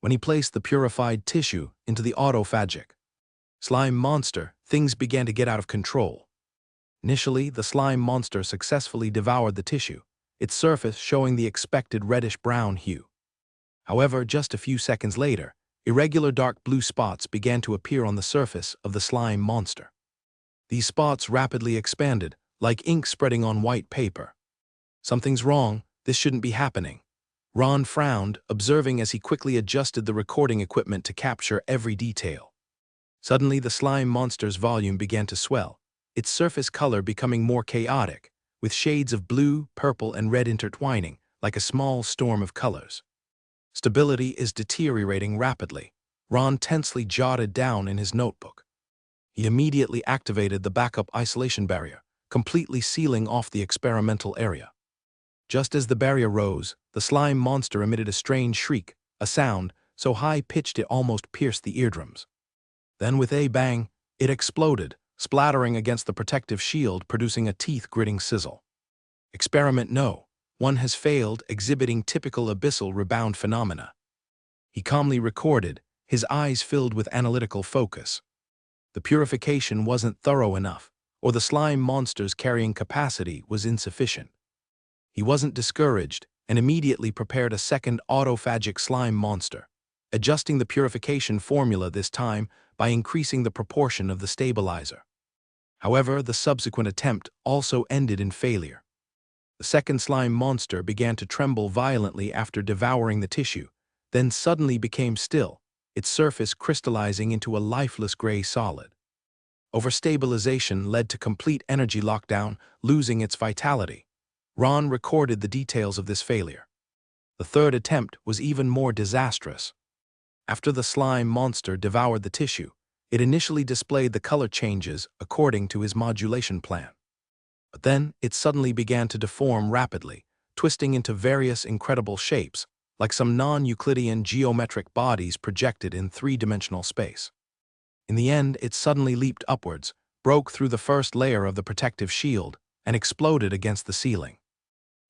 When he placed the purified tissue into the autophagic slime monster, things began to get out of control. Initially, the slime monster successfully devoured the tissue, its surface showing the expected reddish-brown hue. However, just a few seconds later, irregular dark blue spots began to appear on the surface of the slime monster. These spots rapidly expanded, like ink spreading on white paper. "Something's wrong, this shouldn't be happening." Ron frowned, observing as he quickly adjusted the recording equipment to capture every detail. Suddenly, the slime monster's volume began to swell, its surface color becoming more chaotic, with shades of blue, purple, and red intertwining, like a small storm of colors. Stability is deteriorating rapidly. Ron tensely jotted down in his notebook. He immediately activated the backup isolation barrier, completely sealing off the experimental area. Just as the barrier rose, the slime monster emitted a strange shriek, a sound so high-pitched it almost pierced the eardrums. Then with a bang, it exploded, splattering against the protective shield, producing a teeth-gritting sizzle. Experiment No. 1 has failed, exhibiting typical abyssal rebound phenomena. He calmly recorded, his eyes filled with analytical focus. The purification wasn't thorough enough, or the slime monster's carrying capacity was insufficient. He wasn't discouraged and immediately prepared a second autophagic slime monster, adjusting the purification formula this time by increasing the proportion of the stabilizer. However, the subsequent attempt also ended in failure. The second slime monster began to tremble violently after devouring the tissue, then suddenly became still, its surface crystallizing into a lifeless gray solid. Overstabilization led to complete energy lockdown, losing its vitality. Ron recorded the details of this failure. The third attempt was even more disastrous. After the slime monster devoured the tissue, it initially displayed the color changes according to his modulation plan. But then it suddenly began to deform rapidly, twisting into various incredible shapes, like some non-Euclidean geometric bodies projected in three-dimensional space. In the end, it suddenly leaped upwards, broke through the first layer of the protective shield, and exploded against the ceiling.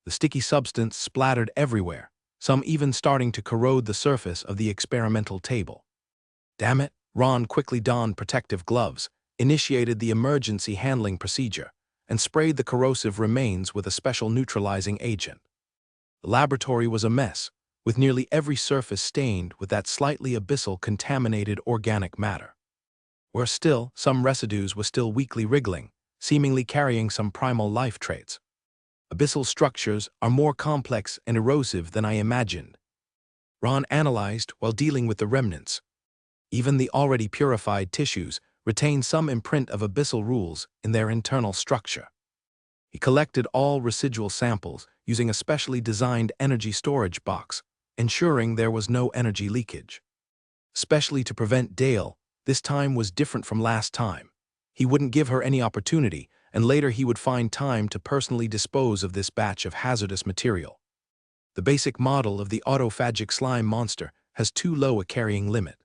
The sticky substance splattered everywhere, some even starting to corrode the surface of the experimental table. Damn it, Ron quickly donned protective gloves, initiated the emergency handling procedure, and sprayed the corrosive remains with a special neutralizing agent. The laboratory was a mess, with nearly every surface stained with that slightly abyssal contaminated organic matter. Worse still, some residues were still weakly wriggling, seemingly carrying some primal life traits. Abyssal structures are more complex and erosive than I imagined. Ron analyzed while dealing with the remnants. Even the already purified tissues retain some imprint of abyssal rules in their internal structure. He collected all residual samples using a specially designed energy storage box, ensuring there was no energy leakage. Especially to prevent Dale, this time was different from last time. He wouldn't give her any opportunity, and later he would find time to personally dispose of this batch of hazardous material. The basic model of the autophagic slime monster has too low a carrying limit.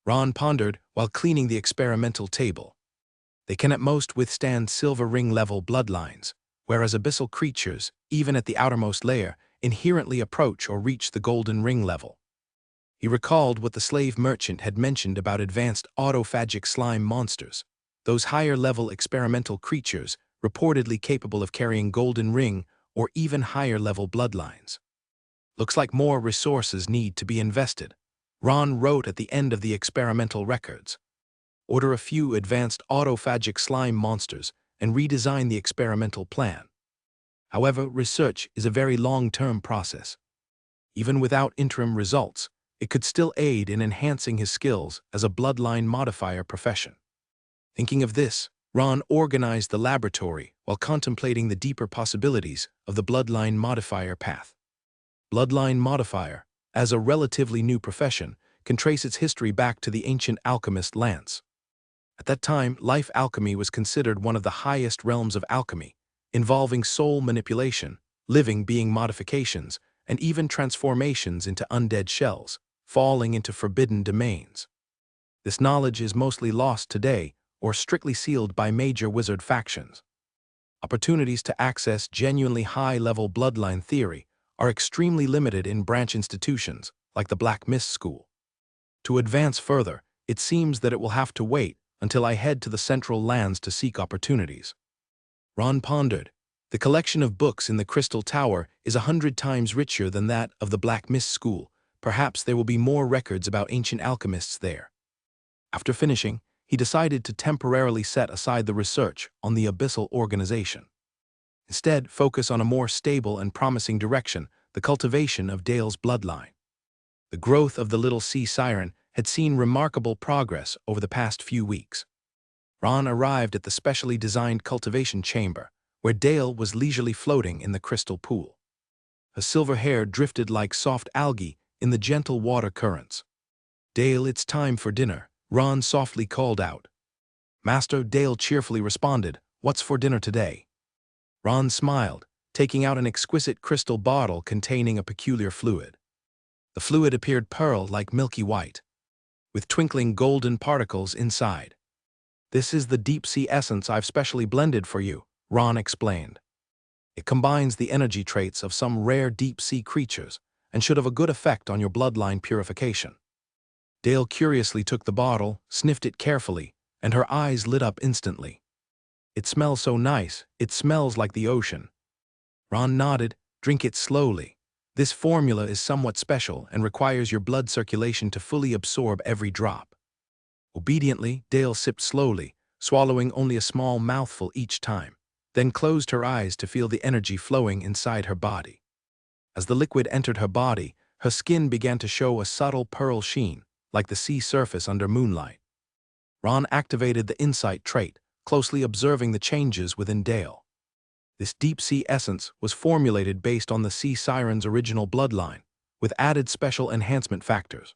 Ron pondered while cleaning the experimental table. They can at most withstand silver ring-level bloodlines, whereas abyssal creatures, even at the outermost layer, inherently approach or reach the golden ring level. He recalled what the slave merchant had mentioned about advanced autophagic slime monsters, those higher-level experimental creatures reportedly capable of carrying golden ring or even higher-level bloodlines. Looks like more resources need to be invested, Ron wrote at the end of the experimental records. Order a few advanced autophagic slime monsters and redesign the experimental plan. However, research is a very long-term process. Even without interim results, it could still aid in enhancing his skills as a bloodline modifier profession. Thinking of this, Ron organized the laboratory while contemplating the deeper possibilities of the bloodline modifier path. Bloodline modifier, as a relatively new profession, can trace its history back to the ancient alchemist Lance. At that time, life alchemy was considered one of the highest realms of alchemy, involving soul manipulation, living being modifications, and even transformations into undead shells, falling into forbidden domains. This knowledge is mostly lost today or strictly sealed by major wizard factions. Opportunities to access genuinely high-level bloodline theory are extremely limited in branch institutions like the Black Mist School. To advance further, it seems that it will have to wait until I head to the Central Lands to seek opportunities. Ron pondered. The collection of books in the Crystal Tower is 100 times richer than that of the Black Mist School. Perhaps there will be more records about ancient alchemists there. After finishing, he decided to temporarily set aside the research on the abyssal organization. Instead, focus on a more stable and promising direction, the cultivation of Dale's bloodline. The growth of the little sea siren had seen remarkable progress over the past few weeks. Ron arrived at the specially designed cultivation chamber, where Dale was leisurely floating in the crystal pool. Her silver hair drifted like soft algae in the gentle water currents. "Dale, it's time for dinner," Ron softly called out. "Master," Dale cheerfully responded, "what's for dinner today?" Ron smiled, taking out an exquisite crystal bottle containing a peculiar fluid. The fluid appeared pearl-like milky white, with twinkling golden particles inside. "This is the deep-sea essence I've specially blended for you," Ron explained. "It combines the energy traits of some rare deep-sea creatures and should have a good effect on your bloodline purification." Dale curiously took the bottle, sniffed it carefully, and her eyes lit up instantly. "It smells so nice, it smells like the ocean." Ron nodded. "Drink it slowly. This formula is somewhat special and requires your blood circulation to fully absorb every drop." Obediently, Dale sipped slowly, swallowing only a small mouthful each time, then closed her eyes to feel the energy flowing inside her body. As the liquid entered her body, her skin began to show a subtle pearl sheen, like the sea surface under moonlight. Ron activated the insight trait, closely observing the changes within Dale. This deep-sea essence was formulated based on the sea siren's original bloodline, with added special enhancement factors.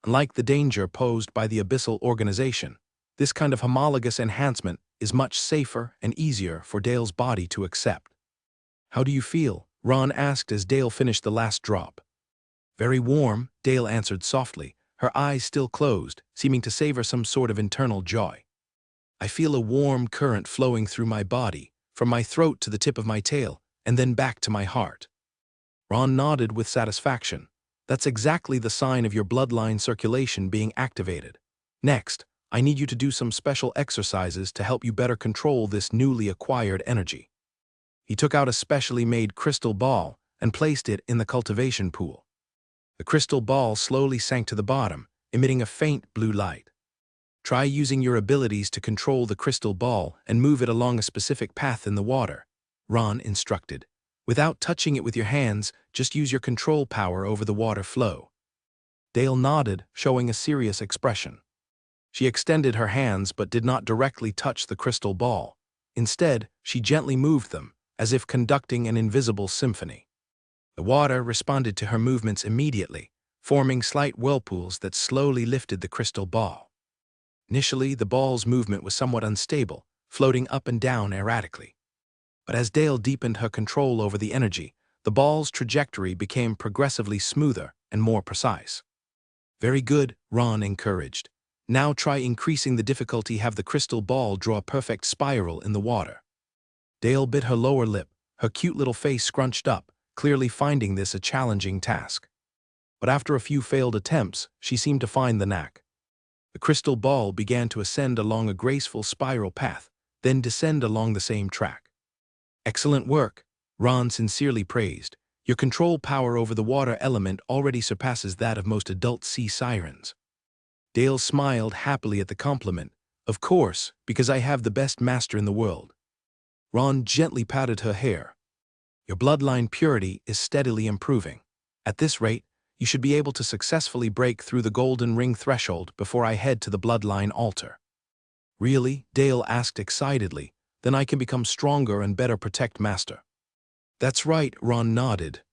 Unlike the danger posed by the abyssal organization, this kind of homologous enhancement is much safer and easier for Dale's body to accept. "How do you feel?" Ron asked as Dale finished the last drop. "Very warm," Dale answered softly, her eyes still closed, seeming to savor some sort of internal joy. "I feel a warm current flowing through my body, from my throat to the tip of my tail, and then back to my heart." Ron nodded with satisfaction. "That's exactly the sign of your bloodline circulation being activated. Next, I need you to do some special exercises to help you better control this newly acquired energy." He took out a specially made crystal ball and placed it in the cultivation pool. The crystal ball slowly sank to the bottom, emitting a faint blue light. "Try using your abilities to control the crystal ball and move it along a specific path in the water," Ron instructed. "Without touching it with your hands, just use your control power over the water flow." Dale nodded, showing a serious expression. She extended her hands but did not directly touch the crystal ball. Instead, she gently moved them, as if conducting an invisible symphony. The water responded to her movements immediately, forming slight whirlpools that slowly lifted the crystal ball. Initially, the ball's movement was somewhat unstable, floating up and down erratically. But as Dale deepened her control over the energy, the ball's trajectory became progressively smoother and more precise. "Very good," Ron encouraged. "Now try increasing the difficulty, have the crystal ball draw a perfect spiral in the water." Dale bit her lower lip, her cute little face scrunched up, clearly finding this a challenging task. But after a few failed attempts, she seemed to find the knack. The crystal ball began to ascend along a graceful spiral path, then descend along the same track. "Excellent work," Ron sincerely praised. "Your control power over the water element already surpasses that of most adult sea sirens." Dale smiled happily at the compliment. "Of course, because I have the best master in the world." Ron gently patted her hair. "Your bloodline purity is steadily improving. At this rate, you should be able to successfully break through the golden ring threshold before I head to the bloodline altar." "Really?" Dale asked excitedly. "Then I can become stronger and better protect Master." "That's right," Ron nodded.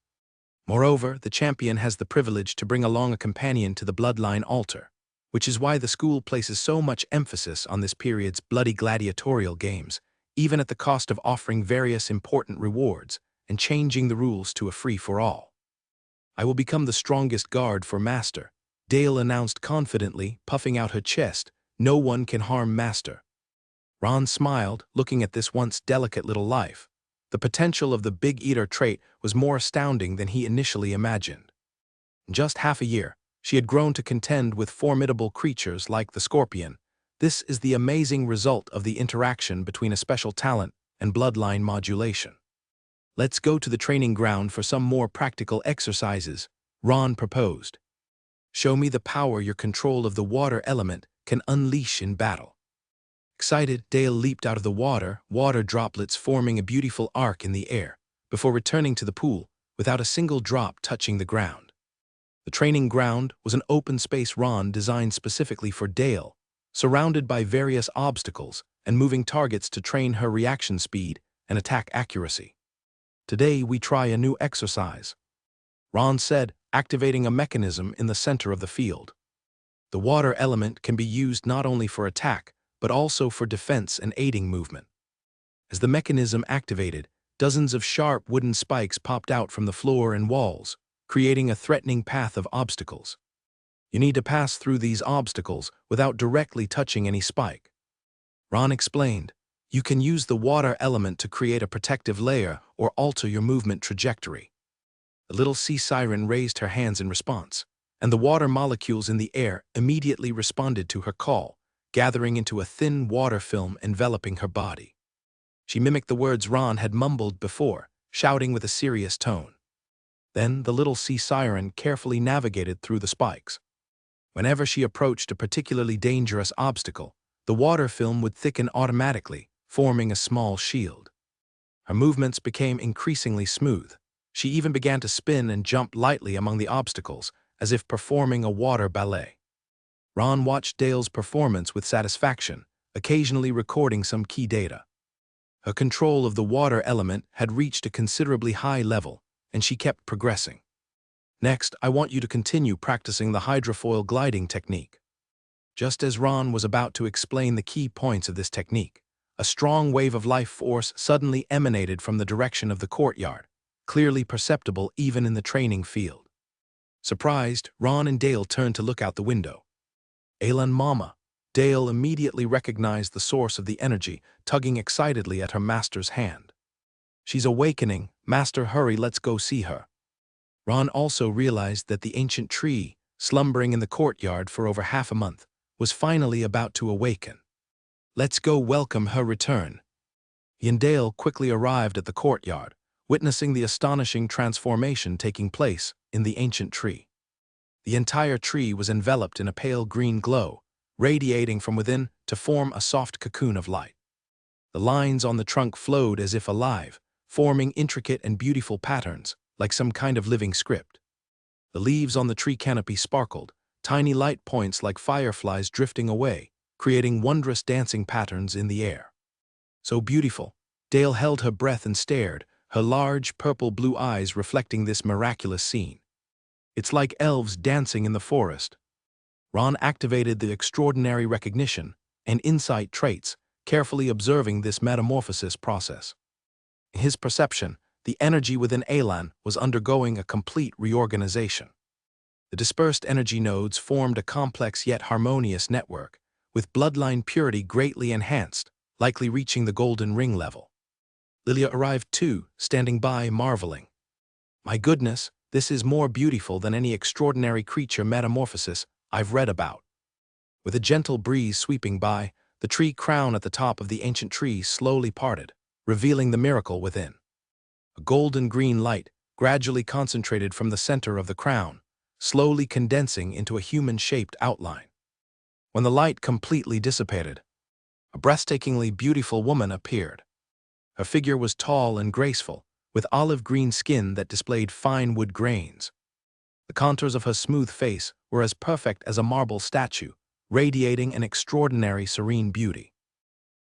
"Moreover, the champion has the privilege to bring along a companion to the bloodline altar, which is why the school places so much emphasis on this period's bloody gladiatorial games, even at the cost of offering various important rewards and changing the rules to a free-for-all." "I will become the strongest guard for Master," Dale announced confidently, puffing out her chest. "No one can harm Master." Ron smiled, looking at this once delicate little life. The potential of the Big Eater trait was more astounding than he initially imagined. In just half a year, she had grown to contend with formidable creatures like the scorpion. This is the amazing result of the interaction between a special talent and bloodline modulation. Let's go to the training ground for some more practical exercises, Ron proposed. Show me the power your control of the water element can unleash in battle. Excited, Dale leaped out of the water droplets forming a beautiful arc in the air, before returning to the pool without a single drop touching the ground. The training ground was an open space Ron designed specifically for Dale, surrounded by various obstacles and moving targets to train her reaction speed and attack accuracy. Today we try a new exercise, Ron said, activating a mechanism in the center of the field. The water element can be used not only for attack, but also for defense and aiding movement. As the mechanism activated, dozens of sharp wooden spikes popped out from the floor and walls, creating a threatening path of obstacles. You need to pass through these obstacles without directly touching any spike. Ron explained, you can use the water element to create a protective layer or alter your movement trajectory. The little sea siren raised her hands in response, and the water molecules in the air immediately responded to her call, gathering into a thin water film enveloping her body. She mimicked the words Ron had mumbled before, shouting with a serious tone. Then the little sea siren carefully navigated through the spikes. Whenever she approached a particularly dangerous obstacle, the water film would thicken automatically, forming a small shield. Her movements became increasingly smooth. She even began to spin and jump lightly among the obstacles, as if performing a water ballet. Ron watched Dale's performance with satisfaction, occasionally recording some key data. Her control of the water element had reached a considerably high level, and she kept progressing. Next, I want you to continue practicing the hydrofoil gliding technique. Just as Ron was about to explain the key points of this technique, a strong wave of life force suddenly emanated from the direction of the courtyard, clearly perceptible even in the training field. Surprised, Ron and Dale turned to look out the window. Alan Mama. Dale immediately recognized the source of the energy, tugging excitedly at her master's hand. She's awakening. Master, hurry, let's go see her. Ron also realized that the ancient tree, slumbering in the courtyard for over half a month, was finally about to awaken. Let's go welcome her return. He and Dale quickly arrived at the courtyard, witnessing the astonishing transformation taking place in the ancient tree. The entire tree was enveloped in a pale green glow, radiating from within to form a soft cocoon of light. The lines on the trunk flowed as if alive, forming intricate and beautiful patterns, like some kind of living script. The leaves on the tree canopy sparkled, tiny light points like fireflies drifting away, creating wondrous dancing patterns in the air. So beautiful, Dale held her breath and stared, her large purple-blue eyes reflecting this miraculous scene. It's like elves dancing in the forest. Ron activated the extraordinary recognition and insight traits, carefully observing this metamorphosis process. In his perception, the energy within Alan was undergoing a complete reorganization. The dispersed energy nodes formed a complex yet harmonious network, with bloodline purity greatly enhanced, likely reaching the golden ring level. Lilia arrived too, standing by, marveling. My goodness, this is more beautiful than any extraordinary creature metamorphosis I've read about. With a gentle breeze sweeping by, the tree crown at the top of the ancient tree slowly parted, revealing the miracle within. A golden-green light gradually concentrated from the center of the crown, slowly condensing into a human-shaped outline. When the light completely dissipated, a breathtakingly beautiful woman appeared. Her figure was tall and graceful, with olive-green skin that displayed fine wood grains. The contours of her smooth face were as perfect as a marble statue, radiating an extraordinary serene beauty.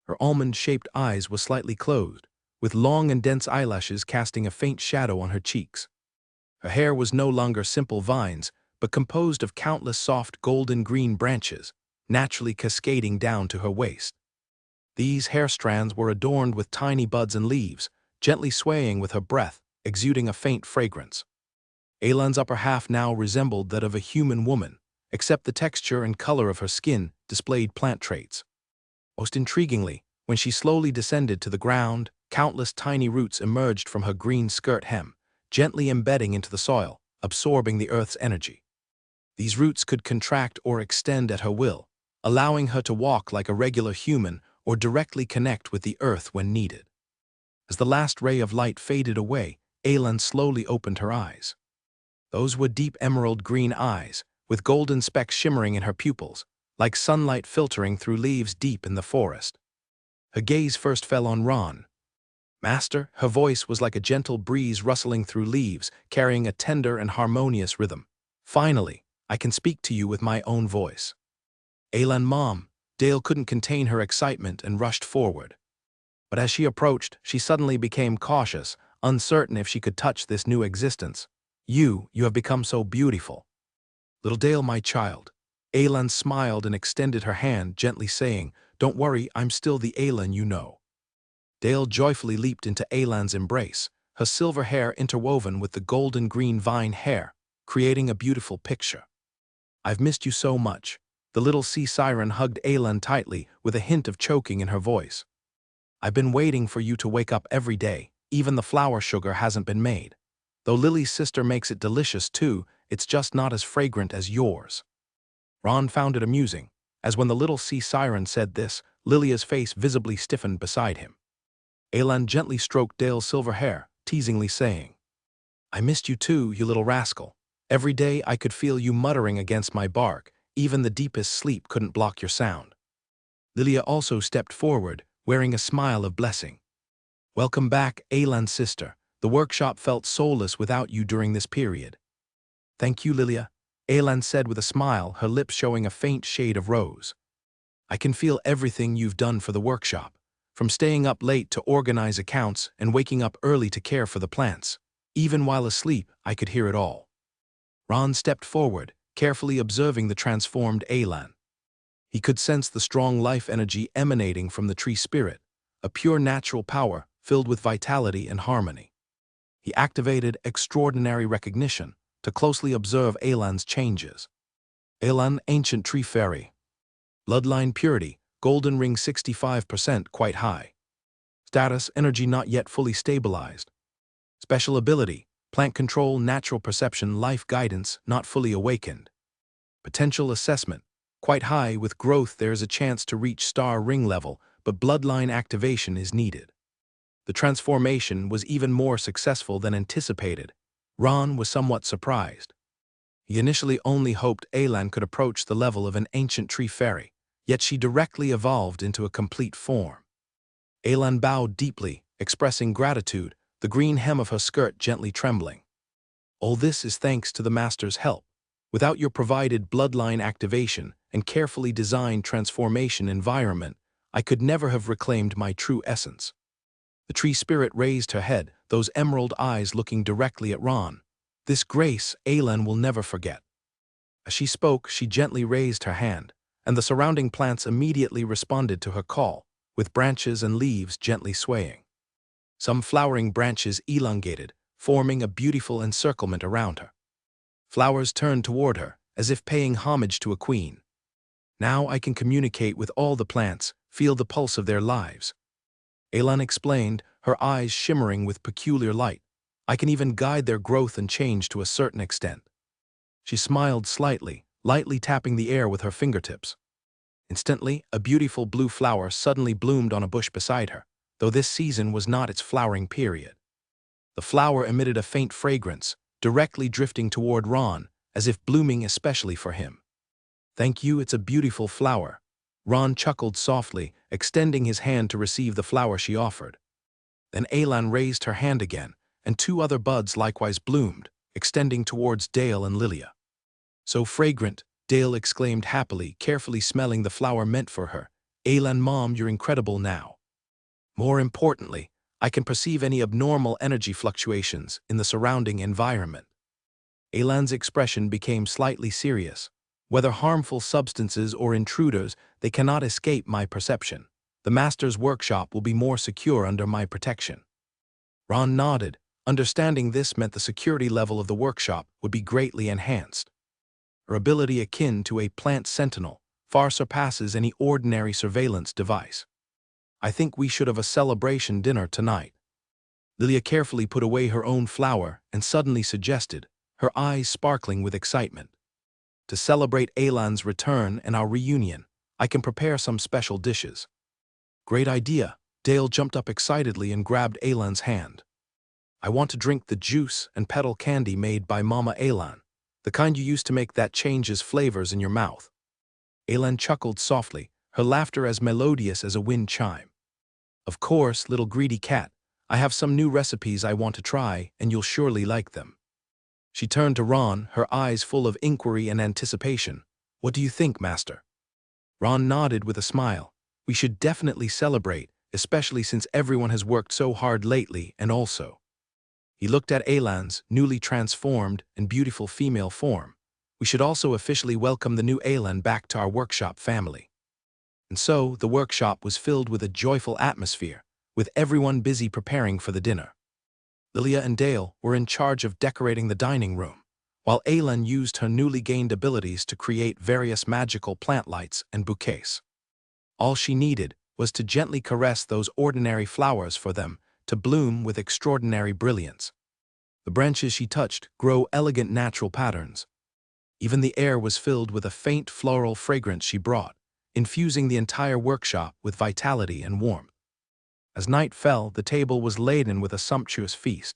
Her almond-shaped eyes were slightly closed, with long and dense eyelashes casting a faint shadow on her cheeks. Her hair was no longer simple vines, but composed of countless soft golden-green branches, naturally cascading down to her waist. These hair strands were adorned with tiny buds and leaves, gently swaying with her breath, exuding a faint fragrance. Alan's upper half now resembled that of a human woman, except the texture and color of her skin displayed plant traits. Most intriguingly, when she slowly descended to the ground, countless tiny roots emerged from her green skirt hem, gently embedding into the soil, absorbing the earth's energy. These roots could contract or extend at her will, allowing her to walk like a regular human or directly connect with the earth when needed. As the last ray of light faded away, Aelan slowly opened her eyes. Those were deep emerald green eyes, with golden specks shimmering in her pupils, like sunlight filtering through leaves deep in the forest. Her gaze first fell on Ron. Master, her voice was like a gentle breeze rustling through leaves, carrying a tender and harmonious rhythm. Finally, I can speak to you with my own voice. Aelan, Mom. Dale couldn't contain her excitement and rushed forward. But as she approached, she suddenly became cautious, uncertain if she could touch this new existence. You have become so beautiful. Little Dale, my child. Aelan smiled and extended her hand, gently saying, Don't worry, I'm still the Aelan you know. Dale joyfully leaped into Aelan's embrace, her silver hair interwoven with the golden green vine hair, creating a beautiful picture. I've missed you so much. The little sea siren hugged Aelan tightly, with a hint of choking in her voice. I've been waiting for you to wake up every day. Even the flower sugar hasn't been made. Though Lily's sister makes it delicious too, it's just not as fragrant as yours. Ron found it amusing, as when the little sea siren said this, Lilia's face visibly stiffened beside him. Aelan gently stroked Dale's silver hair, teasingly saying, I missed you too, you little rascal. Every day I could feel you muttering against my bark. Even the deepest sleep couldn't block your sound. Lilia also stepped forward, wearing a smile of blessing. Welcome back, Aelan's sister. The workshop felt soulless without you during this period. Thank you, Lilia, Aelan said with a smile, her lips showing a faint shade of rose. I can feel everything you've done for the workshop, from staying up late to organize accounts and waking up early to care for the plants. Even while asleep, I could hear it all. Ron stepped forward, carefully observing the transformed Aelan. He could sense the strong life energy emanating from the tree spirit, a pure natural power filled with vitality and harmony. He activated extraordinary recognition to closely observe Aelan's changes. Aelan, ancient tree fairy. Bloodline purity, golden ring 65% quite high. Status, energy not yet fully stabilized. Special ability, plant control, natural perception, life guidance not fully awakened. Potential assessment, quite high. With growth there is a chance to reach star ring level, but bloodline activation is needed. The transformation was even more successful than anticipated. Ron was somewhat surprised. He initially only hoped Aelan could approach the level of an ancient tree fairy, yet she directly evolved into a complete form. Aelan bowed deeply, expressing gratitude, the green hem of her skirt gently trembling. All this is thanks to the Master's help. Without your provided bloodline activation and carefully designed transformation environment, I could never have reclaimed my true essence. The tree spirit raised her head, those emerald eyes looking directly at Ron. This grace Aelan will never forget. As she spoke, she gently raised her hand, and the surrounding plants immediately responded to her call, with branches and leaves gently swaying. Some flowering branches elongated, forming a beautiful encirclement around her. Flowers turned toward her, as if paying homage to a queen. Now I can communicate with all the plants, feel the pulse of their lives. Aelan explained, her eyes shimmering with peculiar light. I can even guide their growth and change to a certain extent. She smiled slightly, lightly tapping the air with her fingertips. Instantly, a beautiful blue flower suddenly bloomed on a bush beside her, though this season was not its flowering period. The flower emitted a faint fragrance, directly drifting toward Ron, as if blooming especially for him. Thank you, it's a beautiful flower. Ron chuckled softly, extending his hand to receive the flower she offered. Then Aelan raised her hand again, and two other buds likewise bloomed, extending towards Dale and Lilia. So fragrant, Dale exclaimed happily, carefully smelling the flower meant for her. Aelan, Mom, you're incredible now. More importantly, I can perceive any abnormal energy fluctuations in the surrounding environment. Aelan's expression became slightly serious. Whether harmful substances or intruders, they cannot escape my perception. The Master's workshop will be more secure under my protection. Ron nodded, understanding this meant the security level of the workshop would be greatly enhanced. Her ability, akin to a plant sentinel, far surpasses any ordinary surveillance device. I think we should have a celebration dinner tonight. Lilia carefully put away her own flower and suddenly suggested, her eyes sparkling with excitement. To celebrate Alan's return and our reunion, I can prepare some special dishes. Great idea. Dale jumped up excitedly and grabbed Alan's hand. I want to drink the juice and petal candy made by Mama Alan, the kind you use to make that changes flavors in your mouth. Alan chuckled softly, her laughter as melodious as a wind chime. Of course, little greedy cat, I have some new recipes I want to try, and you'll surely like them. She turned to Ron, her eyes full of inquiry and anticipation. What do you think, Master? Ron nodded with a smile. We should definitely celebrate, especially since everyone has worked so hard lately, and also. He looked at Alan's newly transformed and beautiful female form. We should also officially welcome the new Alan back to our workshop family. And so, the workshop was filled with a joyful atmosphere, with everyone busy preparing for the dinner. Lilia and Dale were in charge of decorating the dining room, while Alan used her newly gained abilities to create various magical plant lights and bouquets. All she needed was to gently caress those ordinary flowers for them to bloom with extraordinary brilliance. The branches she touched grow elegant natural patterns. Even the air was filled with a faint floral fragrance she brought, infusing the entire workshop with vitality and warmth. As night fell, the table was laden with a sumptuous feast.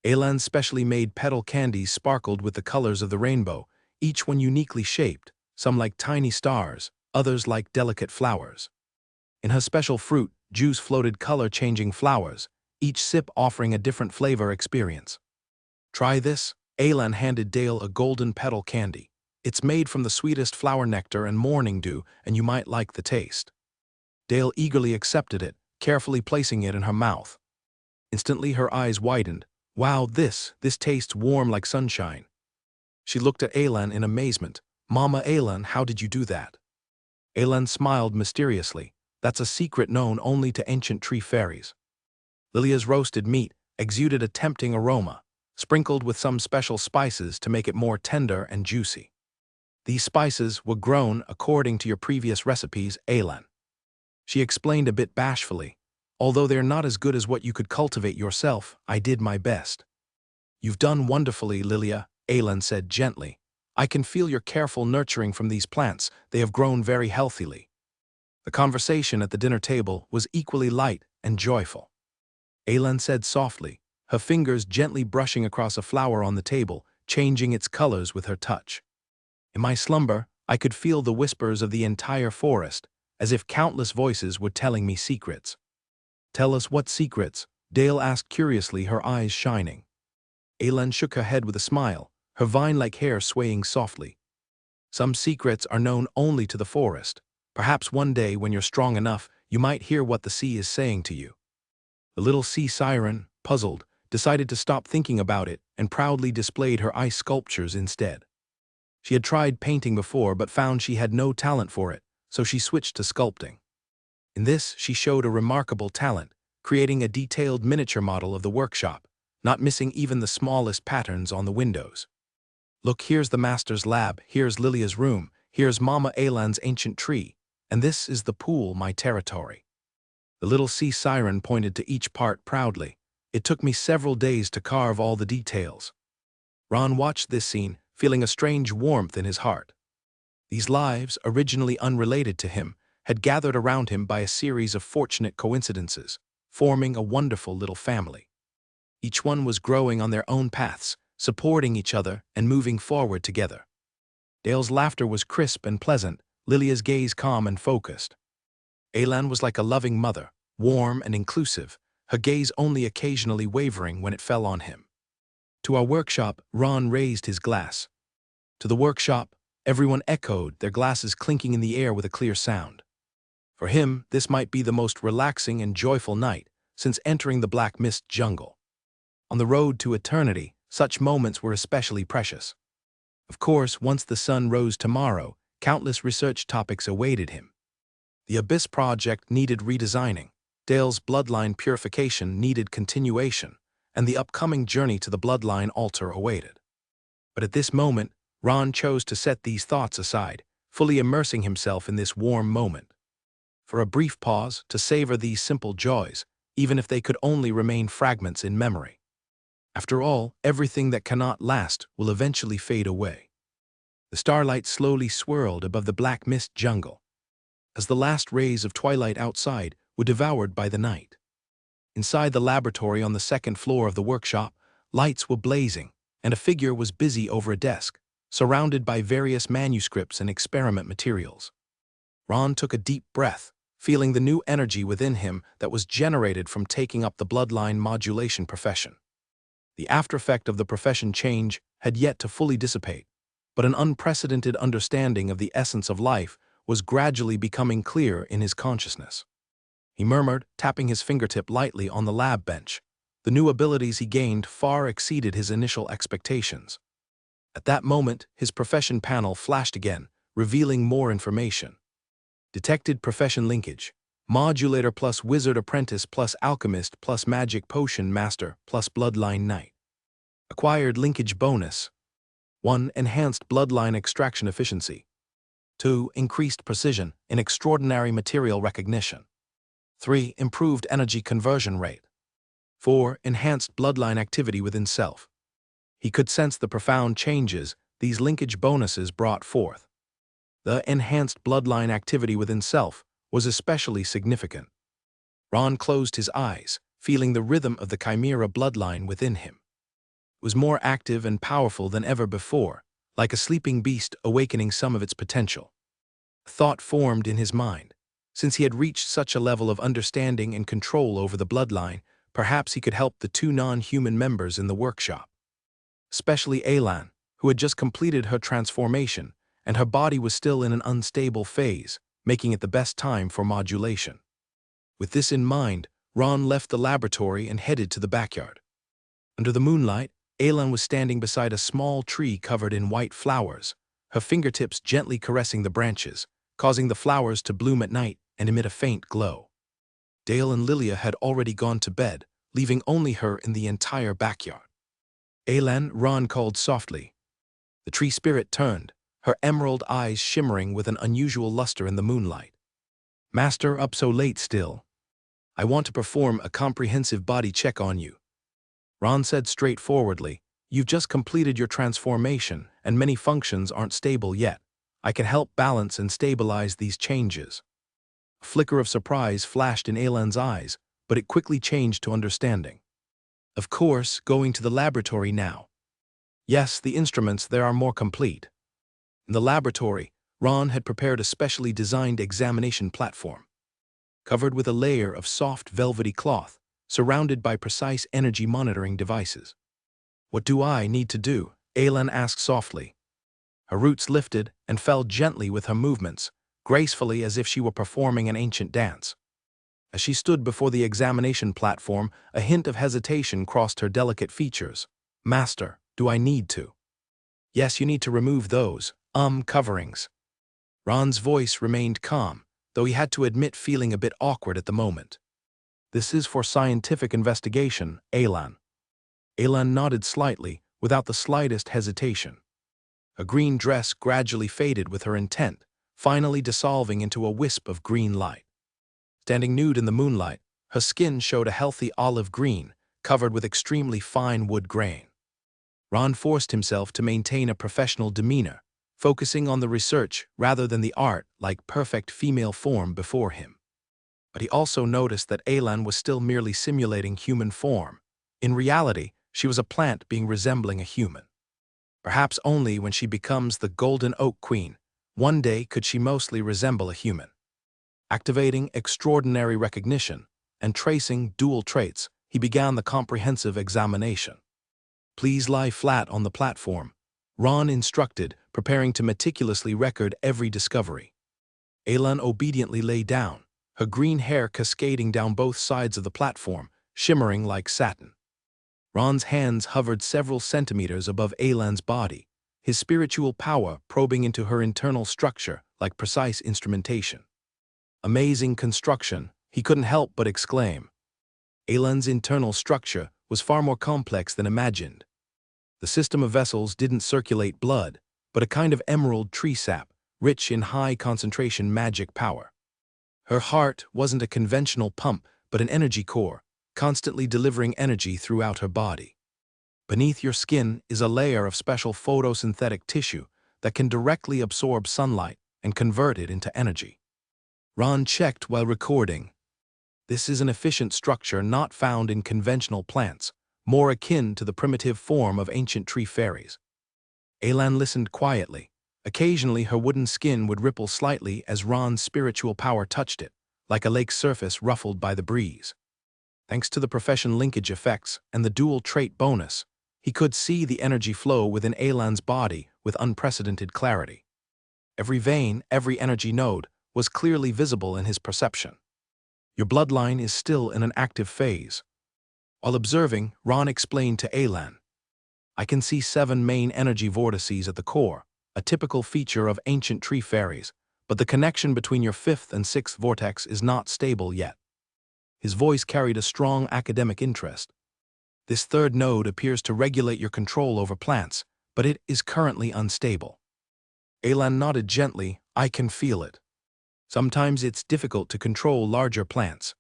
Alan's specially made petal candies sparkled with the colors of the rainbow, each one uniquely shaped, some like tiny stars, others like delicate flowers. In her special fruit juice floated color-changing flowers, each sip offering a different flavor experience. Try this. Alan handed Dale a golden petal candy. It's made from the sweetest flower nectar and morning dew, and you might like the taste. Dale eagerly accepted it, carefully placing it in her mouth. Instantly her eyes widened. Wow, this tastes warm like sunshine. She looked at Alan in amazement. Mama Alan, how did you do that? Alan smiled mysteriously. That's a secret known only to ancient tree fairies. Lilia's roasted meat exuded a tempting aroma, sprinkled with some special spices to make it more tender and juicy. These spices were grown according to your previous recipes, Alan. She explained a bit bashfully. Although they're not as good as what you could cultivate yourself, I did my best. You've done wonderfully, Lilia, Alan said gently. I can feel your careful nurturing from these plants. They have grown very healthily. The conversation at the dinner table was equally light and joyful. Alan said softly, her fingers gently brushing across a flower on the table, changing its colors with her touch. In my slumber, I could feel the whispers of the entire forest, as if countless voices were telling me secrets. Tell us what secrets? Dale asked curiously, her eyes shining. Alan shook her head with a smile, her vine-like hair swaying softly. Some secrets are known only to the forest. Perhaps one day, when you're strong enough, you might hear what the sea is saying to you. The little sea siren, puzzled, decided to stop thinking about it and proudly displayed her ice sculptures instead. She had tried painting before but found she had no talent for it, so she switched to sculpting. In this, she showed a remarkable talent, creating a detailed miniature model of the workshop, not missing even the smallest patterns on the windows. Look, here's the master's lab, here's Lilia's room, here's Mama Alan's ancient tree, and this is the pool, my territory. The little sea siren pointed to each part proudly. It took me several days to carve all the details. Ron watched this scene, feeling a strange warmth in his heart. These lives, originally unrelated to him, had gathered around him by a series of fortunate coincidences, forming a wonderful little family. Each one was growing on their own paths, supporting each other and moving forward together. Dale's laughter was crisp and pleasant, Lilia's gaze calm and focused. Alan was like a loving mother, warm and inclusive, her gaze only occasionally wavering when it fell on him. To our workshop, Ron raised his glass. To the workshop, everyone echoed, their glasses clinking in the air with a clear sound. For him, this might be the most relaxing and joyful night since entering the black mist jungle. On the road to eternity, such moments were especially precious. Of course, once the sun rose tomorrow, countless research topics awaited him. The Abyss project needed redesigning, Dale's bloodline purification needed continuation, and the upcoming journey to the bloodline altar awaited. But at this moment, Ron chose to set these thoughts aside, fully immersing himself in this warm moment. For a brief pause, to savor these simple joys, even if they could only remain fragments in memory. After all, everything that cannot last will eventually fade away. The starlight slowly swirled above the black mist jungle, as the last rays of twilight outside were devoured by the night. Inside the laboratory on the second floor of the workshop, lights were blazing, and a figure was busy over a desk, surrounded by various manuscripts and experiment materials. Ron took a deep breath, feeling the new energy within him that was generated from taking up the bloodline modulation profession. The aftereffect of the profession change had yet to fully dissipate, but an unprecedented understanding of the essence of life was gradually becoming clear in his consciousness. He murmured, tapping his fingertip lightly on the lab bench. The new abilities he gained far exceeded his initial expectations. At that moment, his profession panel flashed again, revealing more information. Detected profession linkage: Modulator plus Wizard Apprentice plus Alchemist plus Magic Potion Master plus Bloodline Knight. Acquired linkage bonus: 1. Enhanced bloodline extraction efficiency. 2. Increased precision in extraordinary material recognition. 3. Improved energy conversion rate. 4. Enhanced bloodline activity within self. He could sense the profound changes these linkage bonuses brought forth. The enhanced bloodline activity within self was especially significant. Ron closed his eyes, feeling the rhythm of the chimera bloodline within him. It was more active and powerful than ever before, like a sleeping beast awakening some of its potential. A thought formed in his mind. Since he had reached such a level of understanding and control over the bloodline, perhaps he could help the 2 non-human members in the workshop. Especially Alan, who had just completed her transformation, and her body was still in an unstable phase, making it the best time for modulation. With this in mind, Ron left the laboratory and headed to the backyard. Under the moonlight, Alan was standing beside a small tree covered in white flowers, her fingertips gently caressing the branches, causing the flowers to bloom at night and emit a faint glow. Dale and Lilia had already gone to bed, leaving only her in the entire backyard. Alan, Ron called softly. The tree spirit turned, her emerald eyes shimmering with an unusual luster in the moonlight. Master, up so late still? I want to perform a comprehensive body check on you. Ron said straightforwardly, you've just completed your transformation and many functions aren't stable yet. I can help balance and stabilize these changes. A flicker of surprise flashed in Alan's eyes, but it quickly changed to understanding. Of course, going to the laboratory now. Yes, the instruments there are more complete. In the laboratory, Ron had prepared a specially designed examination platform. Covered with a layer of soft velvety cloth, surrounded by precise energy monitoring devices. What do I need to do? Alan asked softly. Her roots lifted and fell gently with her movements, gracefully as if she were performing an ancient dance. As she stood before the examination platform, a hint of hesitation crossed her delicate features. Master, do I need to? Yes, you need to remove those, coverings. Ron's voice remained calm, though he had to admit feeling a bit awkward at the moment. This is for scientific investigation, Alan. Alan nodded slightly, without the slightest hesitation. A green dress gradually faded with her intent, finally dissolving into a wisp of green light. Standing nude in the moonlight, her skin showed a healthy olive green, covered with extremely fine wood grain. Ron forced himself to maintain a professional demeanor, focusing on the research rather than the art like perfect female form before him. But he also noticed that Alan was still merely simulating human form. In reality, she was a plant being resembling a human. Perhaps only when she becomes the Golden Oak Queen, one day could she mostly resemble a human. Activating extraordinary recognition and tracing dual traits, he began the comprehensive examination. Please lie flat on the platform, Ron instructed, preparing to meticulously record every discovery. Alan obediently lay down, her green hair cascading down both sides of the platform, shimmering like satin. Ron's hands hovered several centimeters above Alan's body, his spiritual power probing into her internal structure like precise instrumentation. Amazing construction, he couldn't help but exclaim. Alan's internal structure was far more complex than imagined. The system of vessels didn't circulate blood, but a kind of emerald tree sap, rich in high-concentration magic power. Her heart wasn't a conventional pump, but an energy core, constantly delivering energy throughout her body. Beneath your skin is a layer of special photosynthetic tissue that can directly absorb sunlight and convert it into energy. Ron checked while recording. This is an efficient structure not found in conventional plants, more akin to the primitive form of ancient tree fairies. Alan listened quietly. Occasionally her wooden skin would ripple slightly as Ron's spiritual power touched it, like a lake's surface ruffled by the breeze. Thanks to the profession linkage effects and the dual trait bonus, he could see the energy flow within Alan's body with unprecedented clarity. Every vein, every energy node, was clearly visible in his perception. Your bloodline is still in an active phase. While observing, Ron explained to Alan, I can see 7 main energy vortices at the core, a typical feature of ancient tree fairies, but the connection between your 5th and 6th vortex is not stable yet. His voice carried a strong academic interest. This 3rd node appears to regulate your control over plants, but it is currently unstable. Alan nodded gently. I can feel it. Sometimes it's difficult to control larger plants.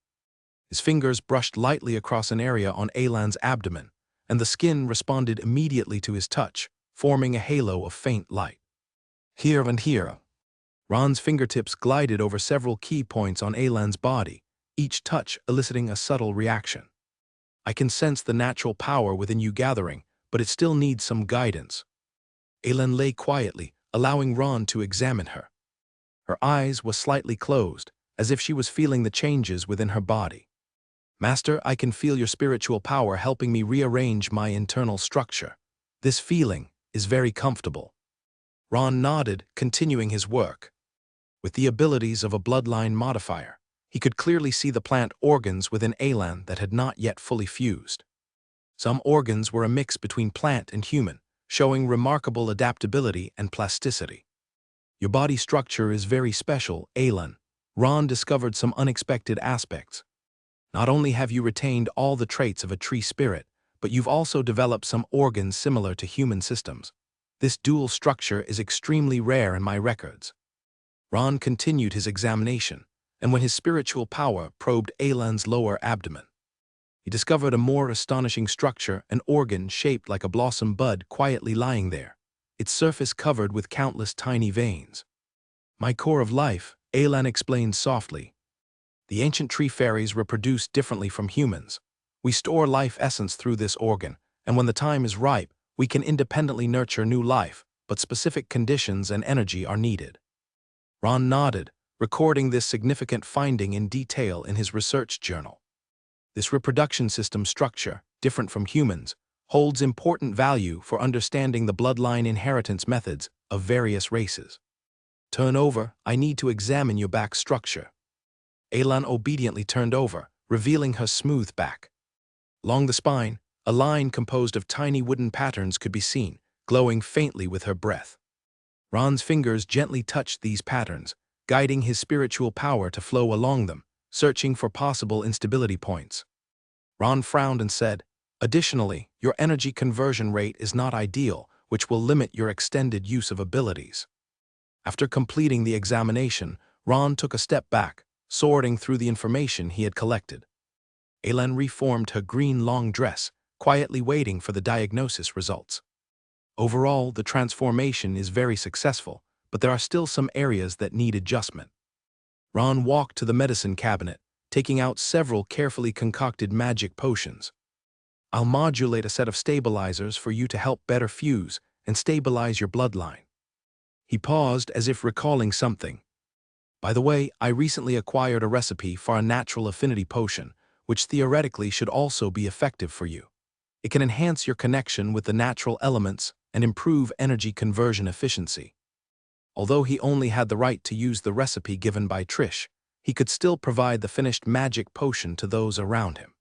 His fingers brushed lightly across an area on Alan's abdomen, and the skin responded immediately to his touch, forming a halo of faint light. Here and here. Ron's fingertips glided over several key points on Alan's body, each touch eliciting a subtle reaction. I can sense the natural power within you gathering, but it still needs some guidance. Alan lay quietly, allowing Ron to examine her. Her eyes were slightly closed, as if she was feeling the changes within her body. Master, I can feel your spiritual power helping me rearrange my internal structure. This feeling is very comfortable. Ron nodded, continuing his work. With the abilities of a bloodline modifier, he could clearly see the plant organs within Alan that had not yet fully fused. Some organs were a mix between plant and human, showing remarkable adaptability and plasticity. Your body structure is very special, Alan. Ron discovered some unexpected aspects. Not only have you retained all the traits of a tree spirit, but you've also developed some organs similar to human systems. This dual structure is extremely rare in my records. Ron continued his examination, and when his spiritual power probed Alan's lower abdomen, he discovered a more astonishing structure, an organ shaped like a blossom bud quietly lying there, its surface covered with countless tiny veins. My core of life, Alan explained softly. The ancient tree fairies reproduce differently from humans. We store life essence through this organ, and when the time is ripe, we can independently nurture new life, but specific conditions and energy are needed. Ron nodded, recording this significant finding in detail in his research journal. This reproduction system structure, different from humans, holds important value for understanding the bloodline inheritance methods of various races. Turn over, I need to examine your back structure. Alan obediently turned over, revealing her smooth back. Along the spine, a line composed of tiny wooden patterns could be seen, glowing faintly with her breath. Ron's fingers gently touched these patterns, guiding his spiritual power to flow along them, searching for possible instability points. Ron frowned and said, additionally, your energy conversion rate is not ideal, which will limit your extended use of abilities. After completing the examination, Ron took a step back, sorting through the information he had collected. Alan reformed her green long dress, quietly waiting for the diagnosis results. Overall, the transformation is very successful, but there are still some areas that need adjustment. Ron walked to the medicine cabinet, taking out several carefully concocted magic potions. I'll modulate a set of stabilizers for you to help better fuse and stabilize your bloodline. He paused as if recalling something. By the way, I recently acquired a recipe for a natural affinity potion, which theoretically should also be effective for you. It can enhance your connection with the natural elements and improve energy conversion efficiency. Although he only had the right to use the recipe given by Trish, he could still provide the finished magic potion to those around him.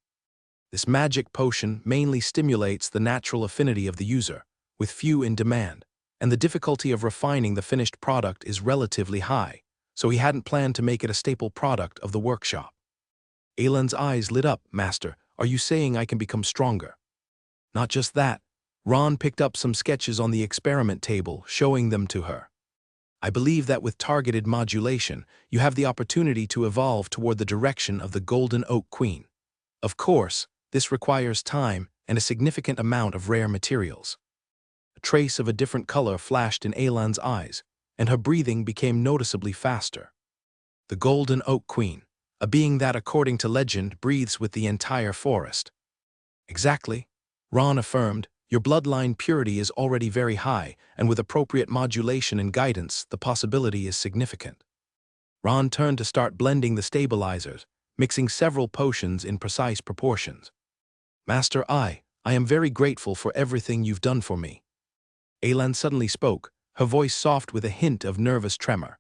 This magic potion mainly stimulates the natural affinity of the user, with few in demand, and the difficulty of refining the finished product is relatively high, so he hadn't planned to make it a staple product of the workshop. Alan's eyes lit up. Master, are you saying I can become stronger? Not just that. Ron picked up some sketches on the experiment table, showing them to her. I believe that with targeted modulation, you have the opportunity to evolve toward the direction of the Golden Oak Queen. Of course, this requires time and a significant amount of rare materials. A trace of a different color flashed in Alan's eyes, and her breathing became noticeably faster. The Golden Oak Queen, a being that, according to legend, breathes with the entire forest. Exactly, Ron affirmed. Your bloodline purity is already very high, and with appropriate modulation and guidance, the possibility is significant. Ron turned to start blending the stabilizers, mixing several potions in precise proportions. Master, I am very grateful for everything you've done for me. Alan suddenly spoke, her voice soft with a hint of nervous tremor.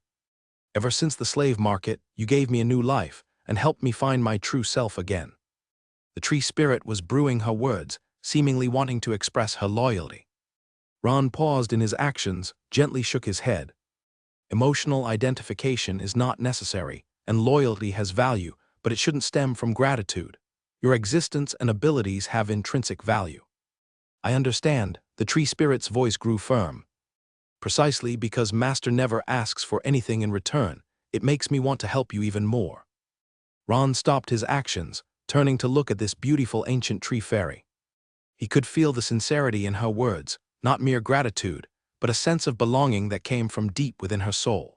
Ever since the slave market, you gave me a new life and helped me find my true self again. The tree spirit was brewing her words, seemingly wanting to express her loyalty. Ron paused in his actions, gently shook his head. Emotional identification is not necessary, and loyalty has value, but it shouldn't stem from gratitude. Your existence and abilities have intrinsic value. I understand, the tree spirit's voice grew firm. Precisely because Master never asks for anything in return, it makes me want to help you even more. Ron stopped his actions, turning to look at this beautiful ancient tree fairy. He could feel the sincerity in her words, not mere gratitude, but a sense of belonging that came from deep within her soul.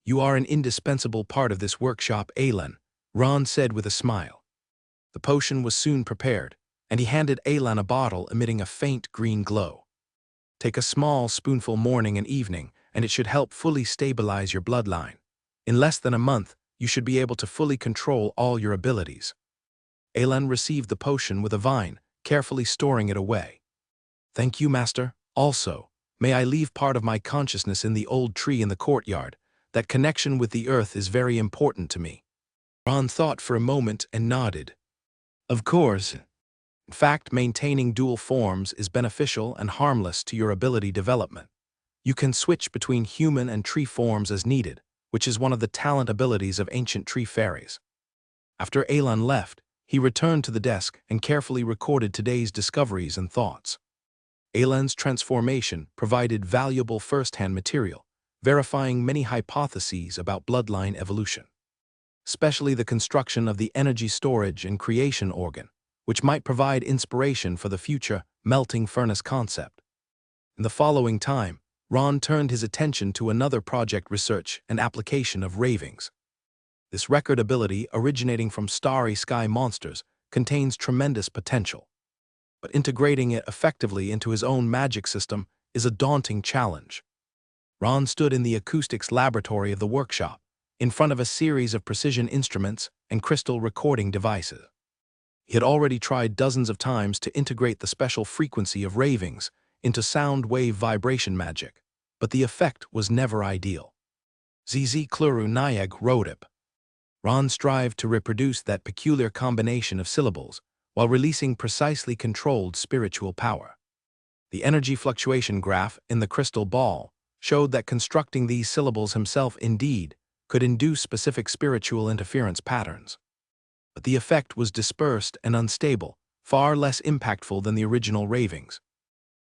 You are an indispensable part of this workshop, Alan, Ron said with a smile. The potion was soon prepared, and he handed Alan a bottle emitting a faint green glow. Take a small spoonful morning and evening, and it should help fully stabilize your bloodline. In less than a month, you should be able to fully control all your abilities. Alan received the potion with a vine, carefully storing it away. Thank you, Master. Also, may I leave part of my consciousness in the old tree in the courtyard. That connection with the earth is very important to me. Ron thought for a moment and nodded. Of course. In fact, maintaining dual forms is beneficial and harmless to your ability development. You can switch between human and tree forms as needed, which is one of the talent abilities of ancient tree fairies. After Alan left, he returned to the desk and carefully recorded today's discoveries and thoughts. Alan's transformation provided valuable first-hand material, verifying many hypotheses about bloodline evolution, especially the construction of the energy storage and creation organ, which might provide inspiration for the future melting furnace concept. In the following time, Ron turned his attention to another project: research and application of ravings. This record ability, originating from starry sky monsters, contains tremendous potential. But integrating it effectively into his own magic system is a daunting challenge. Ron stood in the acoustics laboratory of the workshop, in front of a series of precision instruments and crystal recording devices. He had already tried dozens of times to integrate the special frequency of ravings into sound wave vibration magic, but the effect was never ideal. ZZ Kluru Nyag Rodip. Ron strived to reproduce that peculiar combination of syllables while releasing precisely controlled spiritual power. The energy fluctuation graph in the crystal ball showed that constructing these syllables himself indeed could induce specific spiritual interference patterns. But the effect was dispersed and unstable, far less impactful than the original ravings.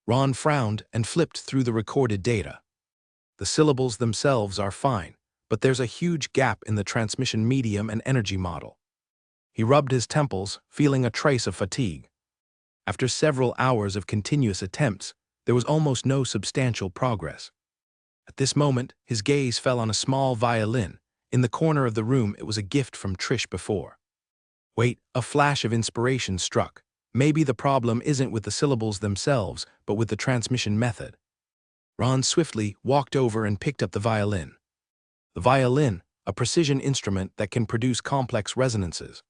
Ron frowned and flipped through the recorded data. The syllables themselves are fine, but there's a huge gap in the transmission medium and energy model. He rubbed his temples, feeling a trace of fatigue. After several hours of continuous attempts, there was almost no substantial progress. At this moment, his gaze fell on a small violin. In the corner of the room, it was a gift from Trish before. Wait, a flash of inspiration struck. Maybe the problem isn't with the syllables themselves, but with the transmission method. Ron swiftly walked over and picked up the violin. The violin, a precision instrument that can produce complex resonances.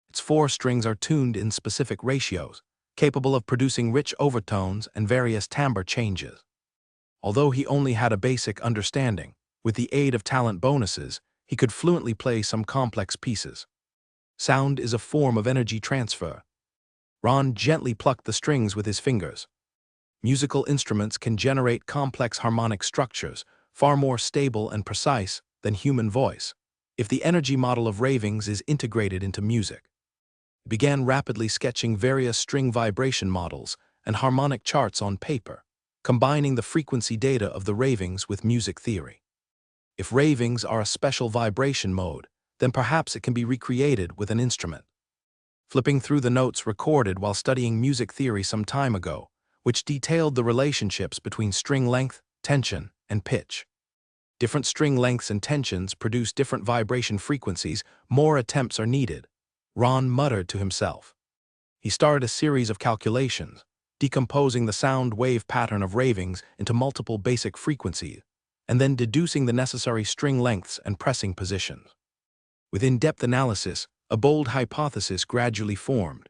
Its 4 strings are tuned in specific ratios, capable of producing rich overtones and various timbre changes. Although he only had a basic understanding, with the aid of talent bonuses, he could fluently play some complex pieces. Sound is a form of energy transfer. Ron gently plucked the strings with his fingers. Musical instruments can generate complex harmonic structures, far more stable and precise than human voice, if the energy model of ravings is integrated into music. He began rapidly sketching various string vibration models and harmonic charts on paper, combining the frequency data of the ravings with music theory. If ravings are a special vibration mode, then perhaps it can be recreated with an instrument. flipping through the notes recorded while studying music theory some time ago, which detailed the relationships between string length, tension, and pitch. Different string lengths and tensions produce different vibration frequencies. More attempts are needed, Ron muttered to himself. He started a series of calculations, decomposing the sound wave pattern of ravings into multiple basic frequencies, and then deducing the necessary string lengths and pressing positions. With in-depth analysis, a bold hypothesis gradually formed.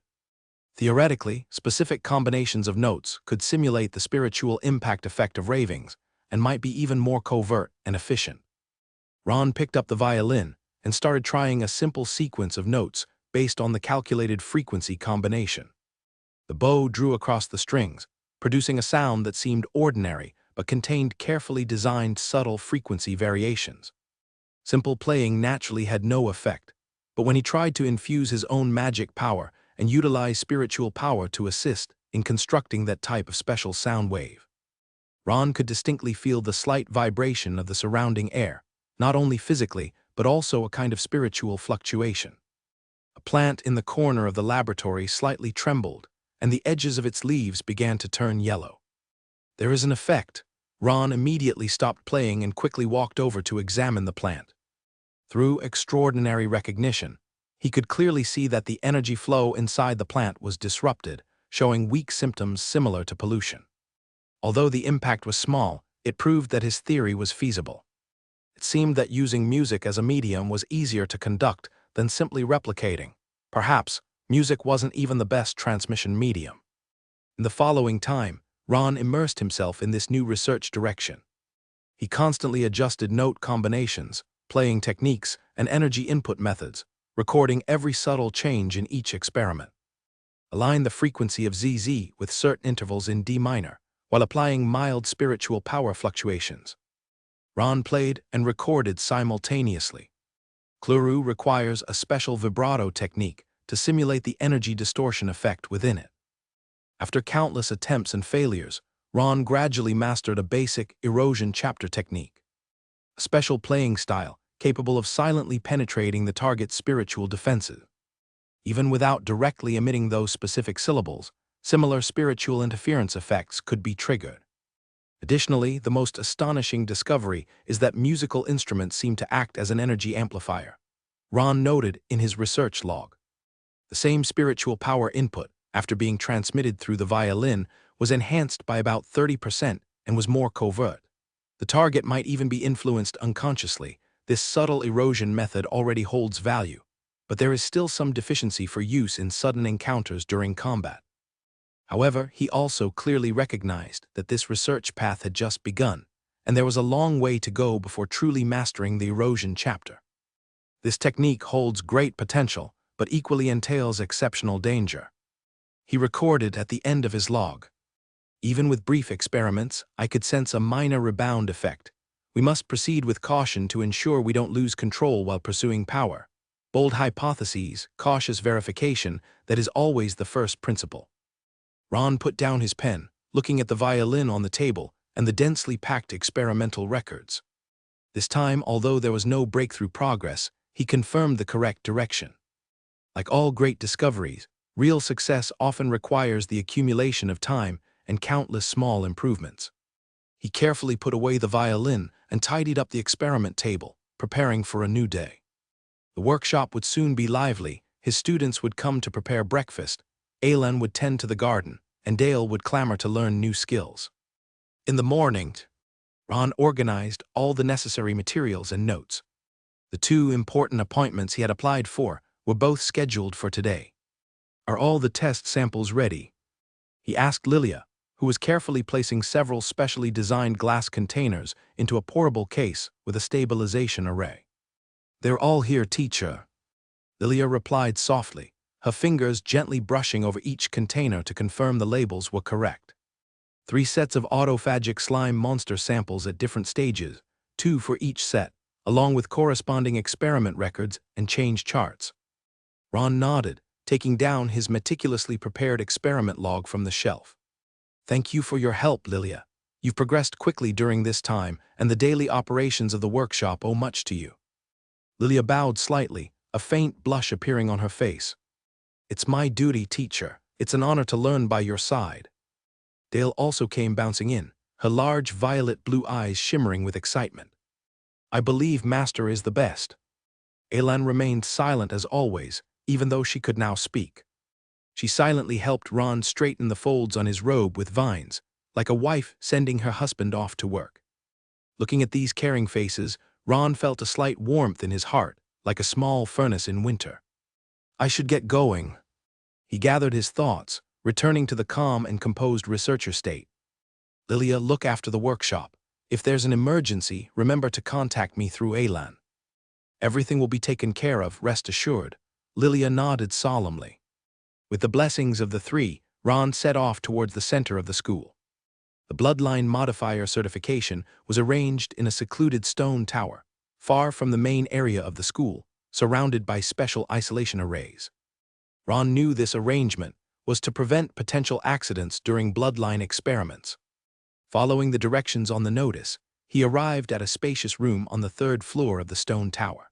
Theoretically, specific combinations of notes could simulate the spiritual impact effect of ravings, and might be even more covert and efficient. Ron picked up the violin and started trying a simple sequence of notes based on the calculated frequency combination. The bow drew across the strings, producing a sound that seemed ordinary but contained carefully designed subtle frequency variations. Simple playing naturally had no effect, but when he tried to infuse his own magic power and utilize spiritual power to assist in constructing that type of special sound wave, Ron could distinctly feel the slight vibration of the surrounding air, not only physically, but also a kind of spiritual fluctuation. A plant in the corner of the laboratory slightly trembled, and the edges of its leaves began to turn yellow. There is an effect. Ron immediately stopped playing and quickly walked over to examine the plant. Through extraordinary recognition, he could clearly see that the energy flow inside the plant was disrupted, showing weak symptoms similar to pollution. Although the impact was small, it proved that his theory was feasible. It seemed that using music as a medium was easier to conduct than simply replicating. Perhaps, music wasn't even the best transmission medium. In the following time, Ron immersed himself in this new research direction. He constantly adjusted note combinations, playing techniques, and energy input methods, recording every subtle change in each experiment. Align the frequency of ZZ with certain intervals in D minor, while applying mild spiritual power fluctuations. Ron played and recorded simultaneously. Kluru requires a special vibrato technique to simulate the energy distortion effect within it. After countless attempts and failures, Ron gradually mastered a basic erosion chapter technique, a special playing style capable of silently penetrating the target's spiritual defenses. Even without directly emitting those specific syllables, similar spiritual interference effects could be triggered. Additionally, the most astonishing discovery is that musical instruments seem to act as an energy amplifier. Ron noted in his research log. The same spiritual power input, after being transmitted through the violin, was enhanced by about 30% and was more covert. The target might even be influenced unconsciously. This subtle erosion method already holds value, but there is still some deficiency for use in sudden encounters during combat. However, he also clearly recognized that this research path had just begun, and there was a long way to go before truly mastering the erosion chapter. This technique holds great potential, but equally entails exceptional danger. He recorded at the end of his log. Even with brief experiments, I could sense a minor rebound effect. We must proceed with caution to ensure we don't lose control while pursuing power. Bold hypotheses, cautious verification, that is always the first principle. Ron put down his pen, looking at the violin on the table and the densely packed experimental records. This time, although there was no breakthrough progress, he confirmed the correct direction. Like all great discoveries, real success often requires the accumulation of time and countless small improvements. He carefully put away the violin and tidied up the experiment table, preparing for a new day. The workshop would soon be lively. His students would come to prepare breakfast, Alan would tend to the garden, and Dale would clamor to learn new skills. In the morning, Ron organized all the necessary materials and notes. The 2 important appointments he had applied for were both scheduled for today. "Are all the test samples ready?" he asked Lilia, who was carefully placing several specially designed glass containers into a pourable case with a stabilization array. "They're all here, teacher," Lilia replied softly, her fingers gently brushing over each container to confirm the labels were correct. 3 sets of autophagic slime monster samples at different stages, 2 for each set, along with corresponding experiment records and change charts. Ron nodded, taking down his meticulously prepared experiment log from the shelf. "Thank you for your help, Lilia. You've progressed quickly during this time, and the daily operations of the workshop owe much to you." Lilia bowed slightly, a faint blush appearing on her face. "It's my duty, teacher. It's an honor to learn by your side." Dale also came bouncing in, her large violet-blue eyes shimmering with excitement. "I believe Master is the best." Elan remained silent as always, even though she could now speak. She silently helped Ron straighten the folds on his robe with vines, like a wife sending her husband off to work. Looking at these caring faces, Ron felt a slight warmth in his heart, like a small furnace in winter. "I should get going." He gathered his thoughts, returning to the calm and composed researcher state. "Lilia, look after the workshop. If there's an emergency, remember to contact me through Elan." "Everything will be taken care of, rest assured." Lilia nodded solemnly. With the blessings of the three, Ron set off towards the center of the school. The Bloodline Modifier certification was arranged in a secluded stone tower, far from the main area of the school, surrounded by special isolation arrays. Ron knew this arrangement was to prevent potential accidents during Bloodline experiments. Following the directions on the notice, he arrived at a spacious room on the third floor of the stone tower.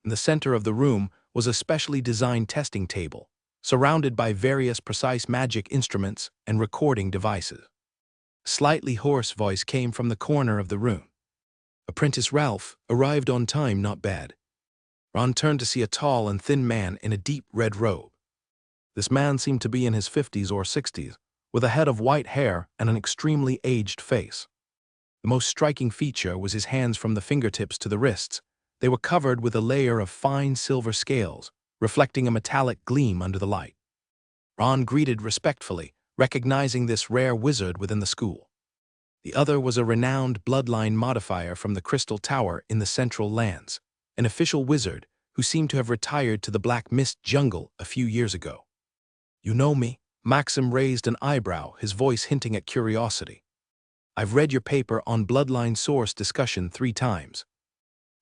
In the center of the room was a specially designed testing table, surrounded by various precise magic instruments and recording devices. A slightly hoarse voice came from the corner of the room. "Apprentice Ralph, arrived on time, not bad." Ron turned to see a tall and thin man in a deep red robe. This man seemed to be in his 50s or 60s, with a head of white hair and an extremely aged face. The most striking feature was his hands from the fingertips to the wrists. They were covered with a layer of fine silver scales, reflecting a metallic gleam under the light. Ron greeted respectfully, recognizing this rare wizard within the school. The other was a renowned Bloodline Modifier from the Crystal Tower in the Central Lands, an official wizard who seemed to have retired to the Black Mist Jungle a few years ago. "You know me?" Maxim raised an eyebrow, his voice hinting at curiosity. "I've read your paper on Bloodline Source discussion 3 times."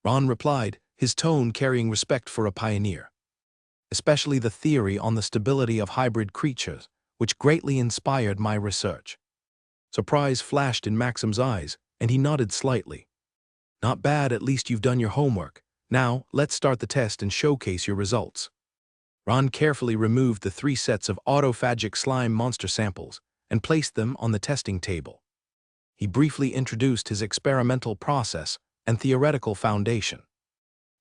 Ron replied, his tone carrying respect for a pioneer. "Especially the theory on the stability of hybrid creatures, which greatly inspired my research." Surprise flashed in Maxim's eyes, and he nodded slightly. "Not bad, at least you've done your homework. Now, let's start the test and showcase your results." Ron carefully removed the 3 sets of autophagic slime monster samples and placed them on the testing table. He briefly introduced his experimental process and theoretical foundation.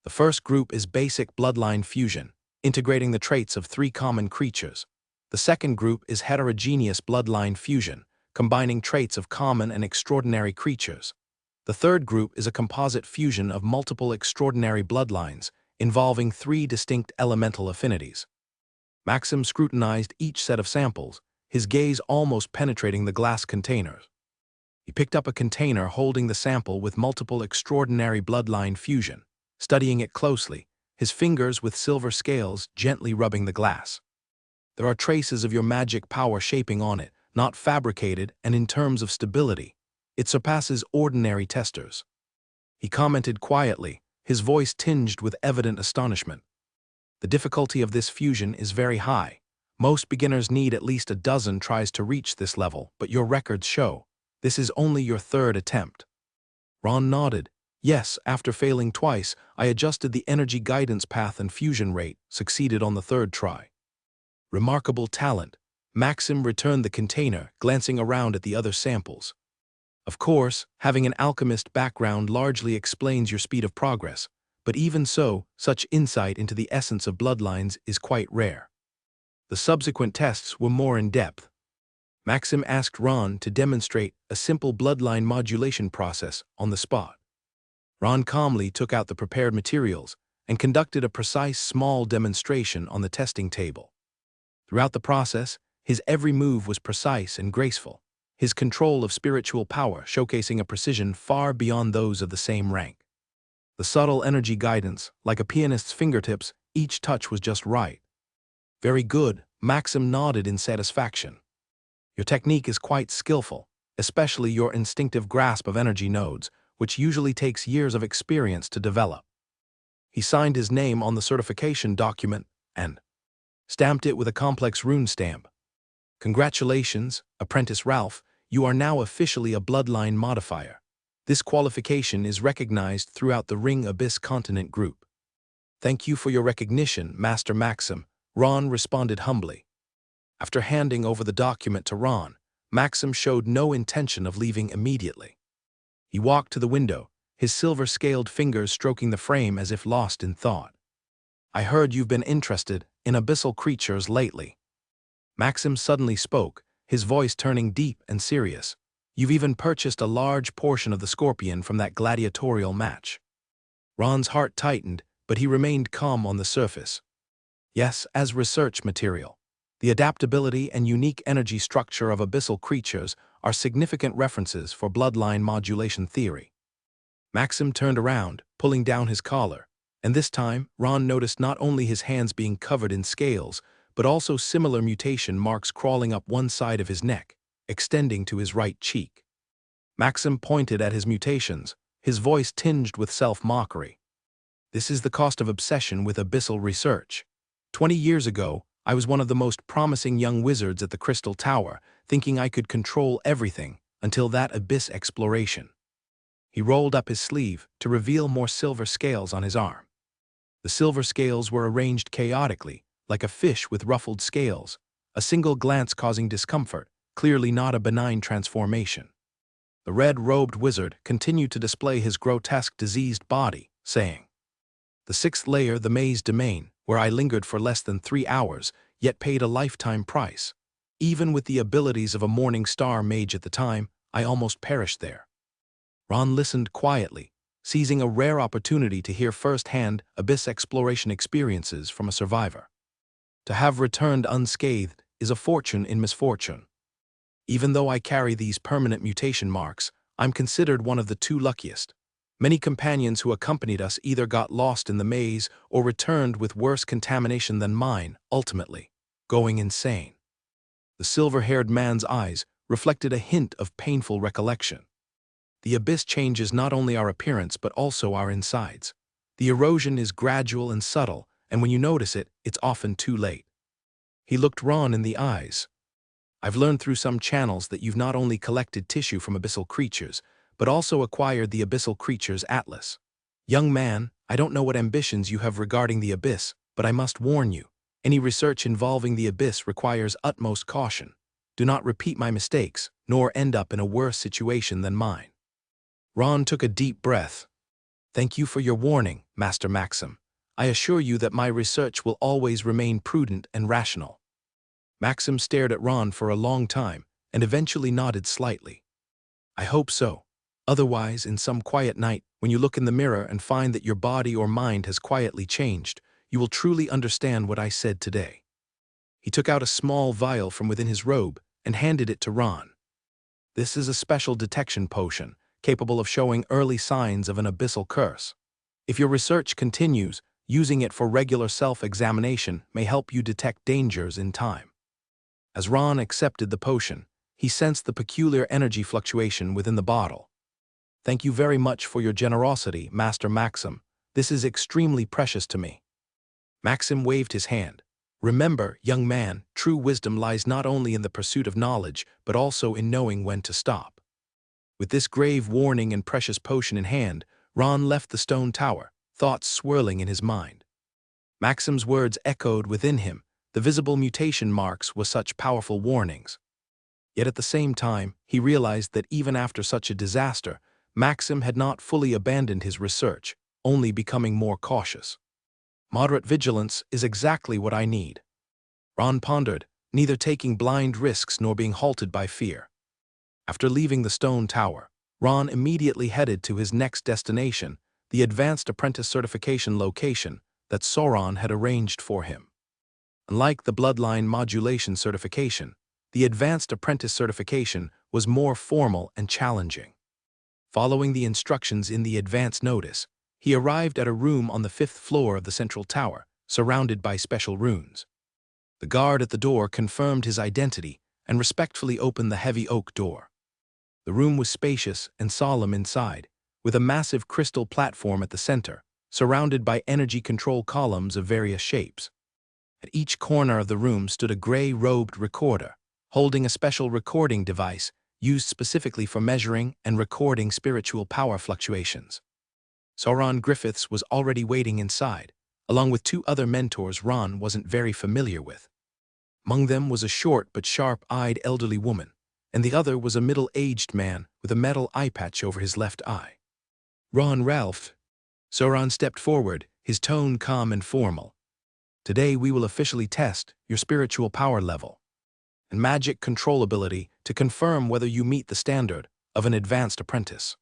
The first group is basic bloodline fusion, integrating the traits of 3 common creatures. The second group is heterogeneous bloodline fusion, combining traits of common and extraordinary creatures. The third group is a composite fusion of multiple extraordinary bloodlines, involving 3 distinct elemental affinities. Maxim scrutinized each set of samples, his gaze almost penetrating the glass containers. He picked up a container holding the sample with multiple extraordinary bloodline fusion, studying it closely, his fingers with silver scales gently rubbing the glass. "There are traces of your magic power shaping on it, not fabricated, and in terms of stability, it surpasses ordinary testers." He commented quietly, his voice tinged with evident astonishment. "The difficulty of this fusion is very high. Most beginners need at least a dozen tries to reach this level, but your records show this is only your 3rd attempt." Ron nodded. "Yes, after failing twice, I adjusted the energy guidance path and fusion rate, succeeded on the 3rd try." "Remarkable talent." Maxim returned the container, glancing around at the other samples. "Of course, having an alchemist background largely explains your speed of progress, but even so, such insight into the essence of bloodlines is quite rare." The subsequent tests were more in-depth. Maxim asked Ron to demonstrate a simple bloodline modulation process on the spot. Ron calmly took out the prepared materials and conducted a precise small demonstration on the testing table. Throughout the process, his every move was precise and graceful, his control of spiritual power showcasing a precision far beyond those of the same rank. The subtle energy guidance, like a pianist's fingertips, each touch was just right. "Very good," Maxim nodded in satisfaction. "Your technique is quite skillful, especially your instinctive grasp of energy nodes, which usually takes years of experience to develop." He signed his name on the certification document and stamped it with a complex rune stamp. "Congratulations, Apprentice Ralph, you are now officially a Bloodline Modifier. This qualification is recognized throughout the Ring Abyss Continent Group." "Thank you for your recognition, Master Maxim," Ron responded humbly. After handing over the document to Ron, Maxim showed no intention of leaving immediately. He walked to the window, his silver-scaled fingers stroking the frame as if lost in thought. "I heard you've been interested in abyssal creatures lately." Maxim suddenly spoke, his voice turning deep and serious. "You've even purchased a large portion of the scorpion from that gladiatorial match." Ron's heart tightened, but he remained calm on the surface. "Yes, as research material. The adaptability and unique energy structure of abyssal creatures are significant references for bloodline modulation theory." Maxim turned around, pulling down his collar, and this time Ron noticed not only his hands being covered in scales, but also similar mutation marks crawling up one side of his neck, extending to his right cheek. Maxim pointed at his mutations, his voice tinged with self-mockery. "This is the cost of obsession with abyssal research. 20 years ago, I was one of the most promising young wizards at the Crystal Tower, thinking I could control everything until that abyss exploration." He rolled up his sleeve to reveal more silver scales on his arm. The silver scales were arranged chaotically, like a fish with ruffled scales, a single glance causing discomfort, clearly not a benign transformation. The red-robed wizard continued to display his grotesque diseased body, saying, "The sixth layer, the Maze domain, where I lingered for less than 3 hours, yet paid a lifetime price. Even with the abilities of a Morning Star mage at the time, I almost perished there." Ron listened quietly, seizing a rare opportunity to hear firsthand abyss exploration experiences from a survivor. To have returned unscathed is a fortune in misfortune. Even though I carry these permanent mutation marks, I'm considered one of the 2 luckiest. Many companions who accompanied us either got lost in the maze or returned with worse contamination than mine, ultimately going insane. The silver-haired man's eyes reflected a hint of painful recollection. "The abyss changes not only our appearance but also our insides. The erosion is gradual and subtle, and when you notice it, it's often too late." He looked Ron in the eyes. "I've learned through some channels that you've not only collected tissue from abyssal creatures, but also acquired the Abyssal Creatures Atlas. Young man, I don't know what ambitions you have regarding the abyss, but I must warn you, any research involving the abyss requires utmost caution. Do not repeat my mistakes, nor end up in a worse situation than mine." Ron took a deep breath. "Thank you for your warning, Master Maxim. I assure you that my research will always remain prudent and rational." Maxim stared at Ron for a long time and eventually nodded slightly. "I hope so. Otherwise, in some quiet night, when you look in the mirror and find that your body or mind has quietly changed, you will truly understand what I said today." He took out a small vial from within his robe and handed it to Ron. "This is a special detection potion, capable of showing early signs of an abyssal curse. If your research continues, using it for regular self-examination may help you detect dangers in time." As Ron accepted the potion, he sensed the peculiar energy fluctuation within the bottle. "Thank you very much for your generosity, Master Maxim. This is extremely precious to me." Maxim waved his hand. "Remember, young man, true wisdom lies not only in the pursuit of knowledge, but also in knowing when to stop." With this grave warning and precious potion in hand, Ron left the stone tower, thoughts swirling in his mind. Maxim's words echoed within him, the visible mutation marks were such powerful warnings. Yet at the same time, he realized that even after such a disaster, Maxim had not fully abandoned his research, only becoming more cautious. Moderate vigilance is exactly what I need. Ron pondered, neither taking blind risks nor being halted by fear. After leaving the stone tower, Ron immediately headed to his next destination, the Advanced Apprentice Certification location that Sauron had arranged for him. Unlike the Bloodline Modulation Certification, the Advanced Apprentice Certification was more formal and challenging. Following the instructions in the advance notice, he arrived at a room on the 5th floor of the central tower, surrounded by special runes. The guard at the door confirmed his identity and respectfully opened the heavy oak door. The room was spacious and solemn inside, with a massive crystal platform at the center, surrounded by energy control columns of various shapes. At each corner of the room stood a gray-robed recorder, holding a special recording device used specifically for measuring and recording spiritual power fluctuations. Sauron Griffiths was already waiting inside, along with two other mentors Ron wasn't very familiar with. Among them was a short but sharp-eyed elderly woman, and the other was a middle-aged man with a metal eye patch over his left eye. "Ron Ralph." Sauron stepped forward, his tone calm and formal. "Today we will officially test your spiritual power level and magic control ability to confirm whether you meet the standard of an advanced apprentice."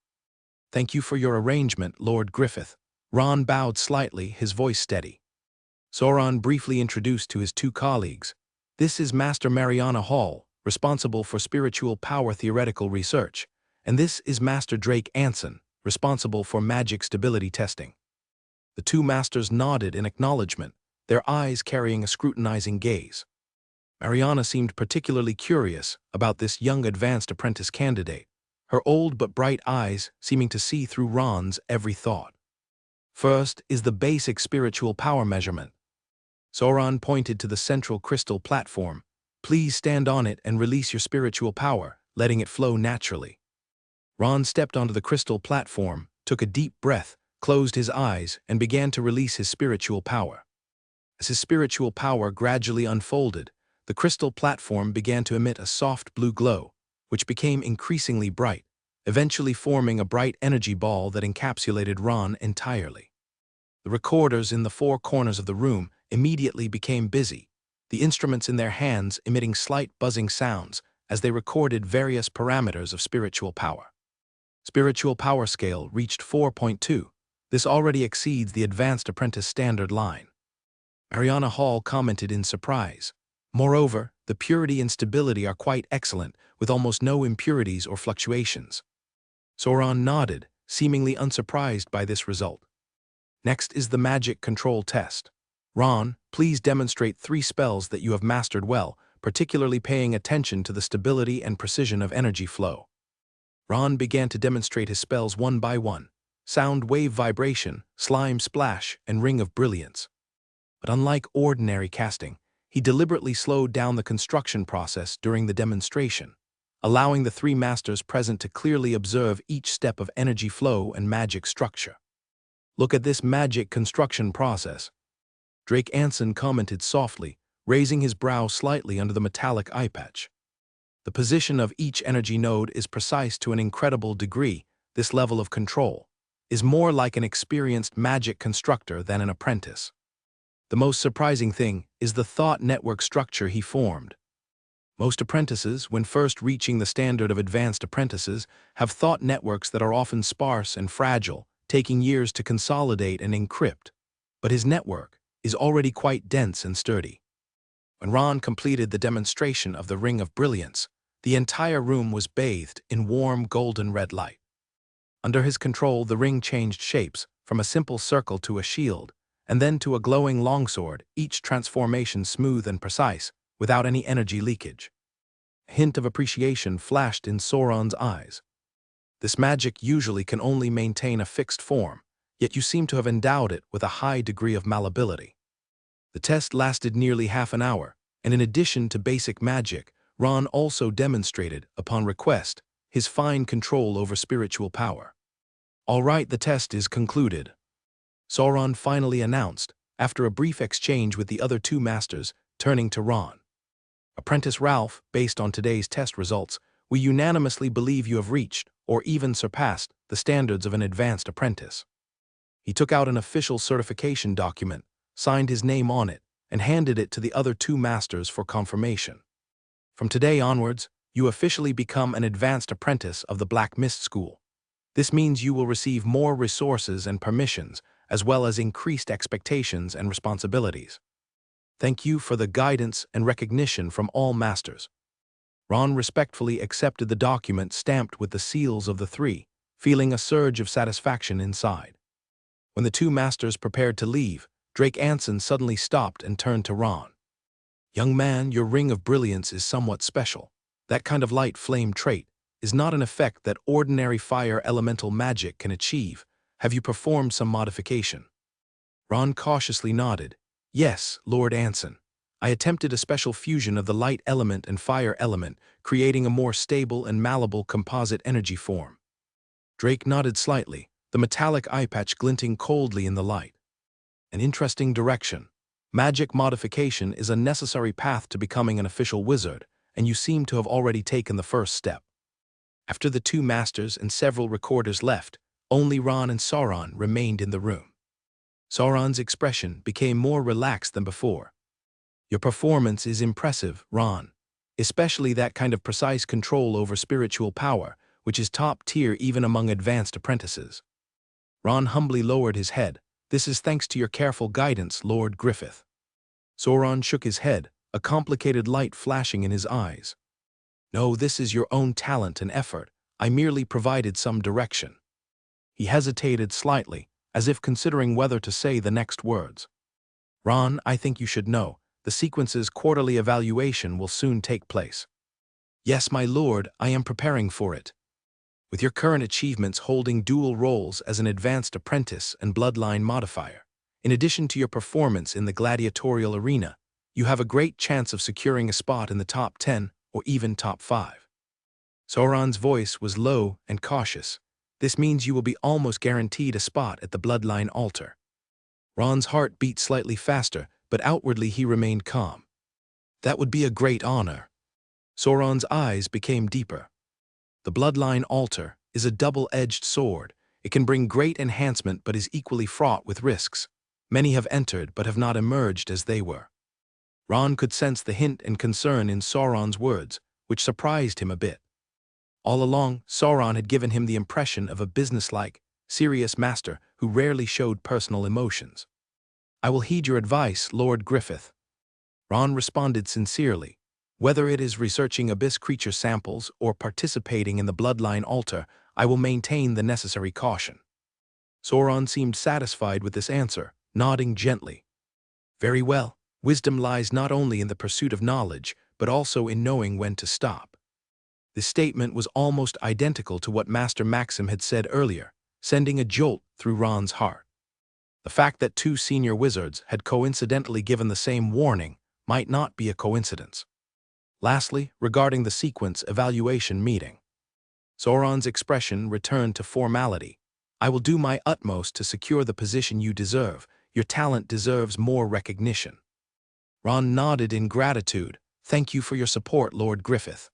"Thank you for your arrangement, Lord Griffith." Ron bowed slightly, his voice steady. Sauron briefly introduced to his two colleagues. "This is Master Mariana Hall, responsible for spiritual power theoretical research, and this is Master Drake Anson, responsible for magic stability testing." The two masters nodded in acknowledgement, their eyes carrying a scrutinizing gaze. Mariana seemed particularly curious about this young advanced apprentice candidate, her old but bright eyes seeming to see through Ron's every thought. "First is the basic spiritual power measurement." Sauron pointed to the central crystal platform. "Please stand on it and release your spiritual power, letting it flow naturally." Ron stepped onto the crystal platform, took a deep breath, closed his eyes, and began to release his spiritual power. As his spiritual power gradually unfolded, the crystal platform began to emit a soft blue glow, which became increasingly bright, eventually forming a bright energy ball that encapsulated Ron entirely. The recorders in the four corners of the room immediately became busy, the instruments in their hands emitting slight buzzing sounds as they recorded various parameters of spiritual power. Spiritual power scale reached 4.2. This already exceeds the advanced apprentice standard line. Mariana Hall commented in surprise. "Moreover, the purity and stability are quite excellent, with almost no impurities or fluctuations." Sauron nodded, seemingly unsurprised by this result. "Next is the magic control test. Ron, please demonstrate 3 spells that you have mastered well, particularly paying attention to the stability and precision of energy flow." Ron began to demonstrate his spells one by one: Sound Wave Vibration, Slime Splash, and Ring of Brilliance. But unlike ordinary casting, he deliberately slowed down the construction process during the demonstration, allowing the 3 masters present to clearly observe each step of energy flow and magic structure. "Look at this magic construction process." Drake Anson commented softly, raising his brow slightly under the metallic eye patch. "The position of each energy node is precise to an incredible degree. This level of control is more like an experienced magic constructor than an apprentice. The most surprising thing is the thought network structure he formed. Most apprentices, when first reaching the standard of advanced apprentices, have thought networks that are often sparse and fragile, taking years to consolidate and encrypt. But his network is already quite dense and sturdy." When Ron completed the demonstration of the Ring of Brilliance, the entire room was bathed in warm golden red light. Under his control, the ring changed shapes, from a simple circle to a shield, and then to a glowing longsword, each transformation smooth and precise, without any energy leakage. A hint of appreciation flashed in Sauron's eyes. "This magic usually can only maintain a fixed form, yet you seem to have endowed it with a high degree of malleability." The test lasted nearly half an hour, and in addition to basic magic, Ron also demonstrated, upon request, his fine control over spiritual power. "All right, the test is concluded," Sauron finally announced, after a brief exchange with the other 2 masters, turning to Ron. "Apprentice Ralph, based on today's test results, we unanimously believe you have reached, or even surpassed, the standards of an advanced apprentice." He took out an official certification document, signed his name on it, and handed it to the other 2 masters for confirmation. "From today onwards, you officially become an advanced apprentice of the Black Mist School. This means you will receive more resources and permissions, as well as increased expectations and responsibilities. Thank you for the guidance and recognition from all masters." Ron respectfully accepted the document stamped with the seals of the 3, feeling a surge of satisfaction inside. When the 2 masters prepared to leave, Drake Anson suddenly stopped and turned to Ron. "Young man, your Ring of Brilliance is somewhat special. That kind of light flame trait is not an effect that ordinary fire elemental magic can achieve. Have you performed some modification?" Ron cautiously nodded. "Yes, Lord Anson. I attempted a special fusion of the light element and fire element, creating a more stable and malleable composite energy form." Drake nodded slightly, the metallic eye patch glinting coldly in the light. An interesting direction. Magic modification is a necessary path to becoming an official wizard, and you seem to have already taken the first step. After the two masters and several recorders left, only Ron and Sauron remained in the room. Sauron's expression became more relaxed than before. Your performance is impressive, Ron, especially that kind of precise control over spiritual power, which is top tier even among advanced apprentices. Ron humbly lowered his head. This is thanks to your careful guidance, Lord Griffith. Sauron shook his head, a complicated light flashing in his eyes. No, this is your own talent and effort. I merely provided some direction. He hesitated slightly, as if considering whether to say the next words. Ron, I think you should know, the sequence's quarterly evaluation will soon take place. Yes, my lord, I am preparing for it. With your current achievements holding dual roles as an advanced apprentice and bloodline modifier, in addition to your performance in the gladiatorial arena, you have a great chance of securing a spot in the top 10 or even top 5. Sauron's voice was low and cautious. This means you will be almost guaranteed a spot at the bloodline altar. Ron's heart beat slightly faster, but outwardly he remained calm. That would be a great honor. Sauron's eyes became deeper. The bloodline altar is a double-edged sword. It can bring great enhancement but is equally fraught with risks. Many have entered but have not emerged as they were. Ron could sense the hint and concern in Sauron's words, which surprised him a bit. All along, Sauron had given him the impression of a businesslike, serious master who rarely showed personal emotions. I will heed your advice, Lord Griffith. Ron responded sincerely. Whether it is researching abyss creature samples or participating in the bloodline altar, I will maintain the necessary caution. Sauron seemed satisfied with this answer, nodding gently. Very well. Wisdom lies not only in the pursuit of knowledge, but also in knowing when to stop. This statement was almost identical to what Master Maxim had said earlier, sending a jolt through Ron's heart. The fact that two senior wizards had coincidentally given the same warning might not be a coincidence. Lastly, regarding the sequence evaluation meeting. Sauron's expression returned to formality. I will do my utmost to secure the position you deserve. Your talent deserves more recognition. Ron nodded in gratitude. Thank you for your support, Lord Griffith.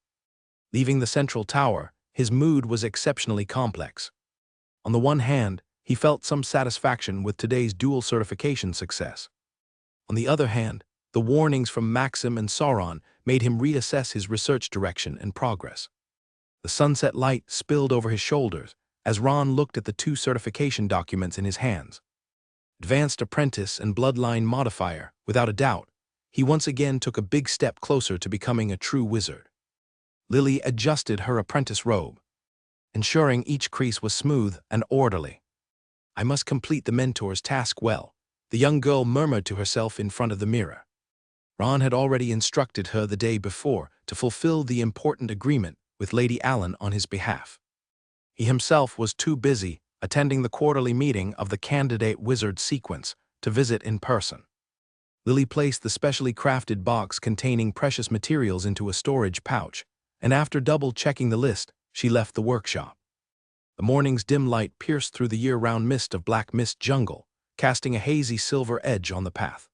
Leaving the central tower, his mood was exceptionally complex. On the one hand, he felt some satisfaction with today's dual certification success. On the other hand, the warnings from Maxim and Sauron made him reassess his research direction and progress. The sunset light spilled over his shoulders as Ron looked at the two certification documents in his hands. Advanced Apprentice and Bloodline Modifier, without a doubt, he once again took a big step closer to becoming a true wizard. Lily adjusted her apprentice robe, ensuring each crease was smooth and orderly. I must complete the mentor's task well, the young girl murmured to herself in front of the mirror. Ron had already instructed her the day before to fulfill the important agreement with Lady Allen on his behalf. He himself was too busy attending the quarterly meeting of the candidate wizard sequence to visit in person. Lily placed the specially crafted box containing precious materials into a storage pouch, and after double-checking the list, she left the workshop. The morning's dim light pierced through the year-round mist of black mist jungle, casting a hazy silver edge on the path.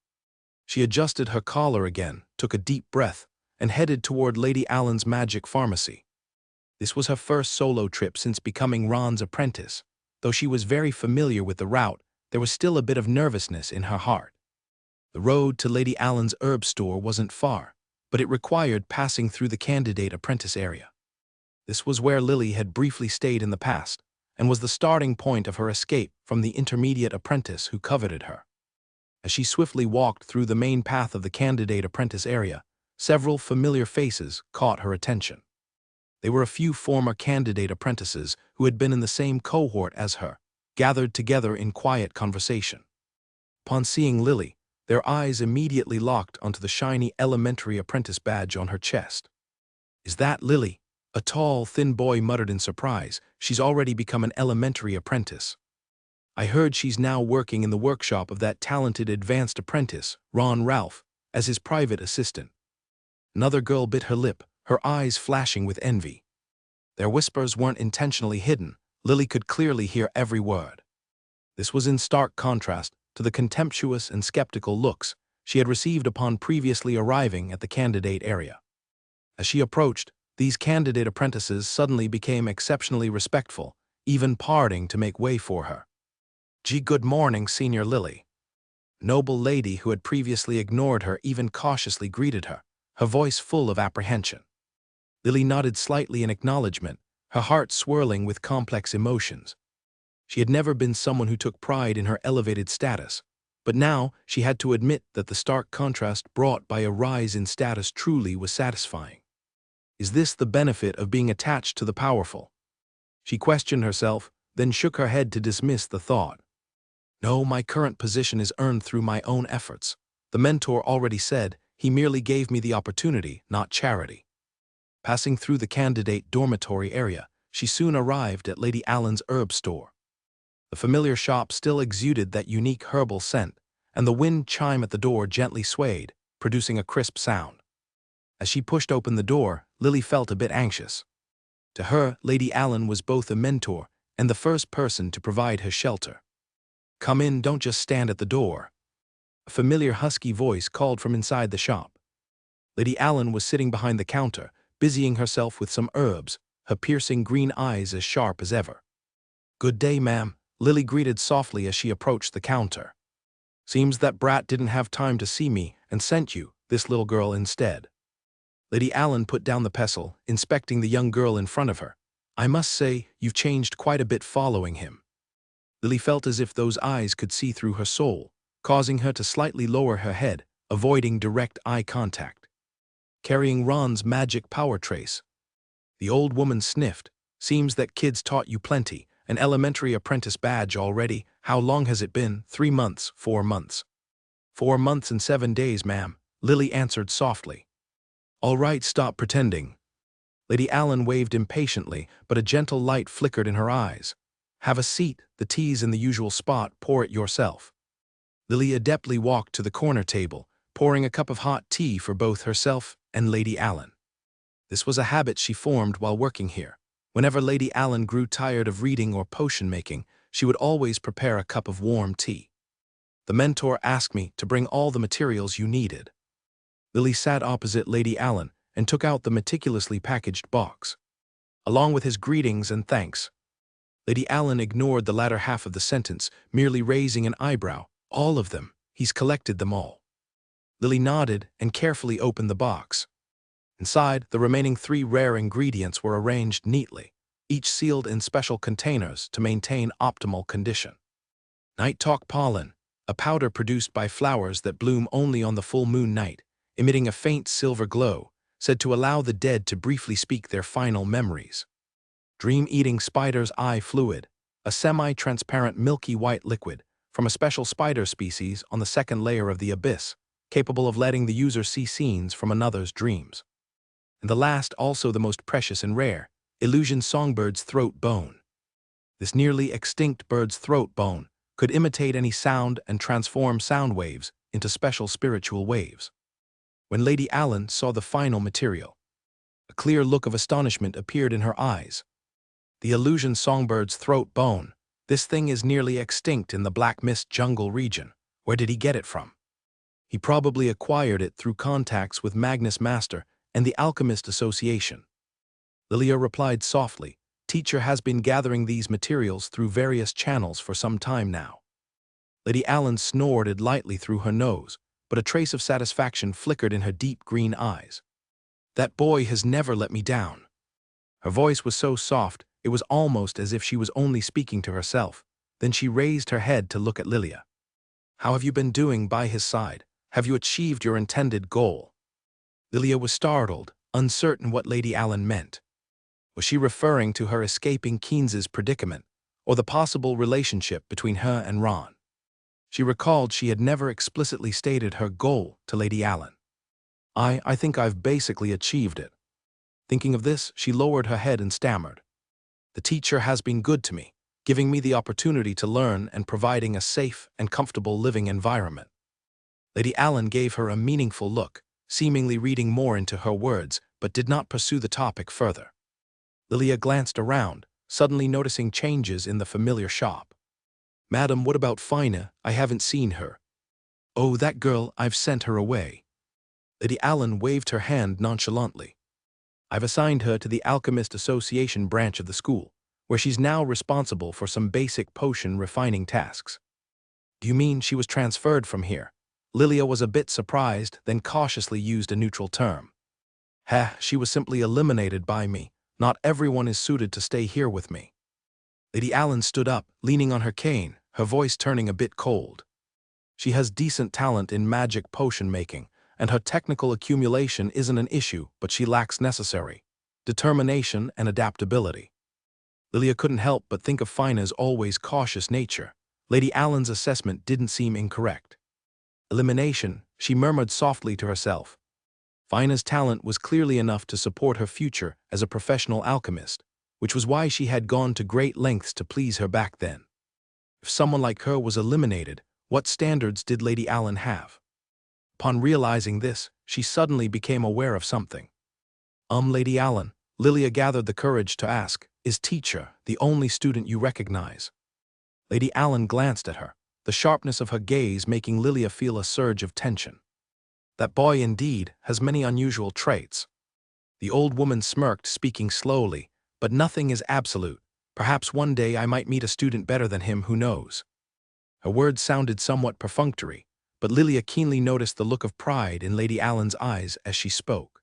She adjusted her collar again, took a deep breath, and headed toward Lady Allen's magic pharmacy. This was her first solo trip since becoming Ron's apprentice. Though she was very familiar with the route, there was still a bit of nervousness in her heart. The road to Lady Allen's herb store wasn't far, but it required passing through the candidate apprentice area. This was where Lily had briefly stayed in the past, and was the starting point of her escape from the intermediate apprentice who coveted her. As she swiftly walked through the main path of the candidate apprentice area, several familiar faces caught her attention. They were a few former candidate apprentices who had been in the same cohort as her, gathered together in quiet conversation. Upon seeing Lily, their eyes immediately locked onto the shiny elementary apprentice badge on her chest. Is that Lily? A tall, thin boy muttered in surprise. She's already become an elementary apprentice. I heard she's now working in the workshop of that talented advanced apprentice, Ron Ralph, as his private assistant. Another girl bit her lip, her eyes flashing with envy. Their whispers weren't intentionally hidden. Lily could clearly hear every word. This was in stark contrast to the contemptuous and skeptical looks she had received upon previously arriving at the candidate area. As she approached, these candidate apprentices suddenly became exceptionally respectful, even parting to make way for her. Good morning, Senior Lily." Noble lady who had previously ignored her even cautiously greeted her, her voice full of apprehension. Lily nodded slightly in acknowledgement, her heart swirling with complex emotions. She had never been someone who took pride in her elevated status, but now she had to admit that the stark contrast brought by a rise in status truly was satisfying. Is this the benefit of being attached to the powerful? She questioned herself, then shook her head to dismiss the thought. No, my current position is earned through my own efforts. The mentor already said he merely gave me the opportunity, not charity. Passing through the candidate dormitory area, she soon arrived at Lady Allen's herb store. The familiar shop still exuded that unique herbal scent, and the wind chime at the door gently swayed, producing a crisp sound. As she pushed open the door, Lily felt a bit anxious. To her, Lady Allen was both a mentor and the first person to provide her shelter. "Come in, don't just stand at the door." A familiar husky voice called from inside the shop. Lady Allen was sitting behind the counter, busying herself with some herbs, her piercing green eyes as sharp as ever. "Good day, ma'am," Lily greeted softly as she approached the counter. "Seems that brat didn't have time to see me and sent you, this little girl, instead." Lady Allen put down the pestle, inspecting the young girl in front of her. "I must say, you've changed quite a bit following him." Lily felt as if those eyes could see through her soul, causing her to slightly lower her head, avoiding direct eye contact. "Carrying Ron's magic power trace." The old woman sniffed. "Seems that kids taught you plenty. An elementary apprentice badge already. How long has it been? 3 months, 4 months. 4 months and 7 days, ma'am," Lily answered softly. "All right, stop pretending." Lady Allen waved impatiently, but a gentle light flickered in her eyes. "Have a seat, the tea's in the usual spot, pour it yourself." Lily adeptly walked to the corner table, pouring a cup of hot tea for both herself and Lady Allen. This was a habit she formed while working here. Whenever Lady Allen grew tired of reading or potion making, she would always prepare a cup of warm tea. "The mentor asked me to bring all the materials you needed." Lily sat opposite Lady Allen and took out the meticulously packaged box. "Along with his greetings and thanks." Lady Allen ignored the latter half of the sentence, merely raising an eyebrow. "All of them. He's collected them all." Lily nodded and carefully opened the box. Inside, the remaining 3 rare ingredients were arranged neatly, each sealed in special containers to maintain optimal condition. Night Talk pollen, a powder produced by flowers that bloom only on the full moon night, emitting a faint silver glow, said to allow the dead to briefly speak their final memories. Dream-eating spider's eye fluid, a semi-transparent milky white liquid from a special spider species on the second layer of the abyss, capable of letting the user see scenes from another's dreams. And the last, also the most precious and rare, illusion songbird's throat bone. This nearly extinct bird's throat bone could imitate any sound and transform sound waves into special spiritual waves. When Lady Allen saw the final material, a clear look of astonishment appeared in her eyes. "The illusion songbird's throat bone. This thing is nearly extinct in the Black Mist jungle region. Where did he get it from?" "He probably acquired it through contacts with Magnus Master and the Alchemist Association." Lilia replied softly. "Teacher has been gathering these materials through various channels for some time now." Lady Allen snorted lightly through her nose, but a trace of satisfaction flickered in her deep green eyes. "That boy has never let me down." Her voice was so soft, it was almost as if she was only speaking to herself. Then she raised her head to look at Lilia. "How have you been doing by his side? Have you achieved your intended goal?" Lilia was startled, uncertain what Lady Allen meant. Was she referring to her escaping Keynes's predicament, or the possible relationship between her and Ron? She recalled she had never explicitly stated her goal to Lady Allen. I think I've basically achieved it." Thinking of this, she lowered her head and stammered. "The teacher has been good to me, giving me the opportunity to learn and providing a safe and comfortable living environment." Lady Allen gave her a meaningful look, seemingly reading more into her words, but did not pursue the topic further. Lilia glanced around, suddenly noticing changes in the familiar shop. Madam, what about Fina? I haven't seen her. Oh, that girl, I've sent her away. Lady Allen waved her hand nonchalantly. I've assigned her to the Alchemist Association branch of the school, where she's now responsible for some basic potion refining tasks. Do you mean she was transferred from here? Lilia was a bit surprised, then cautiously used a neutral term. She was simply eliminated by me. Not everyone is suited to stay here with me. Lady Allen stood up, leaning on her cane, her voice turning a bit cold. She has decent talent in magic potion making, and her technical accumulation isn't an issue, but she lacks necessary determination and adaptability. Lilia couldn't help but think of Fina's always cautious nature. Lady Allen's assessment didn't seem incorrect. Elimination, she murmured softly to herself. Fina's talent was clearly enough to support her future as a professional alchemist, which was why she had gone to great lengths to please her back then. If someone like her was eliminated, what standards did Lady Allen have? Upon realizing this, she suddenly became aware of something. Lady Allen, Lilia gathered the courage to ask, is teacher the only student you recognize? Lady Allen glanced at her, the sharpness of her gaze making Lilia feel a surge of tension. That boy indeed has many unusual traits. The old woman smirked, speaking slowly, but nothing is absolute. Perhaps one day I might meet a student better than him, who knows? Her words sounded somewhat perfunctory, but Lilia keenly noticed the look of pride in Lady Allen's eyes as she spoke.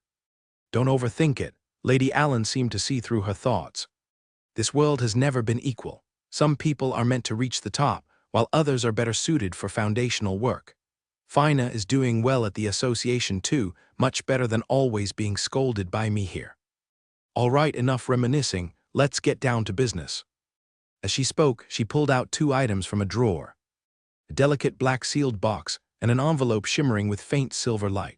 Don't overthink it. Lady Allen seemed to see through her thoughts. This world has never been equal. Some people are meant to reach the top, while others are better suited for foundational work. Fina is doing well at the association too, much better than always being scolded by me here. All right, enough reminiscing, let's get down to business. As she spoke, she pulled out 2 items from a drawer. A delicate black sealed box and an envelope shimmering with faint silver light.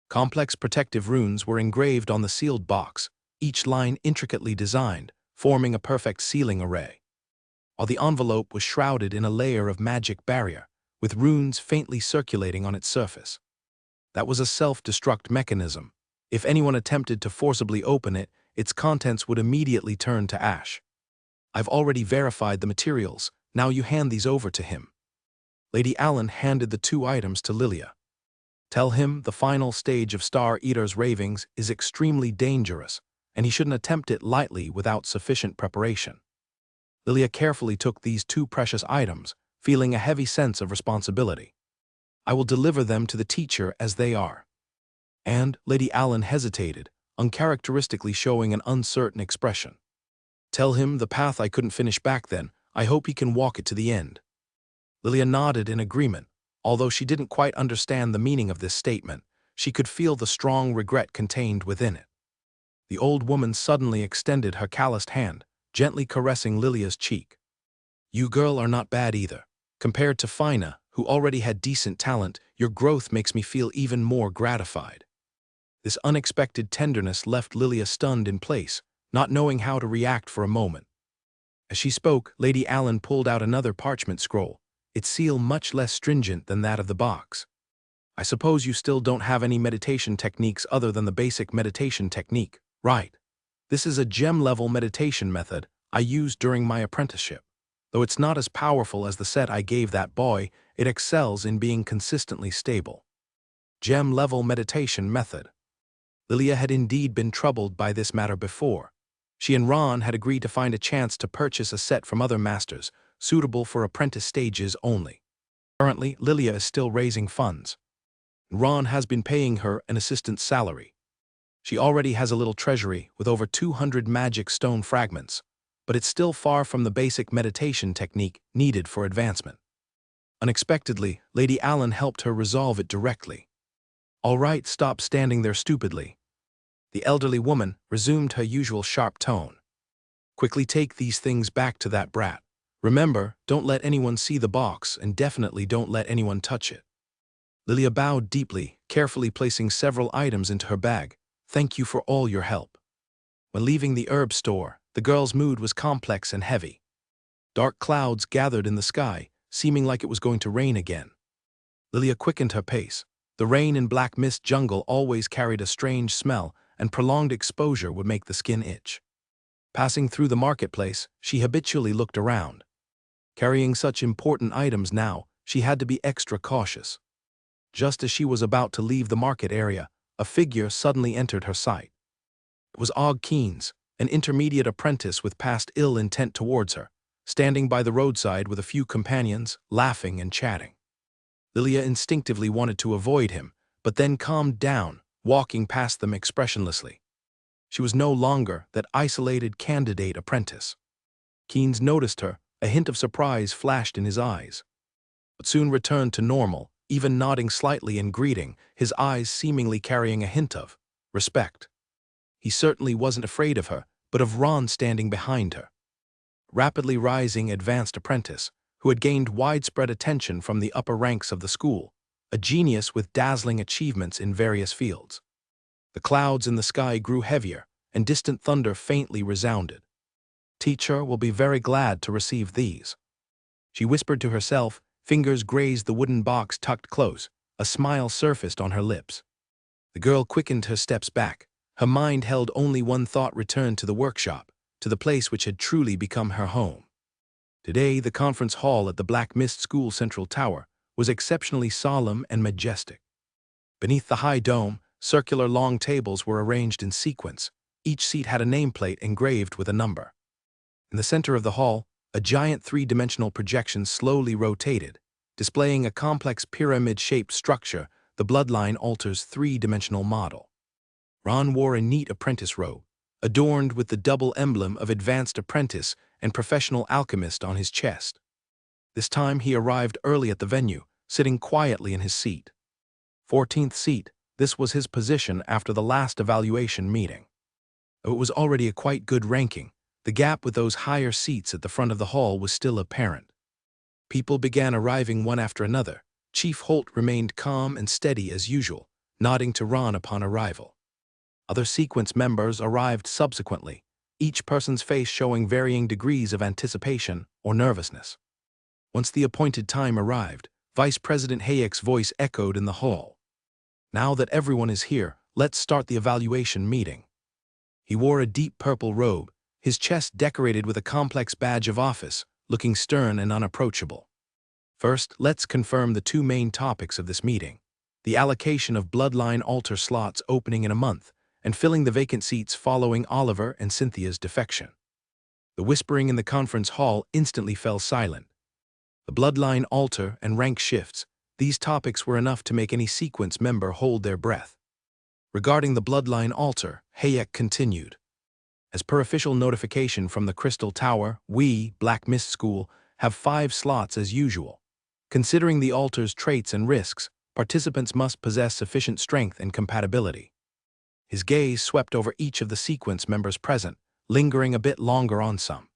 Complex protective runes were engraved on the sealed box, each line intricately designed, forming a perfect sealing array. While the envelope was shrouded in a layer of magic barrier, with runes faintly circulating on its surface. That was a self-destruct mechanism. If anyone attempted to forcibly open it, its contents would immediately turn to ash. I've already verified the materials, now you hand these over to him. Lady Allen handed the 2 items to Lilia. Tell him the final stage of Star Eater's ravings is extremely dangerous, and he shouldn't attempt it lightly without sufficient preparation. Lilia carefully took these 2 precious items, feeling a heavy sense of responsibility. I will deliver them to the teacher as they are. And Lady Allen hesitated, uncharacteristically showing an uncertain expression. Tell him the path I couldn't finish back then, I hope he can walk it to the end. Lilia nodded in agreement. Although she didn't quite understand the meaning of this statement, she could feel the strong regret contained within it. The old woman suddenly extended her calloused hand, gently caressing Lilia's cheek. You girl are not bad either. Compared to Fina, who already had decent talent, your growth makes me feel even more gratified. This unexpected tenderness left Lilia stunned in place, not knowing how to react for a moment. As she spoke, Lady Allen pulled out another parchment scroll, its seal much less stringent than that of the box. I suppose you still don't have any meditation techniques other than the basic meditation technique, right? This is a gem-level meditation method I used during my apprenticeship. Though it's not as powerful as the set I gave that boy, it excels in being consistently stable. Gem-level meditation method. Lilia had indeed been troubled by this matter before. She and Ron had agreed to find a chance to purchase a set from other masters, suitable for apprentice stages only. Currently, Lilia is still raising funds. Ron has been paying her an assistant's salary. She already has a little treasury with over 200 magic stone fragments, but it's still far from the basic meditation technique needed for advancement. Unexpectedly, Lady Allen helped her resolve it directly. All right, stop standing there stupidly. The elderly woman resumed her usual sharp tone. Quickly take these things back to that brat. Remember, don't let anyone see the box, and definitely don't let anyone touch it. Lilia bowed deeply, carefully placing several items into her bag. Thank you for all your help. When leaving the herb store, the girl's mood was complex and heavy. Dark clouds gathered in the sky, seeming like it was going to rain again. Lilia quickened her pace. The rain in black mist jungle always carried a strange smell, and prolonged exposure would make the skin itch. Passing through the marketplace, she habitually looked around. Carrying such important items now, she had to be extra cautious. Just as she was about to leave the market area, a figure suddenly entered her sight. It was Og Keynes, an intermediate apprentice with past ill intent towards her, standing by the roadside with a few companions, laughing and chatting. Lilia instinctively wanted to avoid him, but then calmed down, walking past them expressionlessly. She was no longer that isolated candidate apprentice. Keynes noticed her, a hint of surprise flashed in his eyes, but soon returned to normal, even nodding slightly in greeting, his eyes seemingly carrying a hint of respect. He certainly wasn't afraid of her, but of Ron standing behind her. Rapidly rising advanced apprentice, who had gained widespread attention from the upper ranks of the school, a genius with dazzling achievements in various fields. The clouds in the sky grew heavier, and distant thunder faintly resounded. Teacher will be very glad to receive these. She whispered to herself, fingers grazed the wooden box tucked close, a smile surfaced on her lips. The girl quickened her steps back. Her mind held only one thought: return to the workshop, to the place which had truly become her home. Today, the conference hall at the Black Mist School Central Tower was exceptionally solemn and majestic. Beneath the high dome, circular long tables were arranged in sequence. Each seat had a nameplate engraved with a number. In the center of the hall, a giant three-dimensional projection slowly rotated, displaying a complex pyramid-shaped structure, the bloodline altar's three-dimensional model. Ron wore a neat apprentice robe, adorned with the double emblem of advanced apprentice and professional alchemist on his chest. This time he arrived early at the venue, sitting quietly in his seat. 14th seat, this was his position after the last evaluation meeting. Though it was already a quite good ranking, the gap with those higher seats at the front of the hall was still apparent. People began arriving one after another. Chief Holt remained calm and steady as usual, nodding to Ron upon arrival. Other sequence members arrived subsequently, each person's face showing varying degrees of anticipation or nervousness. Once the appointed time arrived, Vice President Hayek's voice echoed in the hall. Now that everyone is here, let's start the evaluation meeting. He wore a deep purple robe, his chest decorated with a complex badge of office, looking stern and unapproachable. First, let's confirm the two main topics of this meeting: the allocation of bloodline altar slots opening in a month, and filling the vacant seats following Oliver and Cynthia's defection. The whispering in the conference hall instantly fell silent. The bloodline altar and rank shifts, these topics were enough to make any sequence member hold their breath. Regarding the bloodline altar, Hayek continued. As per official notification from the Crystal Tower, we, Black Mist School, have 5 slots as usual. Considering the altar's traits and risks, participants must possess sufficient strength and compatibility. His gaze swept over each of the sequence members present, lingering a bit longer on some.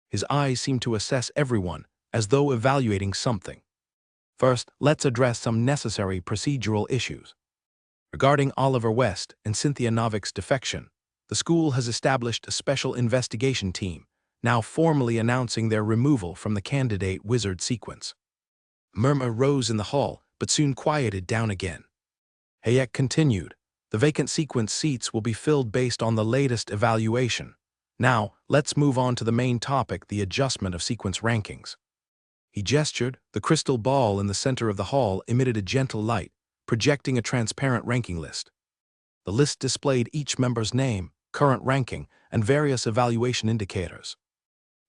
His eyes seemed to assess everyone, as though evaluating something. First, let's address some necessary procedural issues. Regarding Oliver West and Cynthia Novice's defection, the school has established a special investigation team, now formally announcing their removal from the candidate wizard sequence. A murmur rose in the hall, but soon quieted down again. Hayek continued. The vacant sequence seats will be filled based on the latest evaluation. Now, let's move on to the main topic: the adjustment of sequence rankings. He gestured. The crystal ball in the center of the hall emitted a gentle light, projecting a transparent ranking list. The list displayed each member's name, current ranking, and various evaluation indicators.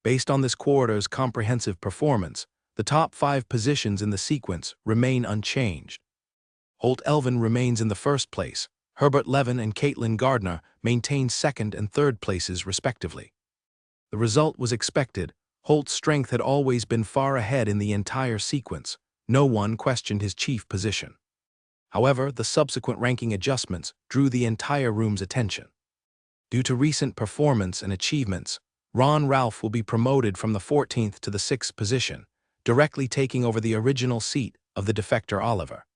Based on this quarter's comprehensive performance, the top 5 positions in the sequence remain unchanged. Holt Elvin remains in the first place. Herbert Levin and Caitlin Gardner maintain second and third places respectively. The result was expected. Holt's strength had always been far ahead in the entire sequence. No one questioned his chief position. However, the subsequent ranking adjustments drew the entire room's attention. Due to recent performance and achievements, Ron Ralph will be promoted from the 14th to the 6th position, directly taking over the original seat of the defector Oliver.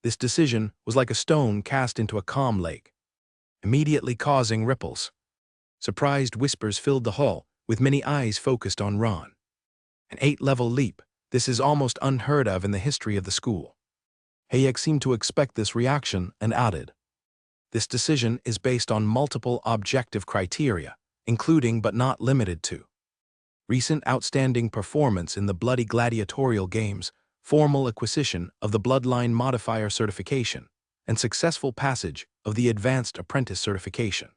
This decision was like a stone cast into a calm lake, immediately causing ripples. Surprised whispers filled the hall, with many eyes focused on Ron. An 8-level leap, this is almost unheard of in the history of the school. Hayek seemed to expect this reaction and added, this decision is based on multiple objective criteria, including but not limited to recent outstanding performance in the Bloody Gladiatorial Games, formal acquisition of the Bloodline Modifier certification, and successful passage of the Advanced Apprentice certification.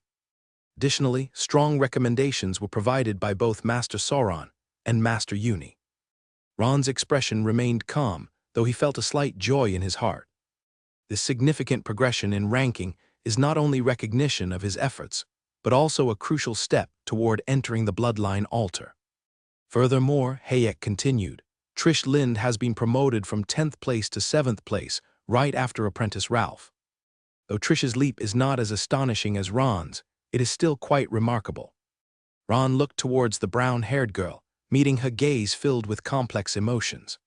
Additionally, strong recommendations were provided by both Master Sauron and Master Uni. Ron's expression remained calm, though he felt a slight joy in his heart. This significant progression in ranking is not only recognition of his efforts, but also a crucial step toward entering the Bloodline altar. Furthermore, Hayek continued, Trish Lind has been promoted from 10th place to 7th place right after Apprentice Ralph. Though Trish's leap is not as astonishing as Ron's, it is still quite remarkable. Ron looked towards the brown-haired girl, meeting her gaze filled with complex emotions.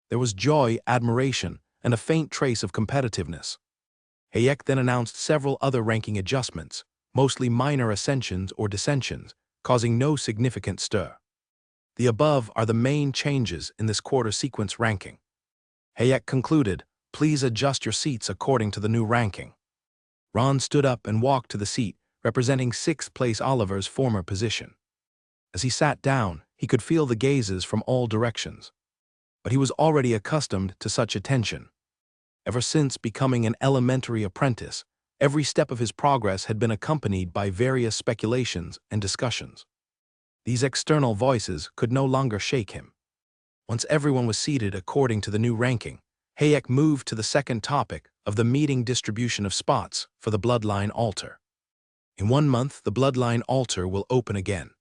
There was joy, admiration, and a faint trace of competitiveness. Hayek then announced several other ranking adjustments, mostly minor ascensions or descensions, causing no significant stir. The above are the main changes in this quarter sequence ranking. Hayek concluded, please adjust your seats according to the new ranking. Ron stood up and walked to the seat, representing 6th place Oliver's former position. As he sat down, he could feel the gazes from all directions. But he was already accustomed to such attention. Ever since becoming an elementary apprentice, every step of his progress had been accompanied by various speculations and discussions. These external voices could no longer shake him. Once everyone was seated according to the new ranking, Hayek moved to the second topic of the meeting distribution of spots for the Bloodline altar. In 1 month, the Bloodline altar will open again.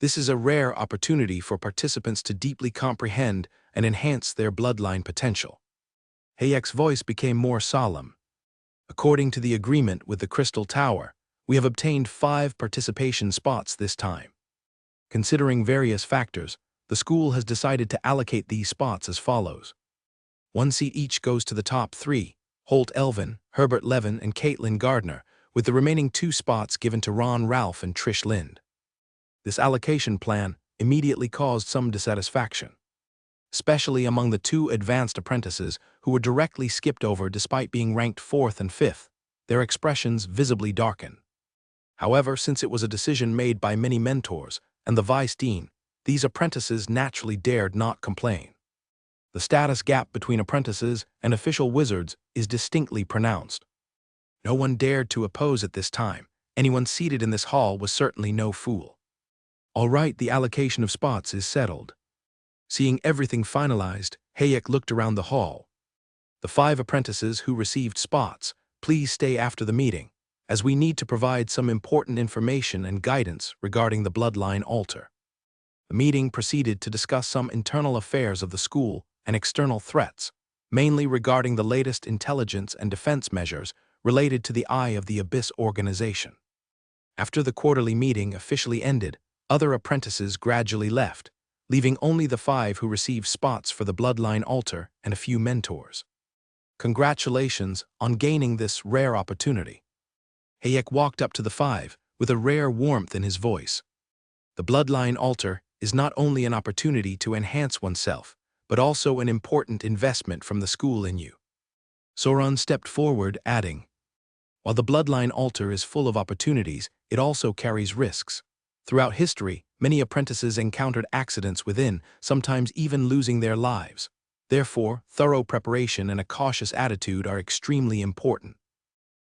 This is a rare opportunity for participants to deeply comprehend and enhance their bloodline potential. Hayek's voice became more solemn. According to the agreement with the Crystal Tower, we have obtained 5 participation spots this time. Considering various factors, the school has decided to allocate these spots as follows. 1 seat each goes to the top 3, Holt Elvin, Herbert Levin, and Caitlin Gardner, with the remaining 2 spots given to Ron Ralph and Trish Lind. This allocation plan immediately caused some dissatisfaction, especially among the 2 advanced apprentices who were directly skipped over despite being ranked 4th and 5th. Their expressions visibly darkened. However, since it was a decision made by many mentors and the vice dean, these apprentices naturally dared not complain. The status gap between apprentices and official wizards is distinctly pronounced. No one dared to oppose at this time. Anyone seated in this hall was certainly no fool. All right, the allocation of spots is settled. Seeing everything finalized, Hayek looked around the hall. The 5 apprentices who received spots, please stay after the meeting, as we need to provide some important information and guidance regarding the Bloodline altar. The meeting proceeded to discuss some internal affairs of the school and external threats, mainly regarding the latest intelligence and defense measures related to the Eye of the Abyss organization. After the quarterly meeting officially ended, other apprentices gradually left, leaving only the 5 who received spots for the Bloodline altar and a few mentors. Congratulations on gaining this rare opportunity. Hayek walked up to the 5 with a rare warmth in his voice. The Bloodline altar is not only an opportunity to enhance oneself, but also an important investment from the school in you. Sauron stepped forward, adding, while the Bloodline altar is full of opportunities, it also carries risks. Throughout history, many apprentices encountered accidents within, sometimes even losing their lives. Therefore, thorough preparation and a cautious attitude are extremely important.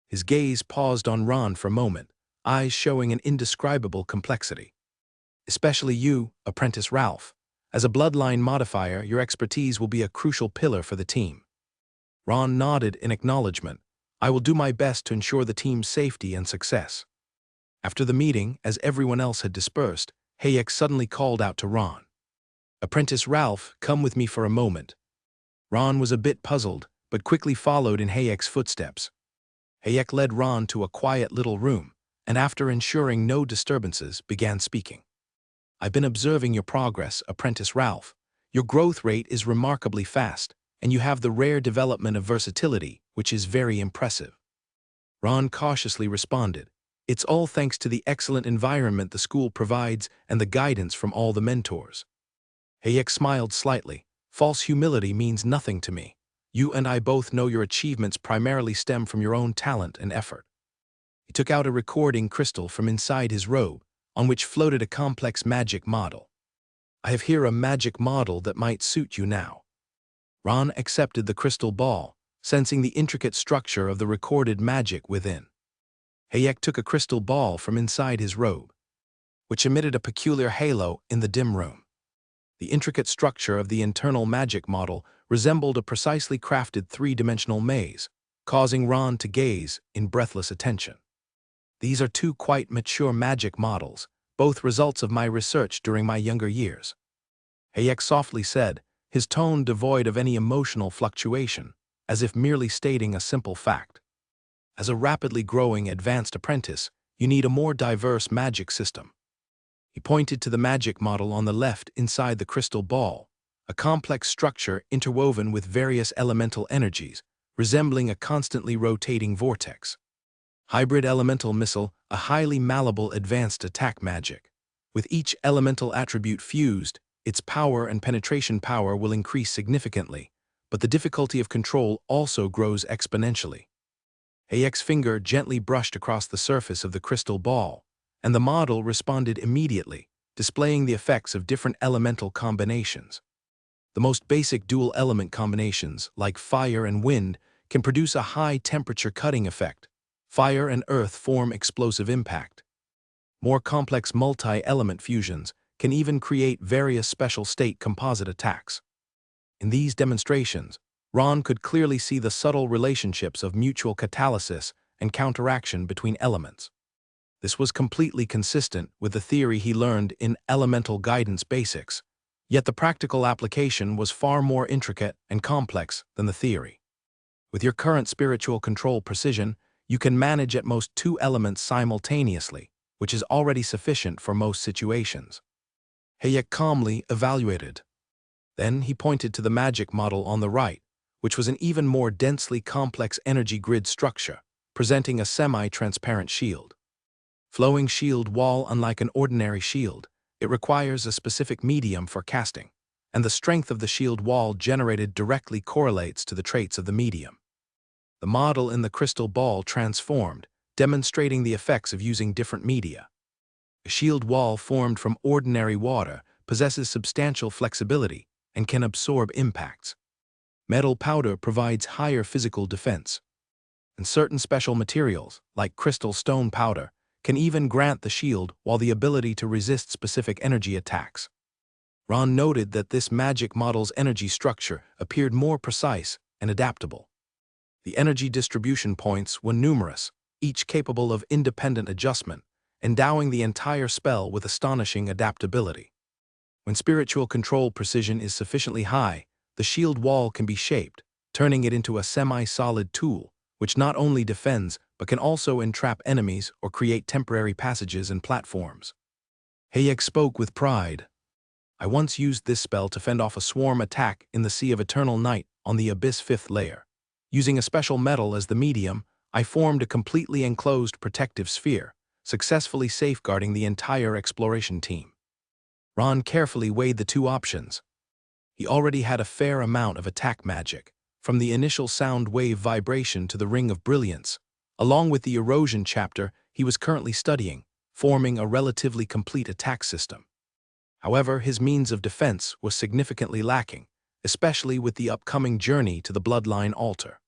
His gaze paused on Ron for a moment, eyes showing an indescribable complexity. Especially you, Apprentice Ralph. As a Bloodline modifier, your expertise will be a crucial pillar for the team. Ron nodded in acknowledgement. I will do my best to ensure the team's safety and success. After the meeting, as everyone else had dispersed, Hayek suddenly called out to Ron. Apprentice Ralph, come with me for a moment. Ron was a bit puzzled, but quickly followed in Hayek's footsteps. Hayek led Ron to a quiet little room, and after ensuring no disturbances, began speaking. I've been observing your progress, Apprentice Ralph. Your growth rate is remarkably fast, and you have the rare development of versatility, which is very impressive. Ron cautiously responded, it's all thanks to the excellent environment the school provides and the guidance from all the mentors. Hayek smiled slightly. False humility means nothing to me. You and I both know your achievements primarily stem from your own talent and effort. He took out a recording crystal from inside his robe, on which floated a complex magic model. I have here a magic model that might suit you now. Ron accepted the crystal ball, sensing the intricate structure of the recorded magic within. Hayek took a crystal ball from inside his robe, which emitted a peculiar halo in the dim room. The intricate structure of the internal magic model resembled a precisely crafted three-dimensional maze, causing Ron to gaze in breathless attention. These are two quite mature magic models, both results of my research during my younger years. Hayek softly said, his tone devoid of any emotional fluctuation, as if merely stating a simple fact. As a rapidly growing advanced apprentice, you need a more diverse magic system. He pointed to the magic model on the left inside the crystal ball, a complex structure interwoven with various elemental energies, resembling a constantly rotating vortex. Hybrid elemental missile, a highly malleable advanced attack magic. With each elemental attribute fused, its power and penetration power will increase significantly, but the difficulty of control also grows exponentially. Hayek's finger gently brushed across the surface of the crystal ball, and the model responded immediately, displaying the effects of different elemental combinations. The most basic dual-element combinations, like fire and wind, can produce a high-temperature cutting effect. Fire and earth form explosive impact. More complex multi-element fusions can even create various special-state composite attacks. In these demonstrations, Ron could clearly see the subtle relationships of mutual catalysis and counteraction between elements. This was completely consistent with the theory he learned in elemental guidance basics, yet the practical application was far more intricate and complex than the theory. With your current spiritual control precision, you can manage at most 2 elements simultaneously, which is already sufficient for most situations. Hayek calmly evaluated. Then he pointed to the magic model on the right, which was an even more densely complex energy grid structure, presenting a semi-transparent shield. Flowing shield wall. Unlike an ordinary shield, it requires a specific medium for casting, and the strength of the shield wall generated directly correlates to the traits of the medium. The model in the crystal ball transformed, demonstrating the effects of using different media. A shield wall formed from ordinary water possesses substantial flexibility and can absorb impacts. Metal powder provides higher physical defense, and certain special materials, like crystal stone powder, can even grant the shield while the ability to resist specific energy attacks. Ron noted that this magic model's energy structure appeared more precise and adaptable. The energy distribution points were numerous, each capable of independent adjustment, endowing the entire spell with astonishing adaptability. When spiritual control precision is sufficiently high, the shield wall can be shaped, turning it into a semi-solid tool, which not only defends but can also entrap enemies or create temporary passages and platforms. Hayek spoke with pride. I once used this spell to fend off a swarm attack in the Sea of Eternal Night on the Abyss 5th layer. Using a special metal as the medium, I formed a completely enclosed protective sphere, successfully safeguarding the entire exploration team. Ron carefully weighed the two options. He already had a fair amount of attack magic, from the initial sound wave vibration to the Ring of Brilliance. Along with the erosion chapter he was currently studying, forming a relatively complete attack system. However, his means of defense was significantly lacking, especially with the upcoming journey to the bloodline altar.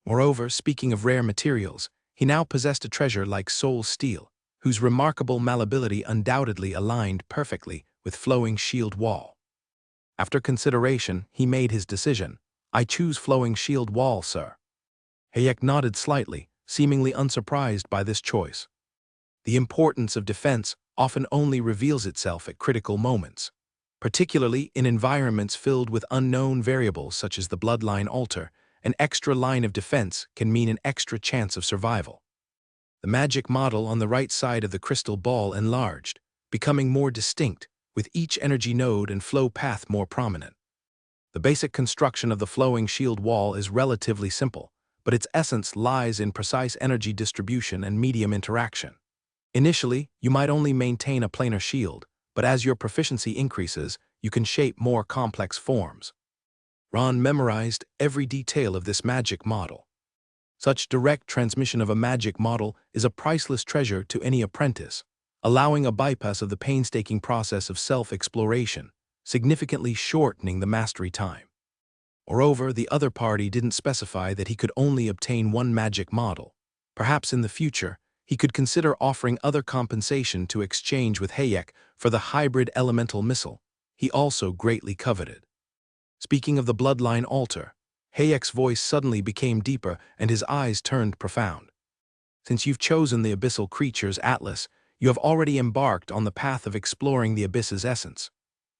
Moreover, speaking of rare materials, he now possessed a treasure like soul steel, whose remarkable malleability undoubtedly aligned perfectly with flowing shield wall. After consideration, he made his decision. I choose flowing shield wall, sir. Hayek nodded slightly, seemingly unsurprised by this choice. The importance of defense often only reveals itself at critical moments, particularly in environments filled with unknown variables such as the bloodline altar. An extra line of defense can mean an extra chance of survival. The magic model on the right side of the crystal ball enlarged, becoming more distinct, with each energy node and flow path more prominent. The basic construction of the flowing shield wall is relatively simple, but its essence lies in precise energy distribution and medium interaction. Initially, you might only maintain a planar shield, but as your proficiency increases, you can shape more complex forms. Ron memorized every detail of this magic model. Such direct transmission of a magic model is a priceless treasure to any apprentice, allowing a bypass of the painstaking process of self-exploration significantly shortening the mastery time. Moreover, the other party didn't specify that he could only obtain one magic model. Perhaps in the future, he could consider offering other compensation to exchange with Hayek for the hybrid elemental missile he also greatly coveted. Speaking of the bloodline altar, Hayek's voice suddenly became deeper and his eyes turned profound. Since you've chosen the abyssal creature's atlas, you have already embarked on the path of exploring the abyss's essence.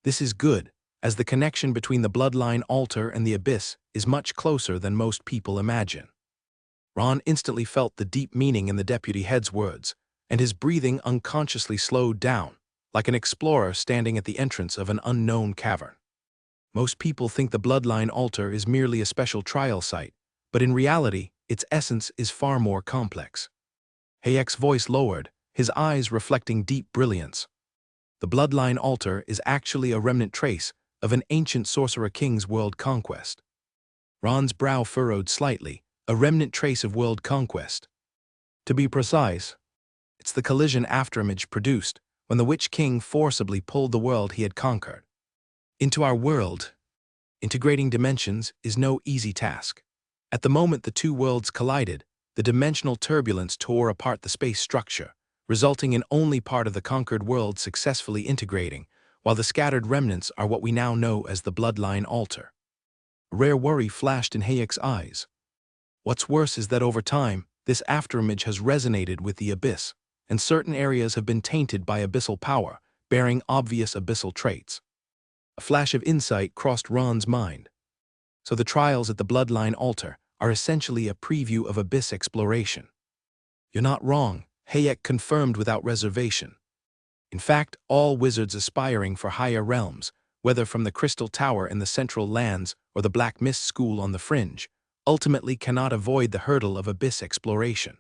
This is good, as the connection between the bloodline altar and the abyss is much closer than most people imagine. Ron instantly felt the deep meaning in the deputy head's words, and his breathing unconsciously slowed down, like an explorer standing at the entrance of an unknown cavern. Most people think the bloodline altar is merely a special trial site, but in reality, its essence is far more complex. Hayek's voice lowered, his eyes reflecting deep brilliance. The bloodline altar is actually a remnant trace of an ancient sorcerer king's world conquest. Ron's brow furrowed slightly, a remnant trace of world conquest. To be precise, it's the collision afterimage produced when the Witch King forcibly pulled the world he had conquered into our world. Integrating dimensions is no easy task. At the moment the two worlds collided, the dimensional turbulence tore apart the space structure, resulting in only part of the conquered world successfully integrating, while the scattered remnants are what we now know as the bloodline altar. A rare worry flashed in Hayek's eyes. What's worse is that over time, this afterimage has resonated with the abyss, and certain areas have been tainted by abyssal power, bearing obvious abyssal traits. A flash of insight crossed Ron's mind. So the trials at the bloodline altar are essentially a preview of abyss exploration. You're not wrong, Hayek confirmed without reservation. In fact, all wizards aspiring for higher realms, whether from the Crystal Tower in the Central Lands or the Black Mist School on the fringe, ultimately cannot avoid the hurdle of abyss exploration.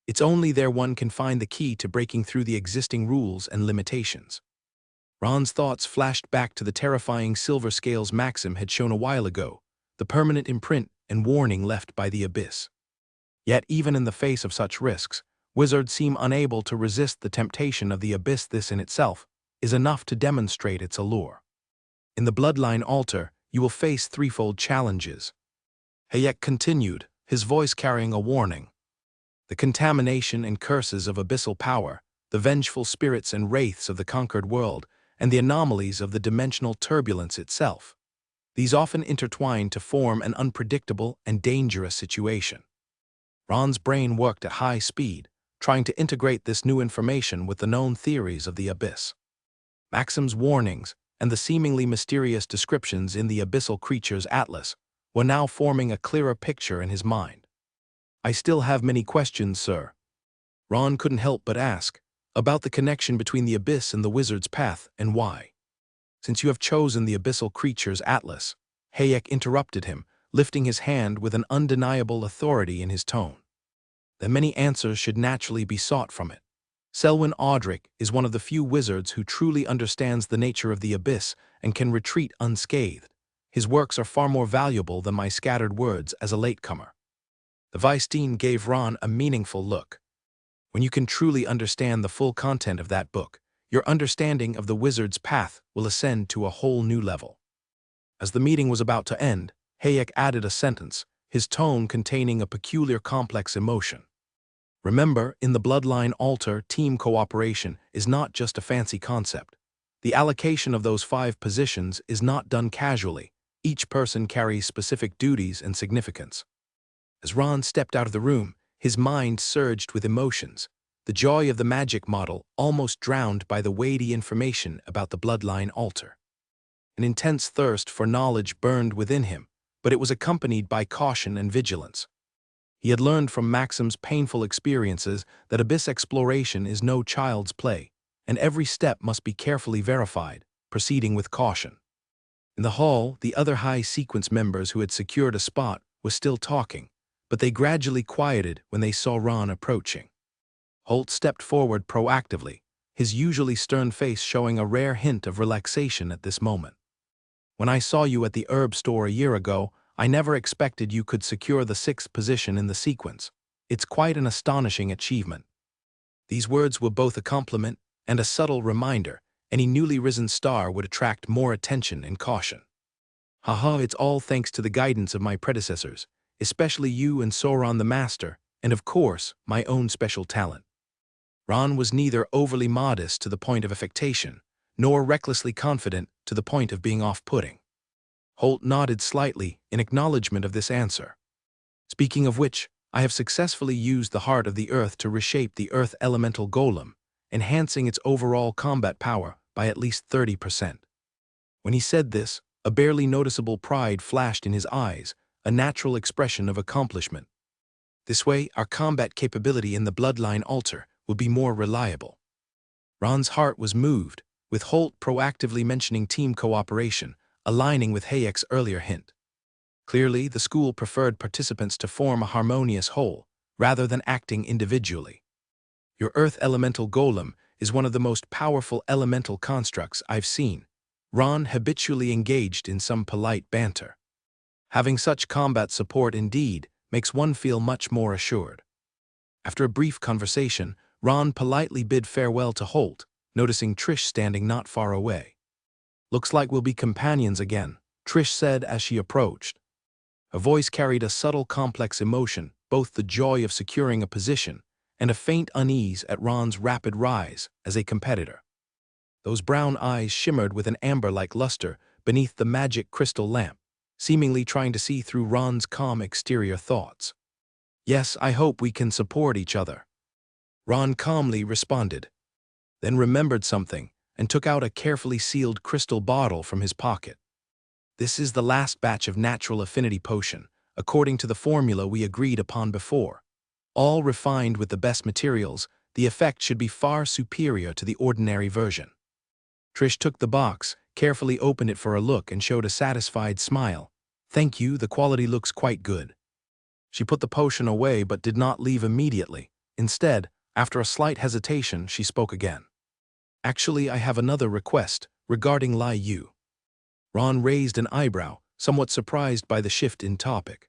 It's only there one can find the key to breaking through the existing rules and limitations. Ron's thoughts flashed back to the terrifying silver scales maxim had shown a while ago, the permanent imprint and warning left by the abyss. Yet even in the face of such risks, wizards seem unable to resist the temptation of the abyss. This in itself is enough to demonstrate its allure. In the bloodline altar, you will face threefold challenges. Hayek continued, his voice carrying a warning. The contamination and curses of abyssal power, the vengeful spirits and wraiths of the conquered world, and the anomalies of the dimensional turbulence itself. These often intertwine to form an unpredictable and dangerous situation. Ron's brain worked at high speed, trying to integrate this new information with the known theories of the abyss. Maxim's warnings and the seemingly mysterious descriptions in the abyssal creature's atlas were now forming a clearer picture in his mind. I still have many questions, sir. Ron couldn't help but ask, about the connection between the abyss and the wizard's path and why. Since you have chosen the abyssal creature's atlas, Hayek interrupted him, lifting his hand with an undeniable authority in his tone. Then many answers should naturally be sought from it. Selwyn Audric is one of the few wizards who truly understands the nature of the abyss and can retreat unscathed. His works are far more valuable than my scattered words as a latecomer. The Vice-Dean gave Ron a meaningful look. When you can truly understand the full content of that book, your understanding of the wizard's path will ascend to a whole new level. As the meeting was about to end, Hayek added a sentence, his tone containing a peculiar complex emotion. Remember, in the bloodline altar, team cooperation is not just a fancy concept. The allocation of those 5 positions is not done casually. Each person carries specific duties and significance. As Ron stepped out of the room, his mind surged with emotions, the joy of the magic model almost drowned by the weighty information about the bloodline altar. An intense thirst for knowledge burned within him, but it was accompanied by caution and vigilance. He had learned from Maxim's painful experiences that abyss exploration is no child's play, and every step must be carefully verified, proceeding with caution. In the hall, the other high sequence members who had secured a spot were still talking, but they gradually quieted when they saw Ron approaching. Holt stepped forward proactively, his usually stern face showing a rare hint of relaxation at this moment. When I saw you at the herb store a year ago, I never expected you could secure the 6th position in the sequence. It's quite an astonishing achievement. These words were both a compliment and a subtle reminder, any newly risen star would attract more attention and caution. Haha, it's all thanks to the guidance of my predecessors, especially you and Sauron the Master, and of course, my own special talent. Ron was neither overly modest to the point of affectation, nor recklessly confident to the point of being off-putting. Holt nodded slightly in acknowledgement of this answer. Speaking of which, I have successfully used the heart of the earth to reshape the earth elemental golem, enhancing its overall combat power by at least 30%. When he said this, a barely noticeable pride flashed in his eyes, a natural expression of accomplishment. This way, our combat capability in the bloodline altar would be more reliable. Ron's heart was moved, with Holt proactively mentioning team cooperation, aligning with Hayek's earlier hint. Clearly, the school preferred participants to form a harmonious whole, rather than acting individually. Your Earth Elemental Golem is one of the most powerful elemental constructs I've seen. Ron habitually engaged in some polite banter. Having such combat support indeed makes one feel much more assured. After a brief conversation, Ron politely bid farewell to Holt, noticing Trish standing not far away. "Looks like we'll be companions again," Trish said as she approached. Her voice carried a subtle complex emotion, both the joy of securing a position and a faint unease at Ron's rapid rise as a competitor. Those brown eyes shimmered with an amber-like luster beneath the magic crystal lamp, seemingly trying to see through Ron's calm exterior thoughts. "Yes, I hope we can support each other," Ron calmly responded, then remembered something and took out a carefully sealed crystal bottle from his pocket. "This is the last batch of natural affinity potion, according to the formula we agreed upon before. All refined with the best materials, the effect should be far superior to the ordinary version." Trish took the box, carefully opened it for a look and showed a satisfied smile. "Thank you, the quality looks quite good." She put the potion away but did not leave immediately. Instead, after a slight hesitation, she spoke again. "Actually, I have another request regarding Lai Yu." Ron raised an eyebrow, somewhat surprised by the shift in topic.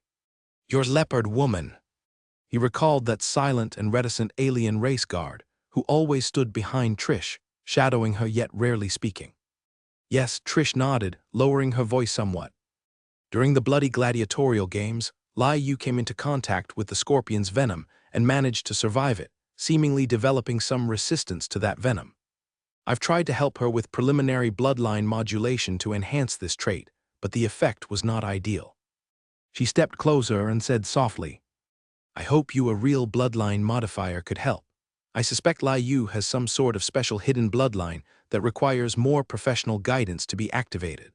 "Your leopard woman." He recalled that silent and reticent alien race guard who always stood behind Trish, shadowing her yet rarely speaking. "Yes," Trish nodded, lowering her voice somewhat. "During the bloody gladiatorial games, Lai Yu came into contact with the scorpion's venom and managed to survive it, seemingly developing some resistance to that venom. I've tried to help her with preliminary bloodline modulation to enhance this trait, but the effect was not ideal." She stepped closer and said softly, "I hope a real bloodline modifier could help. I suspect Lai Yu has some sort of special hidden bloodline that requires more professional guidance to be activated."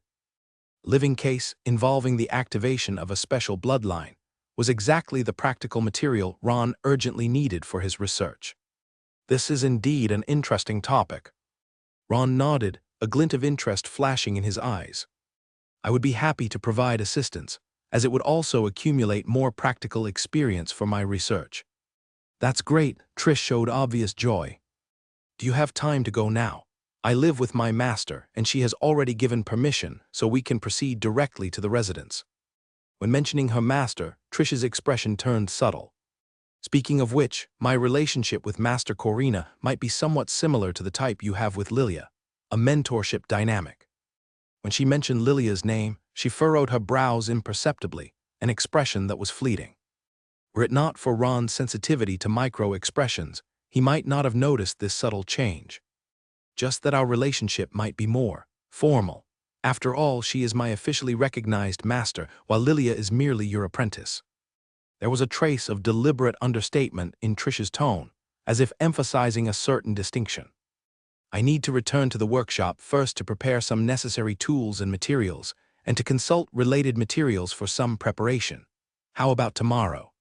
Living case involving the activation of a special bloodline was exactly the practical material Ron urgently needed for his research. "This is indeed an interesting topic." Ron nodded, a glint of interest flashing in his eyes. "I would be happy to provide assistance, as it would also accumulate more practical experience for my research." "That's great," Trish showed obvious joy. "Do you have time to go now? I live with my master, and she has already given permission, so we can proceed directly to the residence." When mentioning her master, Trish's expression turned subtle. "Speaking of which, my relationship with Master Corina might be somewhat similar to the type you have with Lilia, a mentorship dynamic." When she mentioned Lilia's name, she furrowed her brows imperceptibly, an expression that was fleeting. Were it not for Ron's sensitivity to micro-expressions, he might not have noticed this subtle change. "Just that our relationship might be more formal. After all, she is my officially recognized master, while Lilia is merely your apprentice." There was a trace of deliberate understatement in Trish's tone, as if emphasizing a certain distinction. "I need to return to the workshop first to prepare some necessary tools and materials, and to consult related materials for some preparation. How about tomorrow?"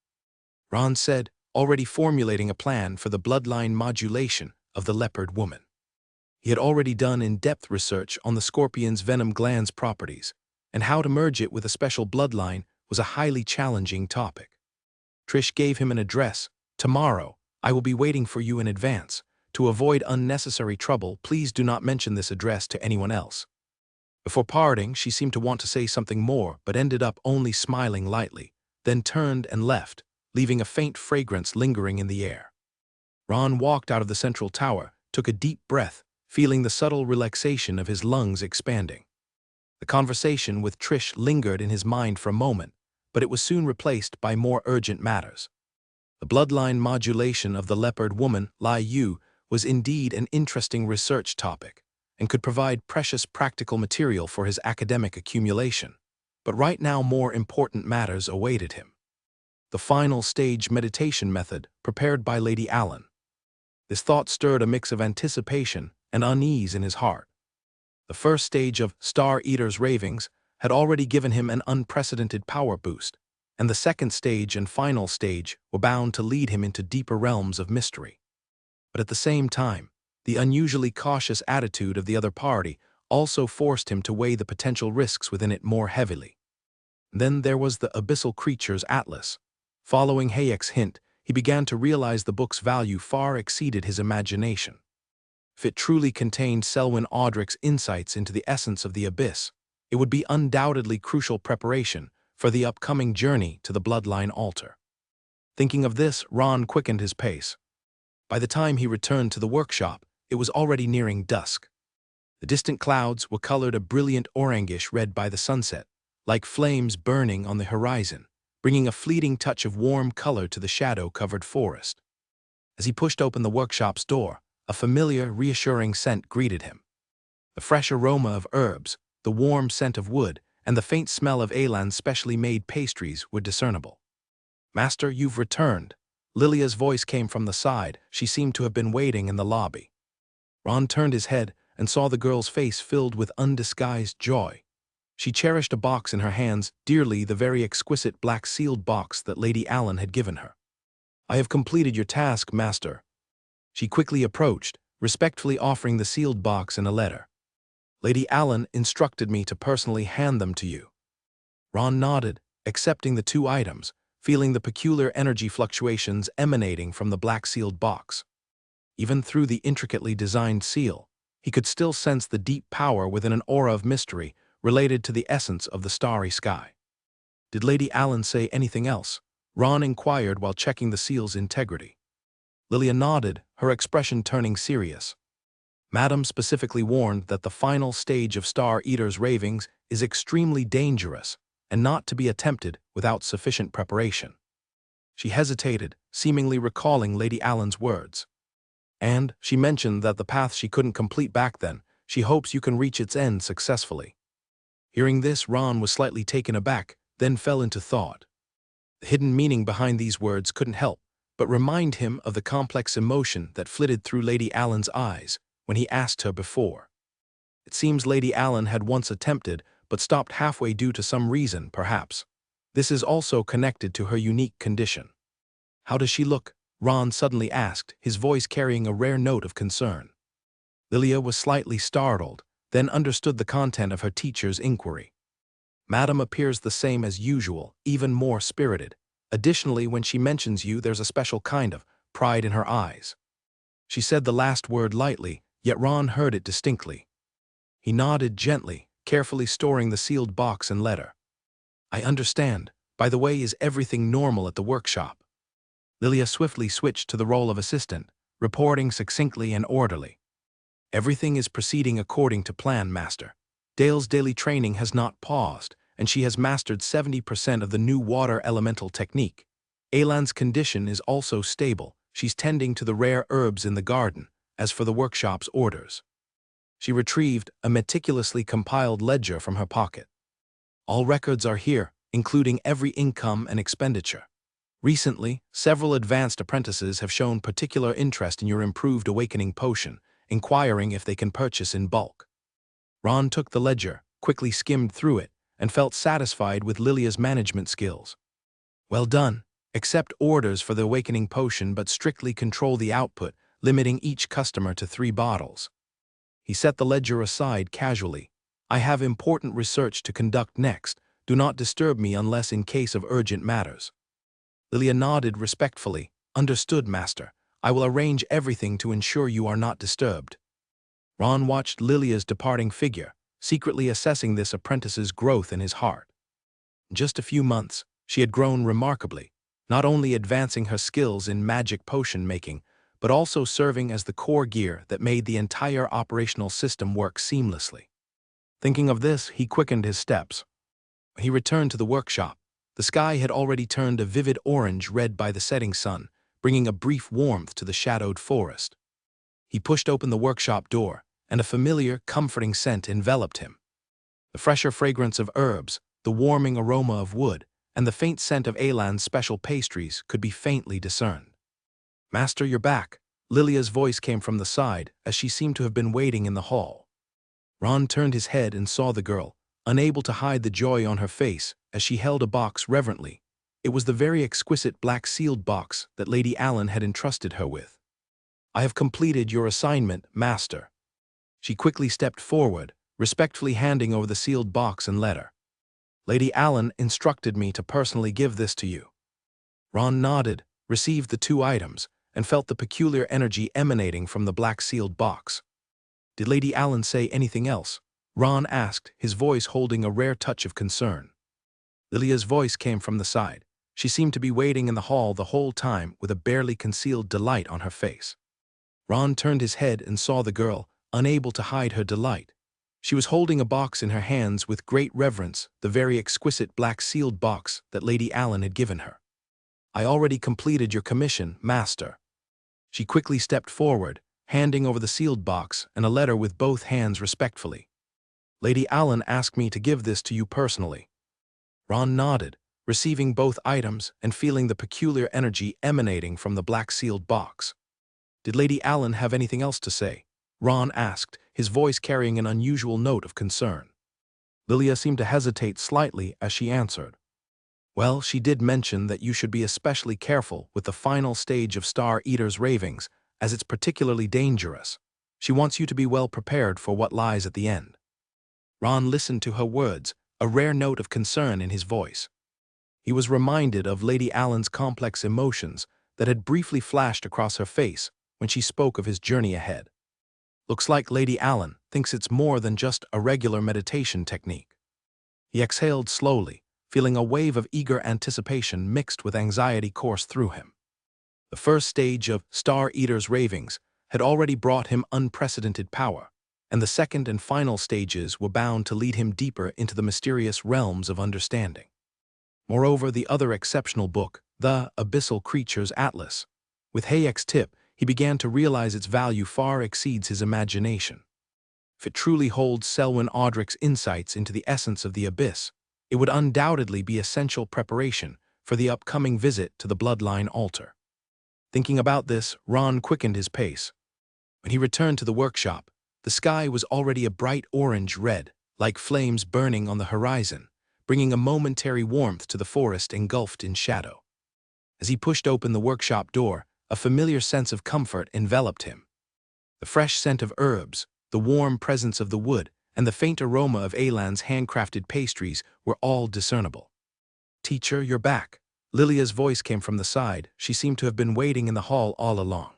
Ron said, already formulating a plan for the bloodline modulation of the leopard woman. He had already done in-depth research on the scorpion's venom gland's properties, and how to merge it with a special bloodline was a highly challenging topic. Trish gave him an address. "Tomorrow, I will be waiting for you in advance. To avoid unnecessary trouble, please do not mention this address to anyone else." Before parting, she seemed to want to say something more, but ended up only smiling lightly, then turned and left, leaving a faint fragrance lingering in the air. Ron walked out of the central tower, took a deep breath, feeling the subtle relaxation of his lungs expanding. The conversation with Trish lingered in his mind for a moment, but it was soon replaced by more urgent matters. The bloodline modulation of the leopard woman, Lai Yu, was indeed an interesting research topic, and could provide precious practical material for his academic accumulation. But right now more important matters awaited him. The final stage meditation method prepared by Lady Allen. This thought stirred a mix of anticipation and unease in his heart. The first stage of Star Eater's ravings had already given him an unprecedented power boost, and the second stage and final stage were bound to lead him into deeper realms of mystery. But at the same time, the unusually cautious attitude of the other party also forced him to weigh the potential risks within it more heavily. Then there was the Abyssal Creatures Atlas. Following Hayek's hint, he began to realize the book's value far exceeded his imagination. If it truly contained Selwyn Audrich's insights into the essence of the abyss, it would be undoubtedly crucial preparation for the upcoming journey to the bloodline altar. Thinking of this, Ron quickened his pace. By the time he returned to the workshop, it was already nearing dusk. The distant clouds were colored a brilliant orangish red by the sunset, like flames burning on the horizon, bringing a fleeting touch of warm color to the shadow-covered forest. As he pushed open the workshop's door, a familiar, reassuring scent greeted him. The fresh aroma of herbs, the warm scent of wood, and the faint smell of Elan's specially made pastries were discernible. "Master, you've returned." Lilia's voice came from the side. She seemed to have been waiting in the lobby. Ron turned his head and saw the girl's face filled with undisguised joy. She cherished a box in her hands, dearly the very exquisite black sealed box that Lady Allen had given her. "I have completed your task, Master." She quickly approached, respectfully offering the sealed box and a letter. "Lady Allen instructed me to personally hand them to you." Ron nodded, accepting the two items, feeling the peculiar energy fluctuations emanating from the black sealed box. Even through the intricately designed seal, he could still sense the deep power within an aura of mystery related to the essence of the starry sky. "Did Lady Allen say anything else?" Ron inquired while checking the seal's integrity. Lilia nodded, her expression turning serious. "Madam specifically warned that the final stage of Star Eater's ravings is extremely dangerous and not to be attempted without sufficient preparation." She hesitated, seemingly recalling Lady Allen's words. "And she mentioned that the path she couldn't complete back then, she hopes you can reach its end successfully." Hearing this, Ron was slightly taken aback, then fell into thought. The hidden meaning behind these words couldn't help but remind him of the complex emotion that flitted through Lady Allen's eyes when he asked her before. It seems Lady Allen had once attempted, but stopped halfway due to some reason, perhaps. This is also connected to her unique condition. "How does she look?" Ron suddenly asked, his voice carrying a rare note of concern. Lilia was slightly startled, then understood the content of her teacher's inquiry. "Madam appears the same as usual, even more spirited. Additionally, when she mentions you, there's a special kind of pride in her eyes." She said the last word lightly, yet Ron heard it distinctly. He nodded gently, carefully storing the sealed box and letter. "I understand. By the way, is everything normal at the workshop?" Lilia swiftly switched to the role of assistant, reporting succinctly and orderly. "Everything is proceeding according to plan, Master. Dale's daily training has not paused, and she has mastered 70% of the new water elemental technique. Elan's condition is also stable. She's tending to the rare herbs in the garden. As for the workshop's orders." She retrieved a meticulously compiled ledger from her pocket. "All records are here, including every income and expenditure. Recently, several advanced apprentices have shown particular interest in your improved awakening potion, inquiring if they can purchase in bulk." Ron took the ledger, quickly skimmed through it, and felt satisfied with Lilia's management skills. "Well done. Accept orders for the awakening potion, but strictly control the output, limiting each customer to 3 bottles." He set the ledger aside casually. "I have important research to conduct next. Do not disturb me unless in case of urgent matters." Lilia nodded respectfully. "Understood, Master. I will arrange everything to ensure you are not disturbed." Ron watched Lilia's departing figure, secretly assessing this apprentice's growth in his heart. In just a few months, she had grown remarkably, not only advancing her skills in magic potion making, but also serving as the core gear that made the entire operational system work seamlessly. Thinking of this, he quickened his steps. When he returned to the workshop, the sky had already turned a vivid orange red by the setting sun, bringing a brief warmth to the shadowed forest. He pushed open the workshop door, and a familiar, comforting scent enveloped him. The fresher fragrance of herbs, the warming aroma of wood, and the faint scent of Elan's special pastries could be faintly discerned. "Master, you're back." Lilia's voice came from the side, as she seemed to have been waiting in the hall. Ron turned his head and saw the girl, unable to hide the joy on her face as she held a box reverently. It was the very exquisite black sealed box that Lady Allen had entrusted her with. "I have completed your assignment, Master." She quickly stepped forward, respectfully handing over the sealed box and letter. "Lady Allen instructed me to personally give this to you." Ron nodded, received the two items, and felt the peculiar energy emanating from the black sealed box. "Did Lady Allen say anything else?" Ron asked, his voice holding a rare touch of concern. Lilia's voice came from the side. She seemed to be waiting in the hall the whole time with a barely concealed delight on her face. Ron turned his head and saw the girl, unable to hide her delight. She was holding a box in her hands with great reverence, the very exquisite black sealed box that Lady Allen had given her. "I already completed your commission, Master." She quickly stepped forward, handing over the sealed box and a letter with both hands respectfully. "Lady Allen asked me to give this to you personally." Ron nodded, receiving both items and feeling the peculiar energy emanating from the black sealed box. "Did Lady Allen have anything else to say?" Ron asked, his voice carrying an unusual note of concern. Lilia seemed to hesitate slightly as she answered. "Well, she did mention that you should be especially careful with the final stage of Star Eater's ravings, as it's particularly dangerous. She wants you to be well prepared for what lies at the end." Ron listened to her words, a rare note of concern in his voice. He was reminded of Lady Allen's complex emotions that had briefly flashed across her face when she spoke of his journey ahead. "Looks like Lady Allen thinks it's more than just a regular meditation technique." He exhaled slowly, feeling a wave of eager anticipation mixed with anxiety course through him. The first stage of Star Eater's ravings had already brought him unprecedented power, and the second and final stages were bound to lead him deeper into the mysterious realms of understanding. Moreover, the other exceptional book, The Abyssal Creatures Atlas, with Hayek's tip, he began to realize its value far exceeds his imagination. If it truly holds Selwyn Audrich's insights into the essence of the abyss, it would undoubtedly be essential preparation for the upcoming visit to the bloodline altar. Thinking about this, Ron quickened his pace. When he returned to the workshop, the sky was already a bright orange-red, like flames burning on the horizon, bringing a momentary warmth to the forest engulfed in shadow. As he pushed open the workshop door, a familiar sense of comfort enveloped him. The fresh scent of herbs, the warm presence of the wood, and the faint aroma of Elan's handcrafted pastries were all discernible. "Teacher, you're back." Lilia's voice came from the side. She seemed to have been waiting in the hall all along.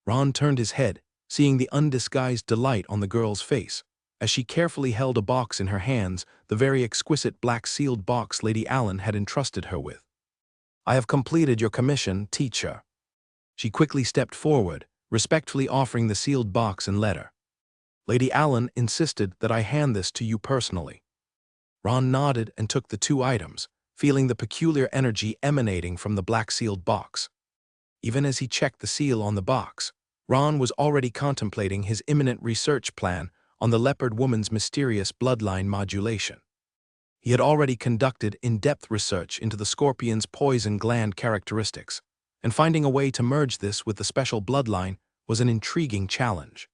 Ron turned his head, seeing the undisguised delight on the girl's face, as she carefully held a box in her hands, the very exquisite black sealed box Lady Allen had entrusted her with. "I have completed your commission, teacher." She quickly stepped forward, respectfully offering the sealed box and letter. "Lady Allen insisted that I hand this to you personally." Ron nodded and took the two items, feeling the peculiar energy emanating from the black sealed box. Even as he checked the seal on the box, Ron was already contemplating his imminent research plan on the leopard woman's mysterious bloodline modulation. He had already conducted in-depth research into the scorpion's poison gland characteristics, and finding a way to merge this with the special bloodline was an intriguing challenge.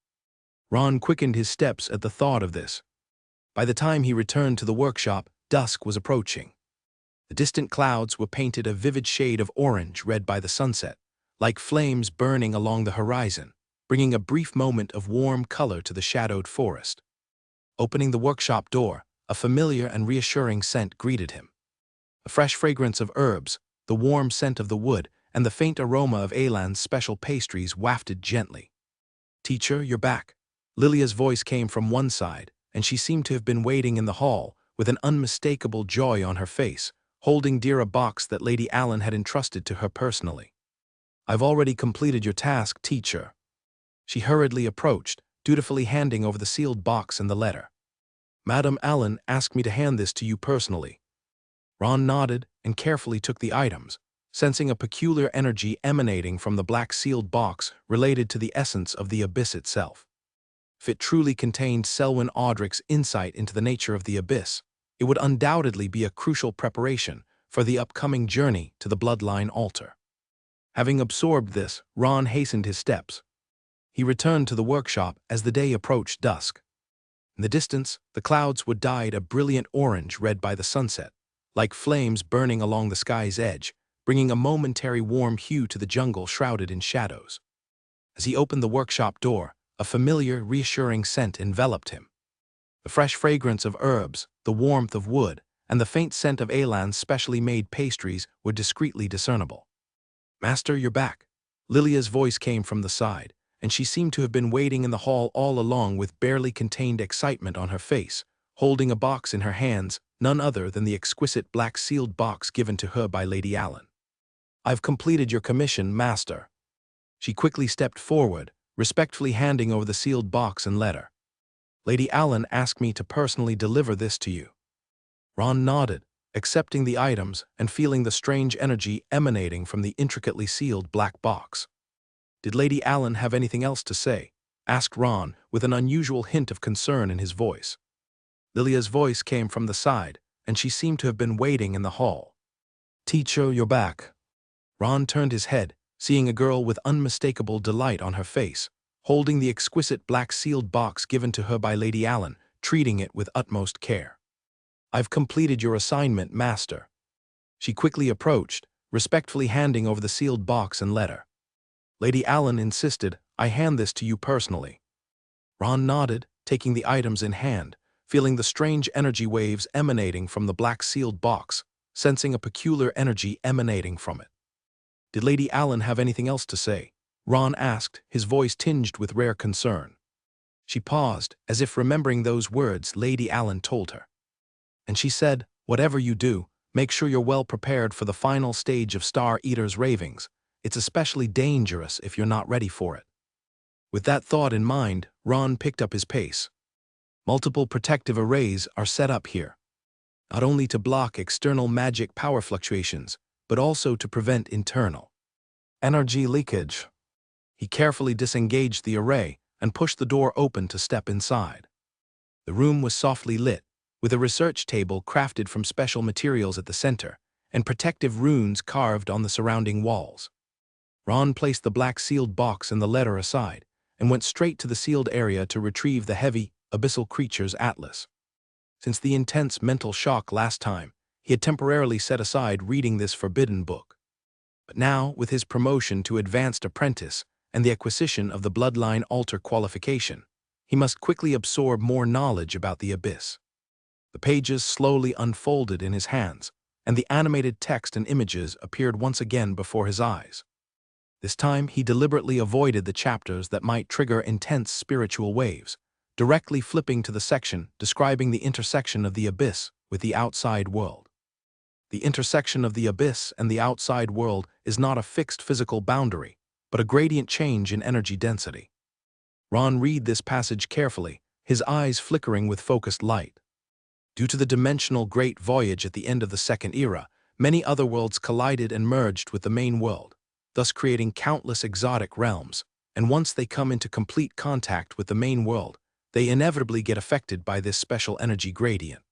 Ron quickened his steps at the thought of this. By the time he returned to the workshop, dusk was approaching. The distant clouds were painted a vivid shade of orange-red by the sunset, like flames burning along the horizon, bringing a brief moment of warm color to the shadowed forest. Opening the workshop door, a familiar and reassuring scent greeted him. The fresh fragrance of herbs, the warm scent of the wood, and the faint aroma of Elan's special pastries wafted gently. "Teacher, you're back." Lilia's voice came from one side, and she seemed to have been waiting in the hall, with an unmistakable joy on her face, holding dear a box that Lady Allen had entrusted to her personally. I've already completed your task, teacher. She hurriedly approached, dutifully handing over the sealed box and the letter. Madam Allen asked me to hand this to you personally. Ron nodded and carefully took the items, sensing a peculiar energy emanating from the black sealed box related to the essence of the abyss itself. If it truly contained Selwyn Audrich's insight into the nature of the abyss, it would undoubtedly be a crucial preparation for the upcoming journey to the bloodline altar. Having absorbed this, Ron hastened his steps. He returned to the workshop as the day approached dusk. In the distance, the clouds were dyed a brilliant orange red by the sunset, like flames burning along the sky's edge, bringing a momentary warm hue to the jungle shrouded in shadows. As he opened the workshop door, a familiar, reassuring scent enveloped him. The fresh fragrance of herbs, the warmth of wood, and the faint scent of Elan's specially made pastries were discreetly discernible. "Master, you're back." Lilia's voice came from the side, and she seemed to have been waiting in the hall all along with barely contained excitement on her face, holding a box in her hands, none other than the exquisite black sealed box given to her by Lady Allen. "I've completed your commission, Master." She quickly stepped forward, respectfully handing over the sealed box and letter. "Lady Allen asked me to personally deliver this to you." Ron nodded, accepting the items and feeling the strange energy emanating from the intricately sealed black box. "Did Lady Allen have anything else to say?" asked Ron, with an unusual hint of concern in his voice. Lilia's voice came from the side, and she seemed to have been waiting in the hall. "Teacher, you're back." Ron turned his head, seeing a girl with unmistakable delight on her face, holding the exquisite black sealed box given to her by Lady Allen, treating it with utmost care. "I've completed your assignment, Master." She quickly approached, respectfully handing over the sealed box and letter. "Lady Allen insisted I hand this to you personally." Ron nodded, taking the items in hand, feeling the strange energy waves emanating from the black sealed box, sensing a peculiar energy emanating from it. "Did Lady Allen have anything else to say?" Ron asked, his voice tinged with rare concern. She paused, as if remembering those words Lady Allen told her. And she said, "Whatever you do, make sure you're well prepared for the final stage of Star Eater's ravings. It's especially dangerous if you're not ready for it." With that thought in mind, Ron picked up his pace. Multiple protective arrays are set up here, not only to block external magic power fluctuations, but also to prevent internal energy leakage. He carefully disengaged the array and pushed the door open to step inside. The room was softly lit, with a research table crafted from special materials at the center, and protective runes carved on the surrounding walls. Ron placed the black sealed box and the letter aside, and went straight to the sealed area to retrieve the heavy, abyssal creature's atlas. Since the intense mental shock last time, he had temporarily set aside reading this forbidden book. But now, with his promotion to advanced apprentice and the acquisition of the bloodline altar qualification, he must quickly absorb more knowledge about the abyss. The pages slowly unfolded in his hands, and the animated text and images appeared once again before his eyes. This time he deliberately avoided the chapters that might trigger intense spiritual waves, directly flipping to the section describing the intersection of the abyss with the outside world. The intersection of the abyss and the outside world is not a fixed physical boundary, but a gradient change in energy density. Ron read this passage carefully, his eyes flickering with focused light. Due to the dimensional Great Voyage at the end of the Second Era, many other worlds collided and merged with the main world, thus creating countless exotic realms, and once they come into complete contact with the main world, they inevitably get affected by this special energy gradient.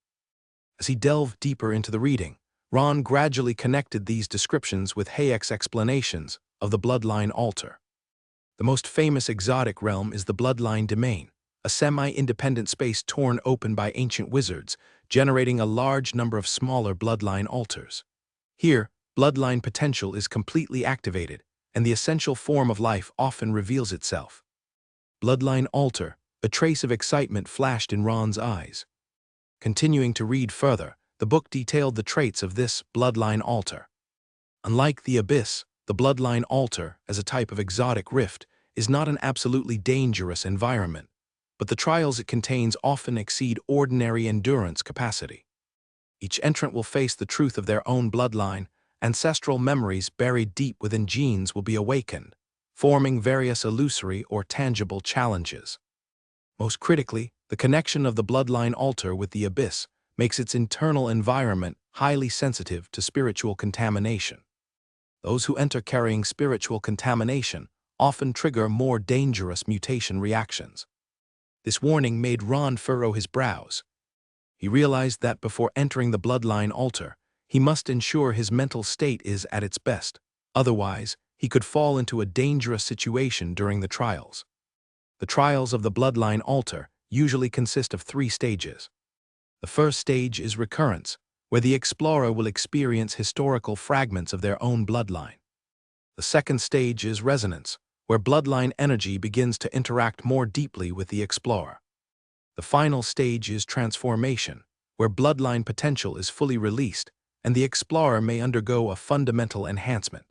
As he delved deeper into the reading, Ron gradually connected these descriptions with Hayek's explanations of the bloodline altar. The most famous exotic realm is the bloodline domain, a semi-independent space torn open by ancient wizards, generating a large number of smaller bloodline altars. Here, bloodline potential is completely activated, and the essential form of life often reveals itself. Bloodline altar, a trace of excitement flashed in Ron's eyes. Continuing to read further, the book detailed the traits of this bloodline altar. Unlike the abyss, the bloodline altar, as a type of exotic rift, is not an absolutely dangerous environment, but the trials it contains often exceed ordinary endurance capacity. Each entrant will face the truth of their own bloodline, ancestral memories buried deep within genes will be awakened, forming various illusory or tangible challenges. Most critically, the connection of the bloodline altar with the abyss makes its internal environment highly sensitive to spiritual contamination. Those who enter carrying spiritual contamination often trigger more dangerous mutation reactions. This warning made Ron furrow his brows. He realized that before entering the bloodline altar, he must ensure his mental state is at its best. Otherwise, he could fall into a dangerous situation during the trials. The trials of the bloodline altar usually consist of 3 stages. The first stage is recurrence, where the explorer will experience historical fragments of their own bloodline. The second stage is resonance, where bloodline energy begins to interact more deeply with the explorer. The final stage is transformation, where bloodline potential is fully released and the explorer may undergo a fundamental enhancement.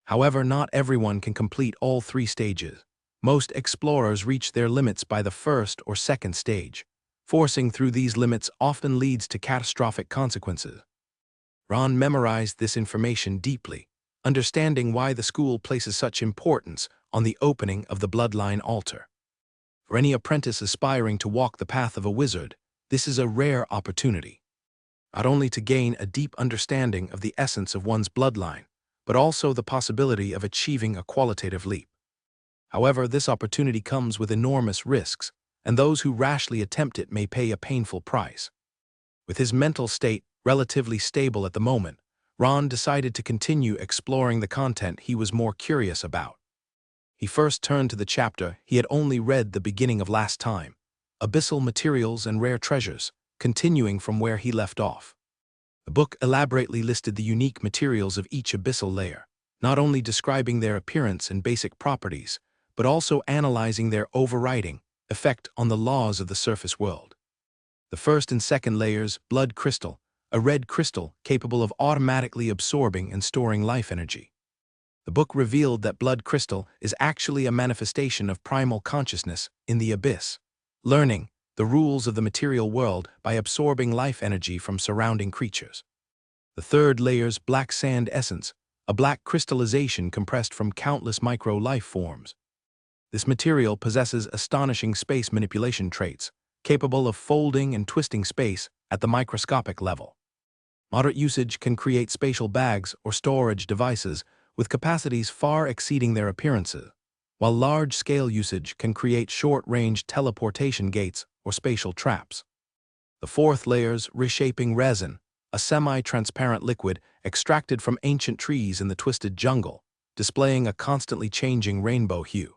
However, not everyone can complete all 3 stages. Most explorers reach their limits by the first or second stage. Forcing through these limits often leads to catastrophic consequences. Ron memorized this information deeply, understanding why the school places such importance on the opening of the bloodline altar. For any apprentice aspiring to walk the path of a wizard, this is a rare opportunity. Not only to gain a deep understanding of the essence of one's bloodline, but also the possibility of achieving a qualitative leap. However, this opportunity comes with enormous risks, and those who rashly attempt it may pay a painful price. With his mental state relatively stable at the moment, Ron decided to continue exploring the content he was more curious about. He first turned to the chapter he had only read the beginning of last time, Abyssal Materials and Rare Treasures, continuing from where he left off. The book elaborately listed the unique materials of each abyssal layer, not only describing their appearance and basic properties, but also analyzing their overriding effect on the laws of the surface world. The first and second layers, blood crystal, a red crystal capable of automatically absorbing and storing life energy. The book revealed that blood crystal is actually a manifestation of primal consciousness in the abyss, learning the rules of the material world by absorbing life energy from surrounding creatures. The third layer's black sand essence, a black crystallization compressed from countless micro-life forms. This material possesses astonishing space manipulation traits, capable of folding and twisting space at the microscopic level. Moderate usage can create spatial bags or storage devices with capacities far exceeding their appearances, while large-scale usage can create short-range teleportation gates or spatial traps. The fourth layer's reshaping resin, a semi-transparent liquid extracted from ancient trees in the twisted jungle, displaying a constantly changing rainbow hue.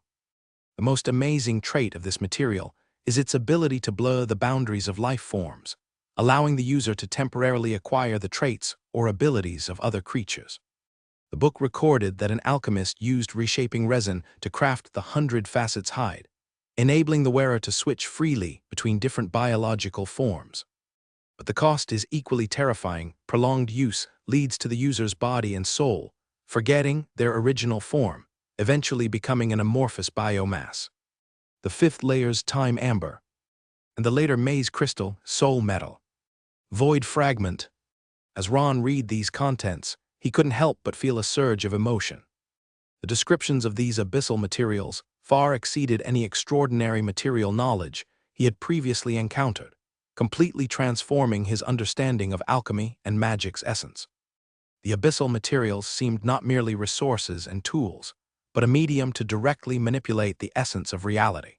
The most amazing trait of this material is its ability to blur the boundaries of life forms, allowing the user to temporarily acquire the traits or abilities of other creatures. The book recorded that an alchemist used reshaping resin to craft the 100 Facets hide, enabling the wearer to switch freely between different biological forms. But the cost is equally terrifying. Prolonged use leads to the user's body and soul forgetting their original form, eventually becoming an amorphous biomass. The fifth layer's time amber, and the later Mage crystal, soul metal. Void fragment. As Ron read these contents, he couldn't help but feel a surge of emotion. The descriptions of these abyssal materials far exceeded any extraordinary material knowledge he had previously encountered, completely transforming his understanding of alchemy and magic's essence. The abyssal materials seemed not merely resources and tools, but a medium to directly manipulate the essence of reality.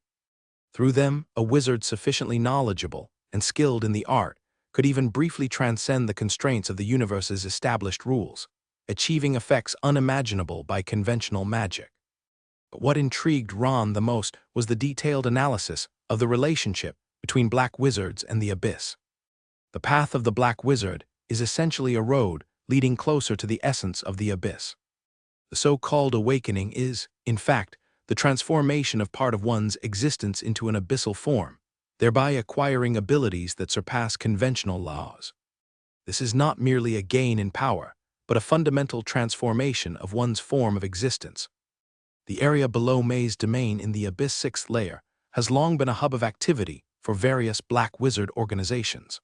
Through them, a wizard sufficiently knowledgeable and skilled in the art could even briefly transcend the constraints of the universe's established rules, achieving effects unimaginable by conventional magic. But what intrigued Ron the most was the detailed analysis of the relationship between black wizards and the abyss. The path of the black wizard is essentially a road leading closer to the essence of the abyss. The so-called awakening is, in fact, the transformation of part of one's existence into an abyssal form, thereby acquiring abilities that surpass conventional laws. This is not merely a gain in power, but a fundamental transformation of one's form of existence. The area below Mage's domain in the Abyss 6th layer has long been a hub of activity for various black wizard organizations.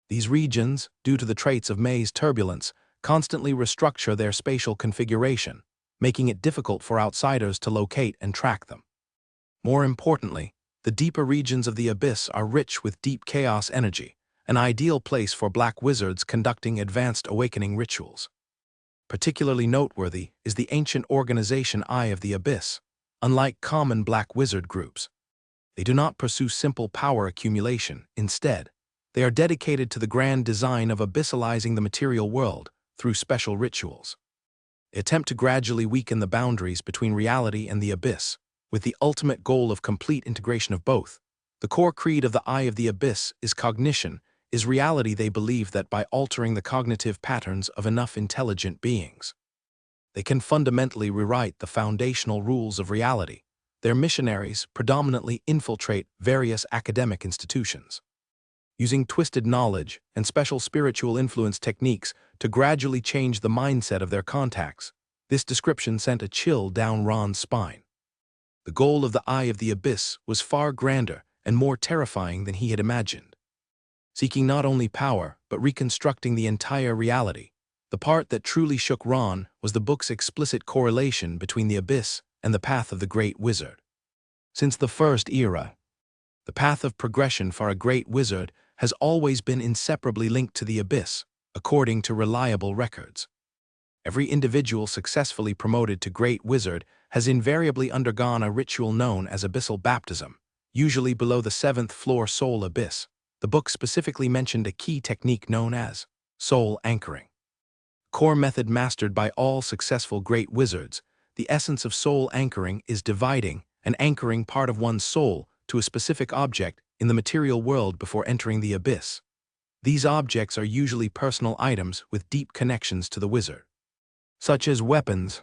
These regions, due to the traits of Mage's turbulence, constantly restructure their spatial configuration, making it difficult for outsiders to locate and track them. More importantly, the deeper regions of the abyss are rich with deep chaos energy, an ideal place for black wizards conducting advanced awakening rituals. Particularly noteworthy is the ancient organization Eye of the Abyss. Unlike common black wizard groups, they do not pursue simple power accumulation. Instead, they are dedicated to the grand design of abyssalizing the material world through special rituals. They attempt to gradually weaken the boundaries between reality and the abyss, with the ultimate goal of complete integration of both. The core creed of the Eye of the Abyss is cognition, is reality. They believe that by altering the cognitive patterns of enough intelligent beings, they can fundamentally rewrite the foundational rules of reality. Their missionaries predominantly infiltrate various academic institutions, using twisted knowledge and special spiritual influence techniques to gradually change the mindset of their contacts. This description sent a chill down Ron's spine. The goal of the Eye of the Abyss was far grander and more terrifying than he had imagined. Seeking not only power, but reconstructing the entire reality. The part that truly shook Ron was the book's explicit correlation between the abyss and the path of the great wizard. Since the first era, the path of progression for a great wizard has always been inseparably linked to the abyss, according to reliable records. Every individual successfully promoted to great wizard has invariably undergone a ritual known as abyssal baptism, usually below the 7th floor soul abyss. The book specifically mentioned a key technique known as soul anchoring. Core method mastered by all successful great wizards, the essence of soul anchoring is dividing and anchoring part of one's soul to a specific object in the material world before entering the abyss. These objects are usually personal items with deep connections to the wizard, such as weapons,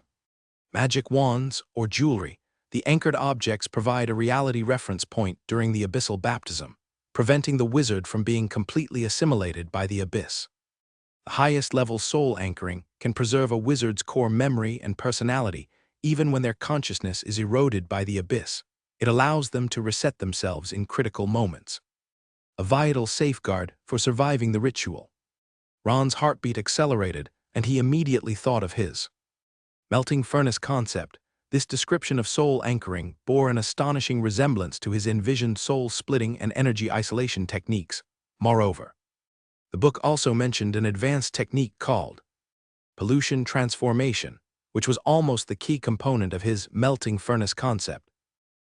magic wands, or jewelry. The anchored objects provide a reality reference point during the abyssal baptism, preventing the wizard from being completely assimilated by the abyss. The highest level soul anchoring can preserve a wizard's core memory and personality even when their consciousness is eroded by the abyss. It allows them to reset themselves in critical moments, a vital safeguard for surviving the ritual. Ron's heartbeat accelerated, and he immediately thought of his melting furnace concept. This description of soul anchoring bore an astonishing resemblance to his envisioned soul-splitting and energy isolation techniques. Moreover, the book also mentioned an advanced technique called pollution transformation, which was almost the key component of his melting furnace concept.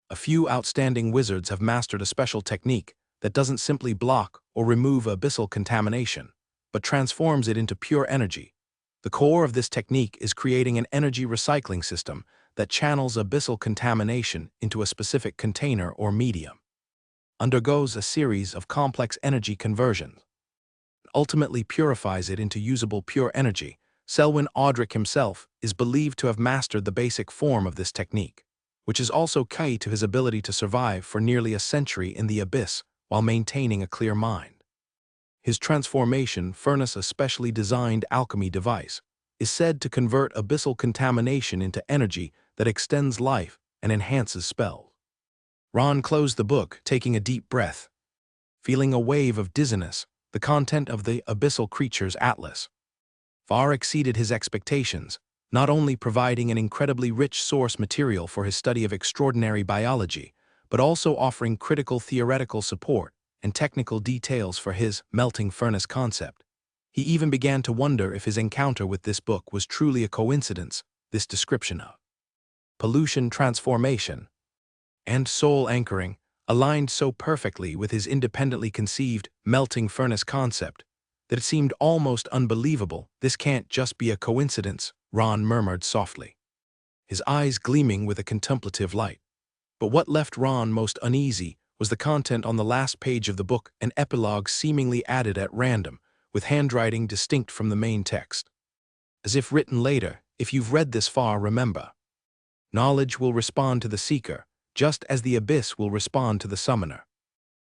A few outstanding wizards have mastered a special technique that doesn't simply block or remove abyssal contamination, but transforms it into pure energy. The core of this technique is creating an energy recycling system that channels abyssal contamination into a specific container or medium, undergoes a series of complex energy conversions, and ultimately purifies it into usable pure energy. Selwyn Audric himself is believed to have mastered the basic form of this technique, which is also key to his ability to survive for nearly a century in the abyss while maintaining a clear mind. His transformation furnace, a specially designed alchemy device, is said to convert abyssal contamination into energy that extends life and enhances spells. Ron closed the book, taking a deep breath. Feeling a wave of dizziness, the content of the Abyssal Creatures Atlas far exceeded his expectations, not only providing an incredibly rich source material for his study of extraordinary biology, but also offering critical theoretical support and technical details for his melting furnace concept. He even began to wonder if his encounter with this book was truly a coincidence. This description of pollution transformation and soul anchoring aligned so perfectly with his independently conceived melting furnace concept that it seemed almost unbelievable. This can't just be a coincidence, Ron murmured softly, his eyes gleaming with a contemplative light. But what left Ron most uneasy was the content on the last page of the book, an epilogue seemingly added at random, with handwriting distinct from the main text. As if written later, if you've read this far, remember, knowledge will respond to the seeker, just as the abyss will respond to the summoner.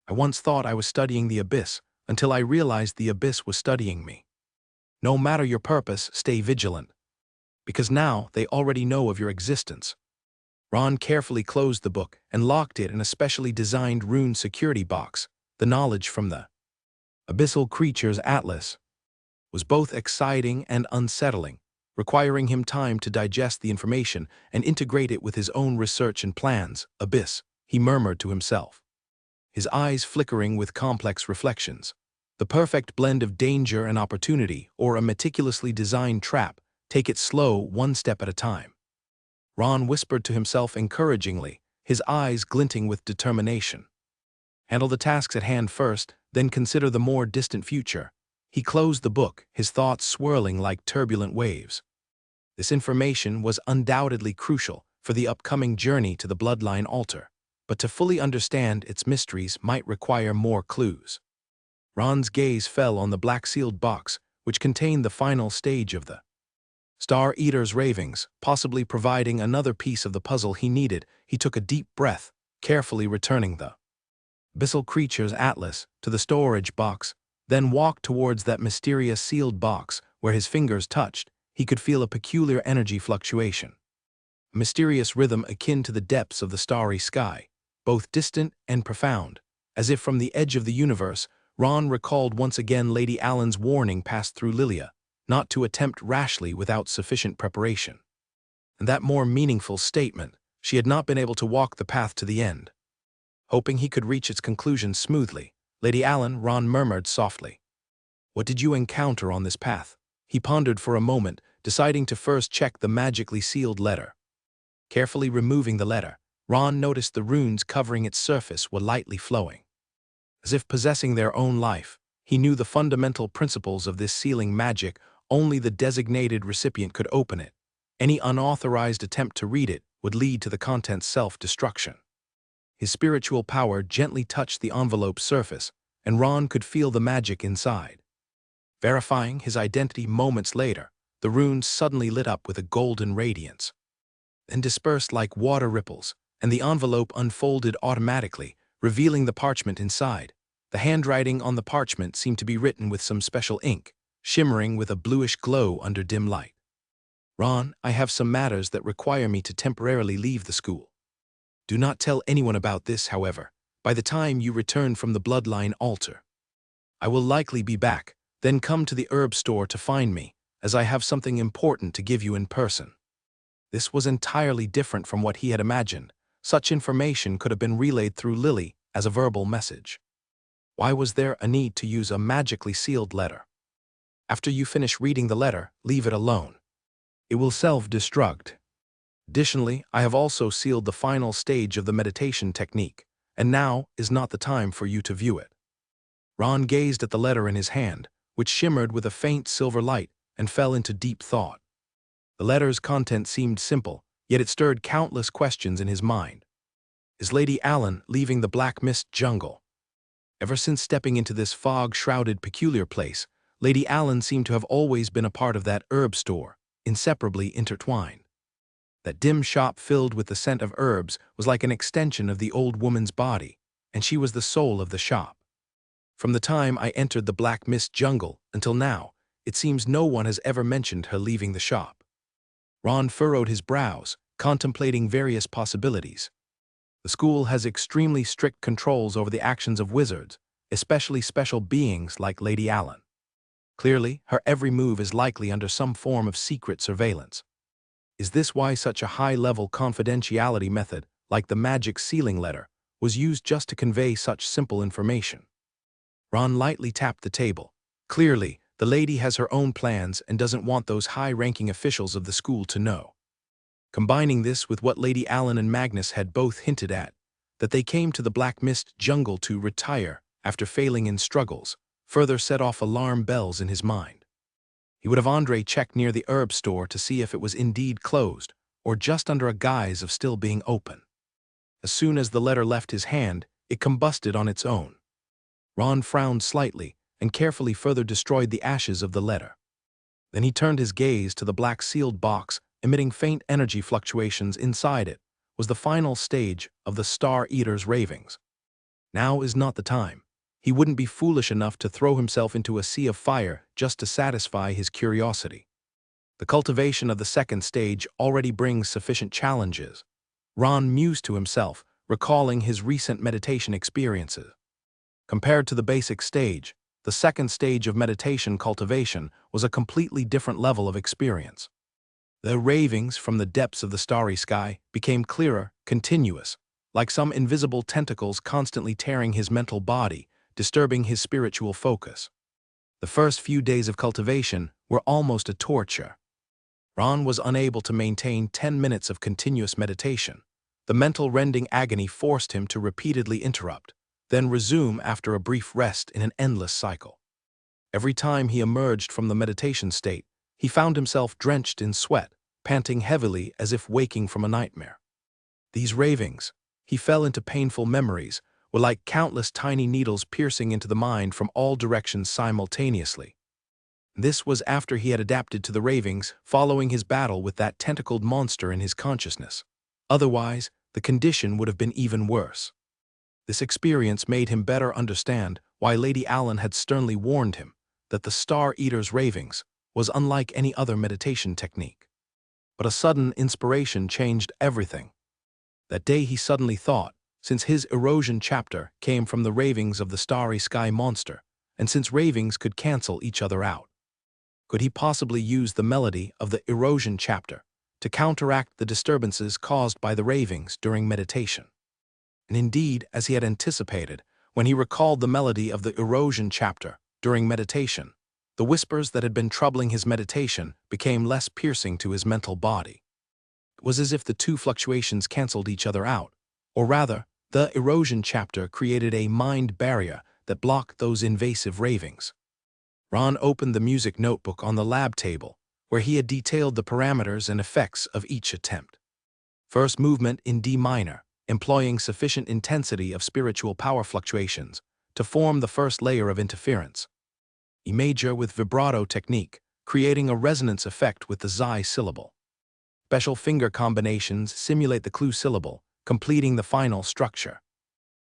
I once thought I was studying the abyss, until I realized the abyss was studying me. No matter your purpose, stay vigilant, because now they already know of your existence. Ron carefully closed the book and locked it in a specially designed rune security box, the knowledge from the Abyssal Creatures Atlas was both exciting and unsettling, requiring him time to digest the information and integrate it with his own research and plans. Abyss, he murmured to himself, his eyes flickering with complex reflections. The perfect blend of danger and opportunity, or a meticulously designed trap. Take it slow, one step at a time. Ron whispered to himself encouragingly, his eyes glinting with determination. Handle the tasks at hand first, then consider the more distant future. He closed the book, his thoughts swirling like turbulent waves. This information was undoubtedly crucial for the upcoming journey to the bloodline altar, but to fully understand its mysteries might require more clues. Ron's gaze fell on the black-sealed box, which contained the final stage of the Star Eater's ravings, possibly providing another piece of the puzzle he needed. He took a deep breath, carefully returning the abyssal creature's atlas to the storage box, then walked towards that mysterious sealed box. Where his fingers touched, he could feel a peculiar energy fluctuation. A mysterious rhythm akin to the depths of the starry sky, both distant and profound. As if from the edge of the universe, Ron recalled once again Lady Allen's warning passed through Lilia, not to attempt rashly without sufficient preparation. And that more meaningful statement, she had not been able to walk the path to the end. Hoping he could reach its conclusion smoothly, Lady Allen, Ron murmured softly. What did you encounter on this path? He pondered for a moment, deciding to first check the magically sealed letter. Carefully removing the letter, Ron noticed the runes covering its surface were lightly flowing. As if possessing their own life, he knew the fundamental principles of this sealing magic. Only the designated recipient could open it. Any unauthorized attempt to read it would lead to the content's self-destruction. His spiritual power gently touched the envelope's surface, and Ron could feel the magic inside. Verifying his identity moments later, the runes suddenly lit up with a golden radiance, then dispersed like water ripples, and the envelope unfolded automatically, revealing the parchment inside. The handwriting on the parchment seemed to be written with some special ink, shimmering with a bluish glow under dim light. Ron, I have some matters that require me to temporarily leave the school. Do not tell anyone about this, however, by the time you return from the bloodline altar. I will likely be back, then come to the herb store to find me, as I have something important to give you in person. This was entirely different from what he had imagined. Such information could have been relayed through Lily as a verbal message. Why was there a need to use a magically sealed letter? After you finish reading the letter, leave it alone. It will self-destruct. Additionally, I have also sealed the final stage of the meditation technique, and now is not the time for you to view it. Ron gazed at the letter in his hand, which shimmered with a faint silver light, and fell into deep thought. The letter's content seemed simple, yet it stirred countless questions in his mind. Is Lady Allen leaving the Black Mist jungle? Ever since stepping into this fog-shrouded peculiar place, Lady Allen seemed to have always been a part of that herb store, inseparably intertwined. That dim shop filled with the scent of herbs was like an extension of the old woman's body, and she was the soul of the shop. From the time I entered the Black Mist jungle until now, it seems no one has ever mentioned her leaving the shop. Ron furrowed his brows, contemplating various possibilities. The school has extremely strict controls over the actions of wizards, especially special beings like Lady Allen. Clearly, her every move is likely under some form of secret surveillance. Is this why such a high-level confidentiality method, like the magic sealing letter, was used just to convey such simple information? Ron lightly tapped the table. Clearly, the lady has her own plans and doesn't want those high-ranking officials of the school to know. Combining this with what Lady Allen and Magnus had both hinted at, that they came to the Black Mist jungle to retire after failing in struggles, further set off alarm bells in his mind. He would have Andre check near the herb store to see if it was indeed closed, or just under a guise of still being open. As soon as the letter left his hand, it combusted on its own. Ron frowned slightly and carefully further destroyed the ashes of the letter. Then he turned his gaze to the black sealed box, emitting faint energy fluctuations inside it. Was the final stage of the Star Eater's ravings. Now is not the time. He wouldn't be foolish enough to throw himself into a sea of fire just to satisfy his curiosity. The cultivation of the second stage already brings sufficient challenges. Ron mused to himself, recalling his recent meditation experiences. Compared to the basic stage, the the second stage of meditation cultivation was a completely different level of experience. The ravings from the depths of the starry sky became clearer, continuous, like some invisible tentacles constantly tearing his mental body, disturbing his spiritual focus. The first few days of cultivation were almost a torture. Ron was unable to maintain 10 minutes of continuous meditation. The mental rending agony forced him to repeatedly interrupt, then resume after a brief rest in an endless cycle. Every time he emerged from the meditation state, he found himself drenched in sweat, panting heavily as if waking from a nightmare. These ravings, he fell into painful memories, were like countless tiny needles piercing into the mind from all directions simultaneously. This was after he had adapted to the ravings following his battle with that tentacled monster in his consciousness. Otherwise, the condition would have been even worse. This experience made him better understand why Lady Allen had sternly warned him that the Star Eater's ravings was unlike any other meditation technique. But a sudden inspiration changed everything. That day he suddenly thought, since his erosion chapter came from the ravings of the starry sky monster, and since ravings could cancel each other out, could he possibly use the melody of the erosion chapter to counteract the disturbances caused by the ravings during meditation? And indeed, as he had anticipated, when he recalled the melody of the erosion chapter during meditation, the whispers that had been troubling his meditation became less piercing to his mental body. It was as if the two fluctuations canceled each other out, or rather, the erosion chapter created a mind barrier that blocked those invasive ravings. Ron opened the music notebook on the lab table, where he had detailed the parameters and effects of each attempt. First movement in D minor, employing sufficient intensity of spiritual power fluctuations to form the first layer of interference. E major with vibrato technique, creating a resonance effect with the xi syllable. Special finger combinations simulate the clue syllable, completing the final structure.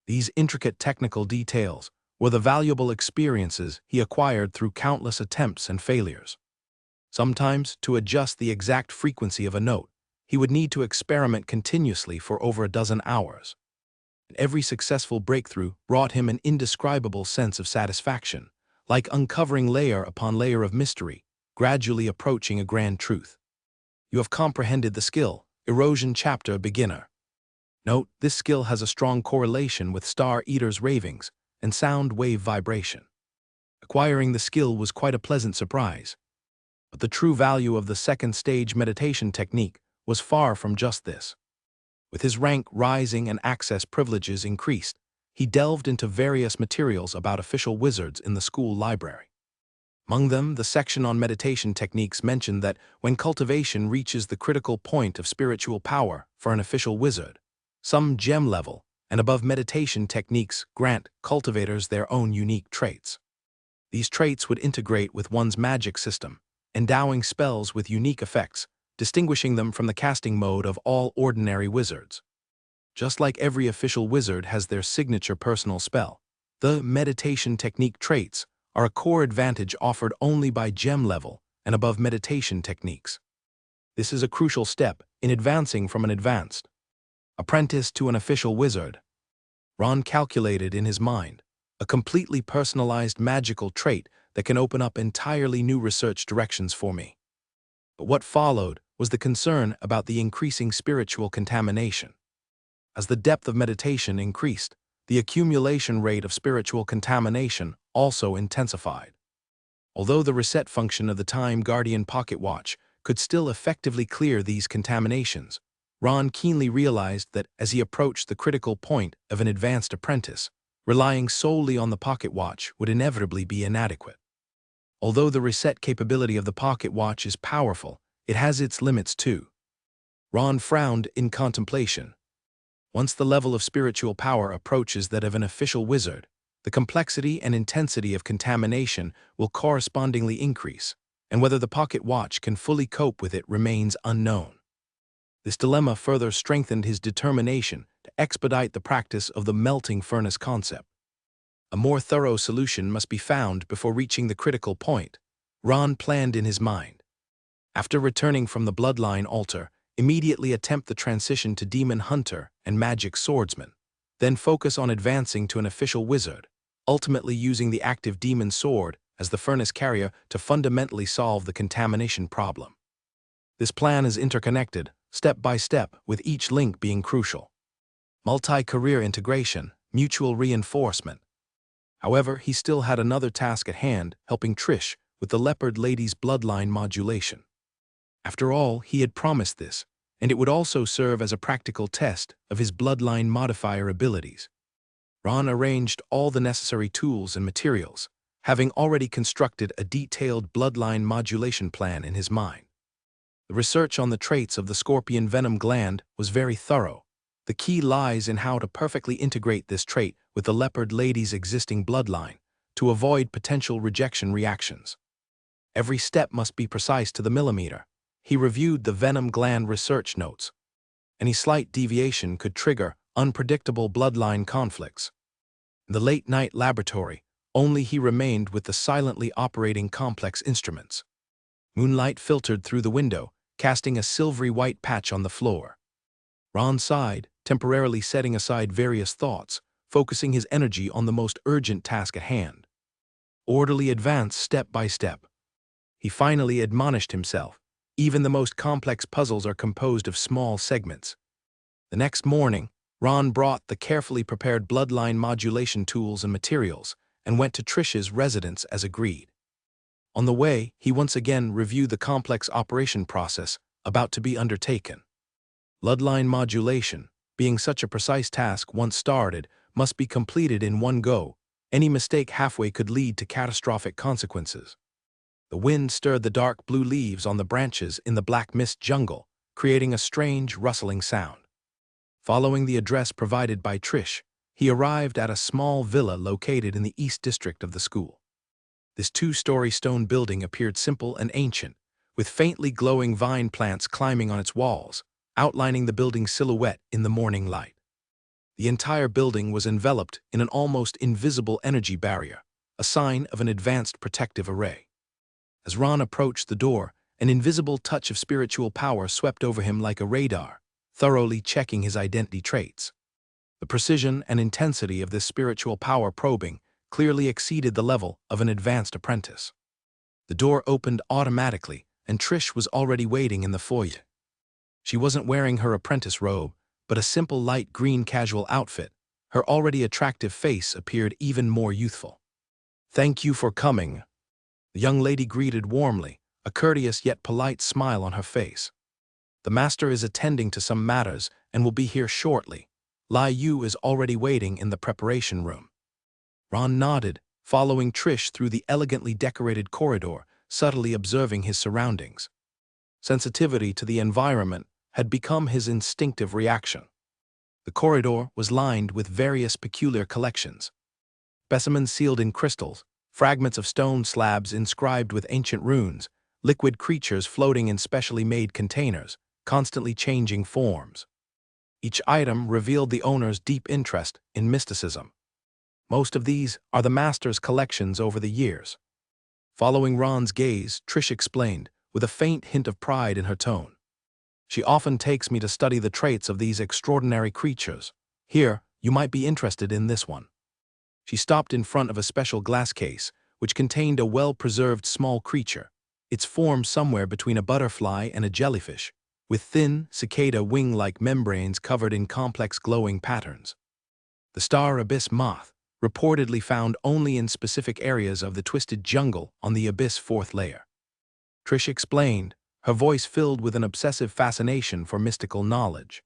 These intricate technical details were the valuable experiences he acquired through countless attempts and failures. Sometimes, to adjust the exact frequency of a note, he would need to experiment continuously for over a dozen hours. And every successful breakthrough brought him an indescribable sense of satisfaction, like uncovering layer upon layer of mystery, gradually approaching a grand truth. You have comprehended the skill, erosion chapter beginner. Note, this skill has a strong correlation with Star Eater's ravings and sound wave vibration. Acquiring the skill was quite a pleasant surprise. But the true value of the second stage meditation technique was far from just this. With his rank rising and access privileges increased, he delved into various materials about official wizards in the school library. Among them, the section on meditation techniques mentioned that when cultivation reaches the critical point of spiritual power for an official wizard, some gem level and above meditation techniques grant cultivators their own unique traits. These traits would integrate with one's magic system, endowing spells with unique effects, distinguishing them from the casting mode of all ordinary wizards. Just like every official wizard has their signature personal spell, the meditation technique traits are a core advantage offered only by gem level and above meditation techniques. This is a crucial step in advancing from an advanced apprentice to an official wizard. Ron calculated in his mind a completely personalized magical trait that can open up entirely new research directions for me. But what followed was the concern about the increasing spiritual contamination. As the depth of meditation increased, the accumulation rate of spiritual contamination also intensified. Although the reset function of the Time Guardian pocket watch could still effectively clear these contaminations, Ron keenly realized that as he approached the critical point of an advanced apprentice, relying solely on the pocket watch would inevitably be inadequate. Although the reset capability of the pocket watch is powerful, it has its limits too. Ron frowned in contemplation. Once the level of spiritual power approaches that of an official wizard, the complexity and intensity of contamination will correspondingly increase, and whether the pocket watch can fully cope with it remains unknown. This dilemma further strengthened his determination to expedite the practice of the melting furnace concept. A more thorough solution must be found before reaching the critical point, Ron planned in his mind. After returning from the Bloodline altar, immediately attempt the transition to Demon Hunter and Magic Swordsman, then focus on advancing to an official wizard, ultimately using the active demon sword as the furnace carrier to fundamentally solve the contamination problem. This plan is interconnected, step by step, with each link being crucial. Multi-career integration, mutual reinforcement. However, he still had another task at hand, helping Trish with the Leopard Lady's bloodline modulation. After all, he had promised this, and it would also serve as a practical test of his bloodline modifier abilities. Ron arranged all the necessary tools and materials, having already constructed a detailed bloodline modulation plan in his mind. The research on the traits of the scorpion venom gland was very thorough. The key lies in how to perfectly integrate this trait with the Leopard Lady's existing bloodline to avoid potential rejection reactions. Every step must be precise to the millimeter. He reviewed the venom gland research notes. Any slight deviation could trigger unpredictable bloodline conflicts. In the late-night laboratory, only he remained with the silently operating complex instruments. Moonlight filtered through the window, casting a silvery white patch on the floor. Ron sighed, temporarily setting aside various thoughts, focusing his energy on the most urgent task at hand. Orderly advance step by step. He finally admonished himself. Even the most complex puzzles are composed of small segments. The next morning, Ron brought the carefully prepared bloodline modulation tools and materials and went to Trish's residence as agreed. On the way, he once again reviewed the complex operation process about to be undertaken. Bloodline modulation, being such a precise task once started, must be completed in one go. Any mistake halfway could lead to catastrophic consequences. The wind stirred the dark blue leaves on the branches in the black mist jungle, creating a strange, rustling sound. Following the address provided by Trish, he arrived at a small villa located in the East District of the school. This two-story stone building appeared simple and ancient, with faintly glowing vine plants climbing on its walls, outlining the building's silhouette in the morning light. The entire building was enveloped in an almost invisible energy barrier, a sign of an advanced protective array. As Ron approached the door, an invisible touch of spiritual power swept over him like a radar, thoroughly checking his identity traits. The precision and intensity of this spiritual power probing clearly exceeded the level of an advanced apprentice. The door opened automatically, and Trish was already waiting in the foyer. She wasn't wearing her apprentice robe, but a simple light green casual outfit. Her already attractive face appeared even more youthful. "Thank you for coming." The young lady greeted warmly, a courteous yet polite smile on her face. "The master is attending to some matters and will be here shortly. Lai Yu is already waiting in the preparation room." Ron nodded, following Trish through the elegantly decorated corridor, subtly observing his surroundings. Sensitivity to the environment had become his instinctive reaction. The corridor was lined with various peculiar collections. Specimens sealed in crystals, fragments of stone slabs inscribed with ancient runes, liquid creatures floating in specially made containers, constantly changing forms. Each item revealed the owner's deep interest in mysticism. Most of these are the master's collections over the years. Following Ron's gaze, Trish explained, with a faint hint of pride in her tone. "She often takes me to study the traits of these extraordinary creatures. Here, you might be interested in this one." She stopped in front of a special glass case, which contained a well-preserved small creature, its form somewhere between a butterfly and a jellyfish, with thin, cicada wing-like membranes covered in complex glowing patterns. The star abyss moth, reportedly found only in specific areas of the twisted jungle on the abyss fourth layer. Trish explained, her voice filled with an obsessive fascination for mystical knowledge.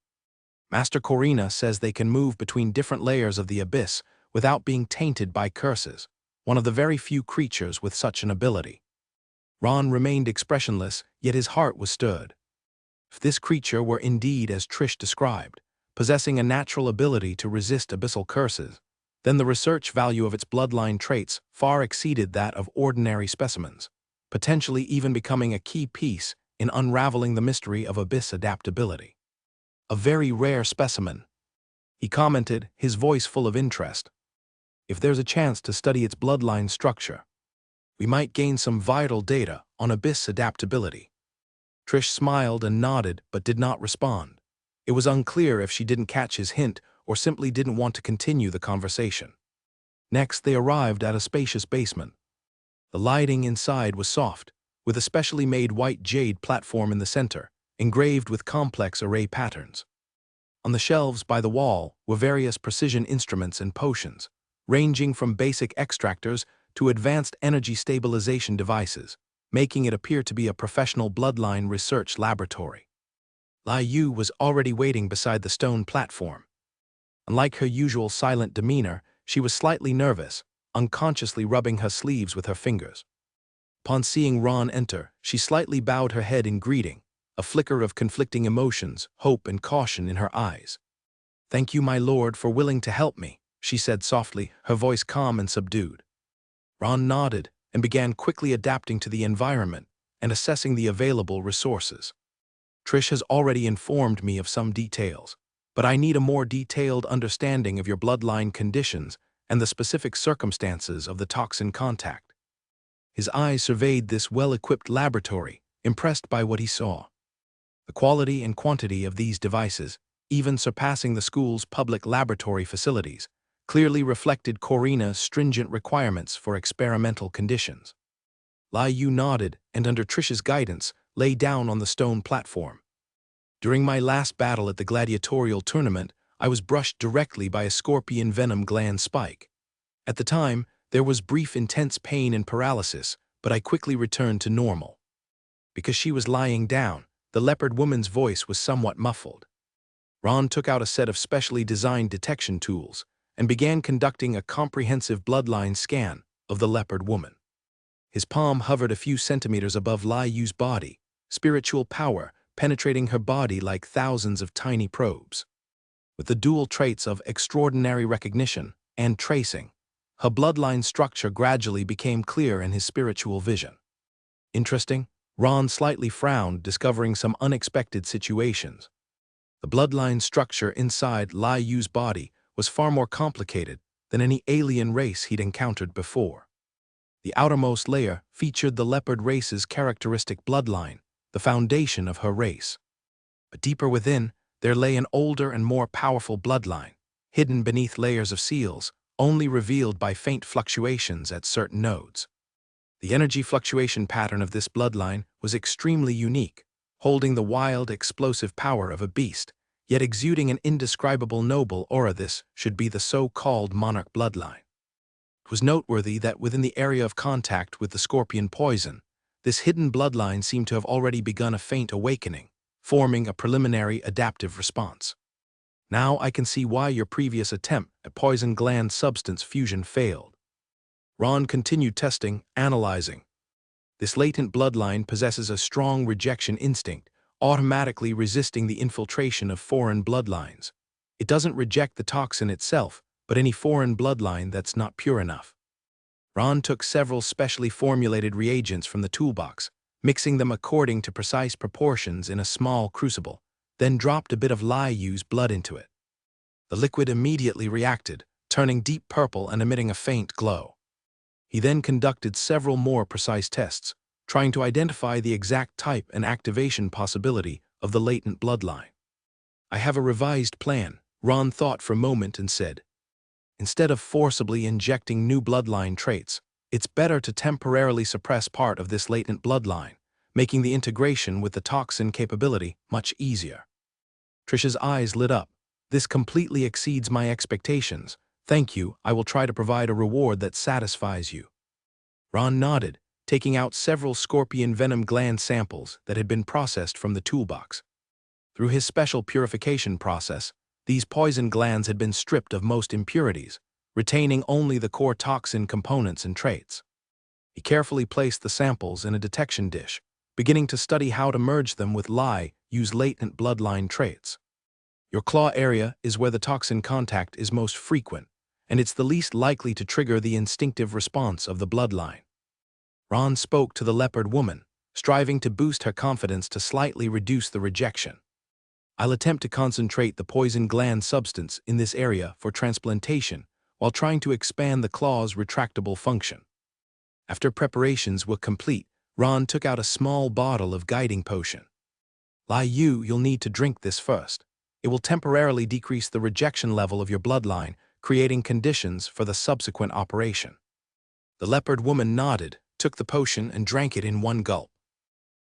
"Master Corina says they can move between different layers of the abyss without being tainted by curses, one of the very few creatures with such an ability." Ron remained expressionless, yet his heart was stirred. If this creature were indeed as Trish described, possessing a natural ability to resist abyssal curses, then the research value of its bloodline traits far exceeded that of ordinary specimens, potentially even becoming a key piece in unraveling the mystery of abyss adaptability. "A very rare specimen," he commented, his voice full of interest. "If there's a chance to study its bloodline structure, we might gain some vital data on abyss adaptability." Trish smiled and nodded but did not respond. It was unclear if she didn't catch his hint or simply didn't want to continue the conversation. Next, they arrived at a spacious basement. The lighting inside was soft, with a specially made white jade platform in the center, engraved with complex array patterns. On the shelves by the wall were various precision instruments and potions, ranging from basic extractors to advanced energy stabilization devices, making it appear to be a professional bloodline research laboratory. Lai Yu was already waiting beside the stone platform. Unlike her usual silent demeanor, she was slightly nervous, unconsciously rubbing her sleeves with her fingers. Upon seeing Ron enter, she slightly bowed her head in greeting, a flicker of conflicting emotions, hope and caution in her eyes. "Thank you, my lord, for willing to help me," she said softly, her voice calm and subdued. Ron nodded and began quickly adapting to the environment and assessing the available resources. "Trish has already informed me of some details, but I need a more detailed understanding of your bloodline conditions and the specific circumstances of the toxin contact." His eyes surveyed this well-equipped laboratory, impressed by what he saw. The quality and quantity of these devices, even surpassing the school's public laboratory facilities, clearly reflected Corina's stringent requirements for experimental conditions. Lai Yu nodded and, under Trish's guidance, lay down on the stone platform. "During my last battle at the gladiatorial tournament, I was brushed directly by a scorpion venom gland spike. At the time, there was brief intense pain and paralysis, but I quickly returned to normal." Because she was lying down, the leopard woman's voice was somewhat muffled. Ron took out a set of specially designed detection tools and began conducting a comprehensive bloodline scan of the leopard woman. His palm hovered a few centimeters above Lai Yu's body, spiritual power penetrating her body like thousands of tiny probes. With the dual traits of extraordinary recognition and tracing, her bloodline structure gradually became clear in his spiritual vision. Interesting, Ron slightly frowned, discovering some unexpected situations. The bloodline structure inside Lai Yu's body was far more complicated than any alien race he'd encountered before. The outermost layer featured the leopard race's characteristic bloodline, the foundation of her race. But deeper within, there lay an older and more powerful bloodline, hidden beneath layers of seals, only revealed by faint fluctuations at certain nodes. The energy fluctuation pattern of this bloodline was extremely unique, holding the wild, explosive power of a beast, yet exuding an indescribable noble aura. This should be the so-called monarch bloodline. It was noteworthy that within the area of contact with the scorpion poison, this hidden bloodline seemed to have already begun a faint awakening, forming a preliminary adaptive response. "Now I can see why your previous attempt at poison gland substance fusion failed." Ron continued testing, analyzing. This latent bloodline possesses a strong rejection instinct, automatically resisting the infiltration of foreign bloodlines. It doesn't reject the toxin itself, but any foreign bloodline that's not pure enough. Ron took several specially formulated reagents from the toolbox, mixing them according to precise proportions in a small crucible, then dropped a bit of Lai Yu's blood into it. The liquid immediately reacted, turning deep purple and emitting a faint glow. He then conducted several more precise tests, trying to identify the exact type and activation possibility of the latent bloodline. "I have a revised plan," Ron thought for a moment and said. "Instead of forcibly injecting new bloodline traits, it's better to temporarily suppress part of this latent bloodline, making the integration with the toxin capability much easier." Trish's eyes lit up. "This completely exceeds my expectations. Thank you, I will try to provide a reward that satisfies you." Ron nodded, taking out several scorpion venom gland samples that had been processed from the toolbox. Through his special purification process, these poison glands had been stripped of most impurities, retaining only the core toxin components and traits. He carefully placed the samples in a detection dish, beginning to study how to merge them with Lai Yu's latent bloodline traits. "Your claw area is where the toxin contact is most frequent, and it's the least likely to trigger the instinctive response of the bloodline." Ron spoke to the leopard woman, striving to boost her confidence to slightly reduce the rejection. "I'll attempt to concentrate the poison gland substance in this area for transplantation while trying to expand the claw's retractable function." After preparations were complete, Ron took out a small bottle of guiding potion. "Lai Yu, you'll need to drink this first. It will temporarily decrease the rejection level of your bloodline, creating conditions for the subsequent operation. The leopard woman nodded, took the potion, and drank it in one gulp.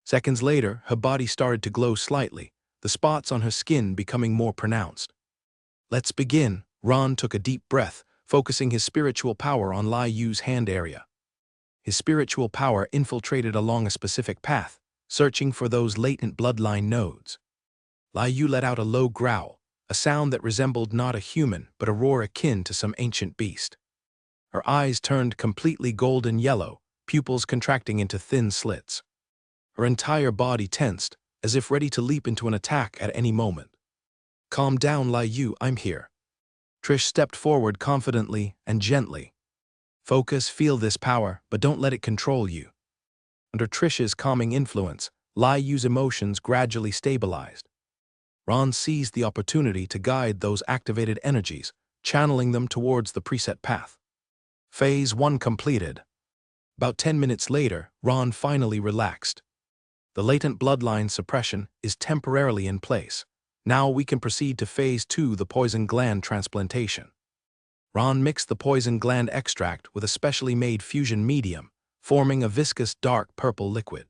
Seconds later, her body started to glow slightly, the spots on her skin becoming more pronounced. "Let's begin." Ron took a deep breath, focusing his spiritual power on Lai Yu's hand area. His spiritual power infiltrated along a specific path, searching for those latent bloodline nodes. Lai Yu let out a low growl, a sound that resembled not a human but a roar akin to some ancient beast. Her eyes turned completely golden yellow, pupils contracting into thin slits. Her entire body tensed, as if ready to leap into an attack at any moment. "Calm down, Lai Yu, I'm here." Trish stepped forward confidently and gently. "Focus, feel this power, but don't let it control you." Under Trish's calming influence, Lai Yu's emotions gradually stabilized. Ron seized the opportunity to guide those activated energies, channeling them towards the preset path. Phase 1 completed. About 10 minutes later, Ron finally relaxed. The latent bloodline suppression is temporarily in place. Now we can proceed to Phase 2, the poison gland transplantation. Ron mixed the poison gland extract with a specially made fusion medium, forming a viscous dark purple liquid.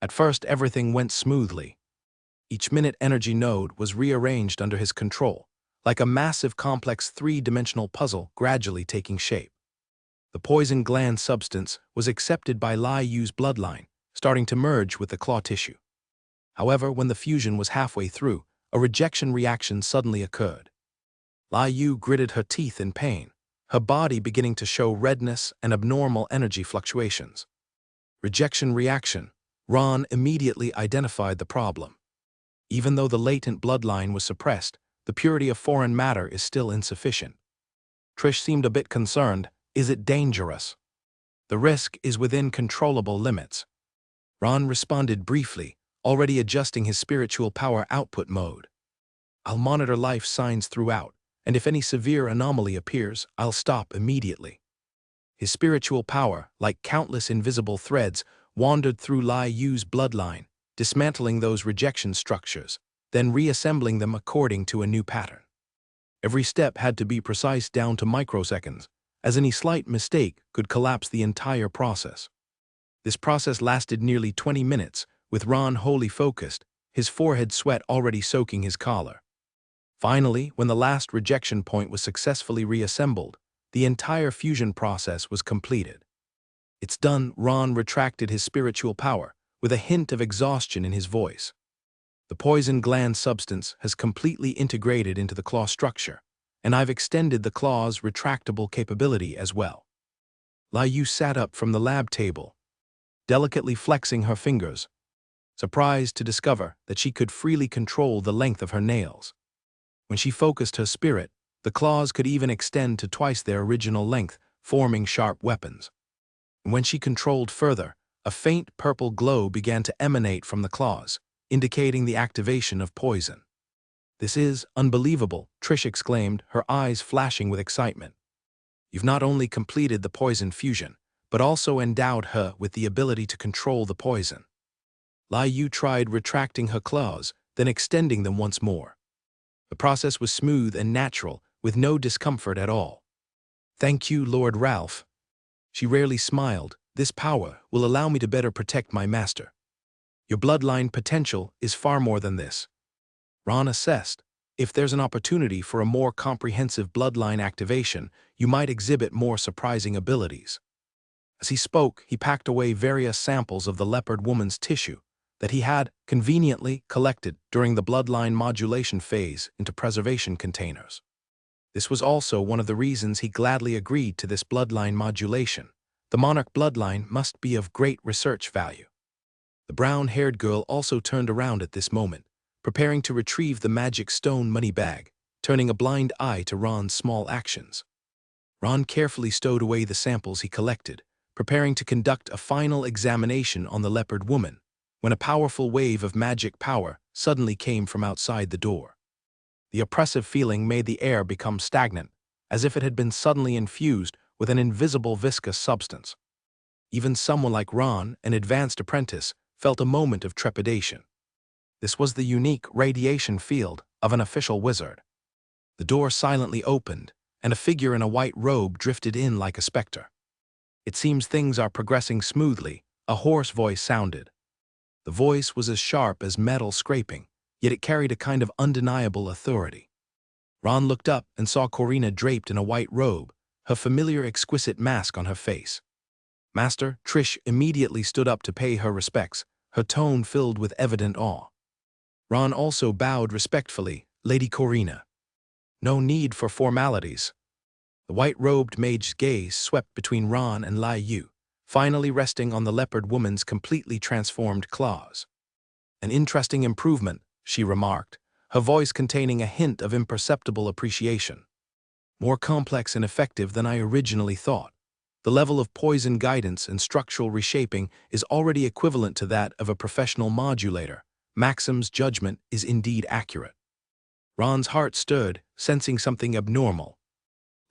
At first, everything went smoothly. Each minute energy node was rearranged under his control, like a massive complex three-dimensional puzzle gradually taking shape. The poison gland substance was accepted by Lai Yu's bloodline, starting to merge with the claw tissue. However, when the fusion was halfway through, a rejection reaction suddenly occurred. Lai Yu gritted her teeth in pain, her body beginning to show redness and abnormal energy fluctuations. Rejection reaction. Ron immediately identified the problem. Even though the latent bloodline was suppressed, the purity of foreign matter is still insufficient. Trish seemed a bit concerned. "Is it dangerous?" "The risk is within controllable limits." Ron responded briefly, already adjusting his spiritual power output mode. "I'll monitor life signs throughout, and if any severe anomaly appears, I'll stop immediately." His spiritual power, like countless invisible threads, wandered through Lai Yu's bloodline, dismantling those rejection structures, then reassembling them according to a new pattern. Every step had to be precise down to microseconds, as any slight mistake could collapse the entire process. This process lasted nearly 20 minutes, with Ron wholly focused, his forehead sweat already soaking his collar. Finally, when the last rejection point was successfully reassembled, the entire fusion process was completed. "It's done." Ron retracted his spiritual power, with a hint of exhaustion in his voice. "The poison gland substance has completely integrated into the claw structure, and I've extended the claw's retractable capability as well." Lai Yu sat up from the lab table, delicately flexing her fingers, surprised to discover that she could freely control the length of her nails. When she focused her spirit, the claws could even extend to twice their original length, forming sharp weapons. And when she controlled further, a faint purple glow began to emanate from the claws, indicating the activation of poison. "This is unbelievable," Trish exclaimed, her eyes flashing with excitement. "You've not only completed the poison fusion, but also endowed her with the ability to control the poison." Lai Yu tried retracting her claws, then extending them once more. The process was smooth and natural, with no discomfort at all. "Thank you, Lord Ralph." She rarely smiled. "This power will allow me to better protect my master. Your bloodline potential is far more than this." Ron assessed. "If there's an opportunity for a more comprehensive bloodline activation, you might exhibit more surprising abilities." As he spoke, he packed away various samples of the leopard woman's tissue that he had conveniently collected during the bloodline modulation phase into preservation containers. This was also one of the reasons he gladly agreed to this bloodline modulation. The monarch bloodline must be of great research value. The brown-haired girl also turned around at this moment, preparing to retrieve the magic stone money bag, turning a blind eye to Ron's small actions. Ron carefully stowed away the samples he collected, preparing to conduct a final examination on the leopard woman, when a powerful wave of magic power suddenly came from outside the door. The oppressive feeling made the air become stagnant, as if it had been suddenly infused with an invisible viscous substance. Even someone like Ron, an advanced apprentice, felt a moment of trepidation. This was the unique radiation field of an official wizard. The door silently opened, and a figure in a white robe drifted in like a specter. "It seems things are progressing smoothly," a hoarse voice sounded. The voice was as sharp as metal scraping, yet it carried a kind of undeniable authority. Ron looked up and saw Corina draped in a white robe, her familiar exquisite mask on her face. "Master," Trish immediately stood up to pay her respects, her tone filled with evident awe. Ron also bowed respectfully. "Lady Corina." "No need for formalities." The white-robed mage's gaze swept between Ron and Lai Yu, finally resting on the leopard woman's completely transformed claws. "An interesting improvement," she remarked, her voice containing a hint of imperceptible appreciation. "More complex and effective than I originally thought. The level of poison guidance and structural reshaping is already equivalent to that of a professional modulator. Maxim's judgment is indeed accurate." Ron's heart stirred, sensing something abnormal.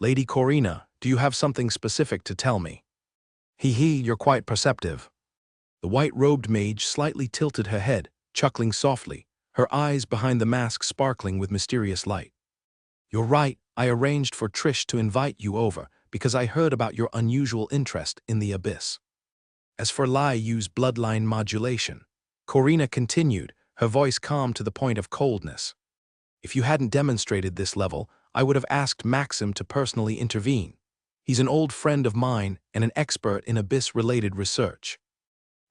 "Lady Corina, do you have something specific to tell me?" You're quite perceptive." The white-robed mage slightly tilted her head, chuckling softly, her eyes behind the mask sparkling with mysterious light. "You're right, I arranged for Trish to invite you over because I heard about your unusual interest in the abyss." As for Lai Yu's bloodline modulation, Corina continued, her voice calm to the point of coldness. "If you hadn't demonstrated this level, I would have asked Maxim to personally intervene. He's an old friend of mine and an expert in abyss-related research."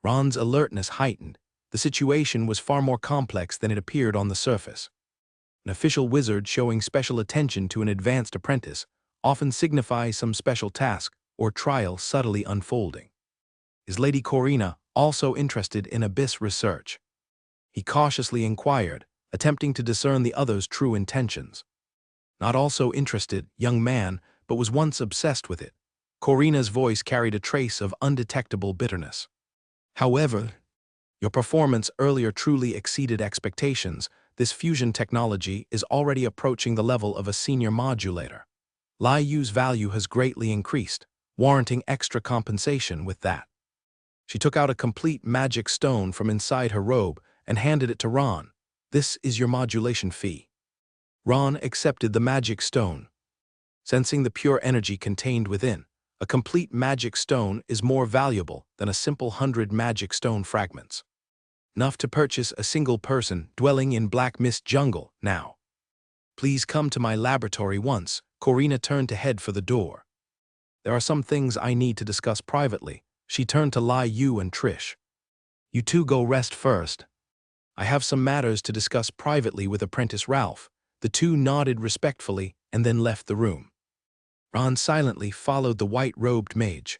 Ron's alertness heightened. The situation was far more complex than it appeared on the surface. An official wizard showing special attention to an advanced apprentice often signifies some special task or trial subtly unfolding. "Is Lady Corina also interested in abyss research?" he cautiously inquired, attempting to discern the other's true intentions. "Not also interested, young man, but was once obsessed with it." Corina's voice carried a trace of undetectable bitterness. "However, your performance earlier truly exceeded expectations. This fusion technology is already approaching the level of a senior modulator. Lai Yu's value has greatly increased, warranting extra compensation with that." She took out a complete magic stone from inside her robe and handed it to Ron. "This is your modulation fee." Ron accepted the magic stone. Sensing the pure energy contained within, a complete magic stone is more valuable than a simple 100 magic stone fragments. Enough to purchase a single person dwelling in Black Mist Jungle now. "Please come to my laboratory once." Corina turned to head for the door. "There are some things I need to discuss privately." She turned to Lai Yu and Trish. "You two go rest first. I have some matters to discuss privately with Apprentice Ralph." The two nodded respectfully and then left the room. Ron silently followed the white-robed mage,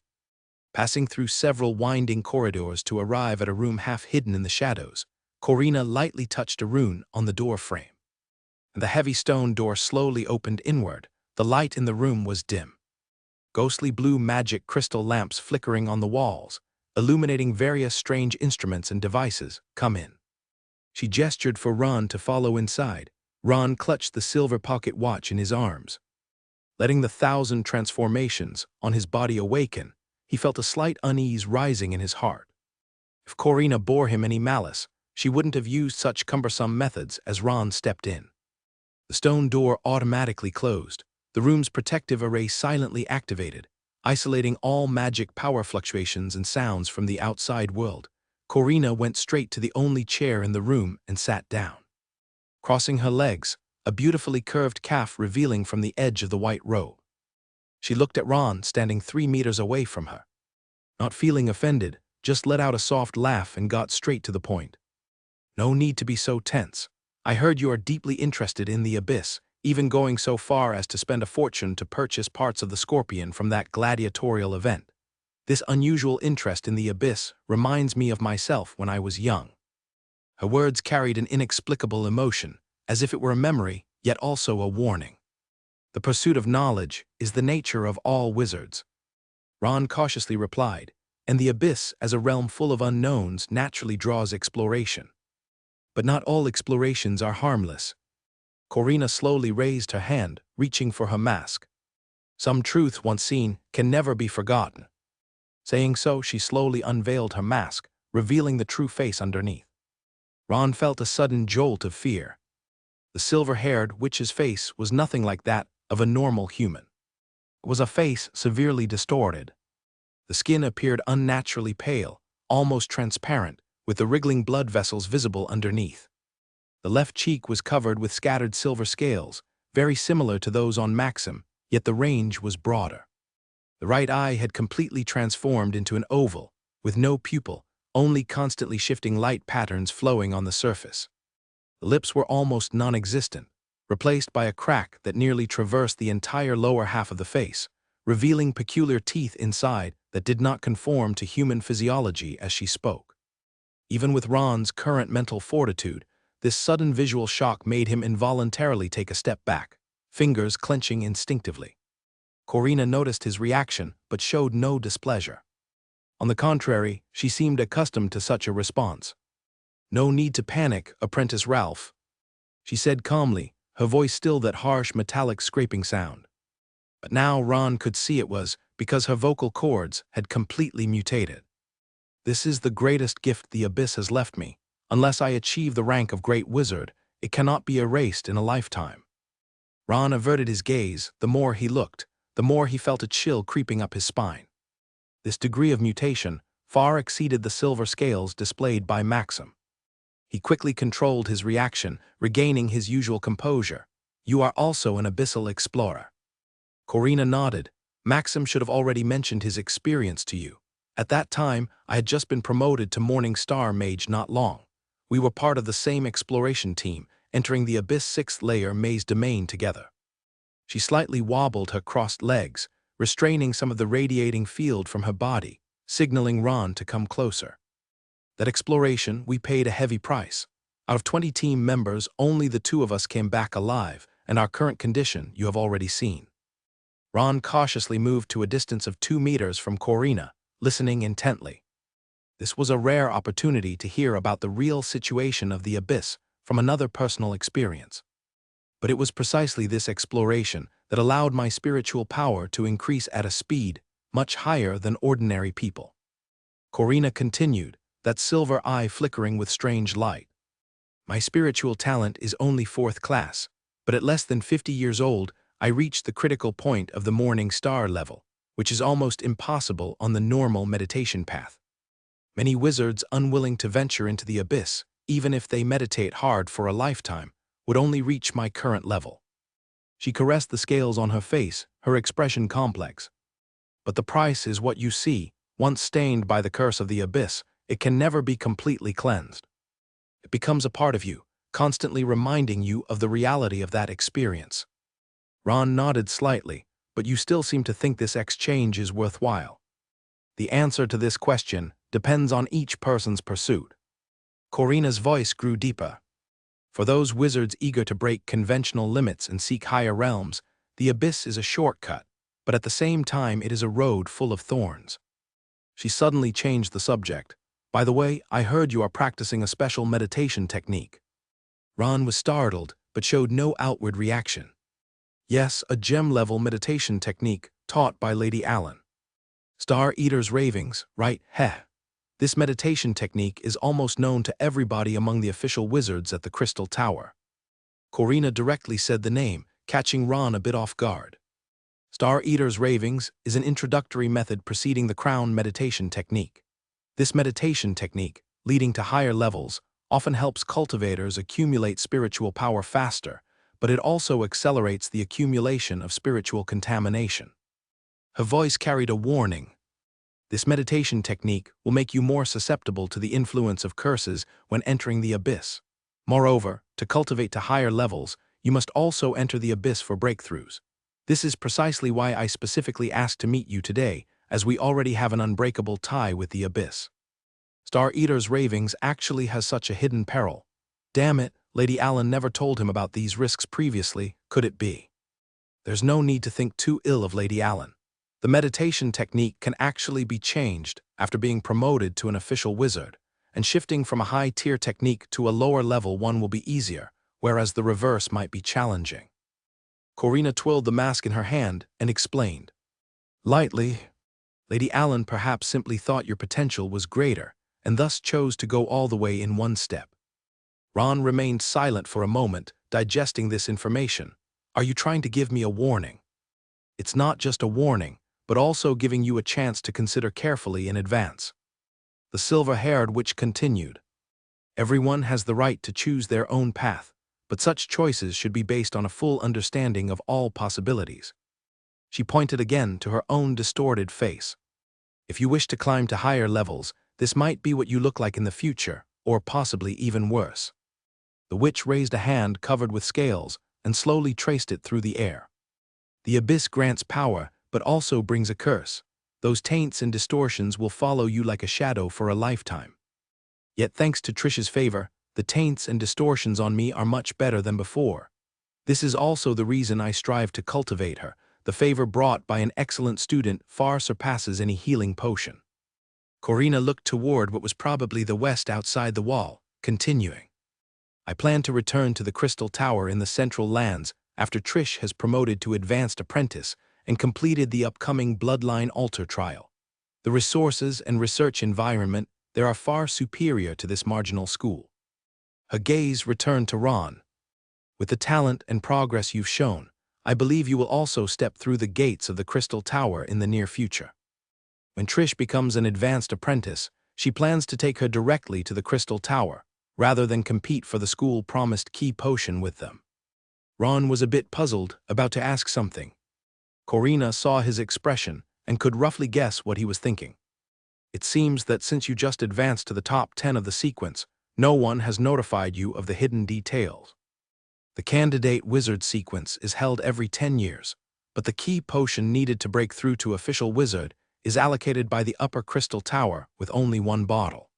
passing through several winding corridors to arrive at a room half hidden in the shadows. Corina lightly touched a rune on the door frame, and the heavy stone door slowly opened inward. The light in the room was dim. Ghostly blue magic crystal lamps flickering on the walls, illuminating various strange instruments and devices. "Come in." She gestured for Ron to follow inside. Ron clutched the silver pocket watch in his arms. Letting the 1,000 transformations on his body awaken, he felt a slight unease rising in his heart. If Corina bore him any malice, she wouldn't have used such cumbersome methods as Ron stepped in. The stone door automatically closed, the room's protective array silently activated, isolating all magic power fluctuations and sounds from the outside world. Corina went straight to the only chair in the room and sat down, crossing her legs, a beautifully curved calf revealing from the edge of the white robe. She looked at Ron standing 3 meters away from her. Not feeling offended, just let out a soft laugh and got straight to the point. "No need to be so tense. I heard you are deeply interested in the abyss, even going so far as to spend a fortune to purchase parts of the scorpion from that gladiatorial event. This unusual interest in the abyss reminds me of myself when I was young." Her words carried an inexplicable emotion, as if it were a memory, yet also a warning. "The pursuit of knowledge is the nature of all wizards," Ron cautiously replied, "and the abyss as a realm full of unknowns naturally draws exploration. But not all explorations are harmless." Corina slowly raised her hand, reaching for her mask. "Some truth once seen can never be forgotten." Saying so, she slowly unveiled her mask, revealing the true face underneath. Ron felt a sudden jolt of fear. The silver-haired witch's face was nothing like that of a normal human. was a face severely distorted. The skin appeared unnaturally pale, almost transparent, with the wriggling blood vessels visible underneath. The left cheek was covered with scattered silver scales, very similar to those on Maxim, yet the range was broader. The right eye had completely transformed into an oval, with no pupil, only constantly shifting light patterns flowing on the surface. The lips were almost non-existent, replaced by a crack that nearly traversed the entire lower half of the face, revealing peculiar teeth inside that did not conform to human physiology as she spoke. Even with Ron's current mental fortitude, this sudden visual shock made him involuntarily take a step back, fingers clenching instinctively. Corina noticed his reaction but showed no displeasure. On the contrary, she seemed accustomed to such a response. "No need to panic, Apprentice Ralph," she said calmly, her voice still that harsh metallic scraping sound. But now Ron could see it was because her vocal cords had completely mutated. "This is the greatest gift the Abyss has left me. Unless I achieve the rank of Great Wizard, it cannot be erased in a lifetime." Ron averted his gaze. The more he looked, the more he felt a chill creeping up his spine. This degree of mutation far exceeded the silver scales displayed by Maxim. He quickly controlled his reaction, regaining his usual composure. "You are also an abyssal explorer." Corina nodded. "Maxim should have already mentioned his experience to you. At that time, I had just been promoted to Morning Star Mage not long. We were part of the same exploration team, entering the Abyss 6th layer maze domain together." She slightly wobbled her crossed legs, restraining some of the radiating field from her body, signaling Ron to come closer. "That exploration, we paid a heavy price. Out of 20 team members, only the 2 of us came back alive, and our current condition you have already seen." Ron cautiously moved to a distance of 2 meters from Corina, listening intently. This was a rare opportunity to hear about the real situation of the Abyss from another personal experience. But it was precisely this exploration that allowed my spiritual power to increase at a speed much higher than ordinary people. Corina continued, that silver eye flickering with strange light. "My spiritual talent is only 4th class, but at less than 50 years old, I reached the critical point of the Morning Star level, which is almost impossible on the normal meditation path. Many wizards unwilling to venture into the Abyss, even if they meditate hard for a lifetime, would only reach my current level." She caressed the scales on her face, her expression complex. "But the price is what you see. Once stained by the curse of the Abyss, it can never be completely cleansed. It becomes a part of you, constantly reminding you of the reality of that experience." Ron nodded slightly, "But you still seem to think this exchange is worthwhile." "The answer to this question depends on each person's pursuit." Corina's voice grew deeper. "For those wizards eager to break conventional limits and seek higher realms, the Abyss is a shortcut, but at the same time it is a road full of thorns." She suddenly changed the subject. "By the way, I heard you are practicing a special meditation technique." Ron was startled, but showed no outward reaction. "Yes, a gem-level meditation technique taught by Lady Allen. Star Eater's Ravings, right? Heh. This meditation technique is almost known to everybody among the official wizards at the Crystal Tower." Corina directly said the name, catching Ron a bit off guard. Star Eater's Ravings is an introductory method preceding the Crown meditation technique. This meditation technique, leading to higher levels, often helps cultivators accumulate spiritual power faster, but it also accelerates the accumulation of spiritual contamination. Her voice carried a warning. "This meditation technique will make you more susceptible to the influence of curses when entering the Abyss. Moreover, to cultivate to higher levels, you must also enter the Abyss for breakthroughs. This is precisely why I specifically asked to meet you today, as we already have an unbreakable tie with the Abyss. Star Eater's Ravings actually has such a hidden peril. Damn it, Lady Allen never told him about these risks previously, could it be?" "There's no need to think too ill of Lady Allen. The meditation technique can actually be changed after being promoted to an official wizard, and shifting from a high-tier technique to a lower-level one will be easier, whereas the reverse might be challenging." Corina twirled the mask in her hand and explained. "Lightly, Lady Allen perhaps simply thought your potential was greater, and thus chose to go all the way in one step." Ron remained silent for a moment, digesting this information. "Are you trying to give me a warning?" It's not just a warning, but also giving you a chance to consider carefully in advance. The silver-haired witch continued. Everyone has the right to choose their own path, but such choices should be based on a full understanding of all possibilities. She pointed again to her own distorted face. If you wish to climb to higher levels, this might be what you look like in the future, or possibly even worse. The witch raised a hand covered with scales and slowly traced it through the air. The abyss grants power, but also brings a curse. Those taints and distortions will follow you like a shadow for a lifetime. Yet thanks to Trish's favor, the taints and distortions on me are much better than before. This is also the reason I strive to cultivate her. The favor brought by an excellent student far surpasses any healing potion. Corina looked toward what was probably the west outside the wall, continuing. I plan to return to the Crystal Tower in the Central Lands after Trish has promoted to Advanced Apprentice and completed the upcoming Bloodline Altar trial. The resources and research environment there are far superior to this marginal school. Her gaze returned to Ron. With the talent and progress you've shown, I believe you will also step through the gates of the Crystal Tower in the near future. When Trish becomes an Advanced Apprentice, she plans to take her directly to the Crystal Tower, rather than compete for the school-promised key potion with them. Ron was a bit puzzled, about to ask something. Corina saw his expression and could roughly guess what he was thinking. It seems that since you just advanced to the top 10 of the sequence, no one has notified you of the hidden details. The candidate wizard sequence is held every 10 years, but the key potion needed to break through to official wizard is allocated by the Upper Crystal Tower with only one bottle.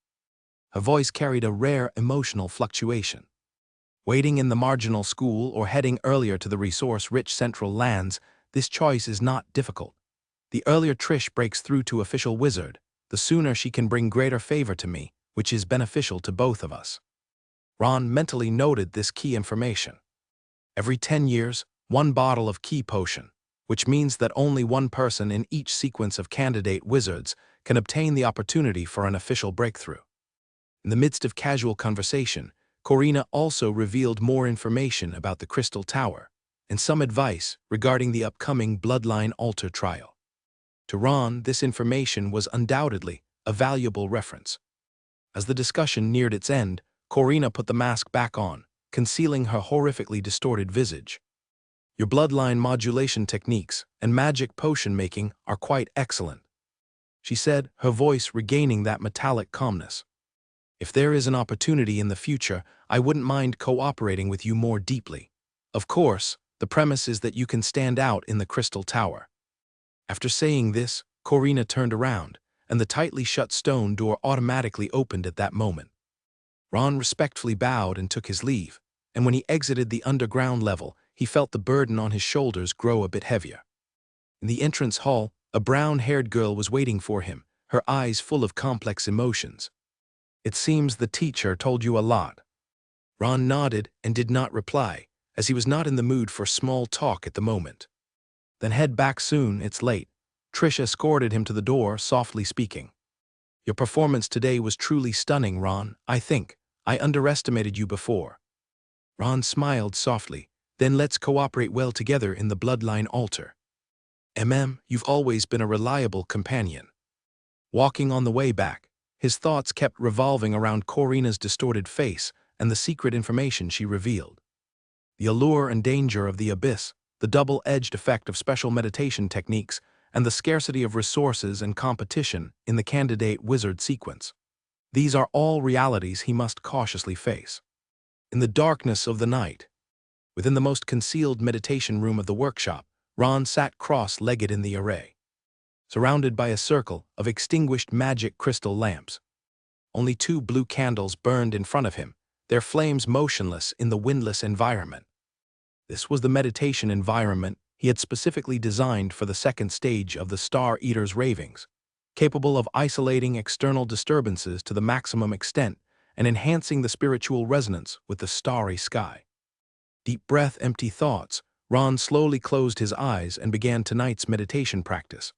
Her voice carried a rare emotional fluctuation. Waiting in the marginal school or heading earlier to the resource-rich Central Lands, this choice is not difficult. The earlier Trish breaks through to official wizard, the sooner she can bring greater favor to me, which is beneficial to both of us. Ron mentally noted this key information. Every 10 years, one bottle of key potion, which means that only one person in each sequence of candidate wizards can obtain the opportunity for an official breakthrough. In the midst of casual conversation, Corina also revealed more information about the Crystal Tower and some advice regarding the upcoming Bloodline Altar trial. To Ron, this information was undoubtedly a valuable reference. As the discussion neared its end, Corina put the mask back on, concealing her horrifically distorted visage. Your bloodline modulation techniques and magic potion making are quite excellent, she said, her voice regaining that metallic calmness. If there is an opportunity in the future, I wouldn't mind cooperating with you more deeply. Of course, the premise is that you can stand out in the Crystal Tower. After saying this, Corina turned around, and the tightly shut stone door automatically opened at that moment. Ron respectfully bowed and took his leave, and when he exited the underground level, he felt the burden on his shoulders grow a bit heavier. In the entrance hall, a brown-haired girl was waiting for him, her eyes full of complex emotions. It seems the teacher told you a lot. Ron nodded and did not reply, as he was not in the mood for small talk at the moment. Then head back soon, it's late. Trish escorted him to the door, softly speaking. Your performance today was truly stunning, Ron. I think I underestimated you before. Ron smiled softly. Then let's cooperate well together in the Bloodline Altar. You've always been a reliable companion. Walking on the way back, his thoughts kept revolving around Corina's distorted face and the secret information she revealed. The allure and danger of the abyss, the double-edged effect of special meditation techniques, and the scarcity of resources and competition in the candidate wizard sequence. These are all realities he must cautiously face. In the darkness of the night, within the most concealed meditation room of the workshop, Ron sat cross-legged in the array, surrounded by a circle of extinguished magic crystal lamps. Only 2 blue candles burned in front of him, their flames motionless in the windless environment. This was the meditation environment he had specifically designed for the second stage of the Star Eater's ravings, capable of isolating external disturbances to the maximum extent and enhancing the spiritual resonance with the starry sky. Deep breath, empty thoughts, Ron slowly closed his eyes and began tonight's meditation practice.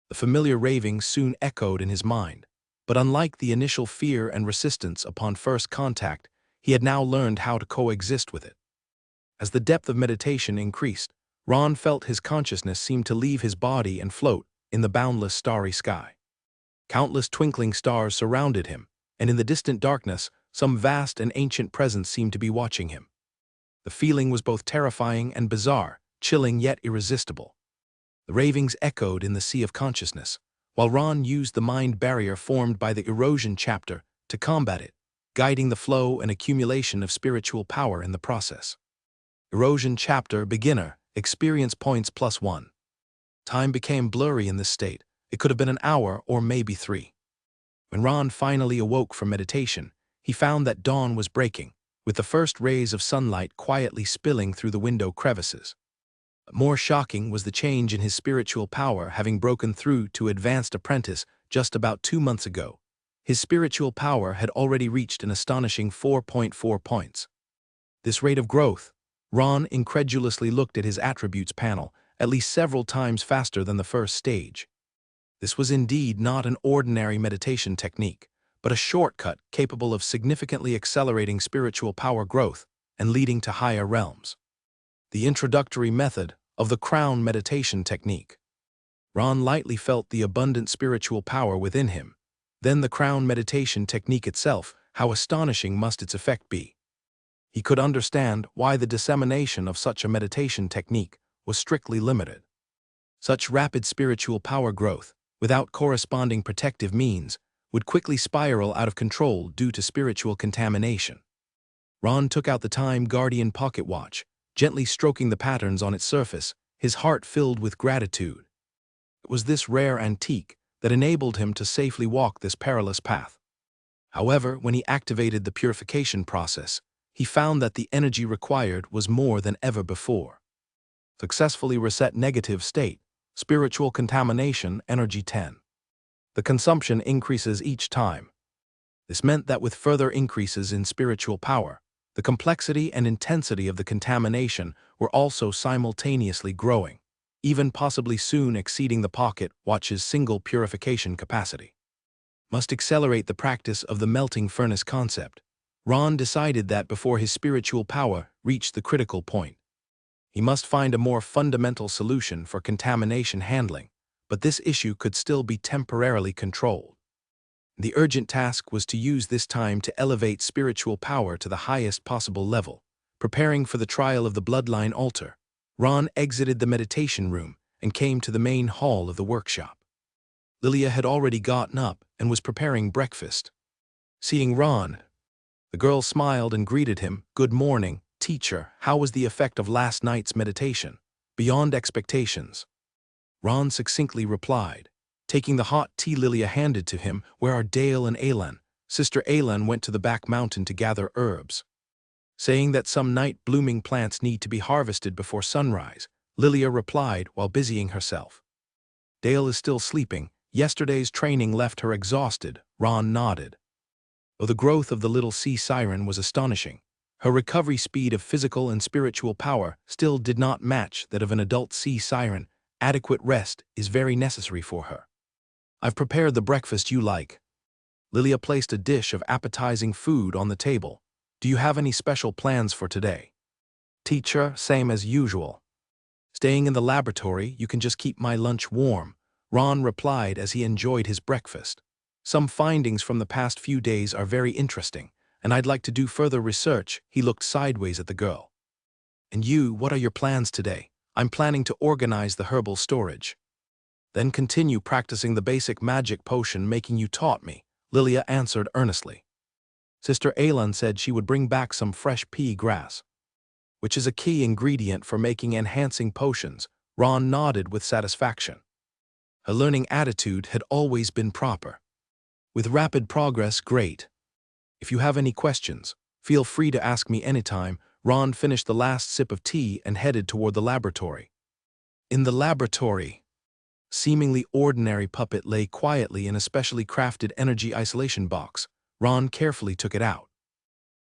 The familiar ravings soon echoed in his mind, but unlike the initial fear and resistance upon first contact, he had now learned how to coexist with it. As the depth of meditation increased, Ron felt his consciousness seem to leave his body and float in the boundless starry sky. Countless twinkling stars surrounded him, and in the distant darkness, some vast and ancient presence seemed to be watching him. The feeling was both terrifying and bizarre, chilling yet irresistible. The ravings echoed in the sea of consciousness, while Ron used the mind barrier formed by the erosion chapter to combat it, guiding the flow and accumulation of spiritual power in the process. Erosion chapter beginner, experience points +1. Time became blurry in this state. It could have been an hour or maybe 3. When Ron finally awoke from meditation, he found that dawn was breaking, with the first rays of sunlight quietly spilling through the window crevices. But more shocking was the change in his spiritual power having broken through to advanced apprentice just about 2 months ago. His spiritual power had already reached an astonishing 4.4 points. This rate of growth, Ron incredulously looked at his attributes panel, at least several times faster than the first stage. This was indeed not an ordinary meditation technique, but a shortcut capable of significantly accelerating spiritual power growth and leading to higher realms. The introductory method of the crown meditation technique. Ron lightly felt the abundant spiritual power within him. Then the crown meditation technique itself, how astonishing must its effect be. He could understand why the dissemination of such a meditation technique was strictly limited. Such rapid spiritual power growth, without corresponding protective means, would quickly spiral out of control due to spiritual contamination. Ron took out the Time Guardian pocket watch, gently stroking the patterns on its surface, his heart filled with gratitude. It was this rare antique that enabled him to safely walk this perilous path. However, when he activated the purification process, he found that the energy required was more than ever before. Successfully reset negative state, spiritual contamination, energy 10. The consumption increases each time. This meant that with further increases in spiritual power, the complexity and intensity of the contamination were also simultaneously growing, even possibly soon exceeding the pocket watch's single purification capacity. Must accelerate the practice of the melting furnace concept. Ron decided that before his spiritual power reached the critical point, he must find a more fundamental solution for contamination handling, but this issue could still be temporarily controlled. The urgent task was to use this time to elevate spiritual power to the highest possible level. Preparing for the trial of the bloodline altar, Ron exited the meditation room and came to the main hall of the workshop. Lilia had already gotten up and was preparing breakfast. Seeing Ron, the girl smiled and greeted him. "Good morning, teacher. How was the effect of last night's meditation?" "Beyond expectations," Ron succinctly replied. Taking the hot tea Lilia handed to him, "Where are Dale and Alan?" Sister Alan went to the back mountain to gather herbs. Saying that some night-blooming plants need to be harvested before sunrise, Lilia replied while busying herself. "Dale is still sleeping. Yesterday's training left her exhausted," Ron nodded. Though the growth of the little sea siren was astonishing, her recovery speed of physical and spiritual power still did not match that of an adult sea siren. Adequate rest is very necessary for her. "I've prepared the breakfast you like." Lilia placed a dish of appetizing food on the table. "Do you have any special plans for today?" "Teacher, same as usual. Staying in the laboratory, you can just keep my lunch warm," Ron replied as he enjoyed his breakfast. "Some findings from the past few days are very interesting, and I'd like to do further research." He looked sideways at the girl. "And you, what are your plans today?" "I'm planning to organize the herbal storage. Then continue practicing the basic magic potion making you taught me," Lilia answered earnestly. Sister Alan said she would bring back some fresh pea grass, which is a key ingredient for making enhancing potions. Ron nodded with satisfaction. Her learning attitude had always been proper. With rapid progress, great. If you have any questions, feel free to ask me anytime. Ron finished the last sip of tea and headed toward the laboratory. In the laboratory, seemingly ordinary puppet lay quietly in a specially crafted energy isolation box. Ron carefully took it out,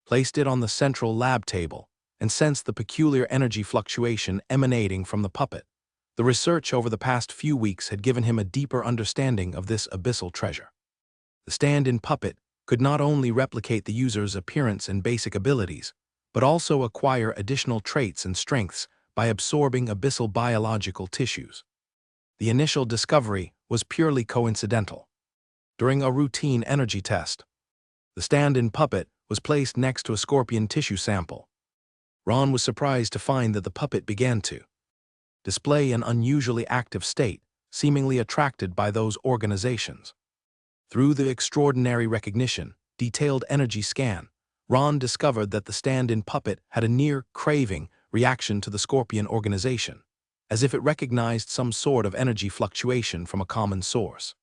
placed it on the central lab table, and sensed the peculiar energy fluctuation emanating from the puppet. The research over the past few weeks had given him a deeper understanding of this abyssal treasure. The stand-in puppet could not only replicate the user's appearance and basic abilities, but also acquire additional traits and strengths by absorbing abyssal biological tissues. The initial discovery was purely coincidental. During a routine energy test, the stand-in puppet was placed next to a scorpion tissue sample. Ron was surprised to find that the puppet began to display an unusually active state, seemingly attracted by those organizations. Through the extraordinary recognition, detailed energy scan, Ron discovered that the stand-in puppet had a near-craving reaction to the scorpion organization, as if it recognized some sort of energy fluctuation from a common source.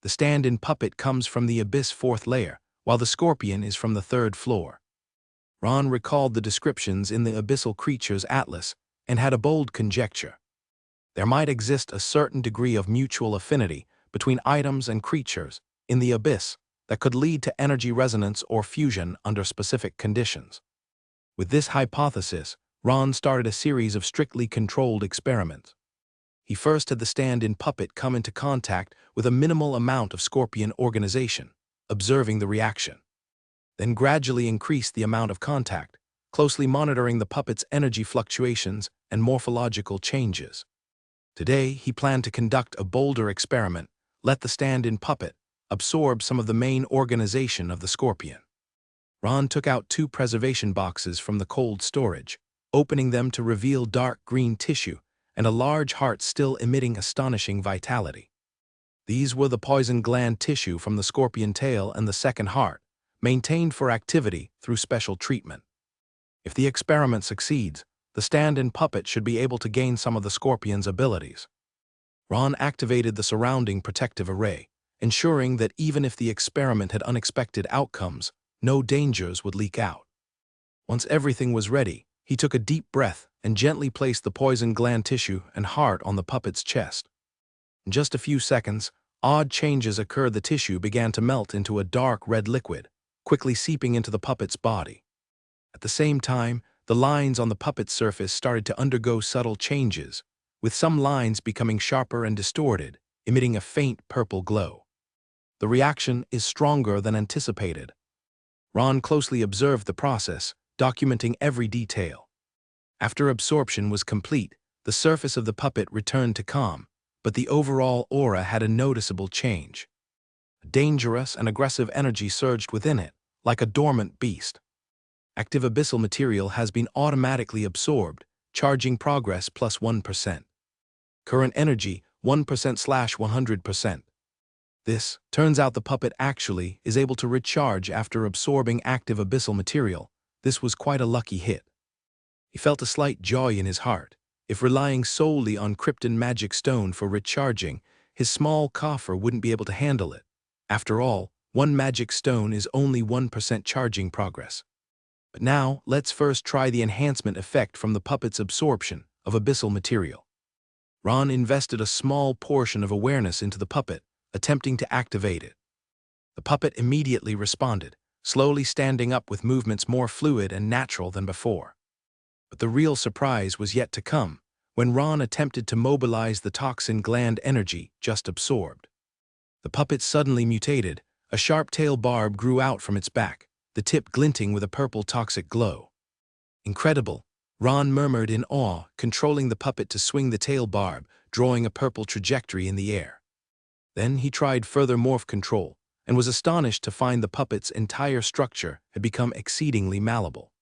The stand-in puppet comes from the abyss 4th layer, while the scorpion is from the 3rd floor. Ron recalled the descriptions in the Abyssal Creatures Atlas and had a bold conjecture. There might exist a certain degree of mutual affinity between items and creatures in the abyss that could lead to energy resonance or fusion under specific conditions. With this hypothesis, Ron started a series of strictly controlled experiments. He first had the stand-in puppet come into contact with a minimal amount of scorpion organization, observing the reaction. Then gradually increased the amount of contact, closely monitoring the puppet's energy fluctuations and morphological changes. Today, he planned to conduct a bolder experiment, let the stand-in puppet absorb some of the main organization of the scorpion. Ron took out 2 preservation boxes from the cold storage, opening them to reveal dark green tissue and a large heart still emitting astonishing vitality. These were the poison gland tissue from the scorpion tail and the second heart, maintained for activity through special treatment. If the experiment succeeds, the stand-in puppet should be able to gain some of the scorpion's abilities. Ron activated the surrounding protective array, ensuring that even if the experiment had unexpected outcomes, no dangers would leak out. Once everything was ready, he took a deep breath and gently placed the poison gland tissue and heart on the puppet's chest. In just a few seconds, odd changes occurred. The tissue began to melt into a dark red liquid, quickly seeping into the puppet's body. At the same time, the lines on the puppet's surface started to undergo subtle changes, with some lines becoming sharper and distorted, emitting a faint purple glow. The reaction is stronger than anticipated. Ron closely observed the process, documenting every detail. After absorption was complete, the surface of the puppet returned to calm, but the overall aura had a noticeable change. A dangerous and aggressive energy surged within it, like a dormant beast. Active abyssal material has been automatically absorbed, charging progress plus 1%. Current energy 1%/100%. This turns out the puppet actually is able to recharge after absorbing active abyssal material. This was quite a lucky hit. He felt a slight joy in his heart. If relying solely on Krypton magic stone for recharging, his small coffer wouldn't be able to handle it. After all, 1 magic stone is only 1% charging progress. But now, let's first try the enhancement effect from the puppet's absorption of abyssal material. Ron invested a small portion of awareness into the puppet, attempting to activate it. The puppet immediately responded, slowly standing up with movements more fluid and natural than before. But the real surprise was yet to come, when Ron attempted to mobilize the toxin gland energy just absorbed. The puppet suddenly mutated. A sharp tail barb grew out from its back, the tip glinting with a purple toxic glow. Incredible, Ron murmured in awe, controlling the puppet to swing the tail barb, drawing a purple trajectory in the air. Then he tried further morph control, and was astonished to find the puppet's entire structure had become exceedingly malleable.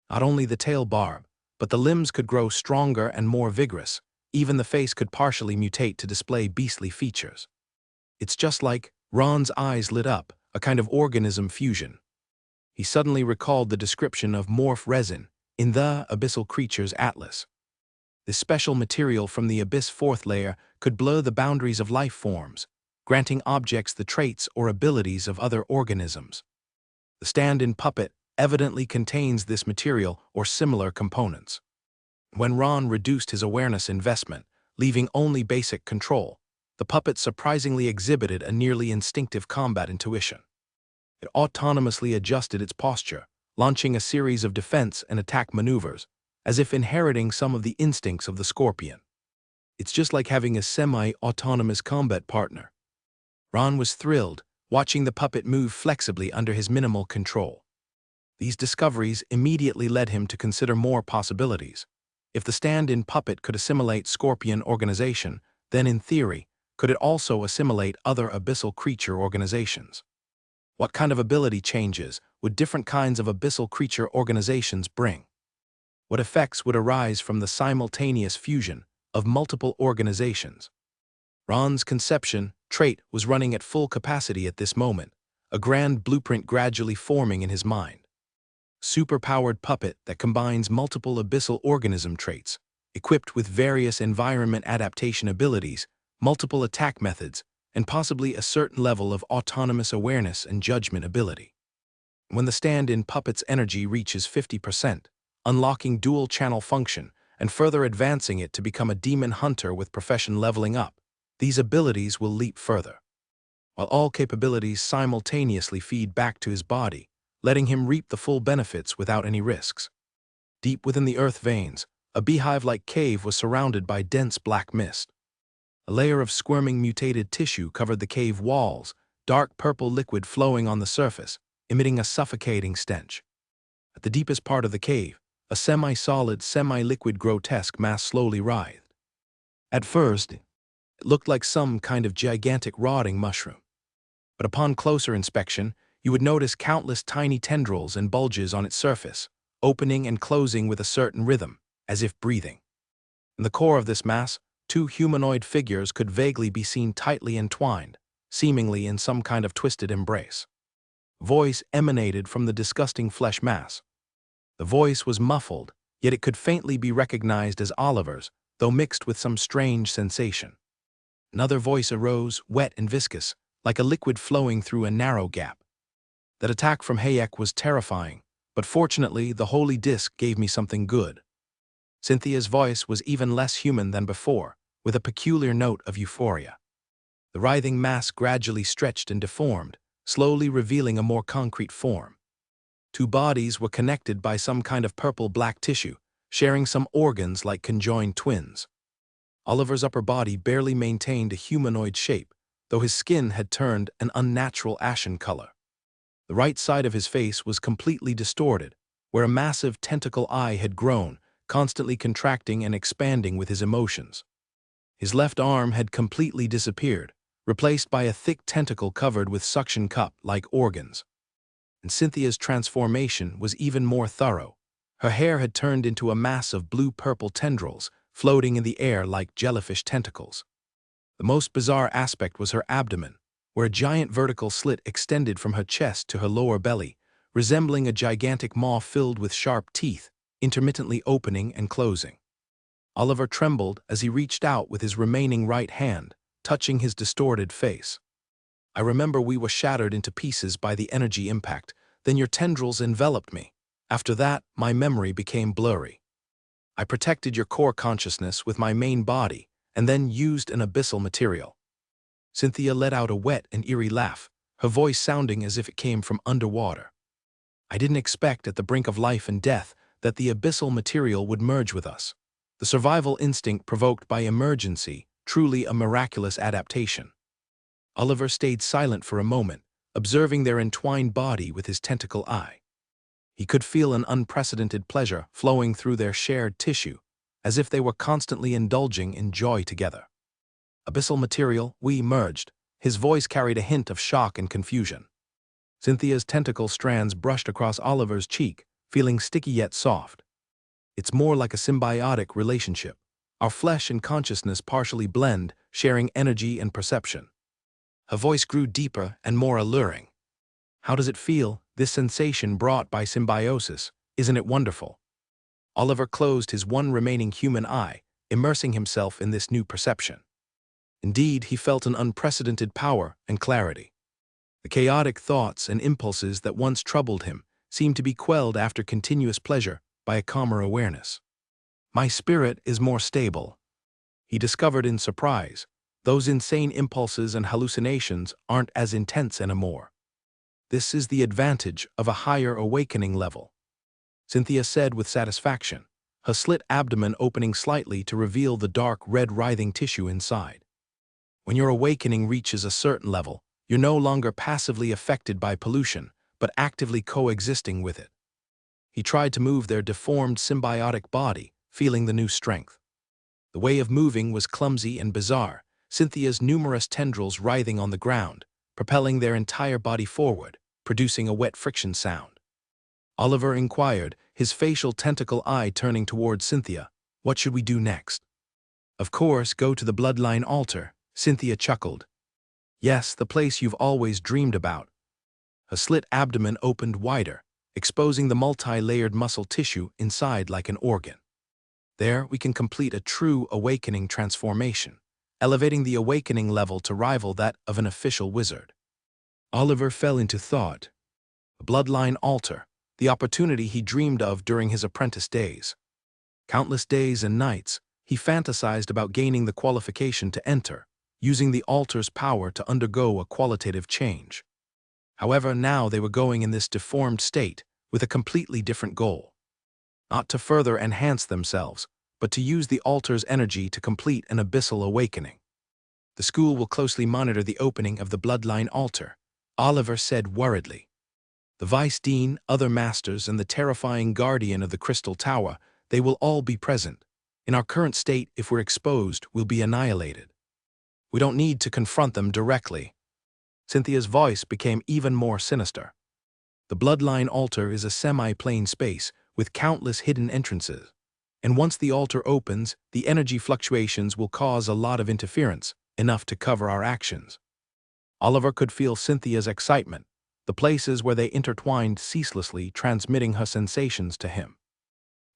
Not only the tail barb, but the limbs could grow stronger and more vigorous. Even the face could partially mutate to display beastly features. It's just like Ron's eyes lit up, a kind of organism fusion. He suddenly recalled the description of morph resin in the Abyssal Creatures Atlas. This special material from the Abyss 4th layer could blur the boundaries of life forms, granting objects the traits or abilities of other organisms. The stand-in puppet evidently contains this material or similar components. When Ron reduced his awareness investment, leaving only basic control, the puppet surprisingly exhibited a nearly instinctive combat intuition. It autonomously adjusted its posture, launching a series of defense and attack maneuvers, as if inheriting some of the instincts of the scorpion. It's just like having a semi-autonomous combat partner. Ron was thrilled, watching the puppet move flexibly under his minimal control. These discoveries immediately led him to consider more possibilities. If the stand-in puppet could assimilate scorpion organization, then in theory, could it also assimilate other abyssal creature organizations? What kind of ability changes would different kinds of abyssal creature organizations bring? What effects would arise from the simultaneous fusion of multiple organizations? Ron's conception trait was running at full capacity at this moment, a grand blueprint gradually forming in his mind. Superpowered puppet that combines multiple abyssal organism traits, equipped with various environment adaptation abilities, multiple attack methods, and possibly a certain level of autonomous awareness and judgment ability. When the stand-in puppet's energy reaches 50%, unlocking dual-channel function and further advancing it to become a demon hunter with profession leveling up, these abilities will leap further. While all capabilities simultaneously feed back to his body, letting him reap the full benefits without any risks. Deep within the earth veins, a beehive-like cave was surrounded by dense black mist. A layer of squirming mutated tissue covered the cave walls, dark purple liquid flowing on the surface, emitting a suffocating stench. At the deepest part of the cave, a semi-solid, semi-liquid grotesque mass slowly writhed. At first, it looked like some kind of gigantic rotting mushroom. But upon closer inspection, you would notice countless tiny tendrils and bulges on its surface, opening and closing with a certain rhythm, as if breathing. In the core of this mass, two humanoid figures could vaguely be seen tightly entwined, seemingly in some kind of twisted embrace. Voice emanated from the disgusting flesh mass. The voice was muffled, yet it could faintly be recognized as Oliver's, though mixed with some strange sensation. Another voice arose, wet and viscous, like a liquid flowing through a narrow gap. That attack from Hayek was terrifying, but fortunately the holy disc gave me something good. Cynthia's voice was even less human than before, with a peculiar note of euphoria. The writhing mass gradually stretched and deformed, slowly revealing a more concrete form. Two bodies were connected by some kind of purple-black tissue, sharing some organs like conjoined twins. Oliver's upper body barely maintained a humanoid shape, though his skin had turned an unnatural ashen color. The right side of his face was completely distorted, where a massive tentacle eye had grown, constantly contracting and expanding with his emotions. His left arm had completely disappeared, replaced by a thick tentacle covered with suction cup-like organs. And Cynthia's transformation was even more thorough. Her hair had turned into a mass of blue-purple tendrils, floating in the air like jellyfish tentacles. The most bizarre aspect was her abdomen, where a giant vertical slit extended from her chest to her lower belly, resembling a gigantic maw filled with sharp teeth, intermittently opening and closing. Oliver trembled as he reached out with his remaining right hand, touching his distorted face. I remember we were shattered into pieces by the energy impact, then your tendrils enveloped me. After that, my memory became blurry. I protected your core consciousness with my main body, and then used an abyssal material. Cynthia let out a wet and eerie laugh, her voice sounding as if it came from underwater. I didn't expect at the brink of life and death that the abyssal material would merge with us. The survival instinct provoked by emergency, truly a miraculous adaptation. Oliver stayed silent for a moment, observing their entwined body with his tentacle eye. He could feel an unprecedented pleasure flowing through their shared tissue, as if they were constantly indulging in joy together. Abyssal material, we merged. His voice carried a hint of shock and confusion. Cynthia's tentacle strands brushed across Oliver's cheek, feeling sticky yet soft. It's more like a symbiotic relationship. Our flesh and consciousness partially blend, sharing energy and perception. Her voice grew deeper and more alluring. How does it feel, this sensation brought by symbiosis? Isn't it wonderful? Oliver closed his one remaining human eye, immersing himself in this new perception. Indeed, he felt an unprecedented power and clarity. The chaotic thoughts and impulses that once troubled him seemed to be quelled after continuous pleasure by a calmer awareness. My spirit is more stable. He discovered in surprise. Those insane impulses and hallucinations aren't as intense anymore. This is the advantage of a higher awakening level, Cynthia said with satisfaction, her slit abdomen opening slightly to reveal the dark red writhing tissue inside. When your awakening reaches a certain level, you're no longer passively affected by pollution, but actively coexisting with it. He tried to move their deformed symbiotic body, feeling the new strength. The way of moving was clumsy and bizarre, Cynthia's numerous tendrils writhing on the ground, propelling their entire body forward, producing a wet friction sound. Oliver inquired, his facial tentacle eye turning towards Cynthia. What should we do next? Of course, go to the bloodline altar, Cynthia chuckled. Yes, the place you've always dreamed about. Her slit abdomen opened wider, exposing the multi-layered muscle tissue inside like an organ. There, we can complete a true awakening transformation, elevating the awakening level to rival that of an official wizard. Oliver fell into thought. The bloodline altar, the opportunity he dreamed of during his apprentice days. Countless days and nights, he fantasized about gaining the qualification to enter, using the altar's power to undergo a qualitative change. However, now they were going in this deformed state with a completely different goal. Not to further enhance themselves, but to use the altar's energy to complete an abyssal awakening. The school will closely monitor the opening of the bloodline altar, Oliver said worriedly. The vice dean, other masters, and the terrifying guardian of the crystal tower, they will all be present. In our current state, if we're exposed, we'll be annihilated. We don't need to confront them directly. Cynthia's voice became even more sinister. The bloodline altar is a semi-plane space with countless hidden entrances. And once the altar opens, the energy fluctuations will cause a lot of interference, enough to cover our actions. Oliver could feel Cynthia's excitement, the places where they intertwined ceaselessly, transmitting her sensations to him.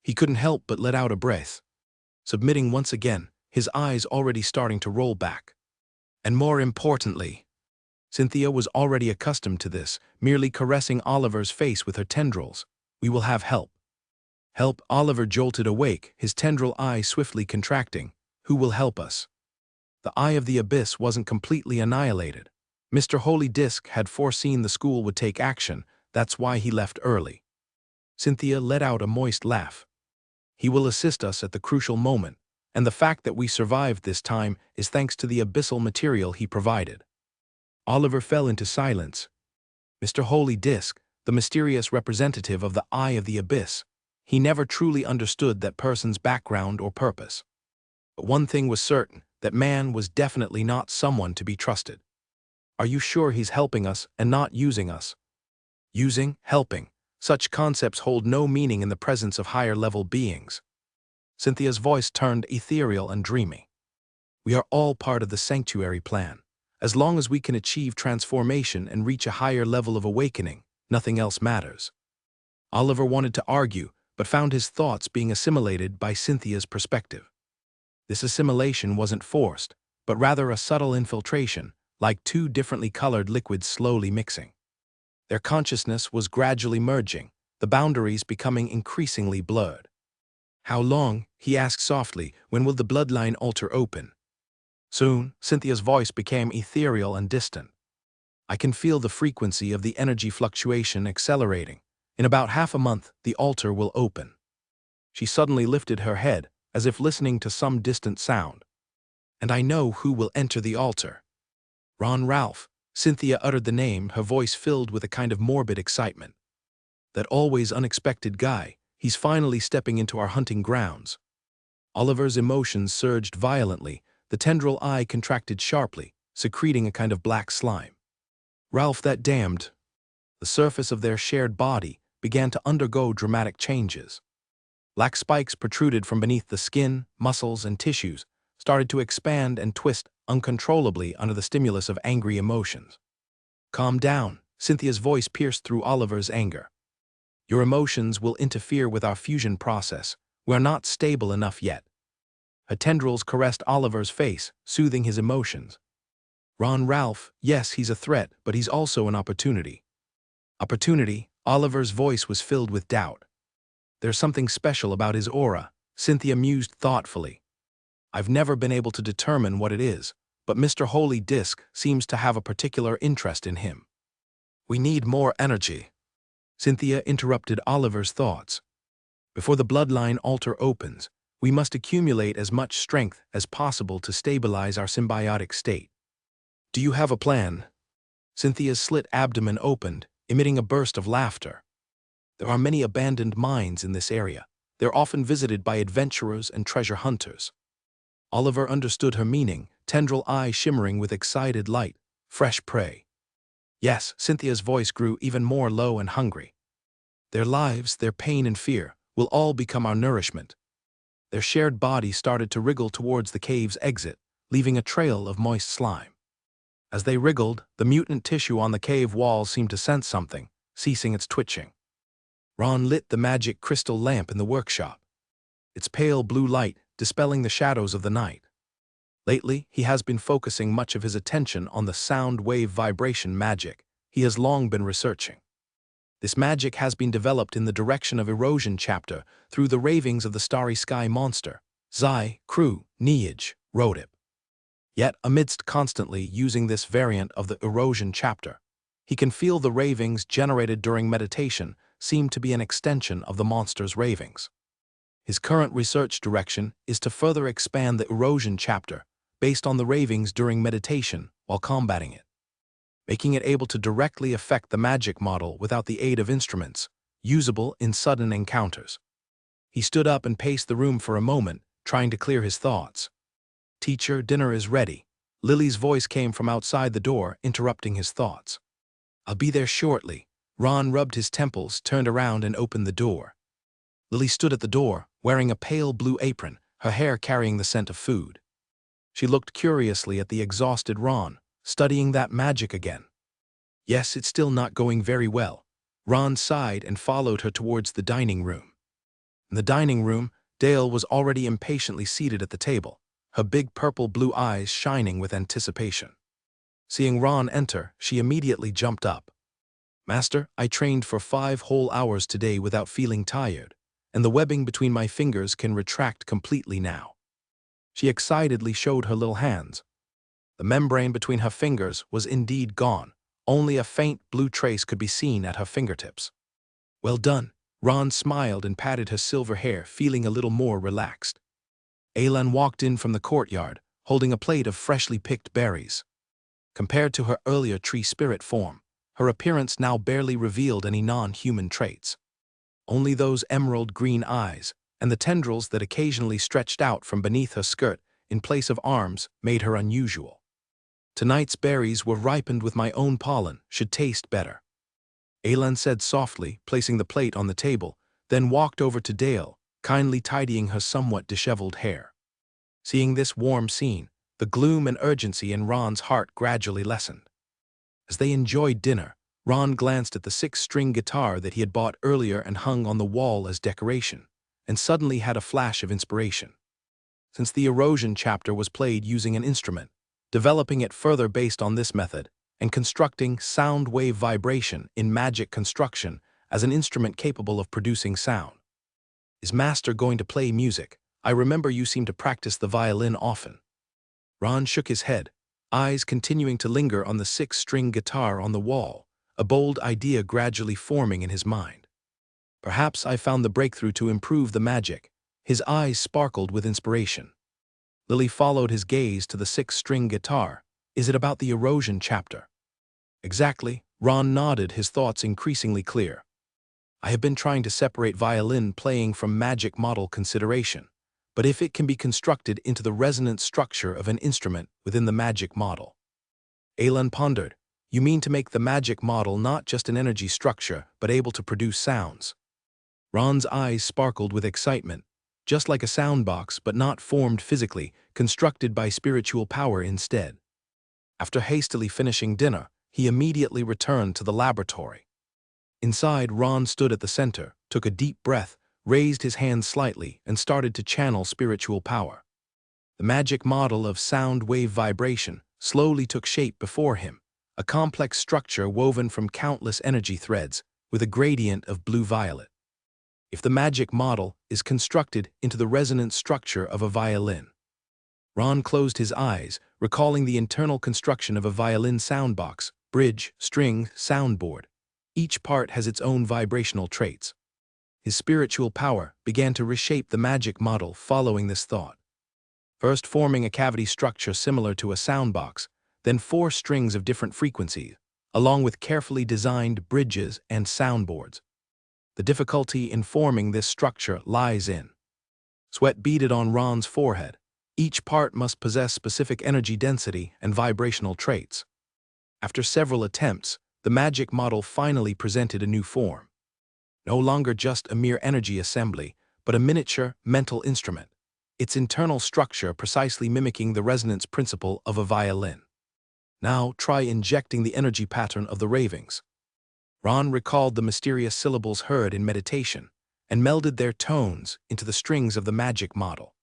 He couldn't help but let out a breath. Submitting once again, his eyes already starting to roll back. And more importantly, Cynthia was already accustomed to this, merely caressing Oliver's face with her tendrils. We will have help. Help? Oliver jolted awake, his tendril eye swiftly contracting. Who will help us? The eye of the abyss wasn't completely annihilated. Mr. Holy Disk had foreseen the school would take action, that's why he left early. Cynthia let out a moist laugh. He will assist us at the crucial moment, and the fact that we survived this time is thanks to the abyssal material he provided. Oliver fell into silence. Mr. Holy Disk, the mysterious representative of the Eye of the Abyss, he never truly understood that person's background or purpose. But one thing was certain, that man was definitely not someone to be trusted. Are you sure he's helping us and not using us? Using, helping, such concepts hold no meaning in the presence of higher-level beings. Cynthia's voice turned ethereal and dreamy. We are all part of the sanctuary plan. As long as we can achieve transformation and reach a higher level of awakening, nothing else matters. Oliver wanted to argue, but found his thoughts being assimilated by Cynthia's perspective. This assimilation wasn't forced, but rather a subtle infiltration, like two differently colored liquids slowly mixing. Their consciousness was gradually merging, the boundaries becoming increasingly blurred. How long? He asked softly. When will the bloodline altar open? Soon, Cynthia's voice became ethereal and distant. I can feel the frequency of the energy fluctuation accelerating. In about half a month, the altar will open. She suddenly lifted her head, as if listening to some distant sound. And I know who will enter the altar. Ron Ralph. Cynthia uttered the name, her voice filled with a kind of morbid excitement. That always unexpected guy, he's finally stepping into our hunting grounds. Oliver's emotions surged violently, the tendril eye contracted sharply, secreting a kind of black slime. Ralph, that damned. The surface of their shared body began to undergo dramatic changes. Black spikes protruded from beneath the skin, muscles, and tissues, started to expand and twist uncontrollably under the stimulus of angry emotions. Calm down, Cynthia's voice pierced through Oliver's anger. Your emotions will interfere with our fusion process. We're not stable enough yet. Her tendrils caressed Oliver's face, soothing his emotions. Ron Ralph, yes, he's a threat, but he's also an opportunity. Opportunity? Oliver's voice was filled with doubt. There's something special about his aura, Cynthia mused thoughtfully. I've never been able to determine what it is, but Mr. Holy Disk seems to have a particular interest in him. We need more energy. Cynthia interrupted Oliver's thoughts. Before the bloodline altar opens, we must accumulate as much strength as possible to stabilize our symbiotic state. Do you have a plan? Cynthia's slit abdomen opened, emitting a burst of laughter. There are many abandoned mines in this area. They're often visited by adventurers and treasure hunters. Oliver understood her meaning, tendril eye shimmering with excited light, fresh prey. Yes, Cynthia's voice grew even more low and hungry. Their lives, their pain and fear, will all become our nourishment. Their shared body started to wriggle towards the cave's exit, leaving a trail of moist slime. As they wriggled, the mutant tissue on the cave wall seemed to sense something, ceasing its twitching. Ron lit the magic crystal lamp in the workshop, its pale blue light dispelling the shadows of the night. Lately, he has been focusing much of his attention on the sound wave vibration magic he has long been researching. This magic has been developed in the direction of erosion chapter through the ravings of the starry sky monster, Zai, Crew, Mage, Rodip. Yet, amidst constantly using this variant of the erosion chapter, he can feel the ravings generated during meditation seem to be an extension of the monster's ravings. His current research direction is to further expand the erosion chapter based on the ravings during meditation while combating it, making it able to directly affect the magic model without the aid of instruments, usable in sudden encounters. He stood up and paced the room for a moment, trying to clear his thoughts. "Teacher, dinner is ready." Lily's voice came from outside the door, interrupting his thoughts. "I'll be there shortly." Ron rubbed his temples, turned around and opened the door. Lily stood at the door, wearing a pale blue apron, her hair carrying the scent of food. She looked curiously at the exhausted Ron, studying that magic again. "Yes, it's still not going very well." Ron sighed and followed her towards the dining room. In the dining room, Dale was already impatiently seated at the table, her big purple-blue eyes shining with anticipation. Seeing Ron enter, she immediately jumped up. "Master, I trained for 5 whole hours today without feeling tired, and the webbing between my fingers can retract completely now." She excitedly showed her little hands. The membrane between her fingers was indeed gone. Only a faint blue trace could be seen at her fingertips. "Well done." Ron smiled and patted her silver hair, feeling a little more relaxed. Alan walked in from the courtyard, holding a plate of freshly picked berries. Compared to her earlier tree spirit form, her appearance now barely revealed any non-human traits. Only those emerald green eyes and the tendrils that occasionally stretched out from beneath her skirt in place of arms made her unusual. "Tonight's berries were ripened with my own pollen, should taste better," Alan said softly, placing the plate on the table, then walked over to Dale, kindly tidying her somewhat disheveled hair. Seeing this warm scene, the gloom and urgency in Ron's heart gradually lessened. As they enjoyed dinner, Ron glanced at the 6-string guitar that he had bought earlier and hung on the wall as decoration, and suddenly had a flash of inspiration. Since the erosion chapter was played using an instrument, developing it further based on this method, and constructing sound wave vibration in magic construction as an instrument capable of producing sound. "Is Master going to play music? I remember you seem to practice the violin often." Ron shook his head, eyes continuing to linger on the 6-string guitar on the wall, a bold idea gradually forming in his mind. "Perhaps I found the breakthrough to improve the magic." His eyes sparkled with inspiration. Lily followed his gaze to the 6-string guitar. "Is it about the erosion chapter?" "Exactly." Ron nodded, his thoughts increasingly clear. "I have been trying to separate violin playing from magic model consideration, but if it can be constructed into the resonant structure of an instrument within the magic model." Alan pondered. "You mean to make the magic model not just an energy structure, but able to produce sounds?" Ron's eyes sparkled with excitement. "Just like a soundbox, but not formed physically, constructed by spiritual power instead." After hastily finishing dinner, he immediately returned to the laboratory. Inside, Ron stood at the center, took a deep breath, raised his hands slightly, and started to channel spiritual power. The magic model of sound wave vibration slowly took shape before him, a complex structure woven from countless energy threads with a gradient of blue-violet. If the magic model is constructed into the resonant structure of a violin. Ron closed his eyes, recalling the internal construction of a violin soundbox, bridge, string, soundboard. Each part has its own vibrational traits. His spiritual power began to reshape the magic model following this thought. First forming a cavity structure similar to a soundbox, then 4 strings of different frequencies, along with carefully designed bridges and soundboards. The difficulty in forming this structure lies in. Sweat beaded on Ron's forehead. Each part must possess specific energy density and vibrational traits. After several attempts, the magic model finally presented a new form. No longer just a mere energy assembly, but a miniature mental instrument, its internal structure precisely mimicking the resonance principle of a violin. Now try injecting the energy pattern of the ravings. Ron recalled the mysterious syllables heard in meditation and melded their tones into the strings of the magic model.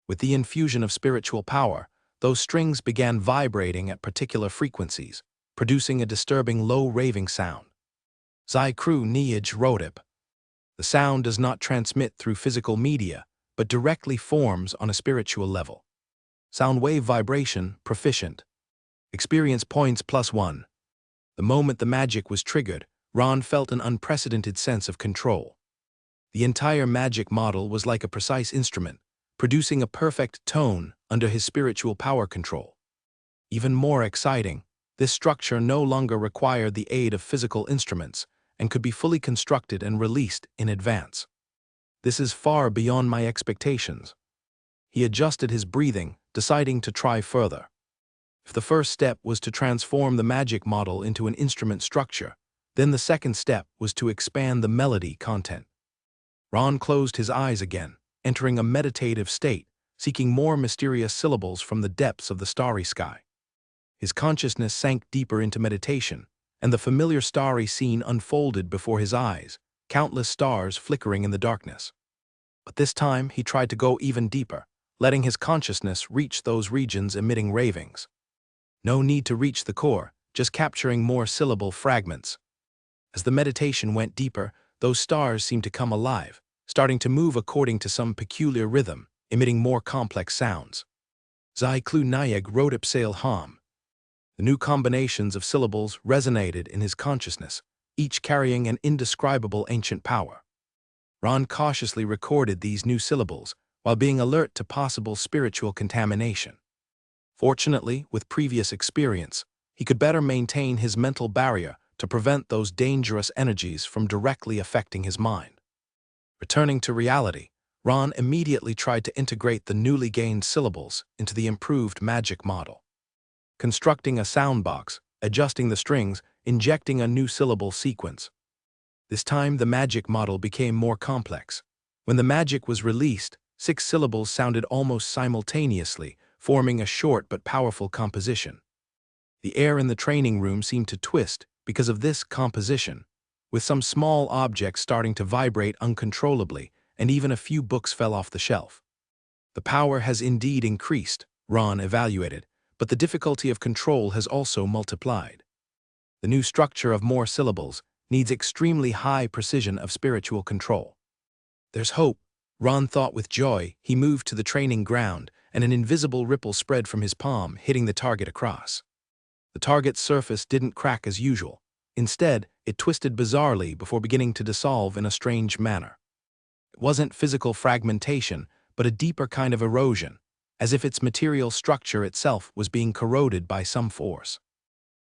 With the infusion of spiritual power, those strings began vibrating at particular frequencies, producing a disturbing low raving sound. Zai-Kru Niaj Rodip. The sound does not transmit through physical media, but directly forms on a spiritual level. Sound wave vibration, proficient. Experience points +1. The moment the magic was triggered, Ron felt an unprecedented sense of control. The entire magic model was like a precise instrument, producing a perfect tone under his spiritual power control. Even more exciting, this structure no longer required the aid of physical instruments and could be fully constructed and released in advance. This is far beyond my expectations. He adjusted his breathing, deciding to try further. If the first step was to transform the magic model into an instrument structure, then the second step was to expand the melody content. Ron closed his eyes again, entering a meditative state, seeking more mysterious syllables from the depths of the starry sky. His consciousness sank deeper into meditation, and the familiar starry scene unfolded before his eyes, countless stars flickering in the darkness. But this time he tried to go even deeper, letting his consciousness reach those regions emitting ravings. No need to reach the core, just capturing more syllable fragments. As the meditation went deeper, those stars seemed to come alive, starting to move according to some peculiar rhythm, emitting more complex sounds. Zai-Klu Nayag Rodip Sail Ham. The new combinations of syllables resonated in his consciousness, each carrying an indescribable ancient power. Ron cautiously recorded these new syllables while being alert to possible spiritual contamination. Fortunately, with previous experience, he could better maintain his mental barrier to prevent those dangerous energies from directly affecting his mind. Returning to reality, Ron immediately tried to integrate the newly gained syllables into the improved magic model. Constructing a sound box, adjusting the strings, injecting a new syllable sequence. This time the magic model became more complex. When the magic was released, 6 syllables sounded almost simultaneously, forming a short but powerful composition. The air in the training room seemed to twist because of this composition, with some small objects starting to vibrate uncontrollably, and even a few books fell off the shelf. The power has indeed increased, Ron evaluated, but the difficulty of control has also multiplied. The new structure of more syllables needs extremely high precision of spiritual control. There's hope, Ron thought with joy. He moved to the training ground, and an invisible ripple spread from his palm, hitting the target across. The target's surface didn't crack as usual. Instead, it twisted bizarrely before beginning to dissolve in a strange manner. It wasn't physical fragmentation, but a deeper kind of erosion, as if its material structure itself was being corroded by some force.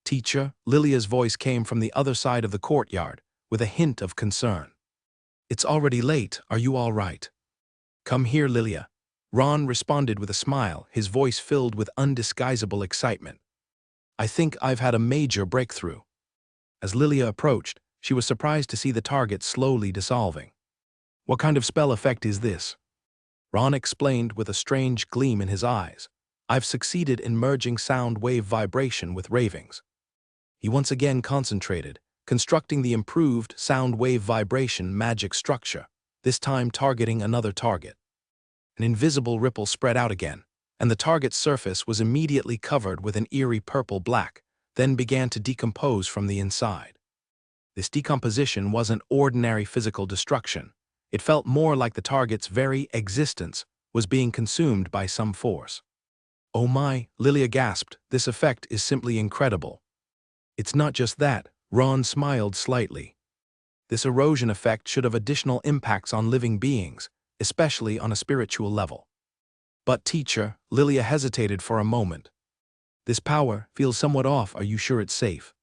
Teacher, Lilia's voice came from the other side of the courtyard, with a hint of concern. It's already late, are you all right? Come here, Lilia. Ron responded with a smile, his voice filled with undisguisable excitement. I think I've had a major breakthrough. As Lilia approached, she was surprised to see the target slowly dissolving. What kind of spell effect is this? Ron explained with a strange gleam in his eyes. I've succeeded in merging sound wave vibration with ravings. He once again concentrated, constructing the improved sound wave vibration magic structure, this time targeting another target. An invisible ripple spread out again, and the target's surface was immediately covered with an eerie purple-black, then began to decompose from the inside. This decomposition wasn't ordinary physical destruction. It felt more like the target's very existence was being consumed by some force. Oh my, Lilia gasped, this effect is simply incredible. It's not just that, Ron smiled slightly. This erosion effect should have additional impacts on living beings, especially on a spiritual level. But teacher, Lilia hesitated for a moment. This power feels somewhat off, are you sure it's safe?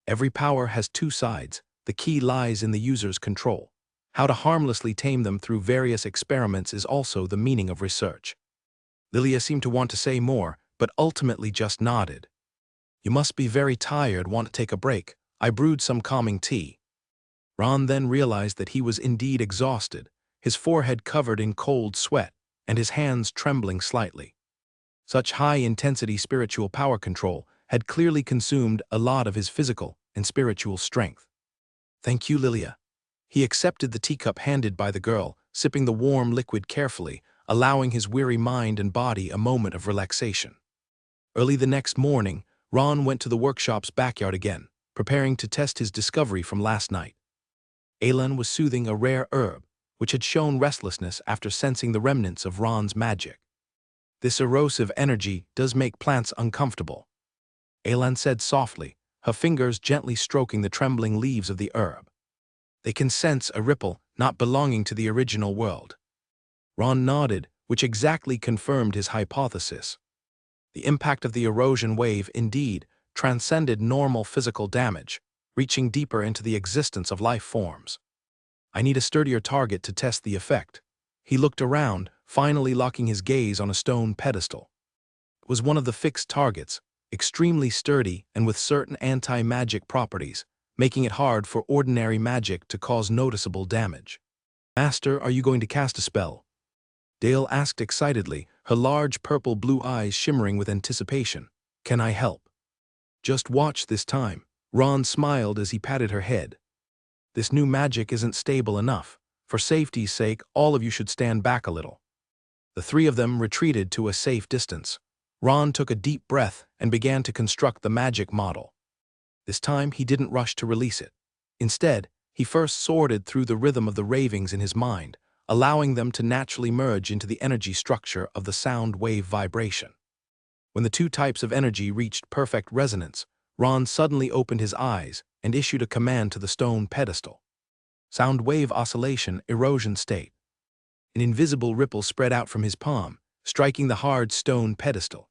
Every power has two sides, The key lies in the user's control. How to harmlessly tame them through various experiments is also the meaning of research. Lilia seemed to want to say more, but ultimately just nodded. You must be very tired, want to take a break. I brewed some calming tea. Ron then realized that he was indeed exhausted, his forehead covered in cold sweat, and his hands trembling slightly. Such high-intensity spiritual power control had clearly consumed a lot of his physical and spiritual strength. Thank you, Lilia. He accepted the teacup handed by the girl, sipping the warm liquid carefully, allowing his weary mind and body a moment of relaxation. Early the next morning, Ron went to the workshop's backyard again, preparing to test his discovery from last night. Alan was soothing a rare herb, which had shown restlessness after sensing the remnants of Ron's magic. This erosive energy does make plants uncomfortable, Alan said softly, her fingers gently stroking the trembling leaves of the herb. They can sense a ripple not belonging to the original world. Ron nodded, which exactly confirmed his hypothesis. The impact of the erosion wave indeed transcended normal physical damage, reaching deeper into the existence of life forms. I need a sturdier target to test the effect. He looked around, finally locking his gaze on a stone pedestal. It was one of the fixed targets, extremely sturdy and with certain anti-magic properties, making it hard for ordinary magic to cause noticeable damage. Master, are you going to cast a spell? Dale asked excitedly, her large purple-blue eyes shimmering with anticipation. Can I help? Just watch this time. Ron smiled as he patted her head. This new magic isn't stable enough. For safety's sake, all of you should stand back a little. The three of them retreated to a safe distance. Ron took a deep breath and began to construct the magic model. This time he didn't rush to release it. Instead, he first sorted through the rhythm of the ravings in his mind, allowing them to naturally merge into the energy structure of the sound wave vibration. When the two types of energy reached perfect resonance, Ron suddenly opened his eyes and issued a command to the stone pedestal. Sound wave oscillation, erosion state. An invisible ripple spread out from his palm, striking the hard stone pedestal.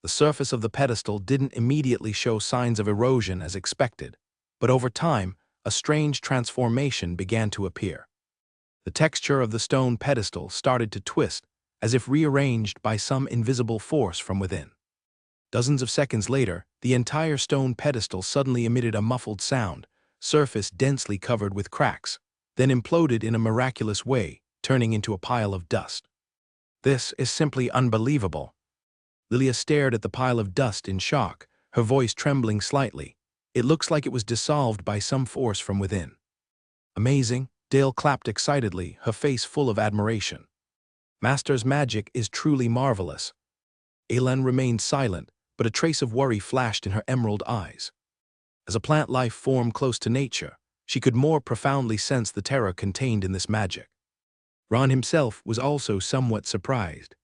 The surface of the pedestal didn't immediately show signs of erosion as expected, but over time, a strange transformation began to appear. The texture of the stone pedestal started to twist, as if rearranged by some invisible force from within. Dozens of seconds later, the entire stone pedestal suddenly emitted a muffled sound, surface densely covered with cracks, then imploded in a miraculous way, turning into a pile of dust. This is simply unbelievable. Lilia stared at the pile of dust in shock, her voice trembling slightly. It looks like it was dissolved by some force from within. Amazing, Dale clapped excitedly, her face full of admiration. Master's magic is truly marvelous. Alan remained silent, but a trace of worry flashed in her emerald eyes. As a plant life form close to nature, she could more profoundly sense the terror contained in this magic. Ron himself was also somewhat surprised.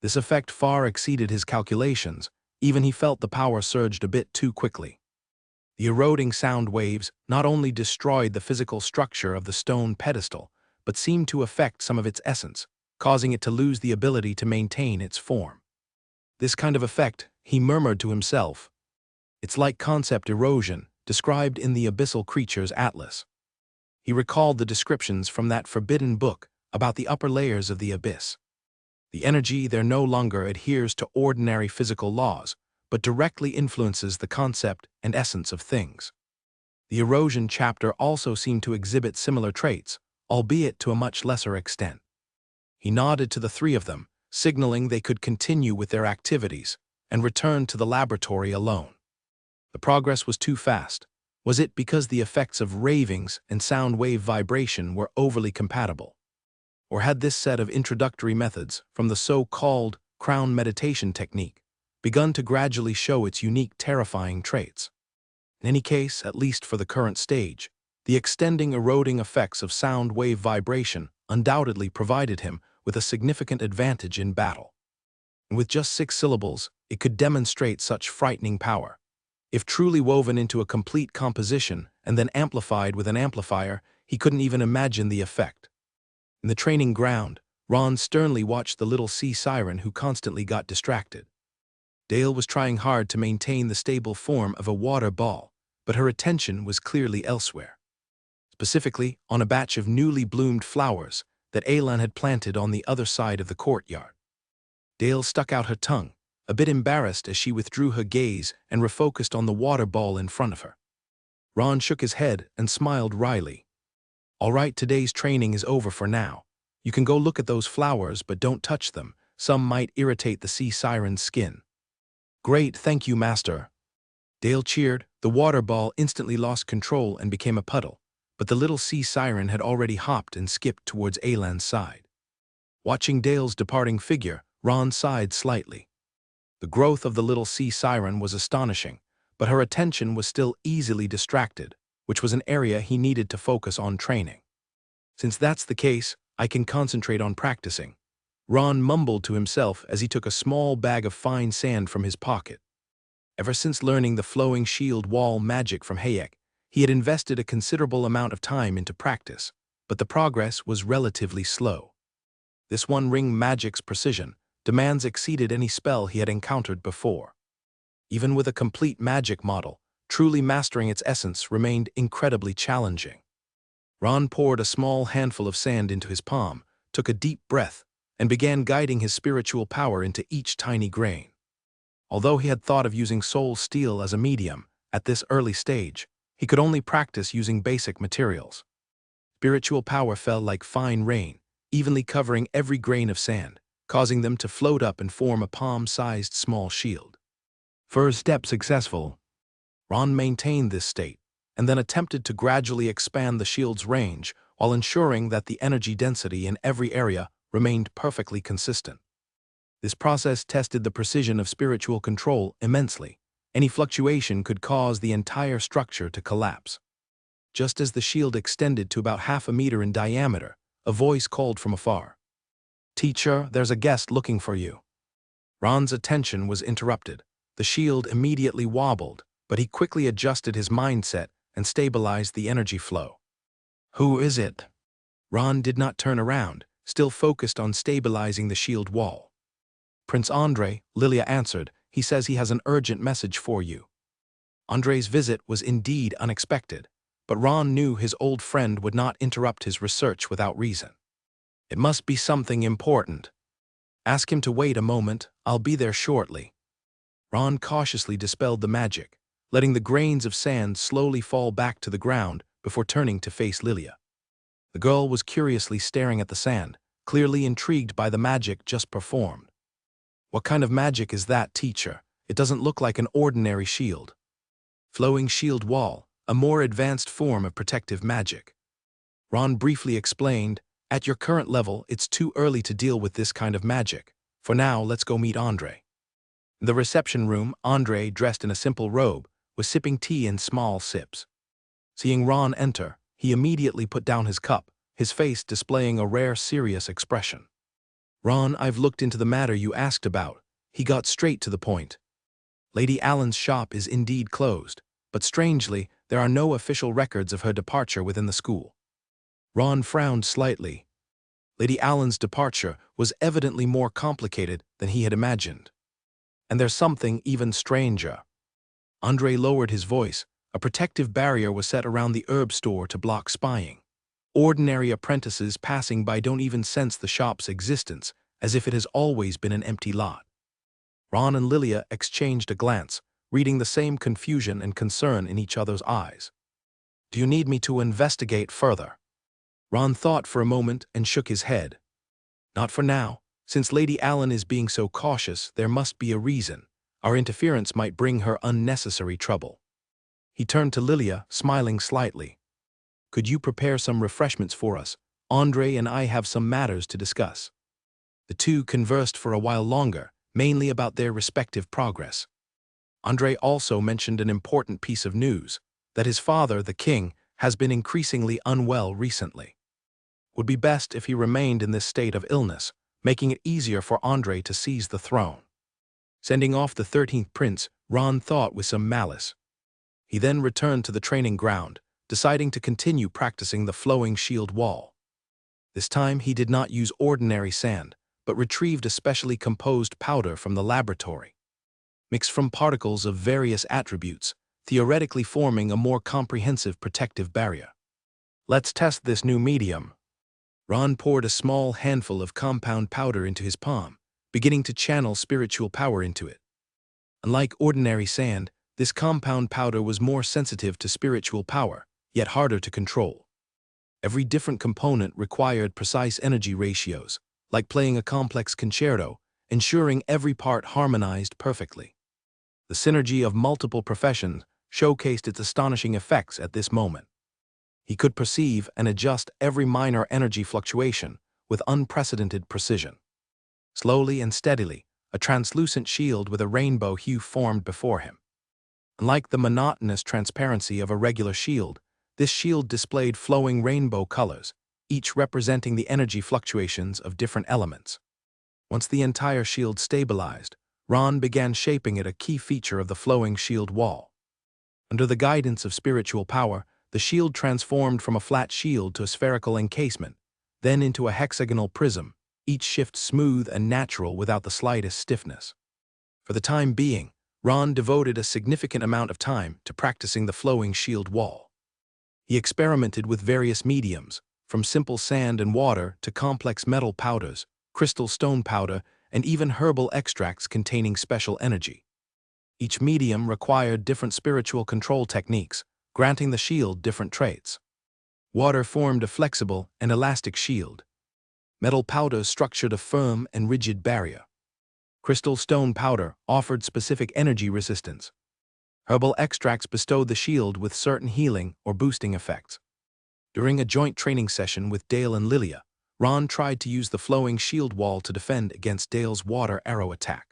This effect far exceeded his calculations, even he felt the power surged a bit too quickly. The eroding sound waves not only destroyed the physical structure of the stone pedestal, but seemed to affect some of its essence, causing it to lose the ability to maintain its form. This kind of effect, he murmured to himself. It's like concept erosion, described in the Abyssal Creatures Atlas. He recalled the descriptions from that forbidden book about the upper layers of the abyss. The energy there no longer adheres to ordinary physical laws, but directly influences the concept and essence of things. The erosion chapter also seemed to exhibit similar traits, albeit to a much lesser extent. He nodded to the three of them, signaling they could continue with their activities, and returned to the laboratory alone. The progress was too fast. Was it because the effects of ravings and sound wave vibration were overly compatible? Or had this set of introductory methods from the so-called crown meditation technique begun to gradually show its unique terrifying traits? In any case, at least for the current stage, the extending eroding effects of sound wave vibration undoubtedly provided him with a significant advantage in battle. And with just 6 syllables, it could demonstrate such frightening power. If truly woven into a complete composition and then amplified with an amplifier, he couldn't even imagine the effect. In the training ground, Ron sternly watched the little sea siren who constantly got distracted. Dale was trying hard to maintain the stable form of a water ball, but her attention was clearly elsewhere. specifically on a batch of newly bloomed flowers that Alan had planted on the other side of the courtyard. Dale stuck out her tongue, a bit embarrassed as she withdrew her gaze and refocused on the water ball in front of her. Ron shook his head and smiled wryly. "All right, today's training is over for now. You can go look at those flowers, but don't touch them. Some might irritate the sea siren's skin." "Great, thank you, Master." Dale cheered. The water ball instantly lost control and became a puddle, but the little sea siren had already hopped and skipped towards Alan's side. Watching Dale's departing figure, Ron sighed slightly. The growth of the little sea siren was astonishing, but her attention was still easily distracted, which was an area he needed to focus on training. "Since that's the case, I can concentrate on practicing," Ron mumbled to himself as he took a small bag of fine sand from his pocket. Ever since learning the flowing shield wall magic from Hayek, he had invested a considerable amount of time into practice, but the progress was relatively slow. This one-ring magic's precision demands exceeded any spell he had encountered before. Even with a complete magic model, truly mastering its essence remained incredibly challenging. Ron poured a small handful of sand into his palm, took a deep breath, and began guiding his spiritual power into each tiny grain. Although he had thought of using soul steel as a medium, at this early stage, he could only practice using basic materials. Spiritual power fell like fine rain, evenly covering every grain of sand, causing them to float up and form a palm-sized small shield. First step successful. Ron maintained this state, and then attempted to gradually expand the shield's range while ensuring that the energy density in every area remained perfectly consistent. This process tested the precision of spiritual control immensely. Any fluctuation could cause the entire structure to collapse. Just as the shield extended to about 1/2 meter in diameter, a voice called from afar. "Teacher, there's a guest looking for you." Ron's attention was interrupted. The shield immediately wobbled, but he quickly adjusted his mindset and stabilized the energy flow. "Who is it?" Ron did not turn around, still focused on stabilizing the shield wall. "Prince Andre," Lilia answered. "He says he has an urgent message for you." Andre's visit was indeed unexpected, but Ron knew his old friend would not interrupt his research without reason. "It must be something important. Ask him to wait a moment, I'll be there shortly." Ron cautiously dispelled the magic, letting the grains of sand slowly fall back to the ground before turning to face Lilia. The girl was curiously staring at the sand, clearly intrigued by the magic just performed. "What kind of magic is that, teacher? It doesn't look like an ordinary shield." "Flowing shield wall, a more advanced form of protective magic." Ron briefly explained, "At your current level, it's too early to deal with this kind of magic. For now, let's go meet Andre." In the reception room, Andre, dressed in a simple robe, was sipping tea in small sips. Seeing Ron enter, he immediately put down his cup, his face displaying a rare serious expression. "Ron, I've looked into the matter you asked about." He got straight to the point. "Lady Allen's shop is indeed closed, but strangely, there are no official records of her departure within the school." Ron frowned slightly. Lady Allen's departure was evidently more complicated than he had imagined. "And there's something even stranger." Andre lowered his voice. A protective barrier was set around the herb store to block spying. Ordinary apprentices passing by don't even sense the shop's existence, as if it has always been an empty lot. Ron and Lilia exchanged a glance, reading the same confusion and concern in each other's eyes. "Do you need me to investigate further?" Ron thought for a moment and shook his head. "Not for now. Since Lady Allen is being so cautious, there must be a reason. Our interference might bring her unnecessary trouble." He turned to Lilia, smiling slightly. "Could you prepare some refreshments for us? Andre and I have some matters to discuss." The two conversed for a while longer, mainly about their respective progress. Andre also mentioned an important piece of news, that his father, the king, has been increasingly unwell recently. Would be best if he remained in this state of illness, making it easier for Andre to seize the throne. Sending off the 13th prince, Ron thought with some malice. He then returned to the training ground, deciding to continue practicing the flowing shield wall. This time he did not use ordinary sand, but retrieved a specially composed powder from the laboratory. Mixed from particles of various attributes, theoretically forming a more comprehensive protective barrier. Let's test this new medium. Ron poured a small handful of compound powder into his palm, beginning to channel spiritual power into it. Unlike ordinary sand, this compound powder was more sensitive to spiritual power, yet harder to control. Every different component required precise energy ratios, like playing a complex concerto, ensuring every part harmonized perfectly. The synergy of multiple professions showcased its astonishing effects at this moment. He could perceive and adjust every minor energy fluctuation with unprecedented precision. Slowly and steadily, a translucent shield with a rainbow hue formed before him. Unlike the monotonous transparency of a regular shield, this shield displayed flowing rainbow colors, each representing the energy fluctuations of different elements. Once the entire shield stabilized, Ron began shaping it a key feature of the flowing shield wall. Under the guidance of spiritual power, the shield transformed from a flat shield to a spherical encasement, then into a hexagonal prism, each shift smooth and natural without the slightest stiffness. For the time being, Ron devoted a significant amount of time to practicing the flowing shield wall. He experimented with various mediums, from simple sand and water to complex metal powders, crystal stone powder, and even herbal extracts containing special energy. Each medium required different spiritual control techniques, granting the shield different traits. Water formed a flexible and elastic shield. Metal powders structured a firm and rigid barrier. Crystal stone powder offered specific energy resistance. Herbal extracts bestowed the shield with certain healing or boosting effects. During a joint training session with Dale and Lilia, Ron tried to use the flowing shield wall to defend against Dale's water arrow attack.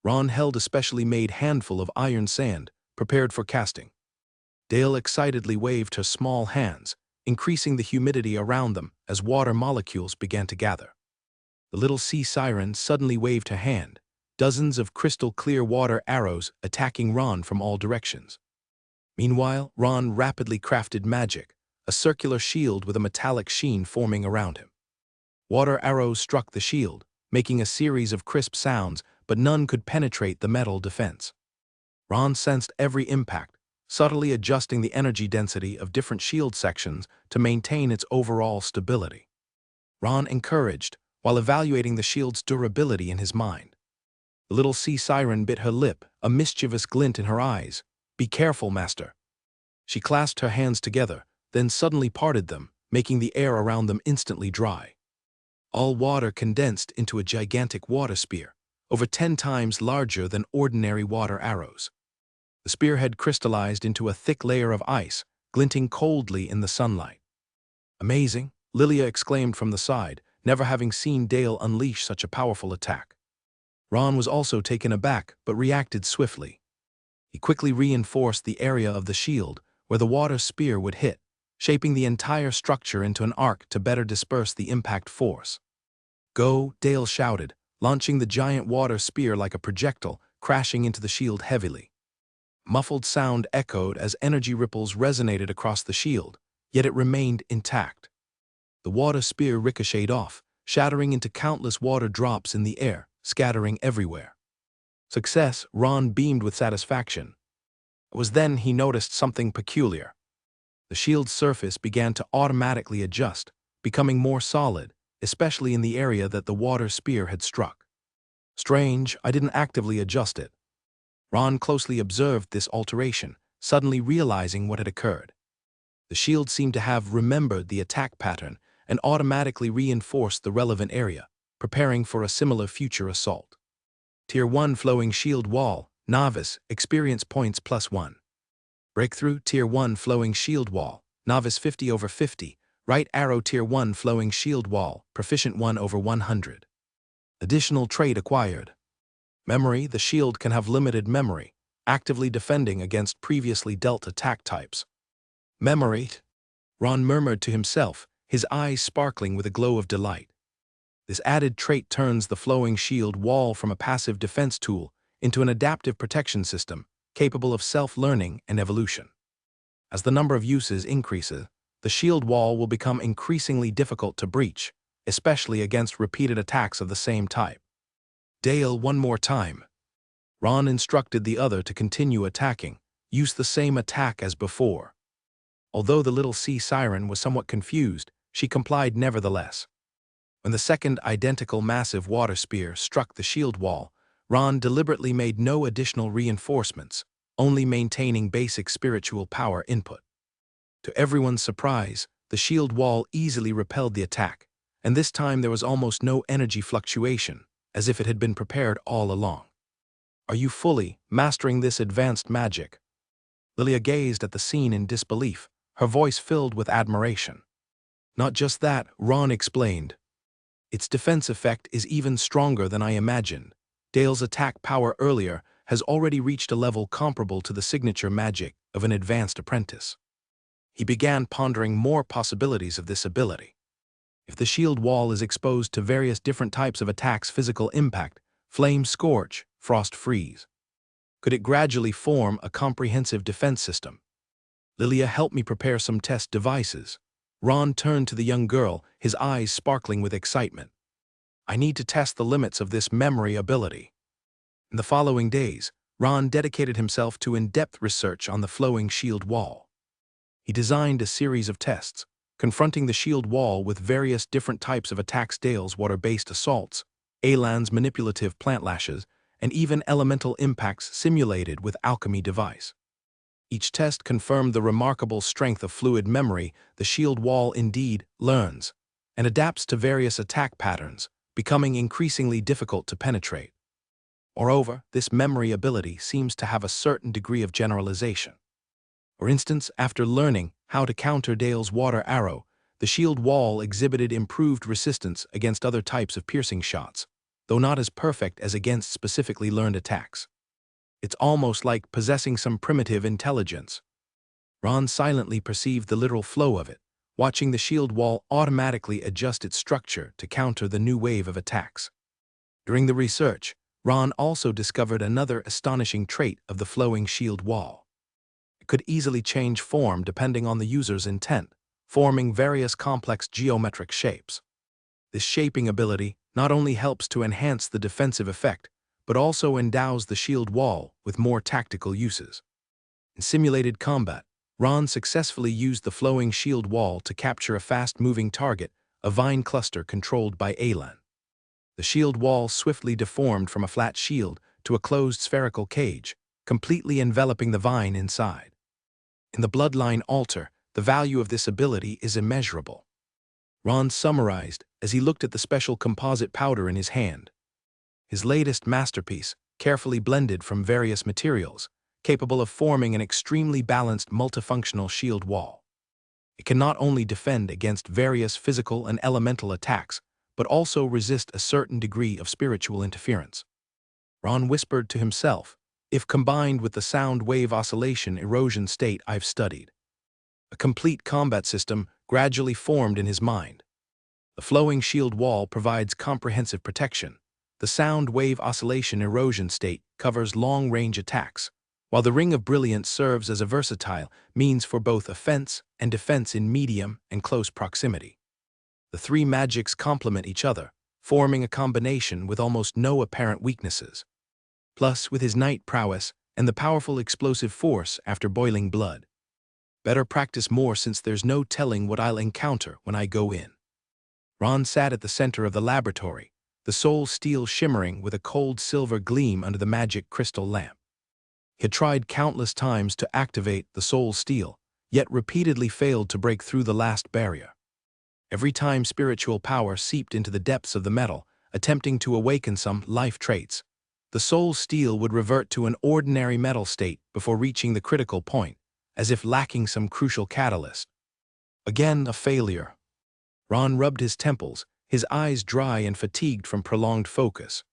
Ron held a specially made handful of iron sand, prepared for casting. Dale excitedly waved her small hands, increasing the humidity around them as water molecules began to gather. The little sea siren suddenly waved her hand, dozens of crystal-clear water arrows attacking Ron from all directions. Meanwhile, Ron rapidly crafted magic, a circular shield with a metallic sheen forming around him. Water arrows struck the shield, making a series of crisp sounds, but none could penetrate the metal defense. Ron sensed every impact, subtly adjusting the energy density of different shield sections to maintain its overall stability. Ron encouraged, while evaluating the shield's durability in his mind. The little sea siren bit her lip, a mischievous glint in her eyes. "Be careful, master." She clasped her hands together, then suddenly parted them, making the air around them instantly dry. All water condensed into a gigantic water spear, over 10 times larger than ordinary water arrows. The spearhead crystallized into a thick layer of ice, glinting coldly in the sunlight. "Amazing," Lilia exclaimed from the side, never having seen Dale unleash such a powerful attack. Ron was also taken aback, but reacted swiftly. He quickly reinforced the area of the shield where the water spear would hit, shaping the entire structure into an arc to better disperse the impact force. "Go," Dale shouted, launching the giant water spear like a projectile, crashing into the shield heavily. Muffled sound echoed as energy ripples resonated across the shield, yet it remained intact. The water spear ricocheted off, shattering into countless water drops in the air, scattering everywhere. Success, Ron beamed with satisfaction. It was then he noticed something peculiar. The shield's surface began to automatically adjust, becoming more solid, especially in the area that the water spear had struck. "Strange, I didn't actively adjust it." Ron closely observed this alteration, suddenly realizing what had occurred. The shield seemed to have remembered the attack pattern and automatically reinforced the relevant area, preparing for a similar future assault. Tier 1 Flowing Shield Wall, Novice, Experience Points +1. Breakthrough, Tier 1 Flowing Shield Wall, Novice 50/50, Right Arrow Tier 1 Flowing Shield Wall, Proficient 1/100. Additional trait acquired. Memory, the shield can have limited memory, actively defending against previously dealt attack types. "Memory," Ron murmured to himself, his eyes sparkling with a glow of delight. This added trait turns the flowing shield wall from a passive defense tool into an adaptive protection system, capable of self-learning and evolution. As the number of uses increases, the shield wall will become increasingly difficult to breach, especially against repeated attacks of the same type. "Dale, one more time." Ron instructed the other to continue attacking. "Use the same attack as before." Although the little sea siren was somewhat confused, she complied nevertheless. When the second identical massive water spear struck the shield wall, Ron deliberately made no additional reinforcements, only maintaining basic spiritual power input. To everyone's surprise, the shield wall easily repelled the attack, and this time there was almost no energy fluctuation, as if it had been prepared all along. "Are you fully mastering this advanced magic?" Lilia gazed at the scene in disbelief, her voice filled with admiration. "Not just that," Ron explained. "Its defense effect is even stronger than I imagined. Dale's attack power earlier has already reached a level comparable to the signature magic of an advanced apprentice." He began pondering more possibilities of this ability. If the shield wall is exposed to various different types of attacks' physical impact, flame scorch, frost freeze, could it gradually form a comprehensive defense system? "Lilia helped me prepare some test devices." Ron turned to the young girl, his eyes sparkling with excitement. "I need to test the limits of this memory ability." In the following days, Ron dedicated himself to in-depth research on the flowing shield wall. He designed a series of tests, confronting the shield wall with various different types of attacks: Dale's water-based assaults, Elan's manipulative plant lashes, and even elemental impacts simulated with alchemy device. Each test confirmed the remarkable strength of fluid memory. The shield wall indeed learns and adapts to various attack patterns, becoming increasingly difficult to penetrate. Moreover, this memory ability seems to have a certain degree of generalization. For instance, after learning how to counter Dale's water arrow, the shield wall exhibited improved resistance against other types of piercing shots, though not as perfect as against specifically learned attacks. It's almost like possessing some primitive intelligence. Ron silently perceived the literal flow of it, watching the shield wall automatically adjust its structure to counter the new wave of attacks. During the research, Ron also discovered another astonishing trait of the flowing shield wall. It could easily change form depending on the user's intent, forming various complex geometric shapes. This shaping ability not only helps to enhance the defensive effect, but also endows the shield wall with more tactical uses. In simulated combat, Ron successfully used the flowing shield wall to capture a fast-moving target, a vine cluster controlled by Elan. The shield wall swiftly deformed from a flat shield to a closed spherical cage, completely enveloping the vine inside. In the Bloodline Altar, the value of this ability is immeasurable. Ron summarized as he looked at the special composite powder in his hand. His latest masterpiece, carefully blended from various materials, capable of forming an extremely balanced multifunctional shield wall. It can not only defend against various physical and elemental attacks, but also resist a certain degree of spiritual interference. Ron whispered to himself, "If combined with the sound wave oscillation erosion state I've studied." A complete combat system gradually formed in his mind. The flowing shield wall provides comprehensive protection. The sound wave oscillation erosion state covers long-range attacks, while the Ring of Brilliance serves as a versatile means for both offense and defense in medium and close proximity. The three magics complement each other, forming a combination with almost no apparent weaknesses. Plus, with his knight prowess and the powerful explosive force after boiling blood. Better practice more, since there's no telling what I'll encounter when I go in. Ron sat at the center of the laboratory, the soul steel shimmering with a cold silver gleam under the magic crystal lamp. He had tried countless times to activate the soul steel, yet repeatedly failed to break through the last barrier. Every time spiritual power seeped into the depths of the metal, attempting to awaken some life traits, the soul steel would revert to an ordinary metal state before reaching the critical point, as if lacking some crucial catalyst. Again, a failure. Ron rubbed his temples, his eyes dry and fatigued from prolonged focus.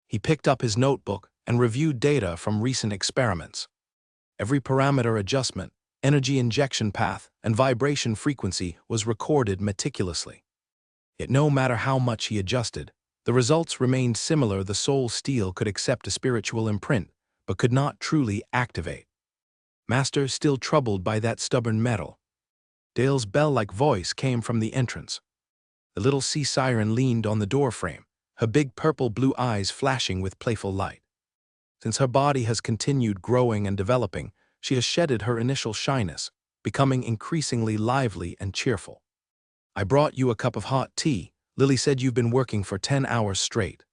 He picked up his notebook and reviewed data from recent experiments. Every parameter adjustment, energy injection path, and vibration frequency was recorded meticulously. Yet no matter how much he adjusted, the results remained similar. The soul steel could accept a spiritual imprint, but could not truly activate. Master, still troubled by that stubborn metal. Dale's bell-like voice came from the entrance. The little sea siren leaned on the doorframe, her big purple-blue eyes flashing with playful light. Since her body has continued growing and developing, she has shedded her initial shyness, becoming increasingly lively and cheerful. "I brought you a cup of hot tea. Lily said you've been working for 10 hours straight."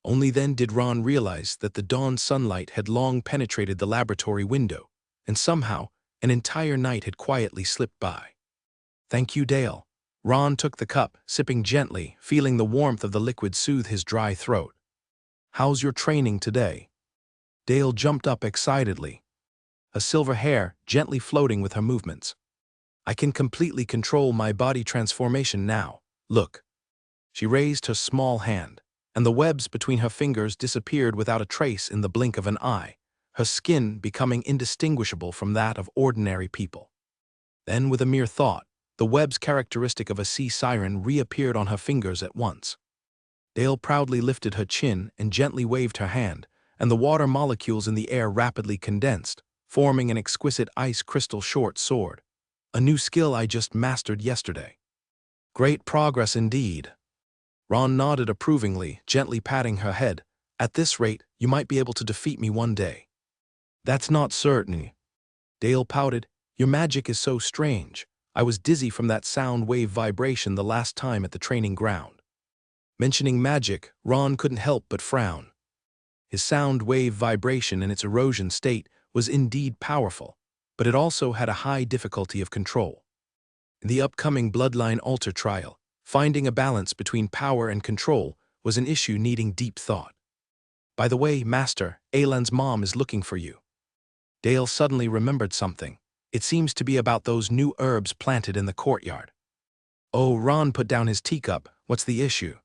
Only then did Ron realize that the dawn sunlight had long penetrated the laboratory window, and somehow an entire night had quietly slipped by. "Thank you, Dale." Ron took the cup, sipping gently, feeling the warmth of the liquid soothe his dry throat. "How's your training today?" Dale jumped up excitedly, her silver hair gently floating with her movements. "I can completely control my body transformation now. Look." She raised her small hand, and the webs between her fingers disappeared without a trace in the blink of an eye, her skin becoming indistinguishable from that of ordinary people. Then, with a mere thought, the webs characteristic of a sea siren reappeared on her fingers at once. Dale proudly lifted her chin and gently waved her hand, and the water molecules in the air rapidly condensed, forming an exquisite ice crystal short sword. "A new skill I just mastered yesterday." "Great progress indeed." Ron nodded approvingly, gently patting her head. "At this rate, you might be able to defeat me one day." "That's not certain." Dale pouted. "Your magic is so strange. I was dizzy from that sound wave vibration the last time at the training ground." Mentioning magic, Ron couldn't help but frown. His sound wave vibration in its erosion state was indeed powerful, but it also had a high difficulty of control. In the upcoming Bloodline Altar trial, finding a balance between power and control was an issue needing deep thought. "By the way, Master, Aelan's mom is looking for you." Dale suddenly remembered something. It seems to be about those new herbs planted in the courtyard. "Oh," Ron put down his teacup. "What's the issue?"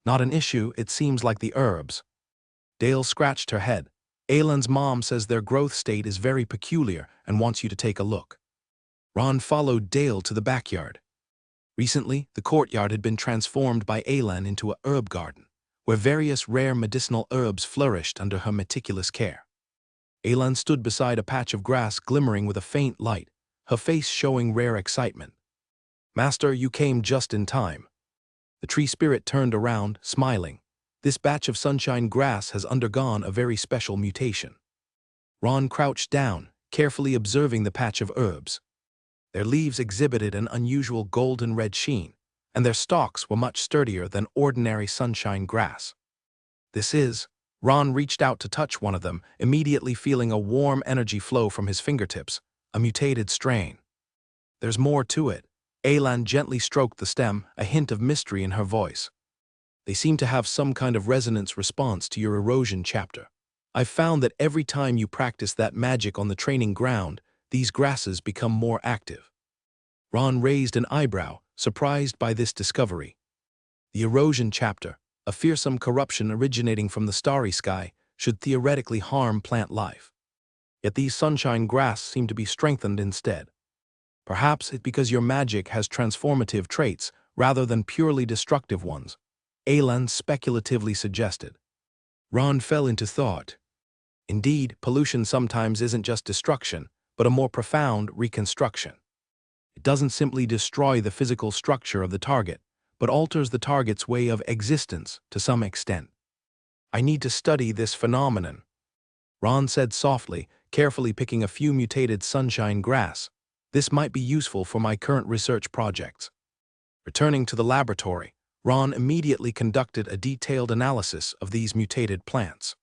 "Not an issue, it seems like the herbs." Dale scratched her head. "Aelan's mom says their growth state is very peculiar and wants you to take a look." Ron followed Dale to the backyard. Recently, the courtyard had been transformed by Aelan into a herb garden, where various rare medicinal herbs flourished under her meticulous care. Aelan stood beside a patch of grass glimmering with a faint light, her face showing rare excitement. "Master, you came just in time." The tree spirit turned around, smiling. "This batch of sunshine grass has undergone a very special mutation." Ron crouched down, carefully observing the patch of herbs. Their leaves exhibited an unusual golden-red sheen, and their stalks were much sturdier than ordinary sunshine grass. "This is..." Ron reached out to touch one of them, immediately feeling a warm energy flow from his fingertips, a mutated strain. "There's more to it." Aelan gently stroked the stem, a hint of mystery in her voice. "They seem to have some kind of resonance response to your erosion chapter. I've found that every time you practice that magic on the training ground, these grasses become more active." Ron raised an eyebrow, surprised by this discovery. The erosion chapter, a fearsome corruption originating from the starry sky, should theoretically harm plant life. Yet these sunshine grass seem to be strengthened instead. "Perhaps it's because your magic has transformative traits rather than purely destructive ones," Aelan speculatively suggested. Ron fell into thought. Indeed, pollution sometimes isn't just destruction, but a more profound reconstruction. It doesn't simply destroy the physical structure of the target, but alters the target's way of existence to some extent. "I need to study this phenomenon," Ron said softly, carefully picking a few mutated sunshine grass. "This might be useful for my current research projects." Returning to the laboratory, Ron immediately conducted a detailed analysis of these mutated plants.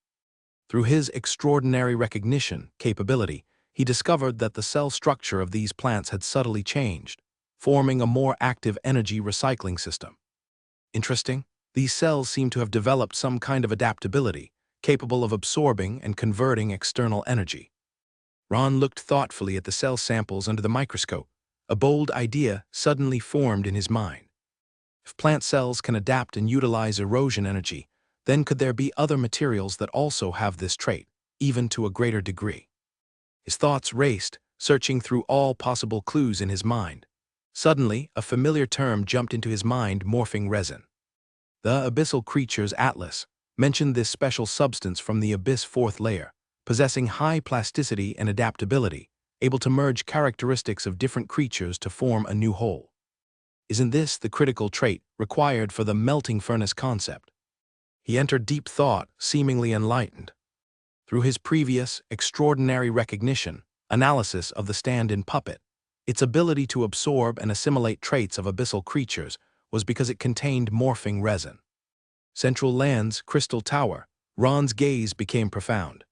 Through his extraordinary recognition capability, he discovered that the cell structure of these plants had subtly changed, forming a more active energy recycling system. Interesting, these cells seem to have developed some kind of adaptability, capable of absorbing and converting external energy. Ron looked thoughtfully at the cell samples under the microscope. A bold idea suddenly formed in his mind. If plant cells can adapt and utilize erosion energy, then could there be other materials that also have this trait, even to a greater degree? His thoughts raced, searching through all possible clues in his mind. Suddenly, a familiar term jumped into his mind: morphing resin. The Abyssal Creatures Atlas mentioned this special substance from the Abyss fourth layer, possessing high plasticity and adaptability, able to merge characteristics of different creatures to form a new whole. Isn't this the critical trait required for the melting furnace concept? He entered deep thought, seemingly enlightened. Through his previous, extraordinary recognition, analysis of the stand-in puppet, Its ability to absorb and assimilate traits of abyssal creatures was because it contained morphing resin. Central Land's crystal tower, Ron's gaze became profound.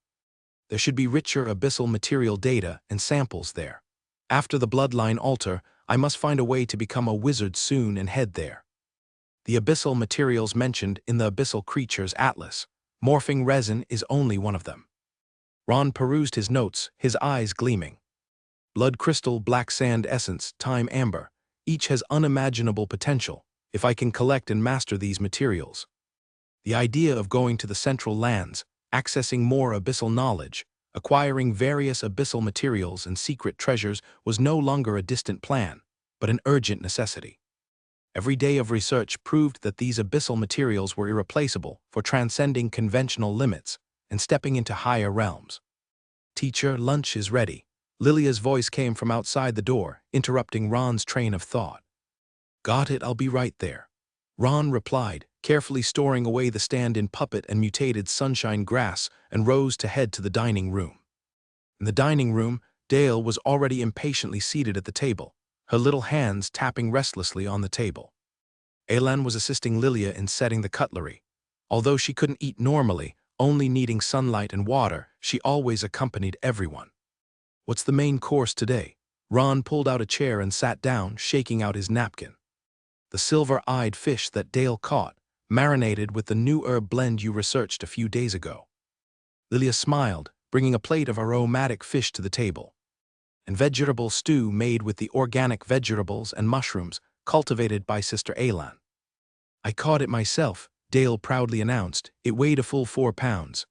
There should be richer abyssal material data and samples there. After the bloodline altar, I must find a way to become a wizard soon and head there. The abyssal materials mentioned in the Abyssal Creatures Atlas, morphing resin is only one of them. Ron perused his notes, his eyes gleaming. Blood crystal, black sand essence, time amber, each has unimaginable potential if I can collect and master these materials. The idea of going to the Central Lands, accessing more abyssal knowledge, acquiring various abyssal materials and secret treasures was no longer a distant plan, but an urgent necessity. Every day of research proved that these abyssal materials were irreplaceable for transcending conventional limits and stepping into higher realms. "Teacher, lunch is ready." Lilia's voice came from outside the door, interrupting Ron's train of thought. "Got it, I'll be right there," Ron replied, carefully storing away the stand-in puppet and mutated sunshine grass, and rose to head to the dining room. In the dining room, Dale was already impatiently seated at the table, her little hands tapping restlessly on the table. Alan was assisting Lilia in setting the cutlery. Although she couldn't eat normally, only needing sunlight and water, she always accompanied everyone. "What's the main course today?" Ron pulled out a chair and sat down, shaking out his napkin. "The silver-eyed fish that Dale caught, marinated with the new herb blend you researched a few days ago." Lilia smiled, bringing a plate of aromatic fish to the table. "And vegetable stew made with the organic vegetables and mushrooms cultivated by Sister Alan." "I caught it myself," Dale proudly announced. "It weighed a full 4 pounds.